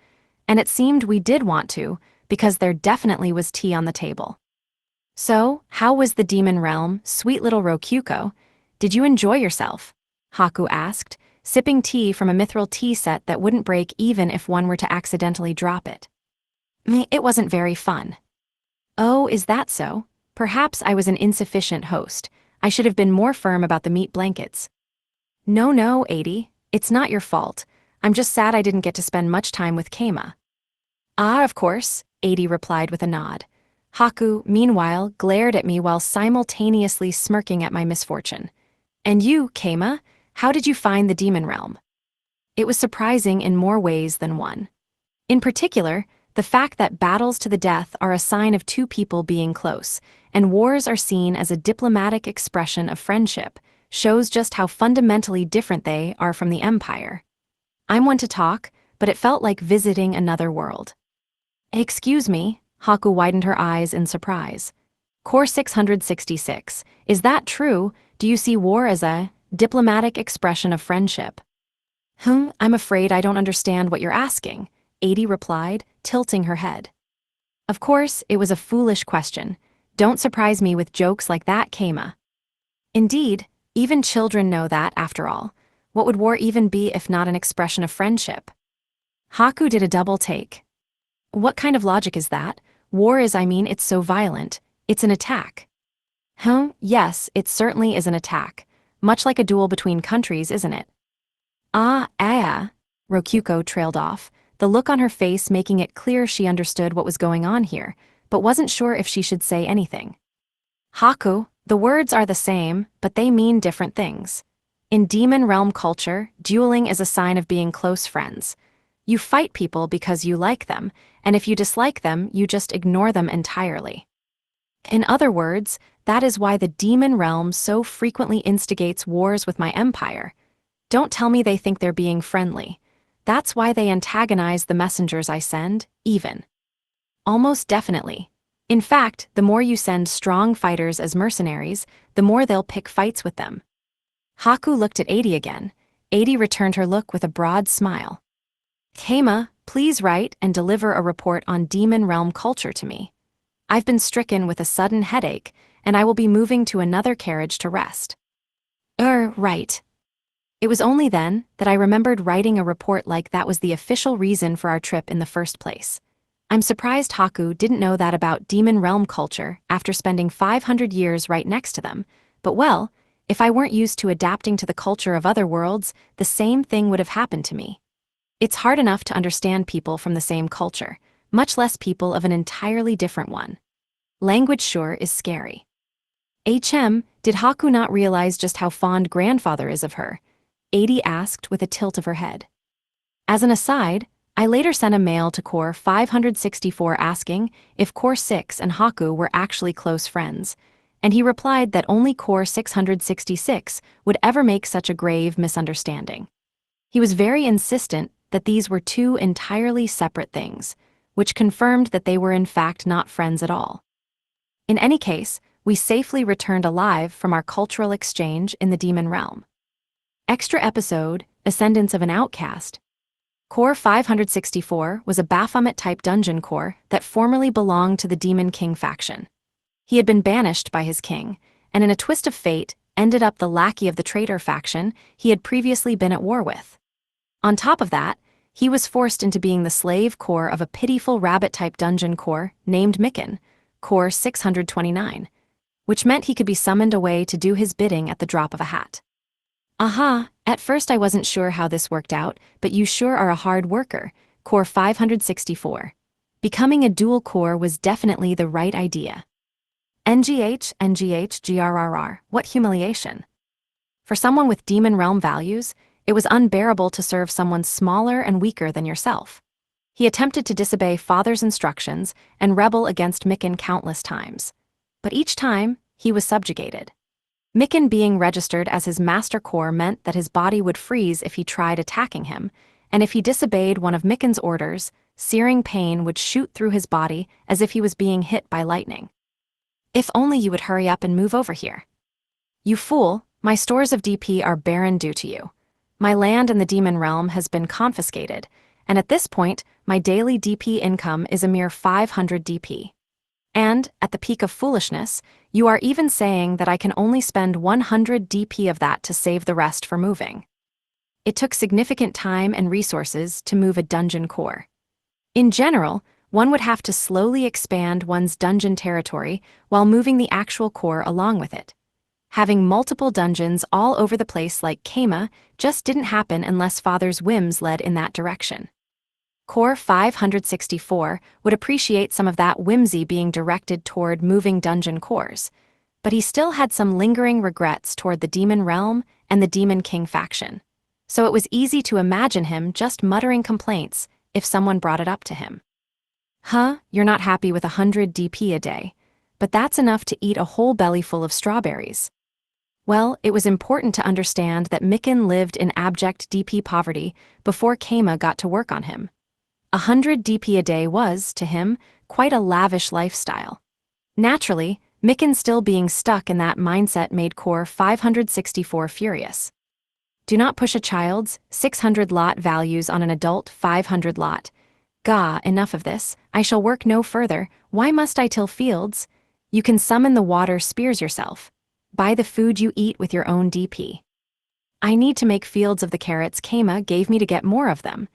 And it seemed we did want to, because there definitely was tea on the table. So, how was the Demon Realm, sweet little Rokyuko? Did you enjoy yourself? Haku asked, sipping tea from a mithril tea set that wouldn't break even if one were to accidentally drop it. It wasn't very fun. Oh, is that so? Perhaps I was an insufficient host. I should have been more firm about the meat blankets. No, 80. It's not your fault. I'm just sad I didn't get to spend much time with Kama. Of course, 80 replied with a nod. Haku, meanwhile, glared at me while simultaneously smirking at my misfortune. And you, Kama, how did you find the Demon Realm? It was surprising in more ways than one. In particular, the fact that battles to the death are a sign of 2 people being close, and wars are seen as a diplomatic expression of friendship, shows just how fundamentally different they are from the Empire. I'm one to talk, but it felt like visiting another world. Excuse me, Haku widened her eyes in surprise. Core 666, is that true? Do you see war as a diplomatic expression of friendship? I'm afraid I don't understand what you're asking, Adi replied, tilting her head. Of course, it was a foolish question. Don't surprise me with jokes like that, Keima. Indeed, even children know that, after all. What would war even be if not an expression of friendship? Haku did a double take. What kind of logic is that? War is, it's so violent. It's an attack. Yes, it certainly is an attack. Much like a duel between countries, isn't it? Rokuko trailed off, the look on her face making it clear she understood what was going on here, but wasn't sure if she should say anything. Haku, the words are the same, but they mean different things. In demon realm culture, dueling is a sign of being close friends. You fight people because you like them, and if you dislike them, you just ignore them entirely. In other words, that is why the demon realm so frequently instigates wars with my empire. Don't tell me they think they're being friendly. That's why they antagonize the messengers I send, even. Almost definitely. In fact, the more you send strong fighters as mercenaries, the more they'll pick fights with them. Haku looked at Adi again. Adi returned her look with a broad smile. Keima, please write and deliver a report on demon realm culture to me. I've been stricken with a sudden headache, and I will be moving to another carriage to rest. Right. It was only then that I remembered writing a report like that was the official reason for our trip in the first place. I'm surprised Haku didn't know that about demon realm culture after spending 500 years right next to them, but well, if I weren't used to adapting to the culture of other worlds, the same thing would have happened to me. It's hard enough to understand people from the same culture, much less people of an entirely different one. Language sure is scary. Did Haku not realize just how fond grandfather is of her? Adi asked with a tilt of her head. As an aside, I later sent a mail to Core 564 asking if Core 6 and Haku were actually close friends, and he replied that only Core 666 would ever make such a grave misunderstanding. He was very insistent that these were two entirely separate things, which confirmed that they were in fact not friends at all. In any case, we safely returned alive from our cultural exchange in the demon realm. Extra episode, Ascendance of an Outcast. Core 564 was a Baphomet-type dungeon core that formerly belonged to the Demon King faction. He had been banished by his king, and in a twist of fate, ended up the lackey of the traitor faction he had previously been at war with. On top of that, he was forced into being the slave core of a pitiful rabbit-type dungeon core named Mikan, Core 629, which meant he could be summoned away to do his bidding at the drop of a hat. At first I wasn't sure how this worked out, but you sure are a hard worker, Core 564. Becoming a dual core was definitely the right idea. GRRR, what humiliation. For someone with demon realm values, it was unbearable to serve someone smaller and weaker than yourself. He attempted to disobey father's instructions and rebel against Mikan countless times. But each time, he was subjugated. Mikan being registered as his master core meant that his body would freeze if he tried attacking him, and if he disobeyed one of Mikan's orders, searing pain would shoot through his body as if he was being hit by lightning. If only you would hurry up and move over here. You fool, my stores of DP are barren due to you. My land in the demon realm has been confiscated, and at this point, my daily DP income is a mere 500 DP. And, at the peak of foolishness, you are even saying that I can only spend 100 DP of that to save the rest for moving. It took significant time and resources to move a dungeon core. In general, one would have to slowly expand one's dungeon territory while moving the actual core along with it. Having multiple dungeons all over the place like Keima just didn't happen unless father's whims led in that direction. Core 564 would appreciate some of that whimsy being directed toward moving dungeon cores, but he still had some lingering regrets toward the demon realm and the Demon King faction, so it was easy to imagine him just muttering complaints if someone brought it up to him. You're not happy with 100 DP a day, but that's enough to eat a whole belly full of strawberries. Well, it was important to understand that Mikan lived in abject DP poverty before Kama got to work on him. 100 DP a day was, to him, quite a lavish lifestyle. Naturally, Mikan still being stuck in that mindset made Core 564 furious. Do not push a child's 600 lot values on an adult 500 lot. Gah, enough of this, I shall work no further, why must I till fields? You can summon the water spears yourself. Buy the food you eat with your own DP. I need to make fields of the carrots Kama gave me to get more of them.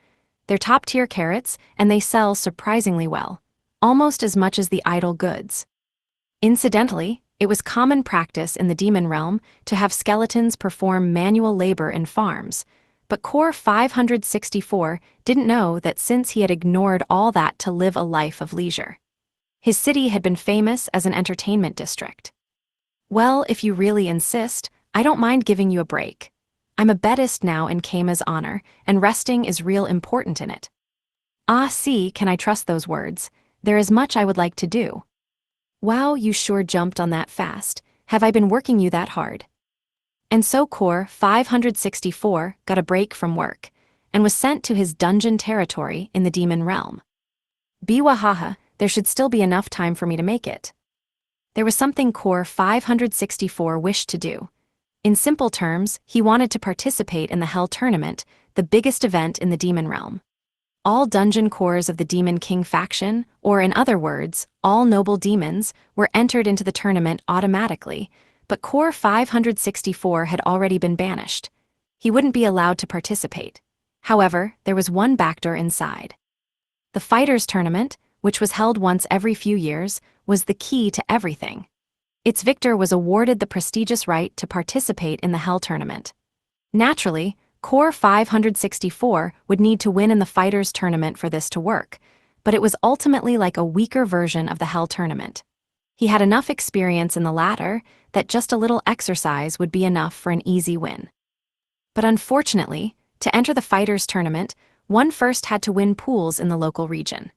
They're top-tier carrots, and they sell surprisingly well, almost as much as the idle goods. Incidentally, it was common practice in the demon realm to have skeletons perform manual labor in farms, but Core 564 didn't know that since he had ignored all that to live a life of leisure. His city had been famous as an entertainment district. Well, if you really insist, I don't mind giving you a break. I'm a bedist now in Kama's honor, and resting is real important in it. Ah, see, can I trust those words? There is much I would like to do. Wow, you sure jumped on that fast. Have I been working you that hard? And so Core 564 got a break from work, and was sent to his dungeon territory in the demon realm. Biwahaha, there should still be enough time for me to make it. There was something Core 564 wished to do. In simple terms, he wanted to participate in the Hell Tournament, the biggest event in the demon realm. All dungeon cores of the Demon King faction, or in other words, all noble demons, were entered into the tournament automatically, but Core 564 had already been banished. He wouldn't be allowed to participate. However, there was one backdoor inside. The Fighters Tournament, which was held once every few years, was the key to everything. Its victor was awarded the prestigious right to participate in the Hell Tournament. Naturally, Core 564 would need to win in the Fighters Tournament for this to work, but it was ultimately like a weaker version of the Hell Tournament. He had enough experience in the latter that just a little exercise would be enough for an easy win. But unfortunately, to enter the Fighters Tournament, one first had to win pools in the local region.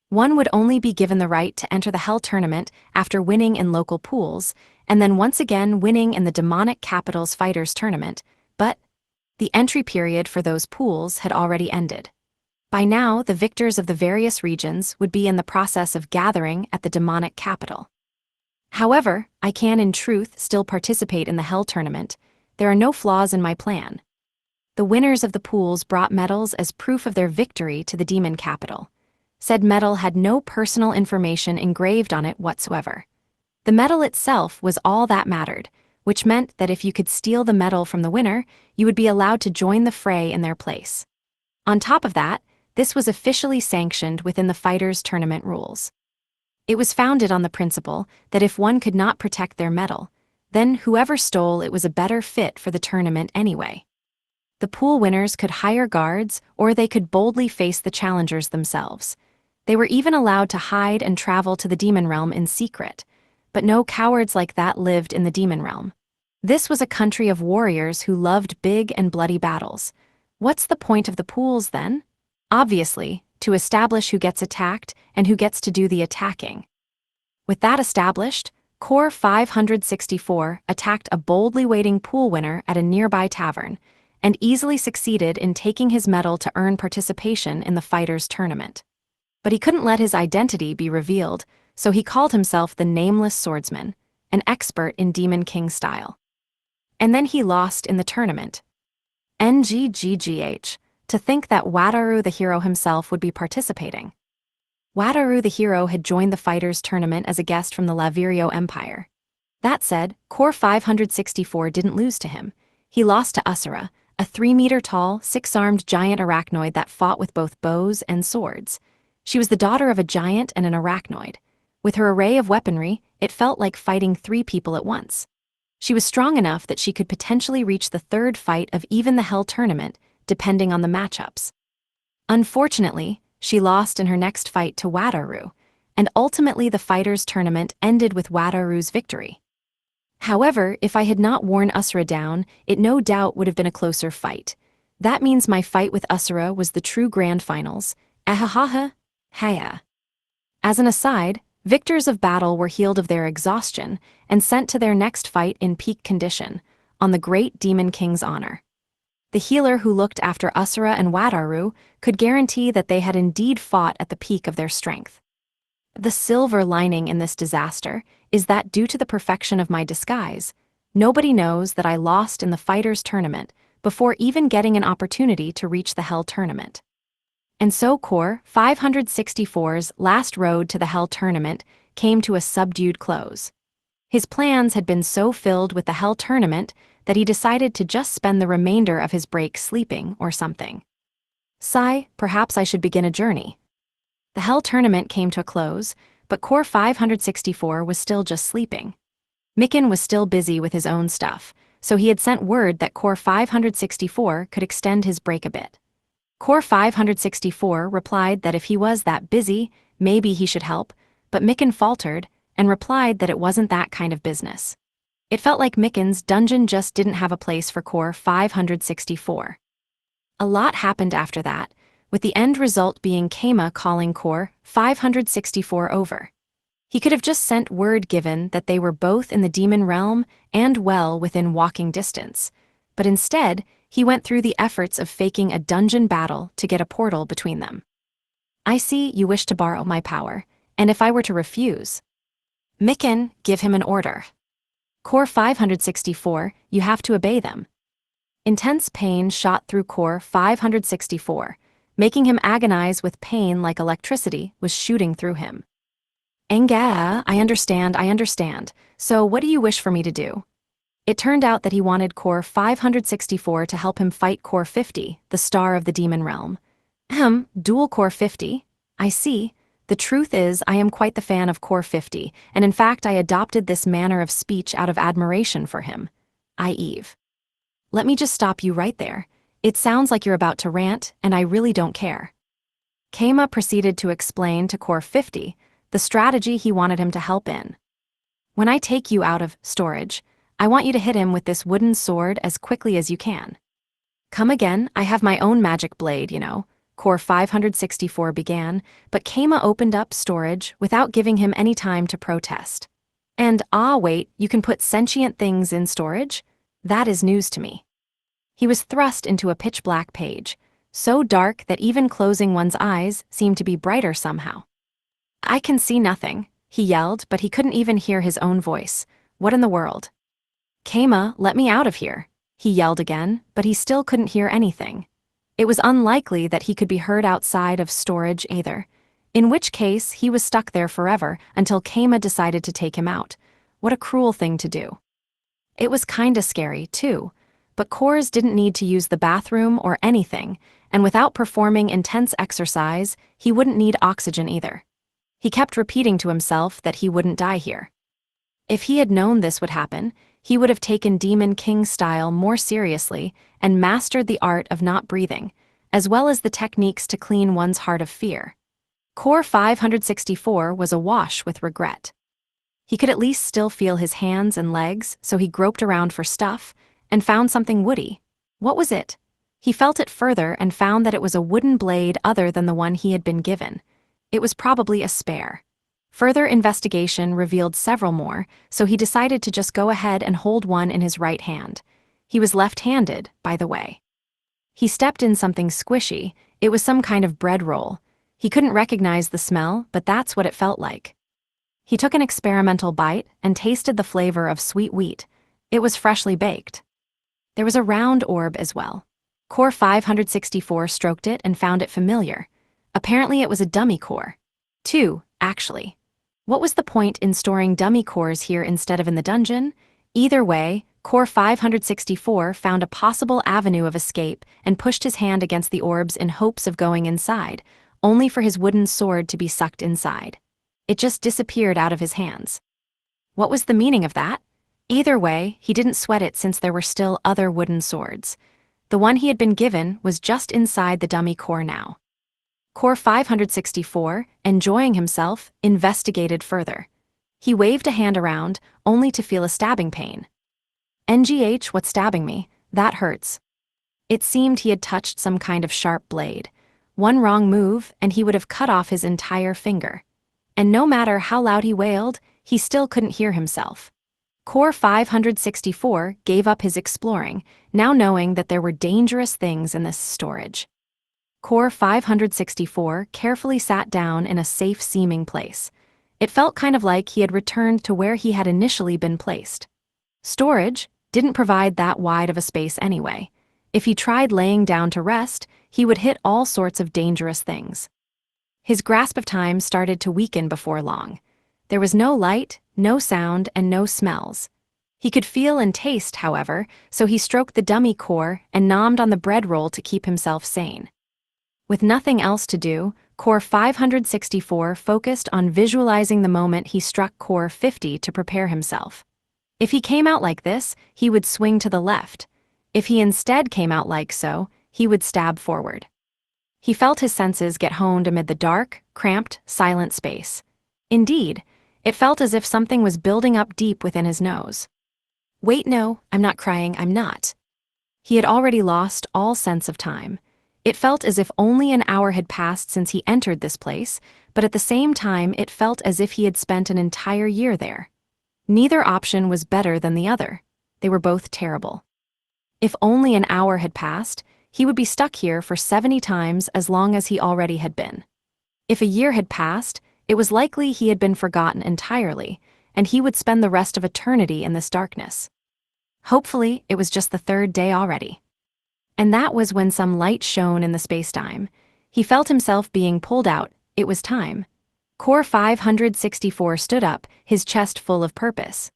One would only be given the right to enter the Hell Tournament after winning in local pools, and then once again winning in the demonic capital's Fighters Tournament, but the entry period for those pools had already ended. By now, the victors of the various regions would be in the process of gathering at the demonic capital. However, I can in truth still participate in the Hell Tournament. There are no flaws in my plan. The winners of the pools brought medals as proof of their victory to the demon capital. Said medal had no personal information engraved on it whatsoever. The medal itself was all that mattered, which meant that if you could steal the medal from the winner, you would be allowed to join the fray in their place. On top of that, this was officially sanctioned within the Fighters Tournament rules. It was founded on the principle that if one could not protect their medal, then whoever stole it was a better fit for the tournament anyway. The pool winners could hire guards, or they could boldly face the challengers themselves. They were even allowed to hide and travel to the demon realm in secret, but no cowards like that lived in the demon realm. This was a country of warriors who loved big and bloody battles. What's the point of the pools then? Obviously, to establish who gets attacked and who gets to do the attacking. With that established, Core 564 attacked a boldly waiting pool winner at a nearby tavern, and easily succeeded in taking his medal to earn participation in the Fighters Tournament. But he couldn't let his identity be revealed, so he called himself the Nameless Swordsman, an expert in Demon King style. And then he lost in the tournament. NGGGH, to think that Wataru the hero himself would be participating. Wataru the hero had joined the Fighters Tournament as a guest from the Lavirio Empire. That said, Core 564 didn't lose to him. He lost to Asura, a 3-meter-tall, 6-armed giant arachnoid that fought with both bows and swords. She was the daughter of a giant and an arachnoid. With her array of weaponry, it felt like fighting 3 people at once. She was strong enough that she could potentially reach the 3rd fight of even the Hell Tournament, depending on the matchups. Unfortunately, she lost in her next fight to Wataru, and ultimately the Fighters Tournament ended with Wataru's victory. However, if I had not worn Asura down, it no doubt would have been a closer fight. That means my fight with Asura was the true grand finals. Ahahaha. Haya. As an aside, victors of battle were healed of their exhaustion and sent to their next fight in peak condition, on the great Demon King's honor. The healer who looked after Usura and Wataru could guarantee that they had indeed fought at the peak of their strength. The silver lining in this disaster is that due to the perfection of my disguise, nobody knows that I lost in the fighters' tournament before even getting an opportunity to reach the Hell tournament. And so Core 564's last road to the Hell tournament came to a subdued close. His plans had been so filled with the Hell tournament that he decided to just spend the remainder of his break sleeping or something. Sigh, perhaps I should begin a journey. The Hell tournament came to a close, but Core 564 was still just sleeping. Mikan was still busy with his own stuff, so he had sent word that Core 564 could extend his break a bit. Core 564 replied that if he was that busy, maybe he should help, but Mikan faltered and replied that it wasn't that kind of business. It felt like Mikan's dungeon just didn't have a place for Core 564. A lot happened after that, with the end result being Keima calling Core 564 over. He could have just sent word given that they were both in the demon realm and well within walking distance, but instead, he went through the efforts of faking a dungeon battle to get a portal between them. I see you wish to borrow my power, and if I were to refuse, Mikan, give him an order. Core 564, you have to obey them. Intense pain shot through Core 564, making him agonize with pain like electricity was shooting through him. Enga, I understand. So what do you wish for me to do? It turned out that he wanted Core 564 to help him fight Core 50, the star of the demon realm. Dual Core 50? I see. The truth is, I am quite the fan of Core 50, and in fact I adopted this manner of speech out of admiration for him. Eve. Let me just stop you right there. It sounds like you're about to rant, and I really don't care. Keima proceeded to explain to Core 50 the strategy he wanted him to help in. When I take you out of storage, I want you to hit him with this wooden sword as quickly as you can. Come again, I have my own magic blade, you know, Core 564 began, but Keima opened up storage without giving him any time to protest. And wait, you can put sentient things in storage? That is news to me. He was thrust into a pitch-black page, so dark that even closing one's eyes seemed to be brighter somehow. I can see nothing, he yelled, but he couldn't even hear his own voice. What in the world? Keima, let me out of here, he yelled again, but he still couldn't hear anything. It was unlikely that he could be heard outside of storage either, in which case he was stuck there forever until Keima decided to take him out. What a cruel thing to do. It was kinda scary, too. But Cores didn't need to use the bathroom or anything, and without performing intense exercise, he wouldn't need oxygen either. He kept repeating to himself that he wouldn't die here. If he had known this would happen, he would have taken Demon King style more seriously and mastered the art of not breathing, as well as the techniques to clean one's heart of fear. Core 564 was awash with regret. He could at least still feel his hands and legs, so he groped around for stuff, and found something woody. What was it? He felt it further and found that it was a wooden blade other than the one he had been given. It was probably a spare. Further investigation revealed several more, so he decided to just go ahead and hold one in his right hand. He was left-handed, by the way. He stepped in something squishy. It was some kind of bread roll. He couldn't recognize the smell, but that's what it felt like. He took an experimental bite and tasted the flavor of sweet wheat. It was freshly baked. There was a round orb as well. Core 564 stroked it and found it familiar. Apparently it was a dummy core. 2, actually. What was the point in storing dummy cores here instead of in the dungeon? Either way, Core 564 found a possible avenue of escape and pushed his hand against the orbs in hopes of going inside, only for his wooden sword to be sucked inside. It just disappeared out of his hands. What was the meaning of that? Either way, he didn't sweat it since there were still other wooden swords. The one he had been given was just inside the dummy core now. Core 564, enjoying himself, investigated further. He waved a hand around, only to feel a stabbing pain. NGH, what's stabbing me? That hurts. It seemed he had touched some kind of sharp blade. One wrong move, and he would have cut off his entire finger. And no matter how loud he wailed, he still couldn't hear himself. Core 564 gave up his exploring, now knowing that there were dangerous things in this storage. Core 564 carefully sat down in a safe-seeming place. It felt kind of like he had returned to where he had initially been placed. Storage didn't provide that wide of a space anyway. If he tried laying down to rest, he would hit all sorts of dangerous things. His grasp of time started to weaken before long. There was no light, no sound, and no smells. He could feel and taste, however, so he stroked the dummy core and nommed on the bread roll to keep himself sane. With nothing else to do, Core 564 focused on visualizing the moment he struck Core 50 to prepare himself. If he came out like this, he would swing to the left. If he instead came out like so, he would stab forward. He felt his senses get honed amid the dark, cramped, silent space. Indeed, it felt as if something was building up deep within his nose. Wait, no, I'm not crying, I'm not. He had already lost all sense of time. It felt as if only an hour had passed since he entered this place, but at the same time it felt as if he had spent an entire year there. Neither option was better than the other. They were both terrible. If only an hour had passed, he would be stuck here for 70 times as long as he already had been. If a year had passed, it was likely he had been forgotten entirely, and he would spend the rest of eternity in this darkness. Hopefully, it was just the third day already. And that was when some light shone in the spacetime. He felt himself being pulled out. It was time. Core 564 stood up, his chest full of purpose.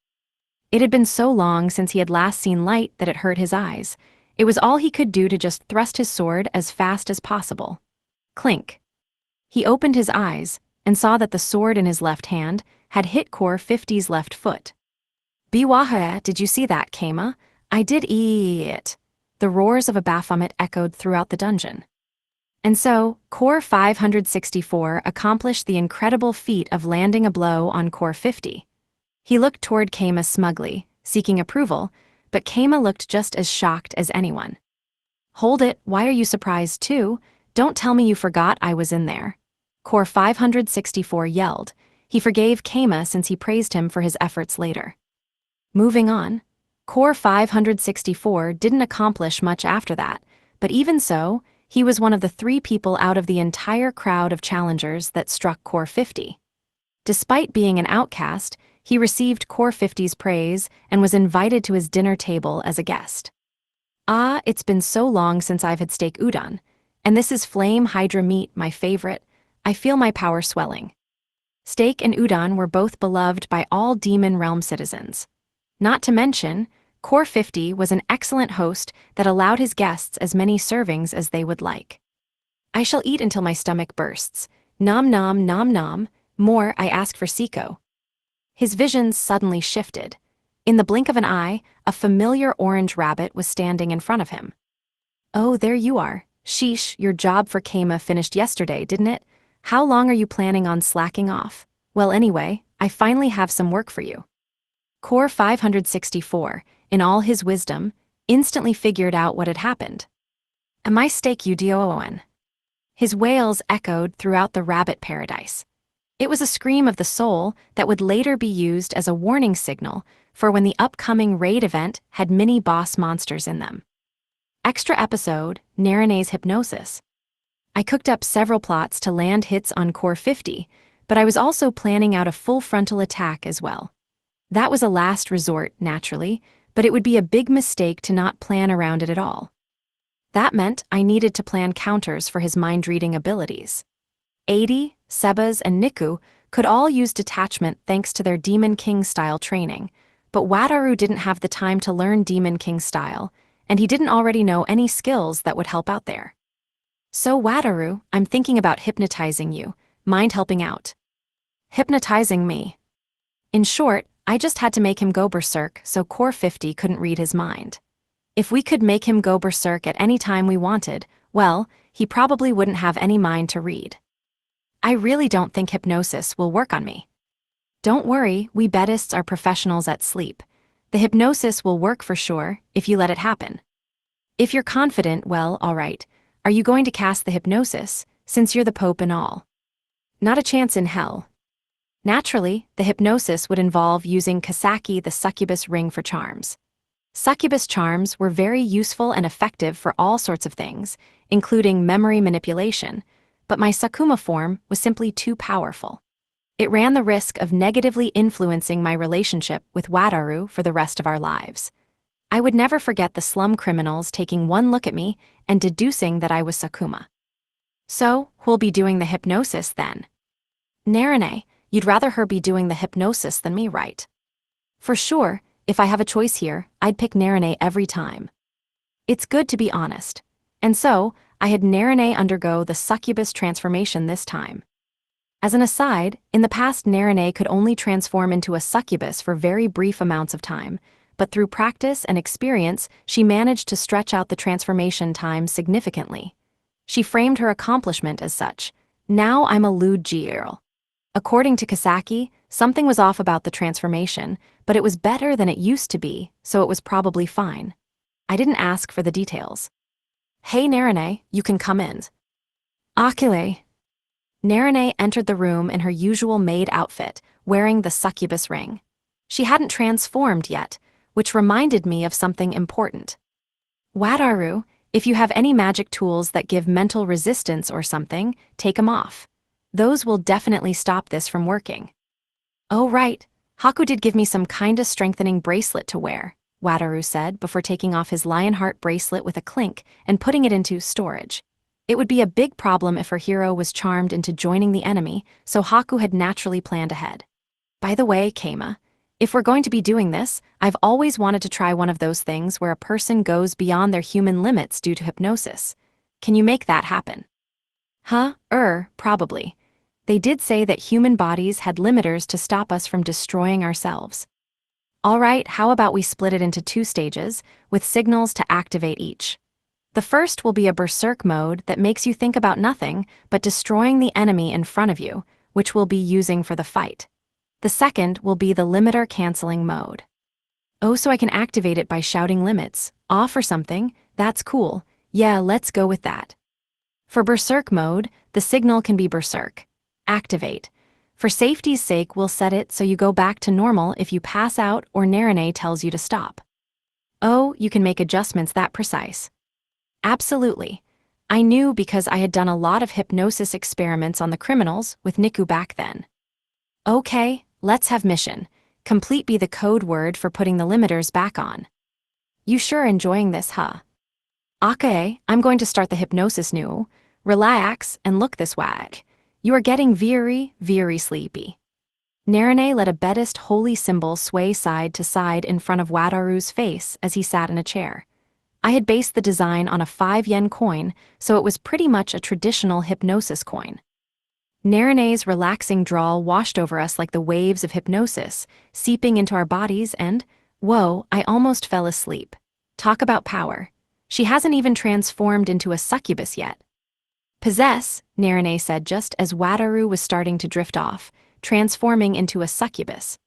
It had been so long since he had last seen light that it hurt his eyes. It was all he could do to just thrust his sword as fast as possible. Clink. He opened his eyes and saw that the sword in his left hand had hit Core 50's left foot. Biwaha, did you see that, Kama? I did it. The roars of a Baphomet echoed throughout the dungeon. And so, Core 564 accomplished the incredible feat of landing a blow on Core 50. He looked toward Kama smugly, seeking approval, but Kama looked just as shocked as anyone. Hold it, why are you surprised too? Don't tell me you forgot I was in there. Core 564 yelled. He forgave Kama since he praised him for his efforts later. Moving on. Core 564 didn't accomplish much after that, but even so, he was one of the 3 people out of the entire crowd of challengers that struck Core 50. Despite being an outcast, he received Core 50's praise and was invited to his dinner table as a guest. Ah, it's been so long since I've had steak udon, and this is flame hydra meat, my favorite. I feel my power swelling. Steak and udon were both beloved by all Demon Realm citizens. Not to mention, Core 50 was an excellent host that allowed his guests as many servings as they would like. I shall eat until my stomach bursts. Nom nom nom nom, more I ask for Siko. His visions suddenly shifted. In the blink of an eye, a familiar orange rabbit was standing in front of him. Oh, there you are. Sheesh, your job for Kama finished yesterday, didn't it? How long are you planning on slacking off? Well, anyway, I finally have some work for you. Core 564, in all his wisdom, instantly figured out what had happened. Am I steak Udioon? His wails echoed throughout the rabbit paradise. It was a scream of the soul that would later be used as a warning signal for when the upcoming raid event had mini-boss monsters in them. Extra episode, Narane's Hypnosis. I cooked up several plots to land hits on Core 50, but I was also planning out a full frontal attack as well. That was a last resort, naturally, but it would be a big mistake to not plan around it at all. That meant I needed to plan counters for his mind-reading abilities. 80, Sebas, and Niku could all use detachment thanks to their Demon King-style training, but Wataru didn't have the time to learn Demon King style, and he didn't already know any skills that would help out there. So Wataru, I'm thinking about hypnotizing you. Mind helping out? Hypnotizing me. In short, I just had to make him go berserk so Core 50 couldn't read his mind. If we could make him go berserk at any time we wanted, well, he probably wouldn't have any mind to read. I really don't think hypnosis will work on me. Don't worry, we Bedists are professionals at sleep. The hypnosis will work for sure, if you let it happen. If you're confident, well, alright. Are you going to cast the hypnosis, since you're the Pope and all? Not a chance in hell. Naturally, the hypnosis would involve using Kasaki the succubus ring for charms. Succubus charms were very useful and effective for all sorts of things, including memory manipulation, but my Sakuma form was simply too powerful. It ran the risk of negatively influencing my relationship with Wataru for the rest of our lives. I would never forget the slum criminals taking one look at me and deducing that I was Sakuma. So, who'll be doing the hypnosis then? Narine, you'd rather her be doing the hypnosis than me, right? For sure, if I have a choice here, I'd pick Narine every time. It's good to be honest. And so, I had Narine undergo the succubus transformation this time. As an aside, in the past Narine could only transform into a succubus for very brief amounts of time, but through practice and experience, she managed to stretch out the transformation time significantly. She framed her accomplishment as such. Now I'm a lewd girl. According to Kasaki, something was off about the transformation, but it was better than it used to be, so it was probably fine. I didn't ask for the details. Hey Narine, you can come in. Akile. Narine entered the room in her usual maid outfit, wearing the succubus ring. She hadn't transformed yet, which reminded me of something important. Wataru, if you have any magic tools that give mental resistance or something, take 'em off. Those will definitely stop this from working. Oh right, Haku did give me some kinda strengthening bracelet to wear, Wataru said before taking off his lionheart bracelet with a clink and putting it into storage. It would be a big problem if her hero was charmed into joining the enemy, so Haku had naturally planned ahead. By the way, Keima, if we're going to be doing this, I've always wanted to try one of those things where a person goes beyond their human limits due to hypnosis. Can you make that happen? Probably. They did say that human bodies had limiters to stop us from destroying ourselves. All right, how about we split it into 2 stages, with signals to activate each. The first will be a berserk mode that makes you think about nothing but destroying the enemy in front of you, which we'll be using for the fight. The second will be the limiter canceling mode. Oh, so I can activate it by shouting limits, off or something, that's cool, yeah, let's go with that. For berserk mode, the signal can be berserk. Activate. For safety's sake, we'll set it so you go back to normal if you pass out or Narine tells you to stop. Oh, you can make adjustments that precise. Absolutely. I knew because I had done a lot of hypnosis experiments on the criminals with Niku back then. Okay, let's have mission. Complete be the code word for putting the limiters back on. You sure enjoying this, huh? Okay, I'm going to start the hypnosis now. Relax and look this wag. You are getting very, very sleepy. Narine let a Buddhist holy symbol sway side to side in front of Wataru's face as he sat in a chair. I had based the design on a 5-yen coin, so it was pretty much a traditional hypnosis coin. Narine's relaxing drawl washed over us like the waves of hypnosis, seeping into our bodies and, whoa, I almost fell asleep. Talk about power. She hasn't even transformed into a succubus yet. Possess, Narine said just as Wataru was starting to drift off, transforming into a succubus.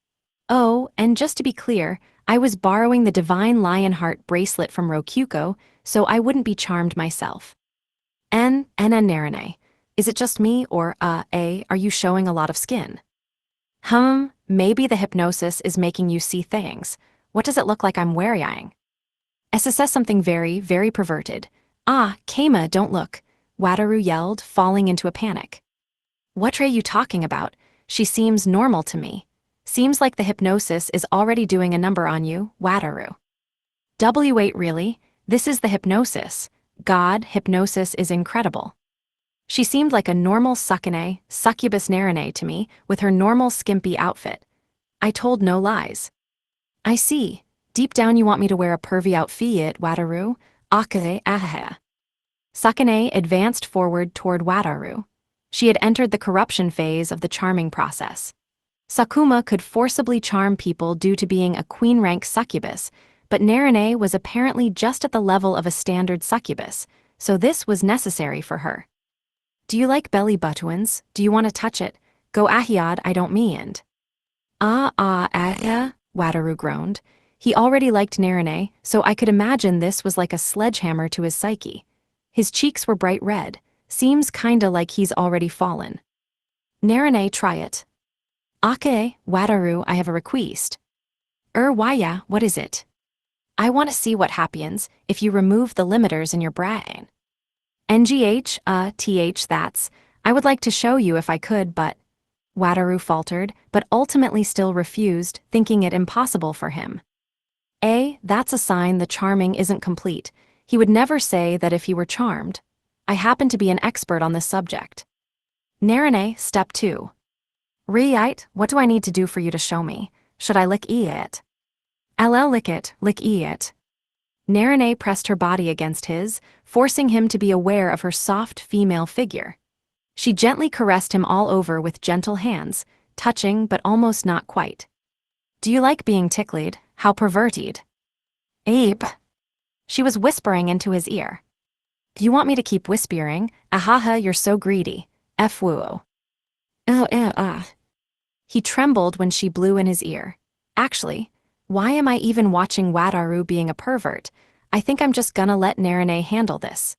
Oh, and just to be clear, I was borrowing the Divine Lionheart bracelet from Rokyuko, so I wouldn't be charmed myself. Narine, is it just me or, are you showing a lot of skin? Maybe the hypnosis is making you see things. What does it look like I'm wearing? SSS something very, very perverted. Keima, don't look, Wataru yelled, falling into a panic. What are you talking about? She seems normal to me. Seems like the hypnosis is already doing a number on you, Wataru. W8 really? This is the hypnosis. God, hypnosis is incredible. She seemed like a normal succubus Narine to me with her normal skimpy outfit. I told no lies. I see. Deep down you want me to wear a pervy outfit, Wataru. Akase ahaha. Sakane advanced forward toward Wataru. She had entered the corruption phase of the charming process. Sakuma could forcibly charm people due to being a queen-rank succubus, but Narine was apparently just at the level of a standard succubus, so this was necessary for her. Do you like belly buttons? Do you want to touch it? Go ahiad, I don't mean. Wataru groaned. He already liked Narine, so I could imagine this was like a sledgehammer to his psyche. His cheeks were bright red. Seems kinda like he's already fallen. Narine, try it. Ake, Wataru, I have a request. Why, what is it? I want to see what happens if you remove the limiters in your brain. NGH, that's. I would like to show you if I could, but. Wataru faltered, but ultimately still refused, thinking it impossible for him. That's a sign the charming isn't complete. He would never say that if he were charmed. I happen to be an expert on this subject. Narane, step 2. Right, what do I need to do for you to show me? Should I lick it? Lick it. Narane pressed her body against his, forcing him to be aware of her soft female figure. She gently caressed him all over with gentle hands, touching but almost not quite. Do you like being tickled? How perverted? Ape. She was whispering into his ear. Do you want me to keep whispering? Ahaha, you're so greedy. Fwoo. He trembled when she blew in his ear. Actually, why am I even watching Wataru being a pervert? I think I'm just gonna let Narane handle this.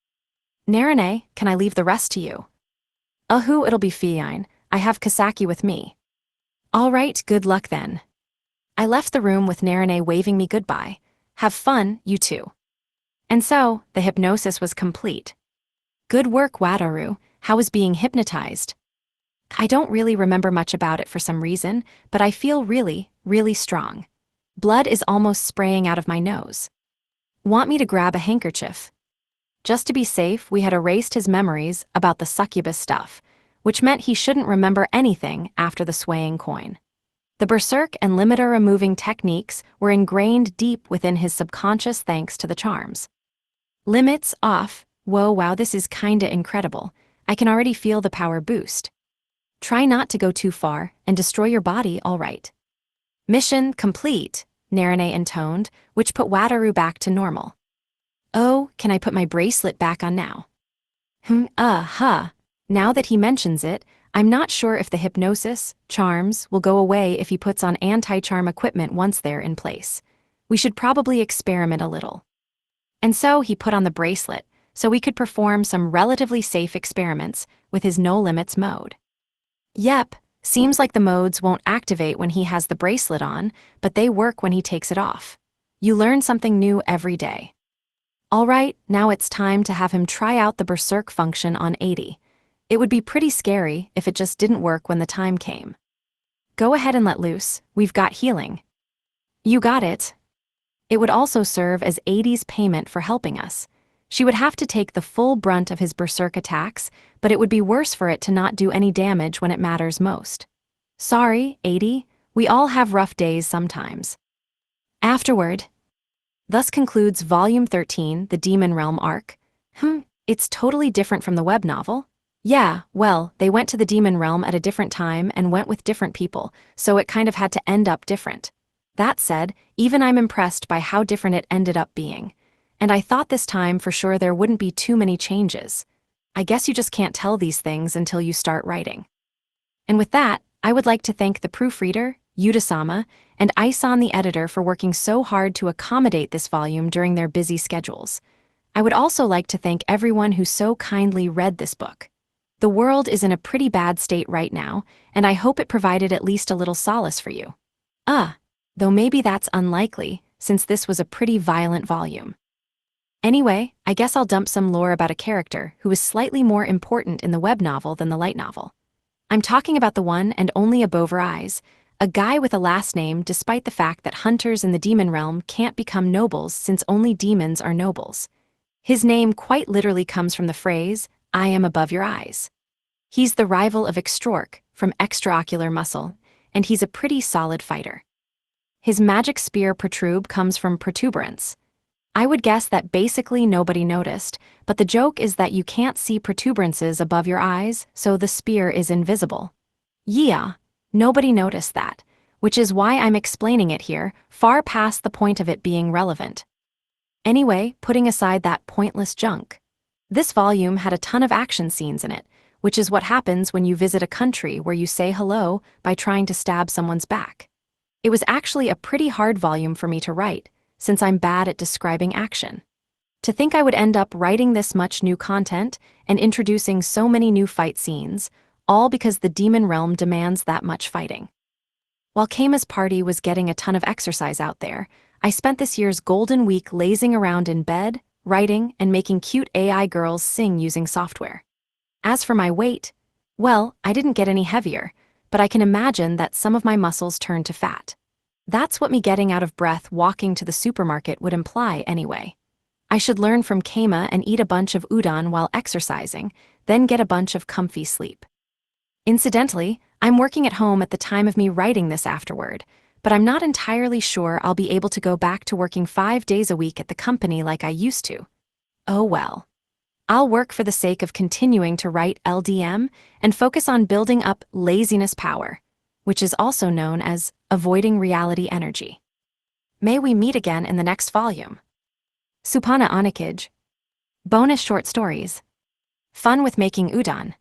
Narane, can I leave the rest to you? It'll be fine. I have Kasaki with me. All right, good luck then. I left the room with Narane waving me goodbye. Have fun, you two. And so, the hypnosis was complete. Good work, Wataru. How was being hypnotized? I don't really remember much about it for some reason, but I feel really, really strong. Blood is almost spraying out of my nose. Want me to grab a handkerchief? Just to be safe, we had erased his memories about the succubus stuff, which meant he shouldn't remember anything after the swaying coin. The berserk and limiter removing techniques were ingrained deep within his subconscious thanks to the charms. Limits off. Whoa, wow, this is kinda incredible. I can already feel the power boost. Try not to go too far and destroy your body, all right. Mission complete, Narane intoned, which put Wataru back to normal. Oh, can I put my bracelet back on now? Now that he mentions it, I'm not sure if the hypnosis, charms, will go away if he puts on anti-charm equipment once they're in place. We should probably experiment a little. And so he put on the bracelet, so we could perform some relatively safe experiments with his no-limits mode. Yep, seems like the modes won't activate when he has the bracelet on, but they work when he takes it off. You learn something new every day. All right, now it's time to have him try out the berserk function on 80. It would be pretty scary if it just didn't work when the time came. Go ahead and let loose, we've got healing. You got it. It would also serve as 80's payment for helping us. She would have to take the full brunt of his berserk attacks, but it would be worse for it to not do any damage when it matters most. Sorry, 80, we all have rough days sometimes. Afterward. Thus concludes Volume 13, the Demon Realm arc. It's totally different from the web novel. Yeah, well, they went to the Demon Realm at a different time and went with different people, so it kind of had to end up different. That said, even I'm impressed by how different it ended up being. And I thought this time for sure there wouldn't be too many changes. I guess you just can't tell these things until you start writing. And with that, I would like to thank the proofreader, Yuta-sama, and Isan the editor for working so hard to accommodate this volume during their busy schedules. I would also like to thank everyone who so kindly read this book. The world is in a pretty bad state right now, and I hope it provided at least a little solace for you. Though maybe that's unlikely, since this was a pretty violent volume. Anyway, I guess I'll dump some lore about a character who is slightly more important in the web novel than the light novel. I'm talking about the one and only above her eyes, a guy with a last name despite the fact that hunters in the demon realm can't become nobles since only demons are nobles. His name quite literally comes from the phrase, I am above your eyes. He's the rival of Extork from Extraocular Muscle, and he's a pretty solid fighter. His magic spear protrube comes from protuberance. I would guess that basically nobody noticed, but the joke is that you can't see protuberances above your eyes, so the spear is invisible. Yeah, nobody noticed that, which is why I'm explaining it here, far past the point of it being relevant. Anyway, putting aside that pointless junk. This volume had a ton of action scenes in it, which is what happens when you visit a country where you say hello by trying to stab someone's back. It was actually a pretty hard volume for me to write, since I'm bad at describing action. To think I would end up writing this much new content and introducing so many new fight scenes, all because the demon realm demands that much fighting. While Keima's party was getting a ton of exercise out there, I spent this year's golden week lazing around in bed, writing, and making cute AI girls sing using software. As for my weight, well, I didn't get any heavier, but I can imagine that some of my muscles turned to fat. That's what me getting out of breath walking to the supermarket would imply anyway. I should learn from Keima and eat a bunch of udon while exercising, then get a bunch of comfy sleep. Incidentally, I'm working at home at the time of me writing this afterward, but I'm not entirely sure I'll be able to go back to working 5 days a week at the company like I used to. Oh well. I'll work for the sake of continuing to write LDM and focus on building up laziness power, which is also known as avoiding reality energy. May we meet again in the next volume. Supana Onikage. Bonus short stories. Fun with making udon.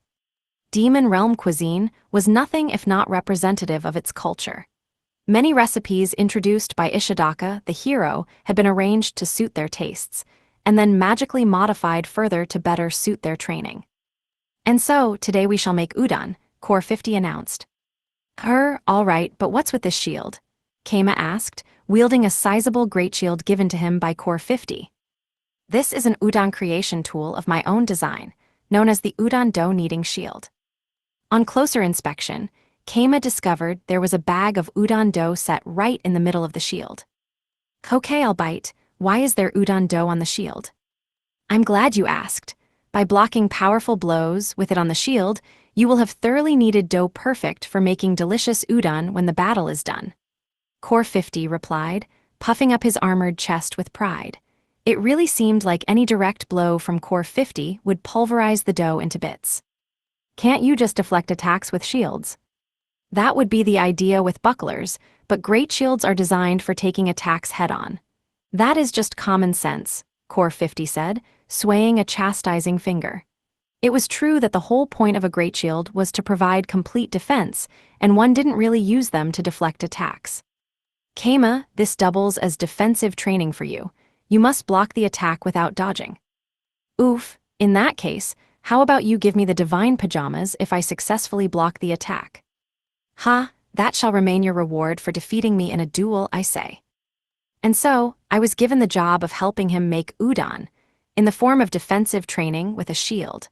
Demon Realm cuisine was nothing if not representative of its culture. Many recipes introduced by Ishidaka, the hero, had been arranged to suit their tastes, and then magically modified further to better suit their training. And so, today we shall make udon, Core 50 announced. All right, but what's with this shield? Keima asked, wielding a sizable great shield given to him by Core 50. This is an udon creation tool of my own design, known as the udon dough kneading shield. On closer inspection, Keima discovered there was a bag of udon dough set right in the middle of the shield. Okay, I'll bite. Why is there udon dough on the shield? I'm glad you asked. By blocking powerful blows with it on the shield, you will have thoroughly kneaded dough perfect for making delicious udon when the battle is done. Core 50 replied, puffing up his armored chest with pride. It really seemed like any direct blow from Core 50 would pulverize the dough into bits. Can't you just deflect attacks with shields? That would be the idea with bucklers, but great shields are designed for taking attacks head-on. That is just common sense, Core 50 said, swaying a chastising finger. It was true that the whole point of a great shield was to provide complete defense, and one didn't really use them to deflect attacks. Keima, this doubles as defensive training for you. You must block the attack without dodging. Oof, in that case, how about you give me the divine pajamas if I successfully block the attack? Ha, that shall remain your reward for defeating me in a duel, I say. And so, I was given the job of helping him make udon, in the form of defensive training with a shield.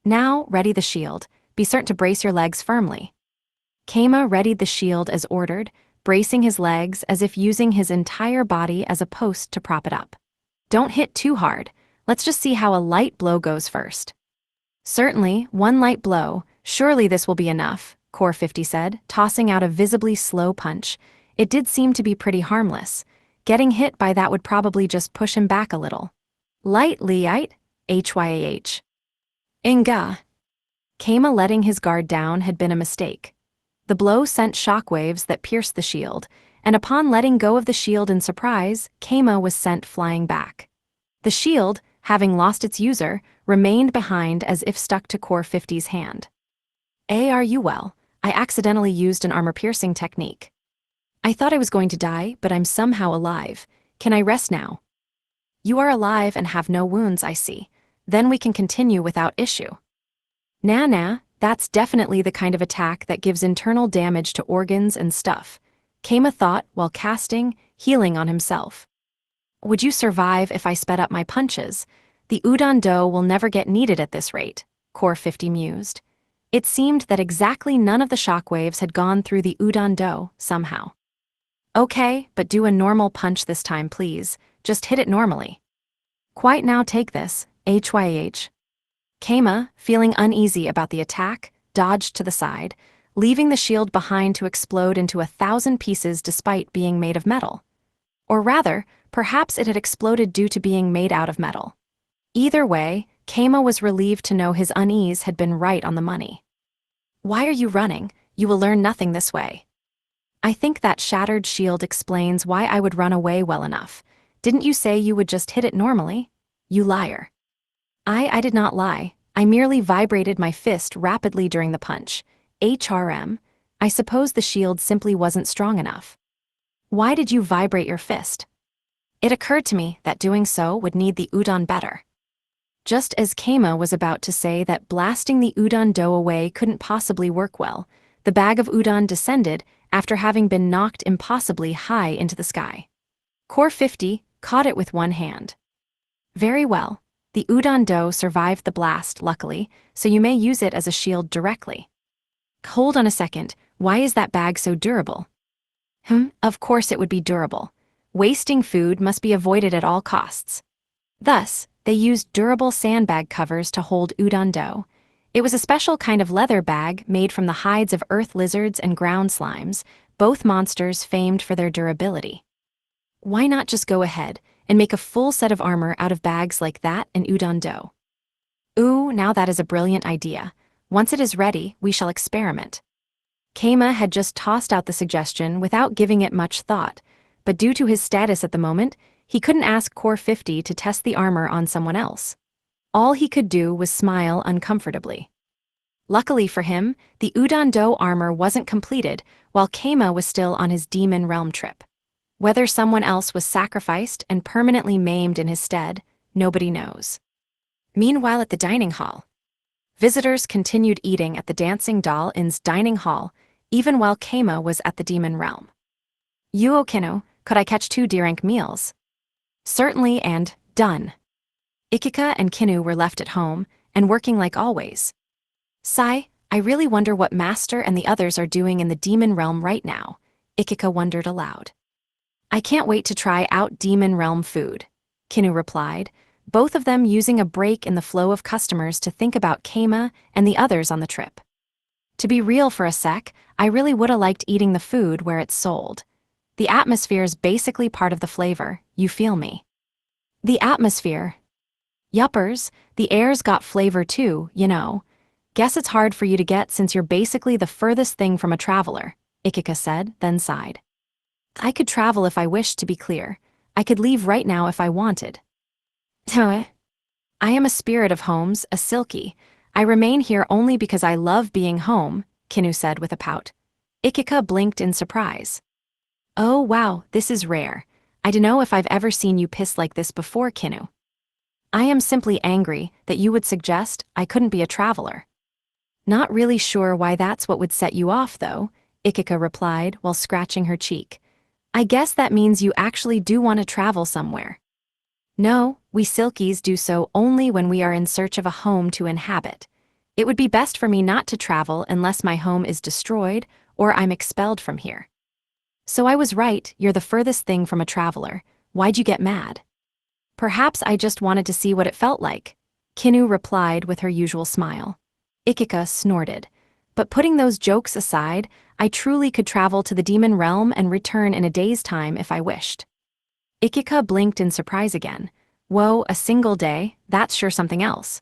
Now, ready the shield, be certain to brace your legs firmly. Keima readied the shield as ordered, bracing his legs as if using his entire body as a post to prop it up. Don't hit too hard, let's just see how a light blow goes first. Certainly, one light blow, surely this will be enough, Core 50 said, tossing out a visibly slow punch. It did seem to be pretty harmless. Getting hit by that would probably just push him back a little. Lightly, hyah. Inga. Keima letting his guard down had been a mistake. The blow sent shockwaves that pierced the shield, and upon letting go of the shield in surprise, Keima was sent flying back. The shield, having lost its user, remained behind as if stuck to Core 50's hand. Are you well? I accidentally used an armor-piercing technique. I thought I was going to die, but I'm somehow alive. Can I rest now? You are alive and have no wounds, I see. Then we can continue without issue. Nah, that's definitely the kind of attack that gives internal damage to organs and stuff, Keima thought while casting healing on himself. Would you survive if I sped up my punches? The udon dough will never get kneaded at this rate, Core 50 mused. It seemed that exactly none of the shockwaves had gone through the udon dough, somehow. Okay, but do a normal punch this time, please. Just hit it normally. Quite now, take this, hyah. Keima, feeling uneasy about the attack, dodged to the side, leaving the shield behind to explode into 1,000 pieces despite being made of metal. Or rather, perhaps it had exploded due to being made out of metal. Either way, Keima was relieved to know his unease had been right on the money. Why are you running? You will learn nothing this way. I think that shattered shield explains why I would run away well enough. Didn't you say you would just hit it normally? You liar. I did not lie. I merely vibrated my fist rapidly during the punch. I suppose the shield simply wasn't strong enough. Why did you vibrate your fist? It occurred to me that doing so would knead the udon better. Just as Keima was about to say that blasting the udon dough away couldn't possibly work well, the bag of udon descended after having been knocked impossibly high into the sky. Core 50 caught it with one hand. Very well. The udon dough survived the blast, luckily, so you may use it as a shield directly. Hold on a second, why is that bag so durable? Of course it would be durable. Wasting food must be avoided at all costs. Thus, they used durable sandbag covers to hold udon dough. It was a special kind of leather bag made from the hides of earth lizards and ground slimes, both monsters famed for their durability. Why not just go ahead and make a full set of armor out of bags like that and udon dough? Ooh, now that is a brilliant idea. Once it is ready, we shall experiment. Keima had just tossed out the suggestion without giving it much thought, but due to his status at the moment, he couldn't ask Core 50 to test the armor on someone else. All he could do was smile uncomfortably. Luckily for him, the udon dough armor wasn't completed while Keima was still on his demon realm trip. Whether someone else was sacrificed and permanently maimed in his stead, nobody knows. Meanwhile, at the dining hall, visitors continued eating at the Dancing Doll Inn's dining hall, even while Keima was at the demon realm. Kinu, could I catch 2 D-rank meals? Certainly, and done. Ikika and Kinu were left at home, and working like always. Sigh, I really wonder what Master and the others are doing in the demon realm right now, Ikika wondered aloud. I can't wait to try out demon realm food, Kinu replied, both of them using a break in the flow of customers to think about Keima and the others on the trip. To be real for a sec, I really woulda liked eating the food where it's sold. The atmosphere's basically part of the flavor, you feel me? The atmosphere. Yuppers, the air's got flavor too, you know. Guess it's hard for you to get since you're basically the furthest thing from a traveler, Ikika said, then sighed. I could travel if I wished, to be clear. I could leave right now if I wanted. I am a spirit of homes, a silky. I remain here only because I love being home, Kinu said with a pout. Ikika blinked in surprise. Oh wow, this is rare. I dunno if I've ever seen you piss like this before, Kinu. I am simply angry that you would suggest I couldn't be a traveler. Not really sure why that's what would set you off though, Ikika replied while scratching her cheek. I guess that means you actually do want to travel somewhere. No, we silkies do so only when we are in search of a home to inhabit. It would be best for me not to travel unless my home is destroyed or I'm expelled from here. So I was right, you're the furthest thing from a traveler. Why'd you get mad? Perhaps I just wanted to see what it felt like, Kinu replied with her usual smile. Ikika snorted. But putting those jokes aside, I truly could travel to the demon realm and return in a day's time if I wished. Ikika blinked in surprise again. Whoa, a single day, that's sure something else.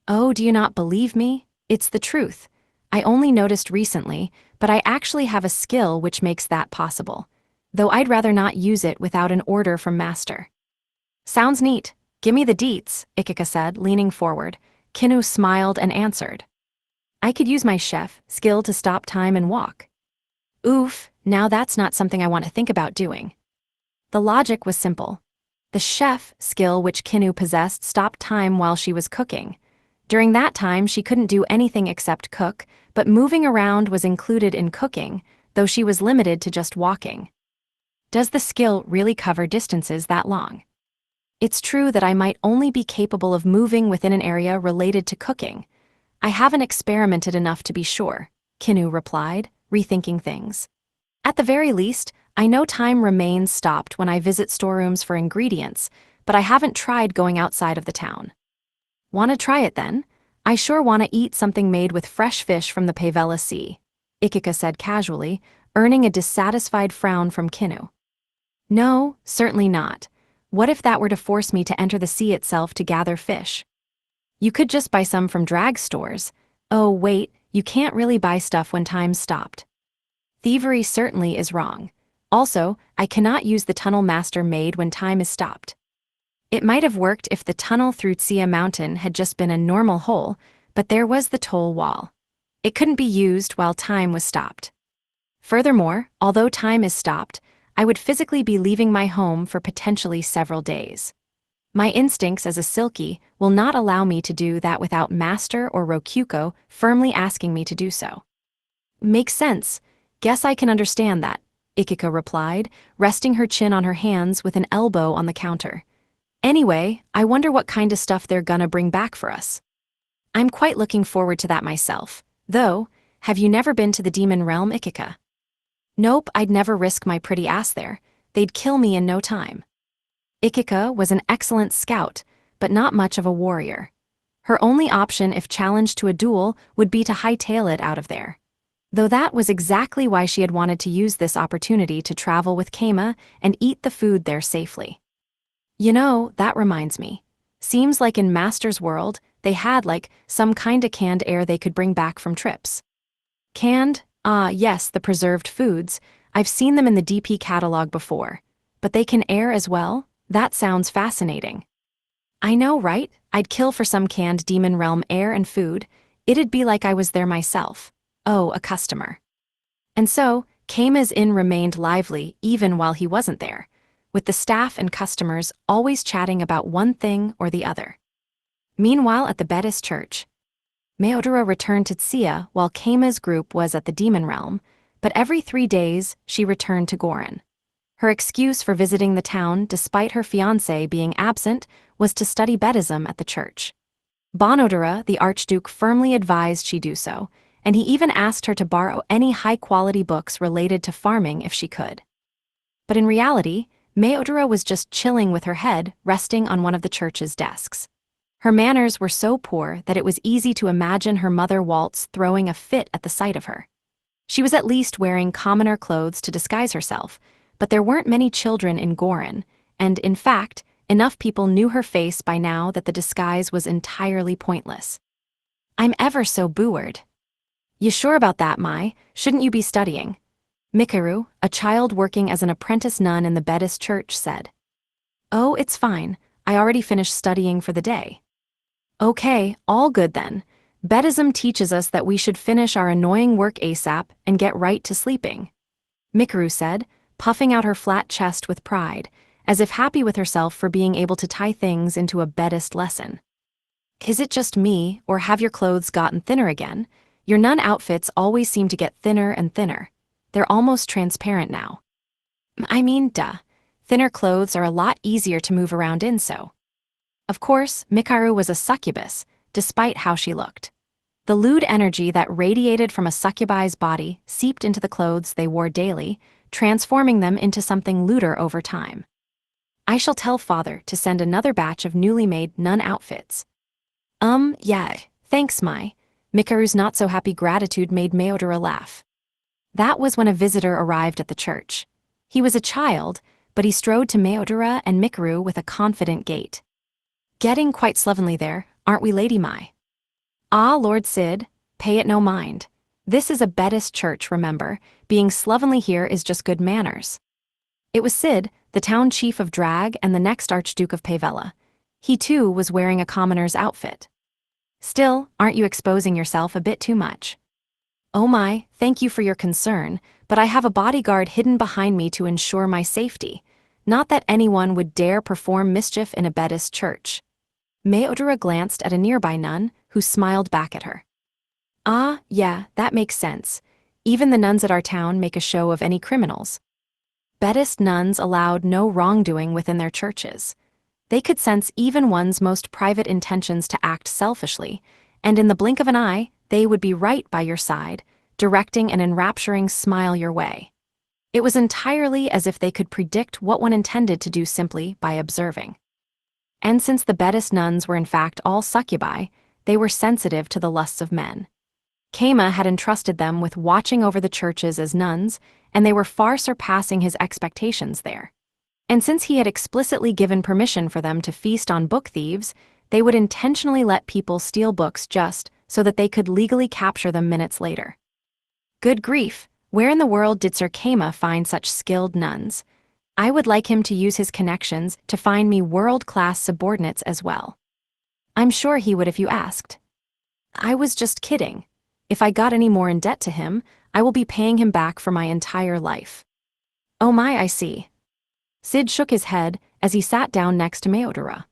Oh, do you not believe me? It's the truth. I only noticed recently, but I actually have a skill which makes that possible. Though I'd rather not use it without an order from Master. Sounds neat. Gimme the deets, Ikika said, leaning forward. Kinu smiled and answered. I could use my chef skill to stop time and walk. Oof, now that's not something I want to think about doing. The logic was simple. The chef skill which Kinu possessed stopped time while she was cooking. During that time, she couldn't do anything except cook, but moving around was included in cooking, though she was limited to just walking. Does the skill really cover distances that long? It's true that I might only be capable of moving within an area related to cooking. I haven't experimented enough to be sure, Kinu replied, rethinking things. At the very least, I know time remains stopped when I visit storerooms for ingredients, but I haven't tried going outside of the town. Wanna try it then? I sure wanna eat something made with fresh fish from the Pavella Sea, Ikika said casually, earning a dissatisfied frown from Kinu. No, certainly not. What if that were to force me to enter the sea itself to gather fish? You could just buy some from drag stores. Oh wait, you can't really buy stuff when time's stopped. Thievery certainly is wrong. Also, I cannot use the tunnel Master made when time is stopped. It might have worked if the tunnel through Tsia Mountain had just been a normal hole, but there was the toll wall. It couldn't be used while time was stopped. Furthermore, although time is stopped, I would physically be leaving my home for potentially several days. My instincts as a Silky will not allow me to do that without Master or Rokuko firmly asking me to do so. Makes sense. Guess I can understand that, Ikika replied, resting her chin on her hands with an elbow on the counter. Anyway, I wonder what kind of stuff they're gonna bring back for us. I'm quite looking forward to that myself. Though, have you never been to the demon realm, Ikika? Nope, I'd never risk my pretty ass there. They'd kill me in no time. Ikika was an excellent scout, but not much of a warrior. Her only option if challenged to a duel would be to hightail it out of there. Though that was exactly why she had wanted to use this opportunity to travel with Keima and eat the food there safely. You know, that reminds me. Seems like in Master's world, they had some kinda canned air they could bring back from trips. Canned? Ah, yes, the preserved foods. I've seen them in the DP catalog before. But they can air as well? That sounds fascinating. I know, right? I'd kill for some canned demon realm air and food. It'd be like I was there myself. Oh, a customer. And so, Keima's inn remained lively even while he wasn't there, with the staff and customers always chatting about one thing or the other. Meanwhile at the Buddhist church, Meodora returned to Tsuya while Keima's group was at the demon realm, but every 3 days she returned to Gorin. Her excuse for visiting the town despite her fiancé being absent was to study Buddhism at the church. Bonodora, the Archduke, firmly advised she do so, and he even asked her to borrow any high-quality books related to farming if she could. But in reality, Meodora was just chilling with her head resting on one of the church's desks. Her manners were so poor that it was easy to imagine her mother Waltz throwing a fit at the sight of her. She was at least wearing commoner clothes to disguise herself, but there weren't many children in Gorin, and in fact, enough people knew her face by now that the disguise was entirely pointless. I'm ever so bored. You sure about that, Mai? Shouldn't you be studying? Mikaru, a child working as an apprentice nun in the Buddhist church, said. Oh, it's fine. I already finished studying for the day. Okay, all good then. Buddhism teaches us that we should finish our annoying work ASAP and get right to sleeping. Mikaru said, puffing out her flat chest with pride, as if happy with herself for being able to tie things into a Buddhist lesson. Is it just me, or have your clothes gotten thinner again? Your nun outfits always seem to get thinner and thinner. They're almost transparent now. I mean, duh. Thinner clothes are a lot easier to move around in, so. Of course, Mikaru was a succubus, despite how she looked. The lewd energy that radiated from a succubi's body seeped into the clothes they wore daily, transforming them into something lewder over time. I shall tell father to send another batch of newly made nun outfits. Yeah, thanks, Mai. Mikaru's not-so-happy gratitude made Meodora laugh. That was when a visitor arrived at the church. He was a child, but he strode to Meodora and Mikaru with a confident gait. Getting quite slovenly there, aren't we, Lady Mai? Ah, Lord Sid, pay it no mind. This is a Buddhist church, remember. Being slovenly here is just good manners. It was Sid, the town chief of Drag and the next Archduke of Pavella. He too was wearing a commoner's outfit. Still, aren't you exposing yourself a bit too much? Oh my, thank you for your concern, but I have a bodyguard hidden behind me to ensure my safety. Not that anyone would dare perform mischief in a Buddhist church. Meodora glanced at a nearby nun, who smiled back at her. Ah, yeah, that makes sense. Even the nuns at our town make a show of any criminals. Buddhist nuns allowed no wrongdoing within their churches. They could sense even one's most private intentions to act selfishly, and in the blink of an eye, they would be right by your side, directing an enrapturing smile your way. It was entirely as if they could predict what one intended to do simply by observing. And since the Buddhist nuns were in fact all succubi, they were sensitive to the lusts of men. Keima had entrusted them with watching over the churches as nuns, and they were far surpassing his expectations there. And since he had explicitly given permission for them to feast on book thieves, they would intentionally let people steal books just so that they could legally capture them minutes later. Good grief, where in the world did Sir Keima find such skilled nuns? I would like him to use his connections to find me world-class subordinates as well. I'm sure he would if you asked. I was just kidding. If I got any more in debt to him, I will be paying him back for my entire life. Oh my, I see. Sid shook his head as he sat down next to Meodora.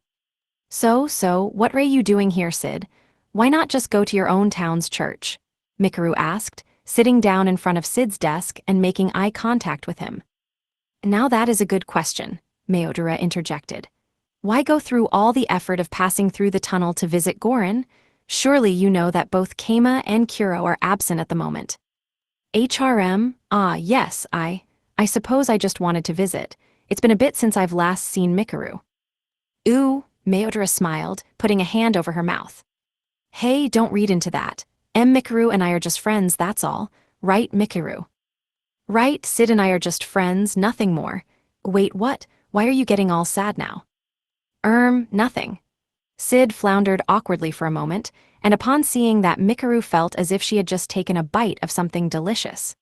So, what are you doing here, Sid? Why not just go to your own town's church? Mikaru asked, sitting down in front of Sid's desk and making eye contact with him. Now that is a good question, Meodora interjected. Why go through all the effort of passing through the tunnel to visit Gorin? Surely you know that both Keima and Kuro are absent at the moment. HRM? Ah, yes, I suppose I just wanted to visit. It's been a bit since I've last seen Mikaru. Ooh, Meodora smiled, putting a hand over her mouth. Hey, don't read into that. Mikaru and I are just friends, that's all. Right, Mikaru? Right, Sid and I are just friends, nothing more. Wait, what? Why are you getting all sad now? Nothing. Sid floundered awkwardly for a moment, and upon seeing that, Mikaru felt as if she had just taken a bite of something delicious.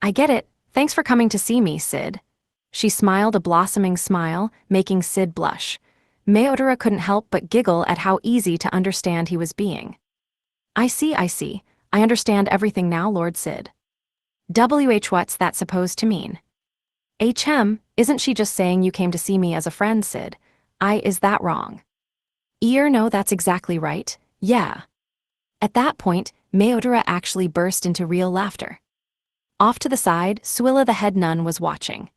I get it. Thanks for coming to see me, Sid. She smiled a blossoming smile, making Sid blush. Meodora couldn't help but giggle at how easy to understand he was being. I see. I understand everything now, Lord Sid. What's that supposed to mean? Isn't she just saying you came to see me as a friend, Sid? Is that wrong? No, that's exactly right, yeah. At that point, Meodora actually burst into real laughter. Off to the side, Suilla the head nun was watching.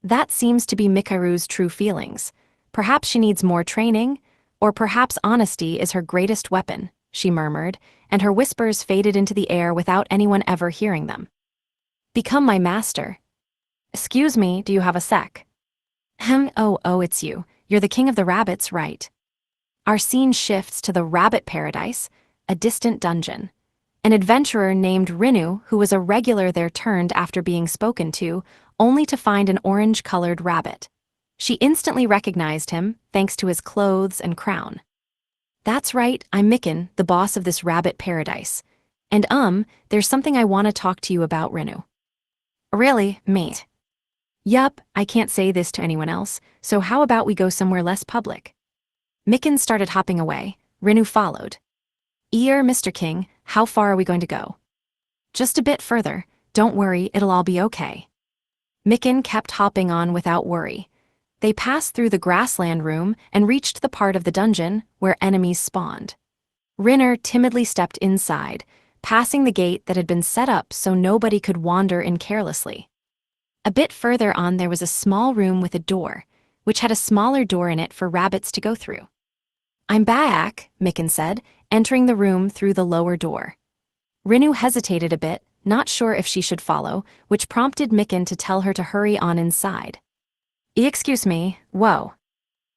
That seems to be Mikaru's true feelings. Perhaps she needs more training, or perhaps honesty is her greatest weapon, she murmured, and her whispers faded into the air without anyone ever hearing them. Become my master. Excuse me, do you have a sec? Oh, it's you. You're the king of the rabbits, right? Our scene shifts to the rabbit paradise, a distant dungeon. An adventurer named Rinu, who was a regular there, turned after being spoken to, only to find an orange-colored rabbit. She instantly recognized him, thanks to his clothes and crown. That's right, I'm Mikan, the boss of this rabbit paradise. And there's something I want to talk to you about, Rinu. Really, mate? Yup, I can't say this to anyone else, so how about we go somewhere less public? Mikan started hopping away. Rinu followed. Mr. King, how far are we going to go? Just a bit further. Don't worry, it'll all be okay. Mikan kept hopping on without worry. They passed through the grassland room and reached the part of the dungeon where enemies spawned. Rinner timidly stepped inside, passing the gate that had been set up so nobody could wander in carelessly. A bit further on there was a small room with a door, which had a smaller door in it for rabbits to go through. I'm back, Mikan said, entering the room through the lower door. Rinu hesitated a bit, not sure if she should follow, which prompted Mikan to tell her to hurry on inside. Excuse me, whoa.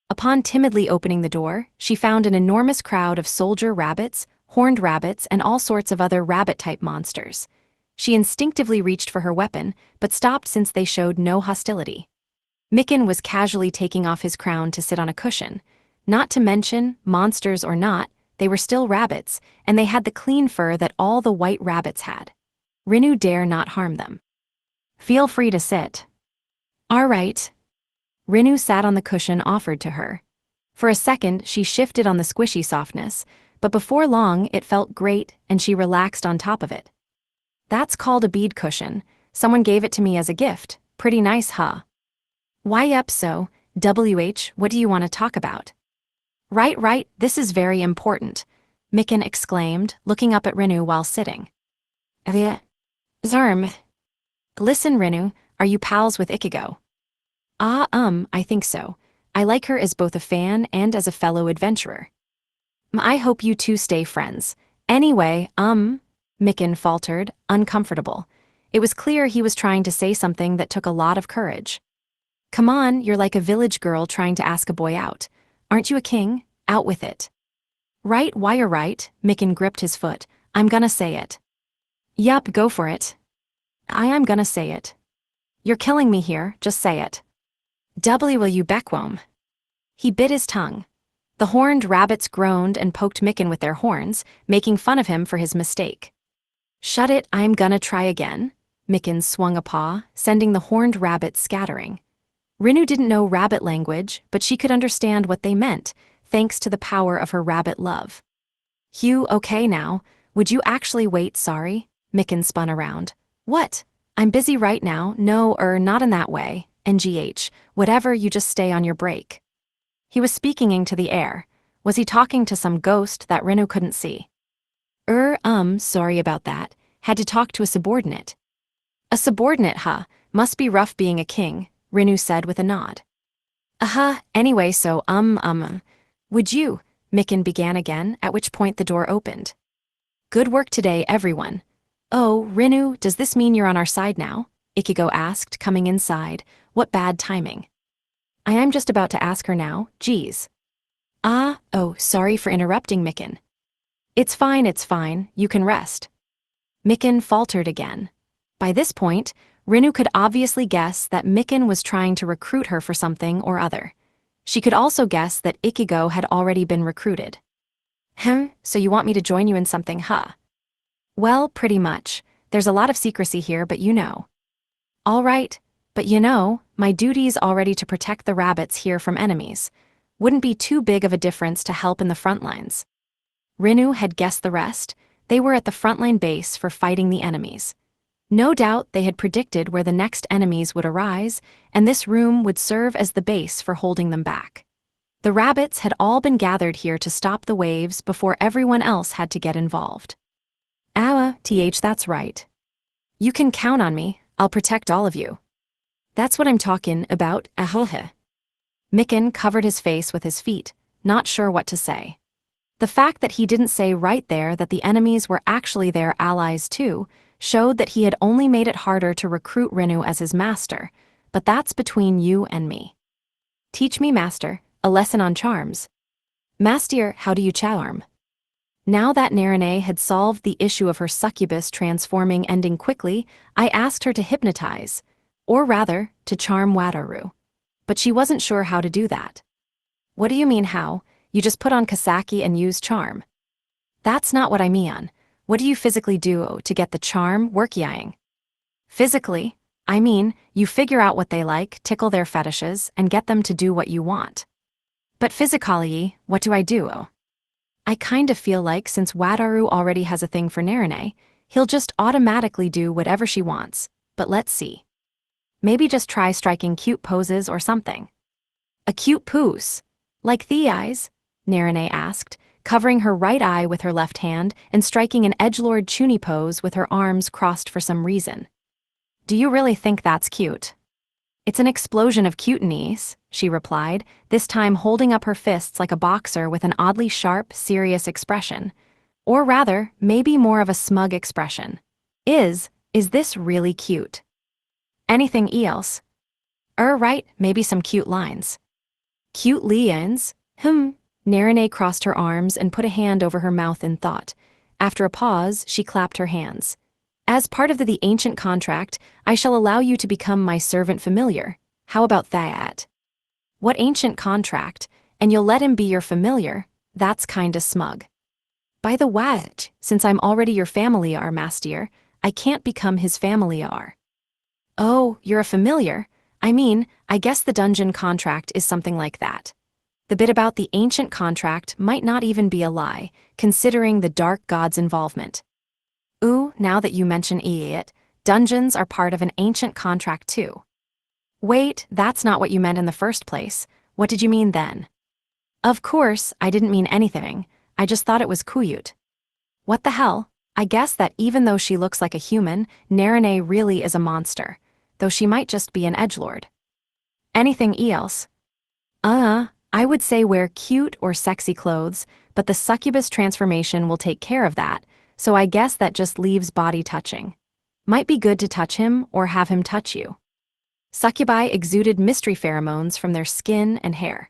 Upon timidly opening the door, she found an enormous crowd of soldier rabbits, horned rabbits, and all sorts of other rabbit-type monsters. She instinctively reached for her weapon, but stopped since they showed no hostility. Mikan was casually taking off his crown to sit on a cushion. Not to mention, monsters or not, they were still rabbits, and they had the clean fur that all the white rabbits had. Rinu dare not harm them. Feel free to sit. All right. Rinu sat on the cushion offered to her. For a second, she shifted on the squishy softness, but before long it felt great and she relaxed on top of it. That's called a bead cushion. Someone gave it to me as a gift. Pretty nice, huh? Why up so, what do you want to talk about? Right, this is very important, Mikan exclaimed, looking up at Rinu while sitting. Zarm. Listen, Rinu, are you pals with Ichigo? I think so. I like her as both a fan and as a fellow adventurer. I hope you two stay friends. Anyway, Mikan faltered, uncomfortable. It was clear he was trying to say something that took a lot of courage. Come on, you're like a village girl trying to ask a boy out. Aren't you a king? Out with it. Right, why you're right, Mikan gripped his foot. I'm gonna say it. Yup, go for it. I'm gonna say it. You're killing me here, just say it. Will you Beckwom? He bit his tongue. The horned rabbits groaned and poked Mikan with their horns, making fun of him for his mistake. Shut it, I'm gonna try again. Mikan swung a paw, sending the horned rabbits scattering. Rinu didn't know rabbit language, but she could understand what they meant, thanks to the power of her rabbit love. Hugh, okay now, would you actually wait, sorry? Mikan spun around. What? I'm busy right now, no, not in that way, NGH, whatever, you just stay on your break. He was speaking into the air. Was he talking to some ghost that Rinu couldn't see? Sorry about that. had to talk to a subordinate. A subordinate, huh? Must be rough being a king, Rinu said with a nod. Anyway, so, would you? Mikan began again, at which point the door opened. Good work today, everyone. Oh, Rinu, does this mean you're on our side now? Ichigo asked, coming inside. What bad timing. I am just about to ask her now, geez. Sorry for interrupting, Mikan. It's fine, you can rest. Mikan faltered again. By this point, Rinu could obviously guess that Mikan was trying to recruit her for something or other. She could also guess that Ichigo had already been recruited. So you want me to join you in something, huh? Well, pretty much. There's a lot of secrecy here, but you know. All right, but you know, my duty's already to protect the rabbits here from enemies. Wouldn't be too big of a difference to help in the front lines. Rinu had guessed the rest. They were at the frontline base for fighting the enemies. No doubt they had predicted where the next enemies would arise, and this room would serve as the base for holding them back. The rabbits had all been gathered here to stop the waves before everyone else had to get involved. That's right. You can count on me, I'll protect all of you. That's what I'm talking about, Mikan covered his face with his feet, not sure what to say. The fact that he didn't say right there that the enemies were actually their allies too, showed that he had only made it harder to recruit Rinu as his master, but that's between you and me. Teach me, master, a lesson on charms. Master, how do you charm? Now that Narine had solved the issue of her succubus transforming ending quickly, I asked her to hypnotize, or rather, to charm Wataru. But she wasn't sure how to do that. What do you mean how? You just put on Kasaki and use charm. That's not what I mean. What do you physically do to get the charm working? Physically, I mean, you figure out what they like, tickle their fetishes, and get them to do what you want. But physically, what do I do? I kinda feel like since Wataru already has a thing for Narine, he'll just automatically do whatever she wants, but let's see. Maybe just try striking cute poses or something. A cute pose? Like the eyes? Narine asked, covering her right eye with her left hand and striking an edgelord chuni pose with her arms crossed for some reason. Do you really think that's cute? It's an explosion of cuteness, she replied, this time holding up her fists like a boxer with an oddly sharp, serious expression. Or rather, maybe more of a smug expression. Is this really cute? Anything else? Right, maybe some cute lines. Cute lines? Narine crossed her arms and put a hand over her mouth in thought. After a pause, she clapped her hands. As part of the ancient contract, I shall allow you to become my servant familiar. How about that? What ancient contract? And you'll let him be your familiar? That's kinda smug. By the way, since I'm already your familiar, master, I can't become his familiar. Oh, you're a familiar? I mean, I guess the dungeon contract is something like that. The bit about the ancient contract might not even be a lie, considering the dark god's involvement. Ooh, now that you mention it, dungeons are part of an ancient contract too. Wait, that's not what you meant in the first place. What did you mean then? Of course, I didn't mean anything. I just thought it was cute. What the hell? I guess that even though she looks like a human, Narine really is a monster, though she might just be an edgelord. Anything else? I would say wear cute or sexy clothes, but the succubus transformation will take care of that, so I guess that just leaves body touching. Might be good to touch him or have him touch you. Succubi exuded mystery pheromones from their skin and hair.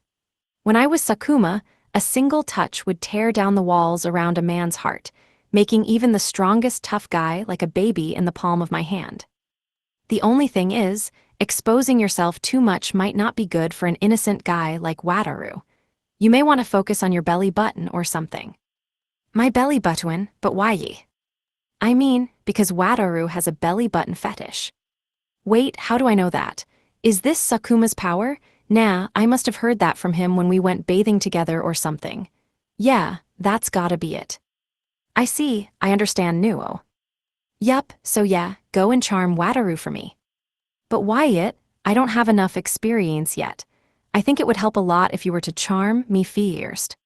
When I was Sakuma, a single touch would tear down the walls around a man's heart, making even the strongest tough guy like a baby in the palm of my hand. The only thing is, exposing yourself too much might not be good for an innocent guy like Wataru. You may want to focus on your belly button or something. My belly button, but why? I mean, because Wataru has a belly button fetish. Wait, how do I know that? Is this Sakuma's power? Nah, I must have heard that from him when we went bathing together or something. Yeah, that's gotta be it. I see, I understand Nuo. Yup, so yeah, go and charm Wataru for me. But why it? I don't have enough experience yet. I think it would help a lot if you were to charm me first.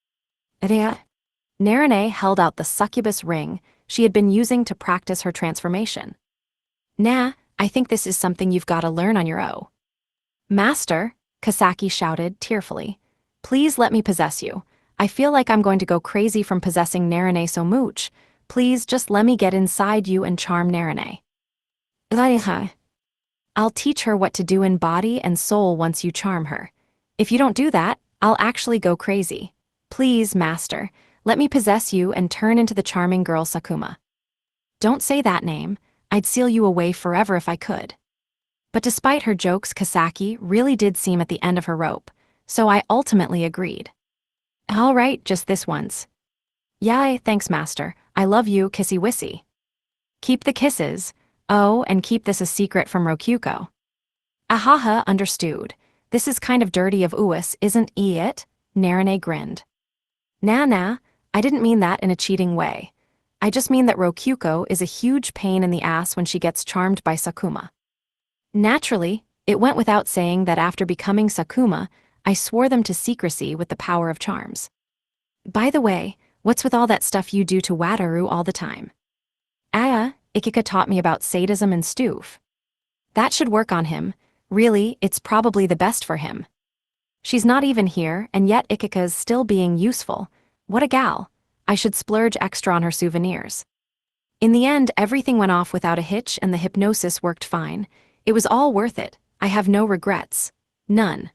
Narine held out the succubus ring, she had been using to practice her transformation. Nah, I think this is something you've got to learn on your own. Master, Kasaki shouted, tearfully. Please let me possess you. I feel like I'm going to go crazy from possessing Narine so much. Please just let me get inside you and charm Narine. I'll teach her what to do in body and soul once you charm her. If you don't do that, I'll actually go crazy. Please, master, let me possess you and turn into the charming girl Sakuma. Don't say that name. I'd seal you away forever if I could. But despite her jokes, Kasaki really did seem at the end of her rope, so I ultimately agreed. All right, just this once. Yay, thanks, master. I love you, kissy wissy. Keep the kisses. Oh, and keep this a secret from Rokyuko. Ahaha, understood. This is kind of dirty of Uis, isn't it? Narine grinned. Nah, I didn't mean that in a cheating way. I just mean that Rokyuko is a huge pain in the ass when she gets charmed by Sakuma. Naturally, it went without saying that after becoming Sakuma, I swore them to secrecy with the power of charms. By the way, what's with all that stuff you do to Wataru all the time? Ikika taught me about sadism and stoof. That should work on him. Really, it's probably the best for him. She's not even here, and yet Ikika's still being useful. What a gal. I should splurge extra on her souvenirs. In the end, everything went off without a hitch and the hypnosis worked fine. It was all worth it. I have no regrets. None.